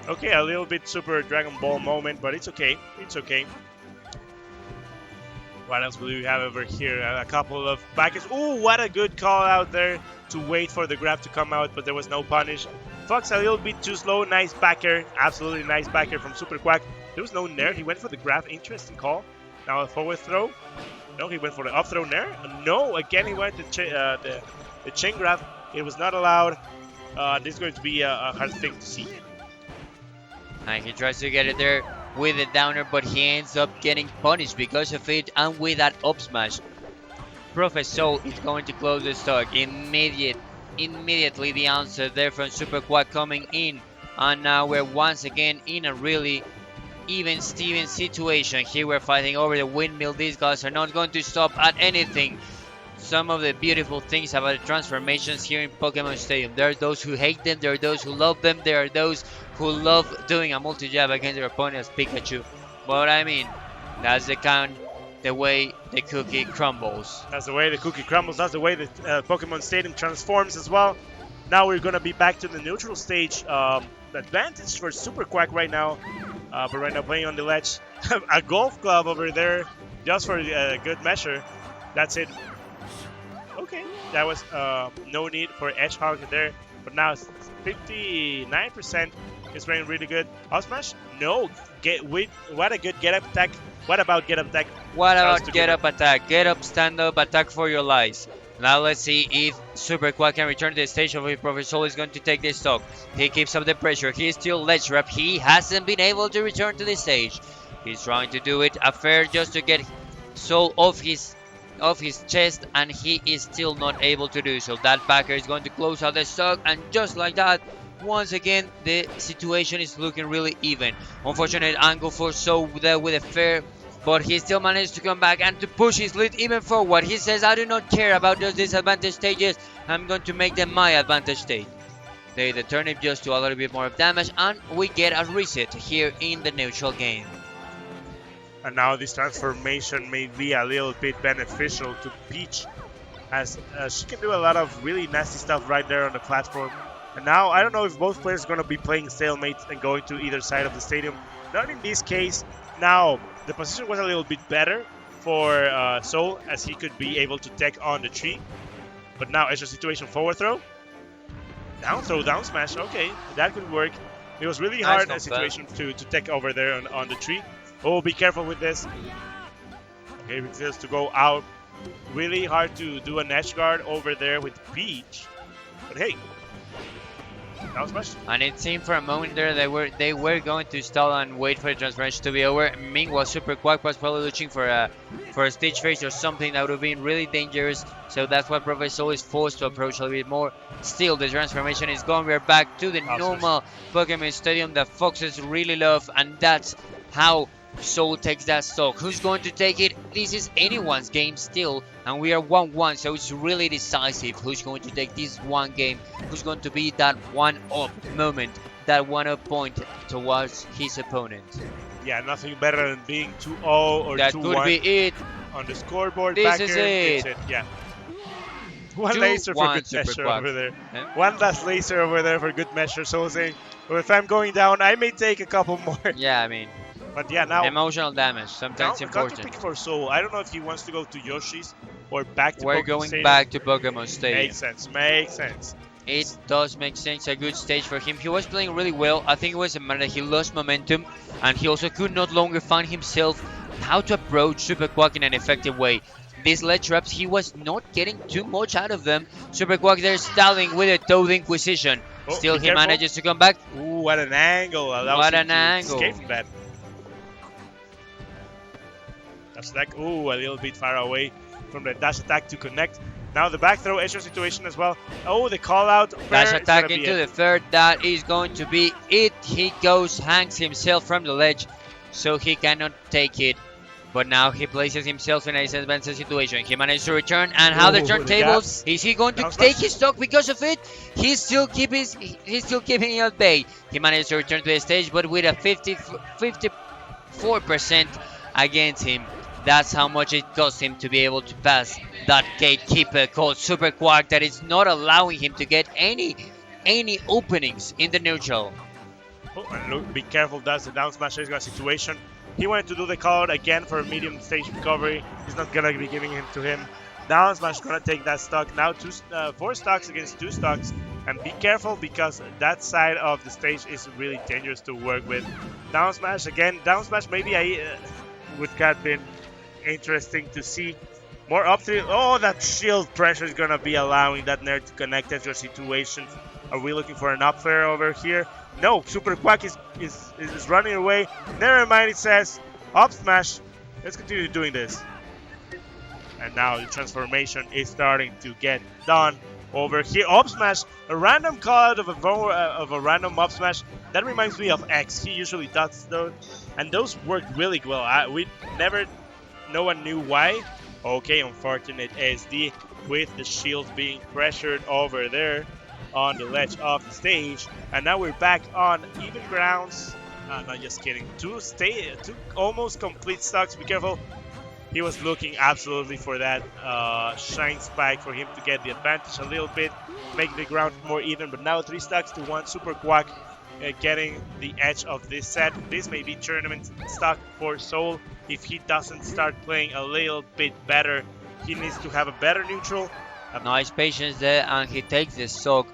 Okay, a little bit Super Dragon Ball moment, but it's okay. It's okay. What else will we have over here? A couple of backers. Oh, what a good call out there to wait for the grab to come out, but there was no punish. Fox a little bit too slow. Nice backer. Absolutely nice backer from Super Quack. There was no Nair. He went for the grab. Interesting call. Now a forward throw. No, he went for the up throw Nair. No, again he went the chain grab. It was not allowed. This is going to be a hard thing to see. And he tries to get it there with a downer, but he ends up getting punished because of it and with that up smash. Professor is going to close the stock. Immediately the answer there from Super Quack coming in. And now we're once again in a really even Steven situation. Here we're fighting over the windmill. These guys are not going to stop at anything. Some of the beautiful things about the transformations here in Pokemon Stadium. There are those who hate them, there are those who love them, there are those who love doing a multi-jab against their opponent as Pikachu. But I mean, that's the way the cookie crumbles. That's the way the cookie crumbles. That's the way the Pokemon Stadium transforms as well. Now we're going to be back to the neutral stage. Advantage for Super Quack right now. But right now playing on the ledge. A golf club over there just for good measure. That's it. Okay, that was no need for Edge Hog there. But now it's 59%. It's running really good. Up smash? No. What a good get up attack. What about get up attack? What about get up attack? Get up, stand up, attack for your lives. Now let's see if Super Quack can return to the stage of if Professor is going to take this stock. He keeps up the pressure. He is still ledge rep. He hasn't been able to return to the stage. He's trying to do it a fair just to get Soul off his chest, and he is still not able to do so. That backer is going to close out the stock, and just like that, once again the situation is looking really even. Unfortunate angle for Soul there with a fair but he still managed to come back and to push his lead even forward. He says, I do not care about those disadvantage stages, I'm going to make them my advantage stage. The turnip just do a little bit more of damage, and we get a reset here in the neutral game. And now this transformation may be a little bit beneficial to Peach, as she can do a lot of really nasty stuff right there on the platform. And now I don't know if both players are going to be playing stalemate and going to either side of the stadium. Not in this case. Now the position was a little bit better for Soul, as he could be able to tech on the tree. But now extra situation, forward throw. Down throw, down smash. Okay, that could work. It was really hard a situation to tech over there on the tree. Oh, be careful with this. Okay, refuse to go out. Really hard to do an edge guard over there with Peach. But hey, that was much. And it seemed for a moment there they were going to stall and wait for the transformation to be over. Meanwhile, Super Quack was probably looking for a stage phase or something that would have been really dangerous. So that's why Professor is forced to approach a little bit more. Still, the transformation is gone. We're back to the normal Pokemon Stadium that Foxes really love, and that's how Soul takes that stock. Who's going to take it? This is anyone's game still, and we are 1-1, so it's really decisive who's going to take this one game, who's going to be that one-up moment, that one-up point towards his opponent. Yeah, nothing better than being 2-0 or 2-1. That could be it. On the scoreboard, This is it. It's it. Yeah. One laser for good measure over there. Yeah. One last laser over there for good measure. So saying, well, if I'm going down, I may take a couple more. Yeah, I mean, but yeah, now emotional damage, sometimes now important. pick for Soul. I don't know if he wants to go to Yoshi's or back to We're Pokemon going Stadium. back to Pokemon Stadium. Makes sense. Makes sense. It does make sense, a good stage for him. He was playing really well. I think it was a matter that he lost momentum, and he also could not longer find himself how to approach Super Quack in an effective way. These ledge traps, he was not getting too much out of them. Super Quack there stalling with a Toad Inquisition. Oh, Still, he careful. manages to come back. Ooh, what an angle. What an angle. Escape from that. Dash attack. Ooh, a little bit far away from the dash attack to connect. Now the back throw, extra situation as well. Oh, the call out. Dash attack into the third. That is going to be it. He hangs himself from the ledge, so he cannot take it. But now he places himself in a disadvantage situation. He managed to return, and how the turntables? Is he going to take his stock because of it? He's still keeping it at bay. He managed to return to the stage, but with a 54% against him. That's how much it cost him to be able to pass that gatekeeper called Super Quark that is not allowing him to get any openings in the neutral. Oh, and look, be careful, that's the down smash situation. He wanted to do the call out again for a medium stage recovery. He's not gonna be giving him to him. Down smash gonna take that stock. Now 4 stocks against 2 stocks. And be careful because that side of the stage is really dangerous to work with. Down smash again. Down smash maybe would have been interesting to see. More up to that shield pressure is gonna be allowing that Nair to connect at your situation. Are we looking for an up fair over here? No, Super Quack is running away. Never mind, it says up smash. Let's continue doing this. And now the transformation is starting to get done over here. Up smash, a random call out of a random up smash. That reminds me of X. He usually does those, and those worked really well. No one knew why. Okay, unfortunate SD with the shield being pressured over there on the ledge of the stage, and now we're back on even grounds. Not just kidding. Two almost complete stocks. Be careful. He was looking absolutely for that shine spike for him to get the advantage a little bit, make the ground more even. But now 3 stocks to 1. Super Quack getting the edge of this set. This may be tournament stock for Soul if he doesn't start playing a little bit better. He needs to have a better neutral. Nice patience there, and he takes the stock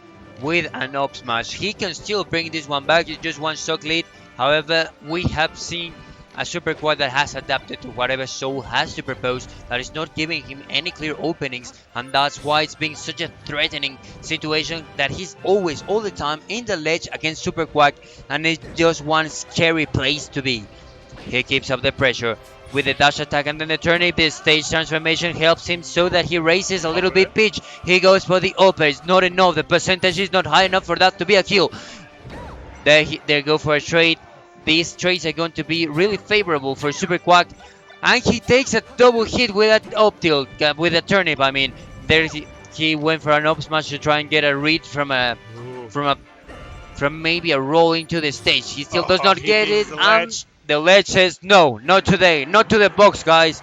with an up smash. He can still bring this one back. It's just 1 stock lead. However, we have seen a Super Quad that has adapted to whatever Soul has to propose, that is not giving him any clear openings, and that's why it's been such a threatening situation that he's always, all the time, in the ledge against Super Quack, and it's just one scary place to be. He keeps up the pressure with the dash attack and then the turnip. The stage transformation helps him so that he raises a little bit pitch. He goes for the upper. It's not enough. The percentage is not high enough for that to be a kill. They go for a trade. These trades are going to be really favorable for Super Quack, and he takes a double hit with that up tilt, with a turnip. I mean, there he went for an up smash to try and get a read from a from maybe a roll into the stage. He still does not He get needs it, the and ledge. the ledge says no, not today, not to the box, guys.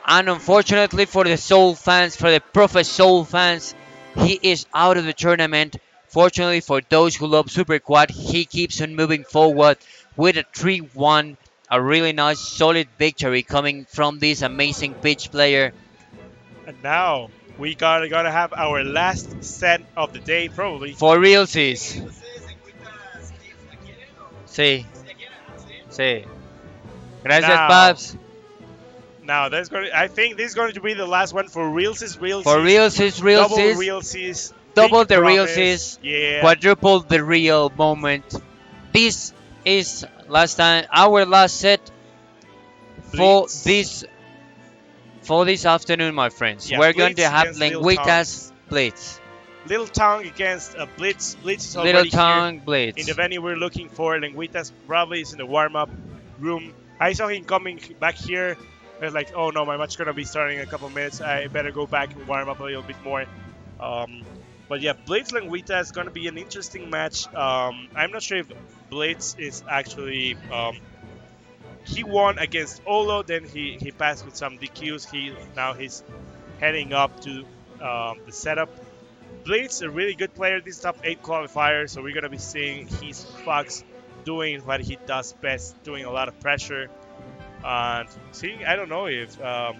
And unfortunately for the Soul fans, for the Prophet Soul fans, he is out of the tournament. Fortunately for those who love Super Quad, he keeps on moving forward with a 3-1, a really nice, solid victory coming from this amazing pitch player. And now we gotta have our last set of the day, probably. For realsies. Sí, sí. Gracias, Now, Paps. now that's going. I think this is going to be the last one for Realsies. For realsies, Double realsies. Realsies. Double Pinky the promise. realsies. Yeah. Quadruple the real moment. This is last time our last set for Blitz. this afternoon, my friends. Yeah, We're going Blitz to have against Lil Lengüitas Tongues. Blitz. Little Tongue against Blitz. Blitz is Little already here. Tongue In Blitz. the venue we're looking for. Lengüitas probably is in the warm-up room. I saw him coming back here. I was like, oh no, my match is gonna be starting in a couple minutes. I better go back and warm up a little bit more. But yeah, Blitz Lengüitas is gonna be an interesting match. I'm not sure if Blitz is actually he won against Olo, then he passed with some DQs. Now he's heading up to the setup. Blitz, a really good player, this top 8 qualifier, so we're gonna be seeing his Fox doing what he does best, doing a lot of pressure. And seeing, I don't know if how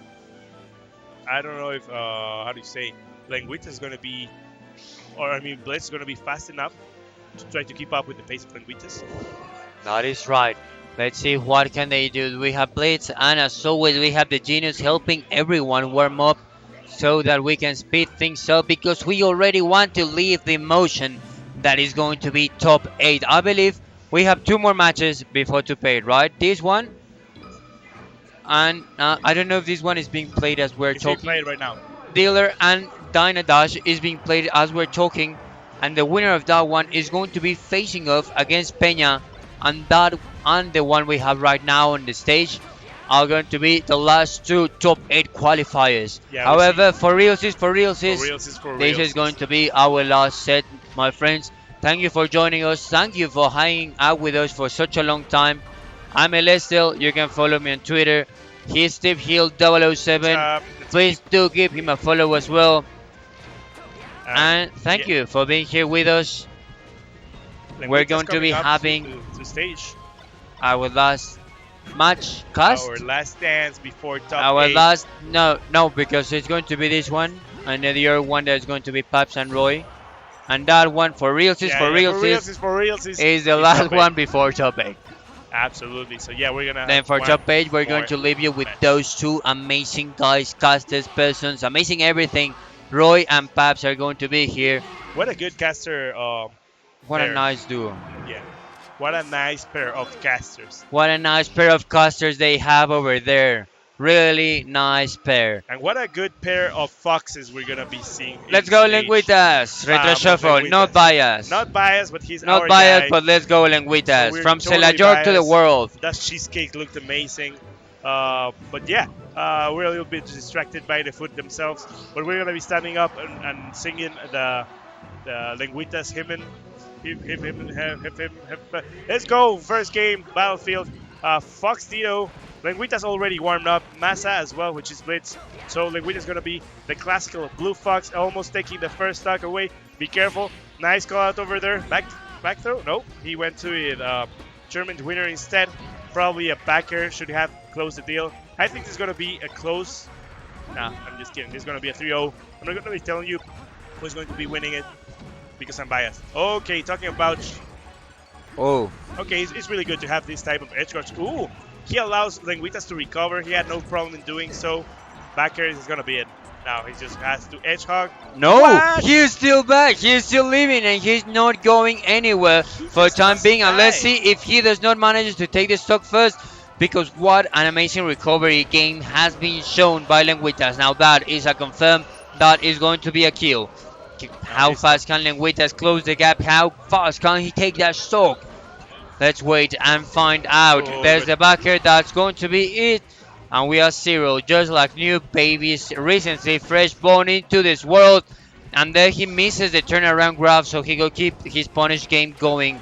do you say, Lengüitas is gonna be, or I mean Blitz is gonna be fast enough to try to keep up with the pace of Lengüitas. That is right. Let's see what can they do. We have Blitz, and as always, we have the Genius helping everyone warm up so that we can speed things up, because we already want to leave the emotion that is going to be top 8. I believe we have 2 more matches before top 8, right? This one, and I don't know if this one is being played as we're It's being talking. played right now. Dealer and Dynadash is being played as we're talking, and the winner of that one is going to be facing off against Peña, and the one we have right now on the stage are going to be the last 2 top 8 qualifiers. Yeah, However, for realsies, For reals is for this reals. is going to be our last set, my friends. Thank you for joining us. Thank you for hanging out with us for such a long time. I'm Elestel. You can follow me on Twitter. He's Steve Hill 007. Please do give him a follow as well. And thank you for being here with us. We're going to be having to stage our last match cast. our last dance before top Our 8. last no, because it's going to be this one, and then the other one that's going to be Paps and Roy, and that one for realsies For reals is the last one before top 8. Absolutely. So yeah, we're gonna. Then have for one top 8, we're more going to leave you with match. those 2 amazing guys, casters, persons, amazing everything. Roy and Paps are going to be here. What a good caster. What a There. nice duo. Yeah. What a nice pair of casters. What a nice pair of casters they have over there. Really nice pair. And what a good pair of foxes we're gonna be seeing. Let's in go stage. Lengüitas. Retro Vamos, shuffle, Lengüitas. not bias. Not biased, but he's Not our biased, guy. but let's go Lengüitas. So we're From totally Selajor to the biased. world. That cheesecake looked amazing. But yeah, we're a little bit distracted by the food themselves. But we're gonna be standing up and singing the Lengüitas hymn. Let's go. First game, Battlefield. Fox Tito. Lengüitas already warmed up. Massa as well, which is Blitz. So Lengüitas going to be the classical blue fox, almost taking the first stock away. Be careful. Nice call out over there. Back throw? No. He went to it. German winner instead. Probably a backer. Should have closed the deal. I think this is going to be a close. Nah, I'm just kidding. This is going to be a 3-0. I'm not going to be telling you who's going to be winning it, because I'm biased. Okay, talking about. Oh. Okay, it's really good to have this type of edge guards. Ooh, he allows Lengüitas to recover. He had no problem in doing so. Backer is gonna be it. Now he just has to edge hog. No, What? he's still back. He's still living, and he's not going anywhere for the just time must being. And let's die. see if he does not manage to take the stock first. Because what an amazing recovery game has been shown by Lengüitas. Now that is a confirm. That is going to be a kill. How fast can Lengüitas close the gap? How fast can he take that stock? Let's wait and find out. Oh, There's but- the backer. That's going to be it. And we are zero, just like new babies recently fresh born into this world. And then he misses the turnaround grab, so he will keep his punish game going.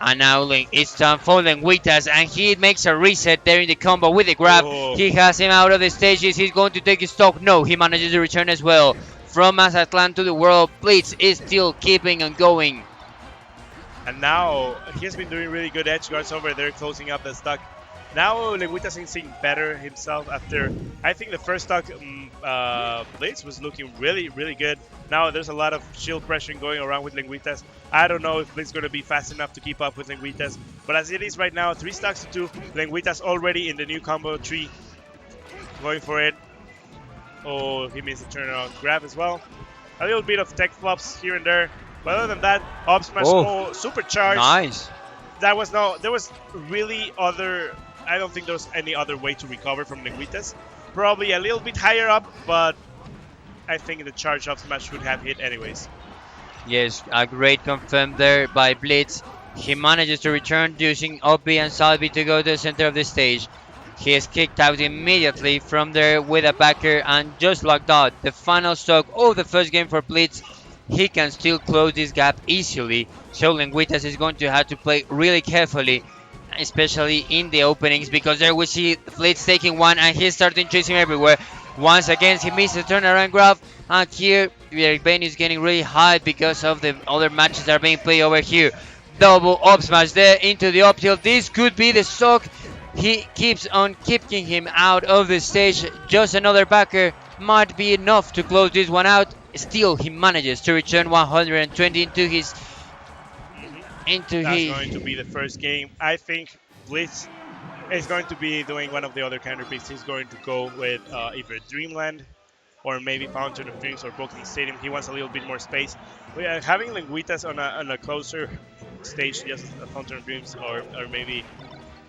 And now it's time for Lengüitas, and he makes a reset there in the combo with the grab. Oh, He has him out of the stages. He's going to take his stock. No, he manages to return as well. From Mazatlan to the world, Blitz is still keeping on going. and now he has been doing really good edge guards over there, closing up the stock. Now Lengüitas is seeing better himself after, I think the first stock Blitz was looking really, really good. Now there's a lot of shield pressure going around with Lengüitas. I don't know if Blitz is going to be fast enough to keep up with Lengüitas. But as it is right now, 3 stocks to 2. Lengüitas already in the new combo tree. Going for it. Oh, he missed the turnaround grab as well. A little bit of tech flops here and there. But other than that, up smash supercharged. Nice. There was really other, I don't think there was any other way to recover from Lengüitas. Probably a little bit higher up, but I think the charge up smash would have hit anyways. Yes, a great confirm there by Blitz. He manages to return using OP and Salvi to go to the center of the stage. He is kicked out immediately from there with a backer, and just like that, the final stock of the first game for Blitz, he can still close this gap easily. So Lengüitas is going to have to play really carefully, especially in the openings, because there we see Blitz taking one and he's starting chasing everywhere. Once again, he misses the turnaround grab, and here Bane is getting really high because of the other matches that are being played over here. Double up smash there into the up tilt. This could be the stock. He keeps on keeping him out of the stage. Just another backer might be enough to close this one out. Still, he manages to return 120 into his. That's going to be the first game. I think Blitz is going to be doing one of the other counter picks. He's going to go with either Dreamland or maybe Fountain of Dreams or Brooklyn Stadium. He wants a little bit more space. Having Lengüitas on a closer stage, just a Fountain of Dreams or maybe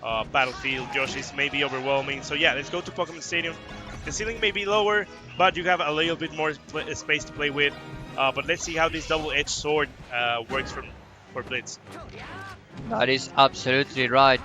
Battlefield, Yoshi's may be overwhelming. So yeah, let's go to Pokemon Stadium. The ceiling may be lower, but you have a little bit more space to play with. But let's see how this double-edged sword works for Blitz. That is absolutely right.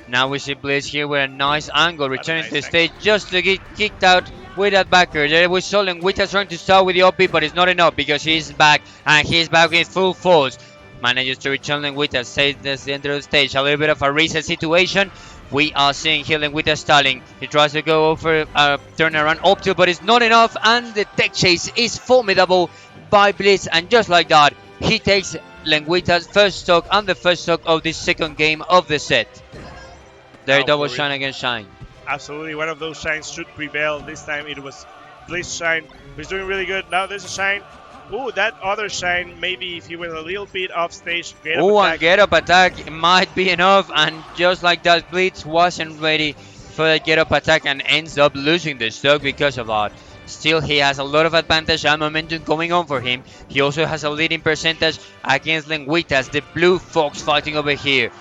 Now we see Blitz here with a nice angle, returning to the stage just to get kicked out with that backer. There we saw Lengüitas trying to start with the OP, but it's not enough because he's back, and he's back with full force. Manages to return Lengüitas, says that's the end of the stage. A little bit of a reset situation. We are seeing here Lengüitas stalling. He tries to go over a turnaround up to, but it's not enough, and the tech chase is formidable by Blitz, and just like that, he takes Lengüitas' first stock and the first stock of this second game of the set. There, double shine against shine. Absolutely, one of those shines should prevail. This time it was Blitz shine, who's doing really good. Now there's a shine. Ooh, that other shine, maybe if he was a little bit off stage. And get up attack might be enough, and just like that, Blitz wasn't ready for the get up attack and ends up losing the stock because of that. Still, he has a lot of advantage and momentum going on for him. He also has a leading percentage against Lengüitas, the blue fox fighting over here.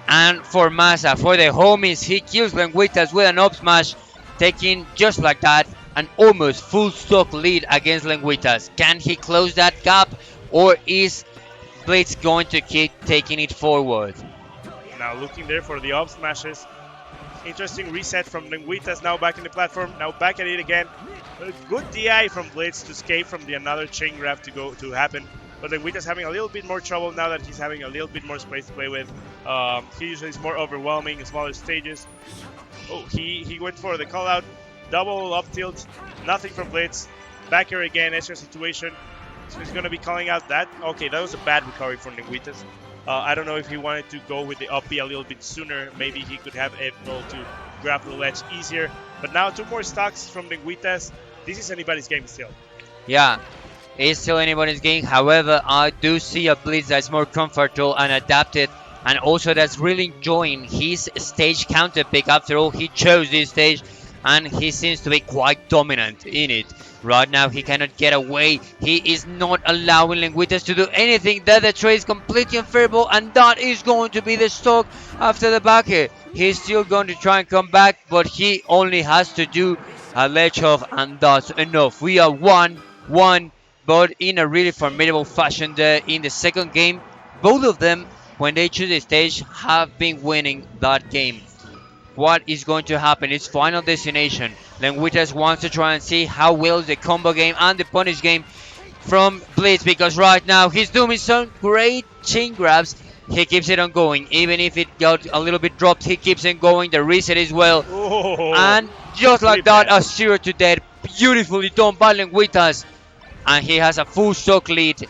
And for Masa, for the homies, he kills Lengüitas with an up smash, taking just like that an almost full stock lead against Lengüitas. Can he close that gap, or is Blitz going to keep taking it forward? Now looking there for the up smashes. Interesting reset from Lengüitas, now back in the platform, now back at it again. A good DI from Blitz to escape from the another chain grab to happen. But Lengüitas having a little bit more trouble now that he's having a little bit more space to play with. He usually is more overwhelming in smaller stages. Oh, he went for the call out. Double up tilt, nothing from Blitz. Back here again, extra situation. So he's going to be calling out that. Okay, that was a bad recovery from Lengüitas. I don't know if he wanted to go with the up B a little bit sooner. Maybe he could have able to grab the ledge easier. But now 2 more stocks from Lengüitas. This is anybody's game still. Yeah, it's still anybody's game. However, I do see a Blitz that's more comfortable and adapted, and also that's really enjoying his stage counter pick. After all, he chose this stage, and he seems to be quite dominant in it. Right now, he cannot get away. He is not allowing Lengüitas to do anything. That the trade is completely unfavorable, and that is going to be the stock after the backer. He's still going to try and come back, but he only has to do a ledge off, and that's enough. We are 1-1, but in a really formidable fashion there in the second game. Both of them, when they choose the stage, have been winning that game. what is going to happen. It's final destination. Lengüitas wants to try and see how well the combo game and the punish game from Blitz, because right now he's doing some great chain grabs. He keeps it on going. Even if it got a little bit dropped, he keeps it going. The reset as well. Oh, And just like flip that, that. a 0 to dead. Beautifully done by Lengüitas. And he has a full stock lead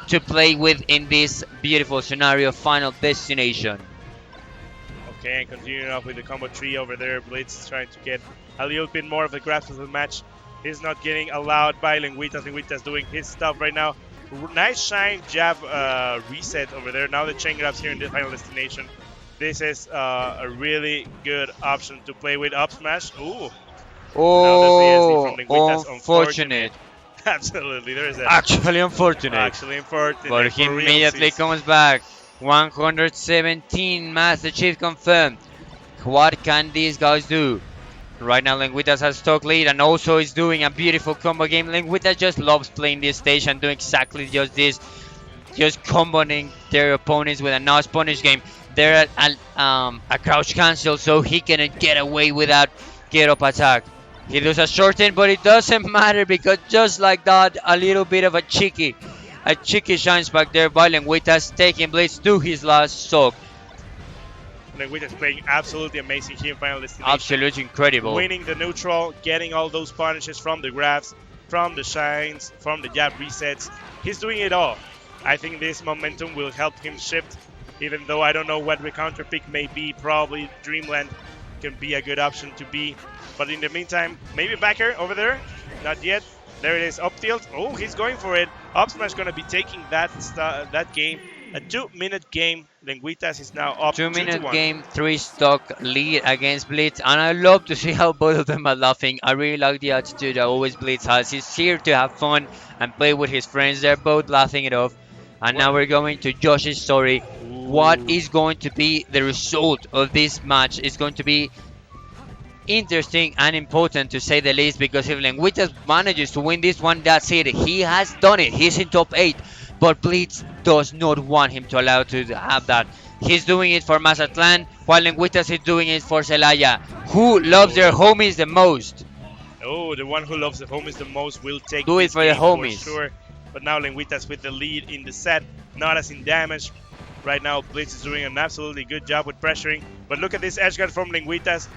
to play with in this beautiful scenario, final destination. Okay, and continuing off with the combo tree over there. Blitz is trying to get a little bit more of a grasp of the match. He's not getting allowed by Lengüitas. Lengüitas doing his stuff right now. Nice shine jab reset over there. Now the chain grabs here in the final destination. This is a really good option to play with up smash. Ooh. Now there's the SD from Lengüitas. Unfortunate. Absolutely, there is that. Actually unfortunate. Actually unfortunate. But he for immediately realsies. comes back. 117 Master Chief confirmed. What can these guys do? Right now Lengüitas has stock lead and also is doing a beautiful combo game. Lengüitas just loves playing this stage and doing exactly just this. Just comboing their opponents with a nice punish game. They're at a crouch cancel, so he cannot get away without get up attack. He does a shorten, but it doesn't matter because just like that, a little bit of a cheeky shines back there by Lengüitas, taking Blitz to his last stock. Lengüitas playing absolutely amazing here in final destination. Absolutely incredible. Winning the neutral, getting all those punishes from the grabs, from the shines, from the jab resets. He's doing it all. I think this momentum will help him shift, even though I don't know what the counter pick may be. Probably Dreamland can be a good option to be. But in the meantime, maybe backer over there. Not yet. There it is, up tilt. Oh, he's going for it. Up smash going to be taking that game. A 2-minute game. Lengüitas is now up 2-minute 2-1. game, 3 stock lead against Blitz, and I love to see how both of them are laughing. I really like the attitude that always Blitz has. He's here to have fun and play with his friends. They're both laughing it off. And now we're going to Josh's story. What is going to be the result of this match is going to be interesting and important to say the least, because if Lengüitas manages to win this one, that's it. He has done it. He's in top 8. But Blitz does not want him to allow to have that. He's doing it for Mazatlan, while Lengüitas is doing it for Celaya, who loves their homies the most. Oh, the one who loves the homies the most will take Do it this for the game homies. sure. But now Lengüitas with the lead in the set, not as in damage. Right now, Blitz is doing an absolutely good job with pressuring. But look at this edge guard from Lengüitas.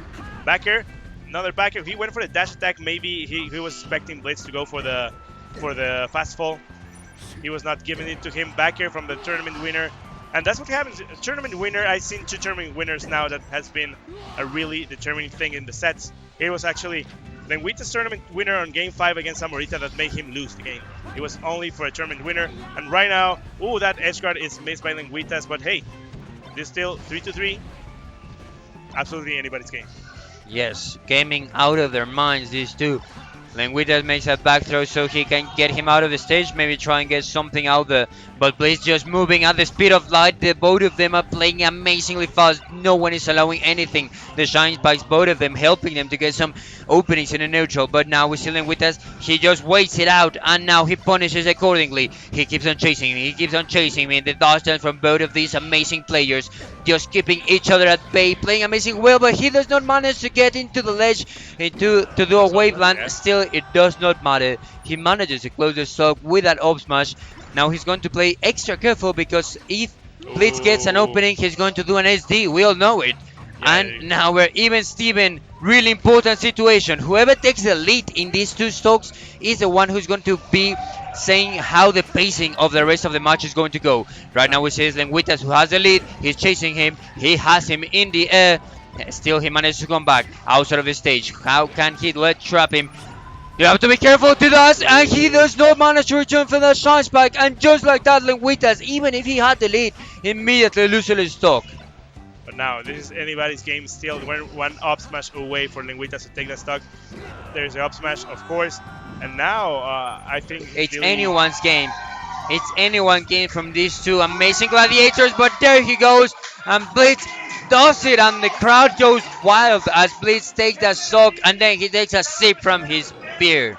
Backer, another backer. He went for the dash attack. Maybe he was expecting Blitz to go for the fast fall. He was not giving it to him. Backer from the tournament winner. And that's what happens. A tournament winner, I've seen 2 tournament winners now that has been a really determining thing in the sets. It was actually Lengüitas tournament winner on game 5 against Morrito that made him lose the game. It was only for a tournament winner. And right now, oh, that edge guard is missed by Lengüitas. But hey, there's still 3-3. Absolutely anybody's game. Yes, gaming out of their minds, these two. Lengüitas makes a back throw so he can get him out of the stage, maybe try and get something out there. But Blitz just moving at the speed of light. The both of them are playing amazingly fast. No one is allowing anything. The shine spikes both of them, helping them to get some openings in the neutral. But now we're still Lengüitas. He just waits it out, and now he punishes accordingly. He keeps on chasing me. He keeps on chasing me. The dodge dance from both of these amazing players, just keeping each other at bay, playing amazing well. But he does not manage to get into the ledge, to do a waveland. Still, it does not matter. He manages to close the stock with that up smash. Now he's going to play extra careful, because if Blitz gets an opening, he's going to do an SD. We all know it. And now we're even Steven. Really important situation. Whoever takes the lead in these 2 stocks is the one who's going to be saying how the pacing of the rest of the match is going to go. Right now we see Lengüitas who has the lead. He's chasing him. He has him in the air. Still, he managed to come back outside of the stage. How can he let trap him? You have to be careful to that, and he does not manage to return for that shine spike. And just like that, Lengüitas, even if he had the lead, immediately loses his stock. But now, this is anybody's game. Still one up smash away for Lengüitas to take that stock. There's the up smash, of course. And now, I think it's anyone's game. It's anyone's game from these 2 amazing gladiators. But there he goes, and Blitz does it, and the crowd goes wild as Blitz takes that stock, and then he takes a sip from his beer.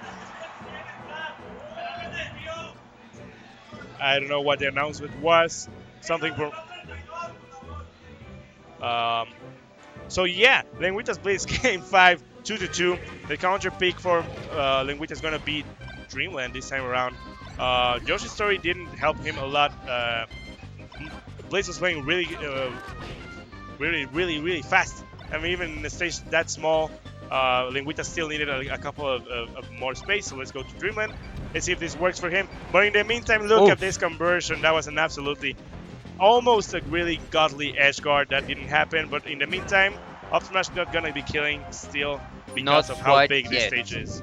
I don't know what the announcement was. Something from So yeah, Lengüitas plays game 5, 2-2. The counter pick for Lengüitas is gonna be Dreamland this time around. Yoshi's story didn't help him a lot. Blaze was playing really fast. I mean, even in a stage that small, Lengüitas still needed a couple of more space. So let's go to Dreamland. Let's see if this works for him. But in the meantime, look at this conversion. That was an absolutely almost a really godly edge guard. That didn't happen. But in the meantime, up smash not gonna be killing still because of how big this stage is.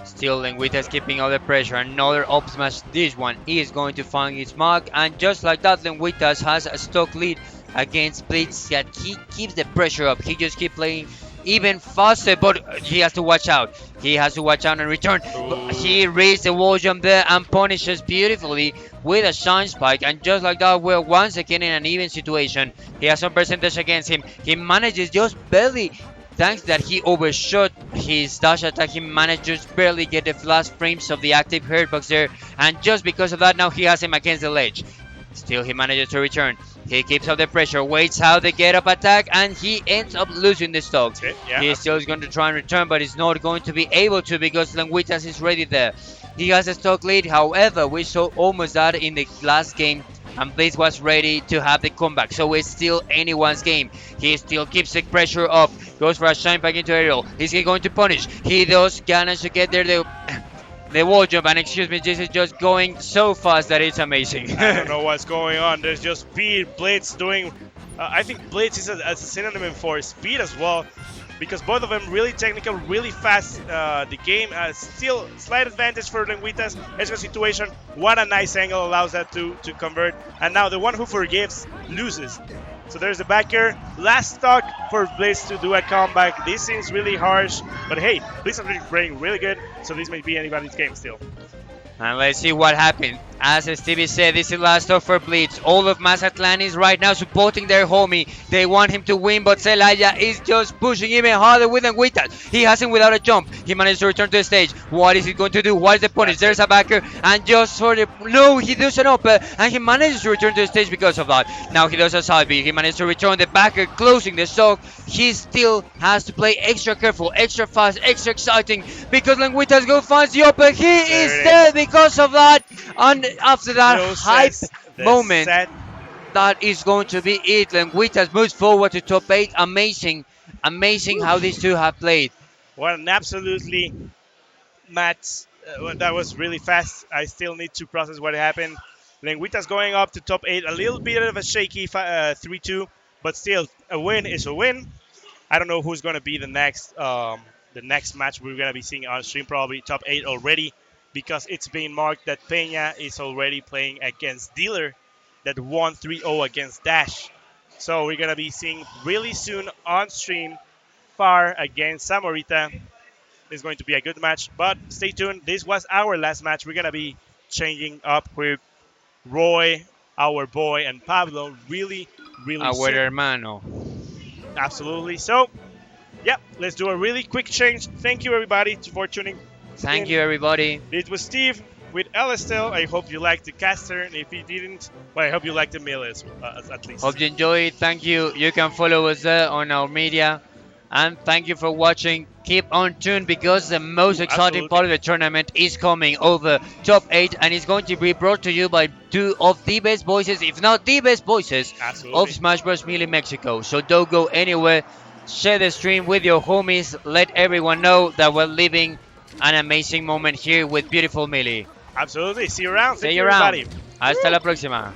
Still, Lengüitas keeping all the pressure. Another up smash. This one is going to find its mark. And just like that, Lengüitas has a stock lead against Blitz that he keeps the pressure up. He just keeps playing even faster, but he has to watch out. He has to watch out and return. He reads the wall jump there and punishes beautifully with a shine spike. And just like that, we're once again in an even situation. He has some percentage against him. He manages just barely. Thanks that he overshot his dash attack, he managed to just barely get the last frames of the active hitbox there, and just because of that, now he has him against the ledge. Still, he manages to return. He keeps up the pressure, waits out the get up attack, and he ends up losing the stock. He still is going to try and return, but he's not going to be able to because Lengüitas is ready there. He has a stock lead, however, we saw almost that in the last game. And Blaze was ready to have the comeback, so it's still anyone's game. He still keeps the pressure up, goes for a shine back into aerial. Is he going to punish? He does manage to get there. The wall jump, and excuse me, this is just going so fast that it's amazing. I don't know what's going on. There's just speed. Blitz doing. I think Blitz is a synonym for speed as well, because both of them really technical, really fast. The game still slight advantage for Lengüitas. Edge situation. What a nice angle allows that to convert. And now the one who forgives loses. So there's the backer. Last stock for Blitz to do a comeback. This seems really harsh, but hey, Blitz are playing really good, so this may be anybody's game still. And let's see what happened. As Stevie said, this is last stop for Blitz. All of Mazatlan is right now supporting their homie. They want him to win, but Celaya is just pushing even harder with Lengüitas. He has him without a jump. He managed to return to the stage. What is he going to do? What is the punish? There's a backer, and just for the... No, he does an upper, and he manages to return to the stage because of that. Now he does a side B. He managed to return the backer, closing the stock. He still has to play extra careful, extra fast, extra exciting, because Lengüitas go finds the upper. He is there because of that. And after that hype moment, that is going to be it. Lengüitas moves forward to top 8. Amazing how these two have played. What an absolutely match. That was really fast. I still need to process what happened. Lengüitas going up to top 8. A little bit of a shaky 3-2, but still a win is a win. I don't know who's going to be the next match we're going to be seeing on stream. Probably top 8 already, because it's being marked that Peña is already playing against Dealer that won 3-0 against Dash. So we're going to be seeing really soon on stream Far against Samorita. It's going to be a good match, but stay tuned. This was our last match. We're going to be changing up with Roy, our boy, and Pablo really our soon. hermano. Absolutely. So, yeah, let's do a really quick change. Thank you, everybody, for tuning Thank you, everybody. It was Steve with Elistel. I hope you liked the caster, and if you didn't, well, I hope you liked the meal at least. Hope you enjoy it. Thank you. You can follow us there on our media. And thank you for watching. Keep on tuned, because the most exciting part of the tournament is coming over top 8, and it's going to be brought to you by 2 of the best voices, if not the best voices, of Smash Bros. Melee Mexico. So don't go anywhere. Share the stream with your homies. Let everyone know that we're living an amazing moment here with beautiful Melee. Absolutely. See you around. See you around. Hasta la próxima.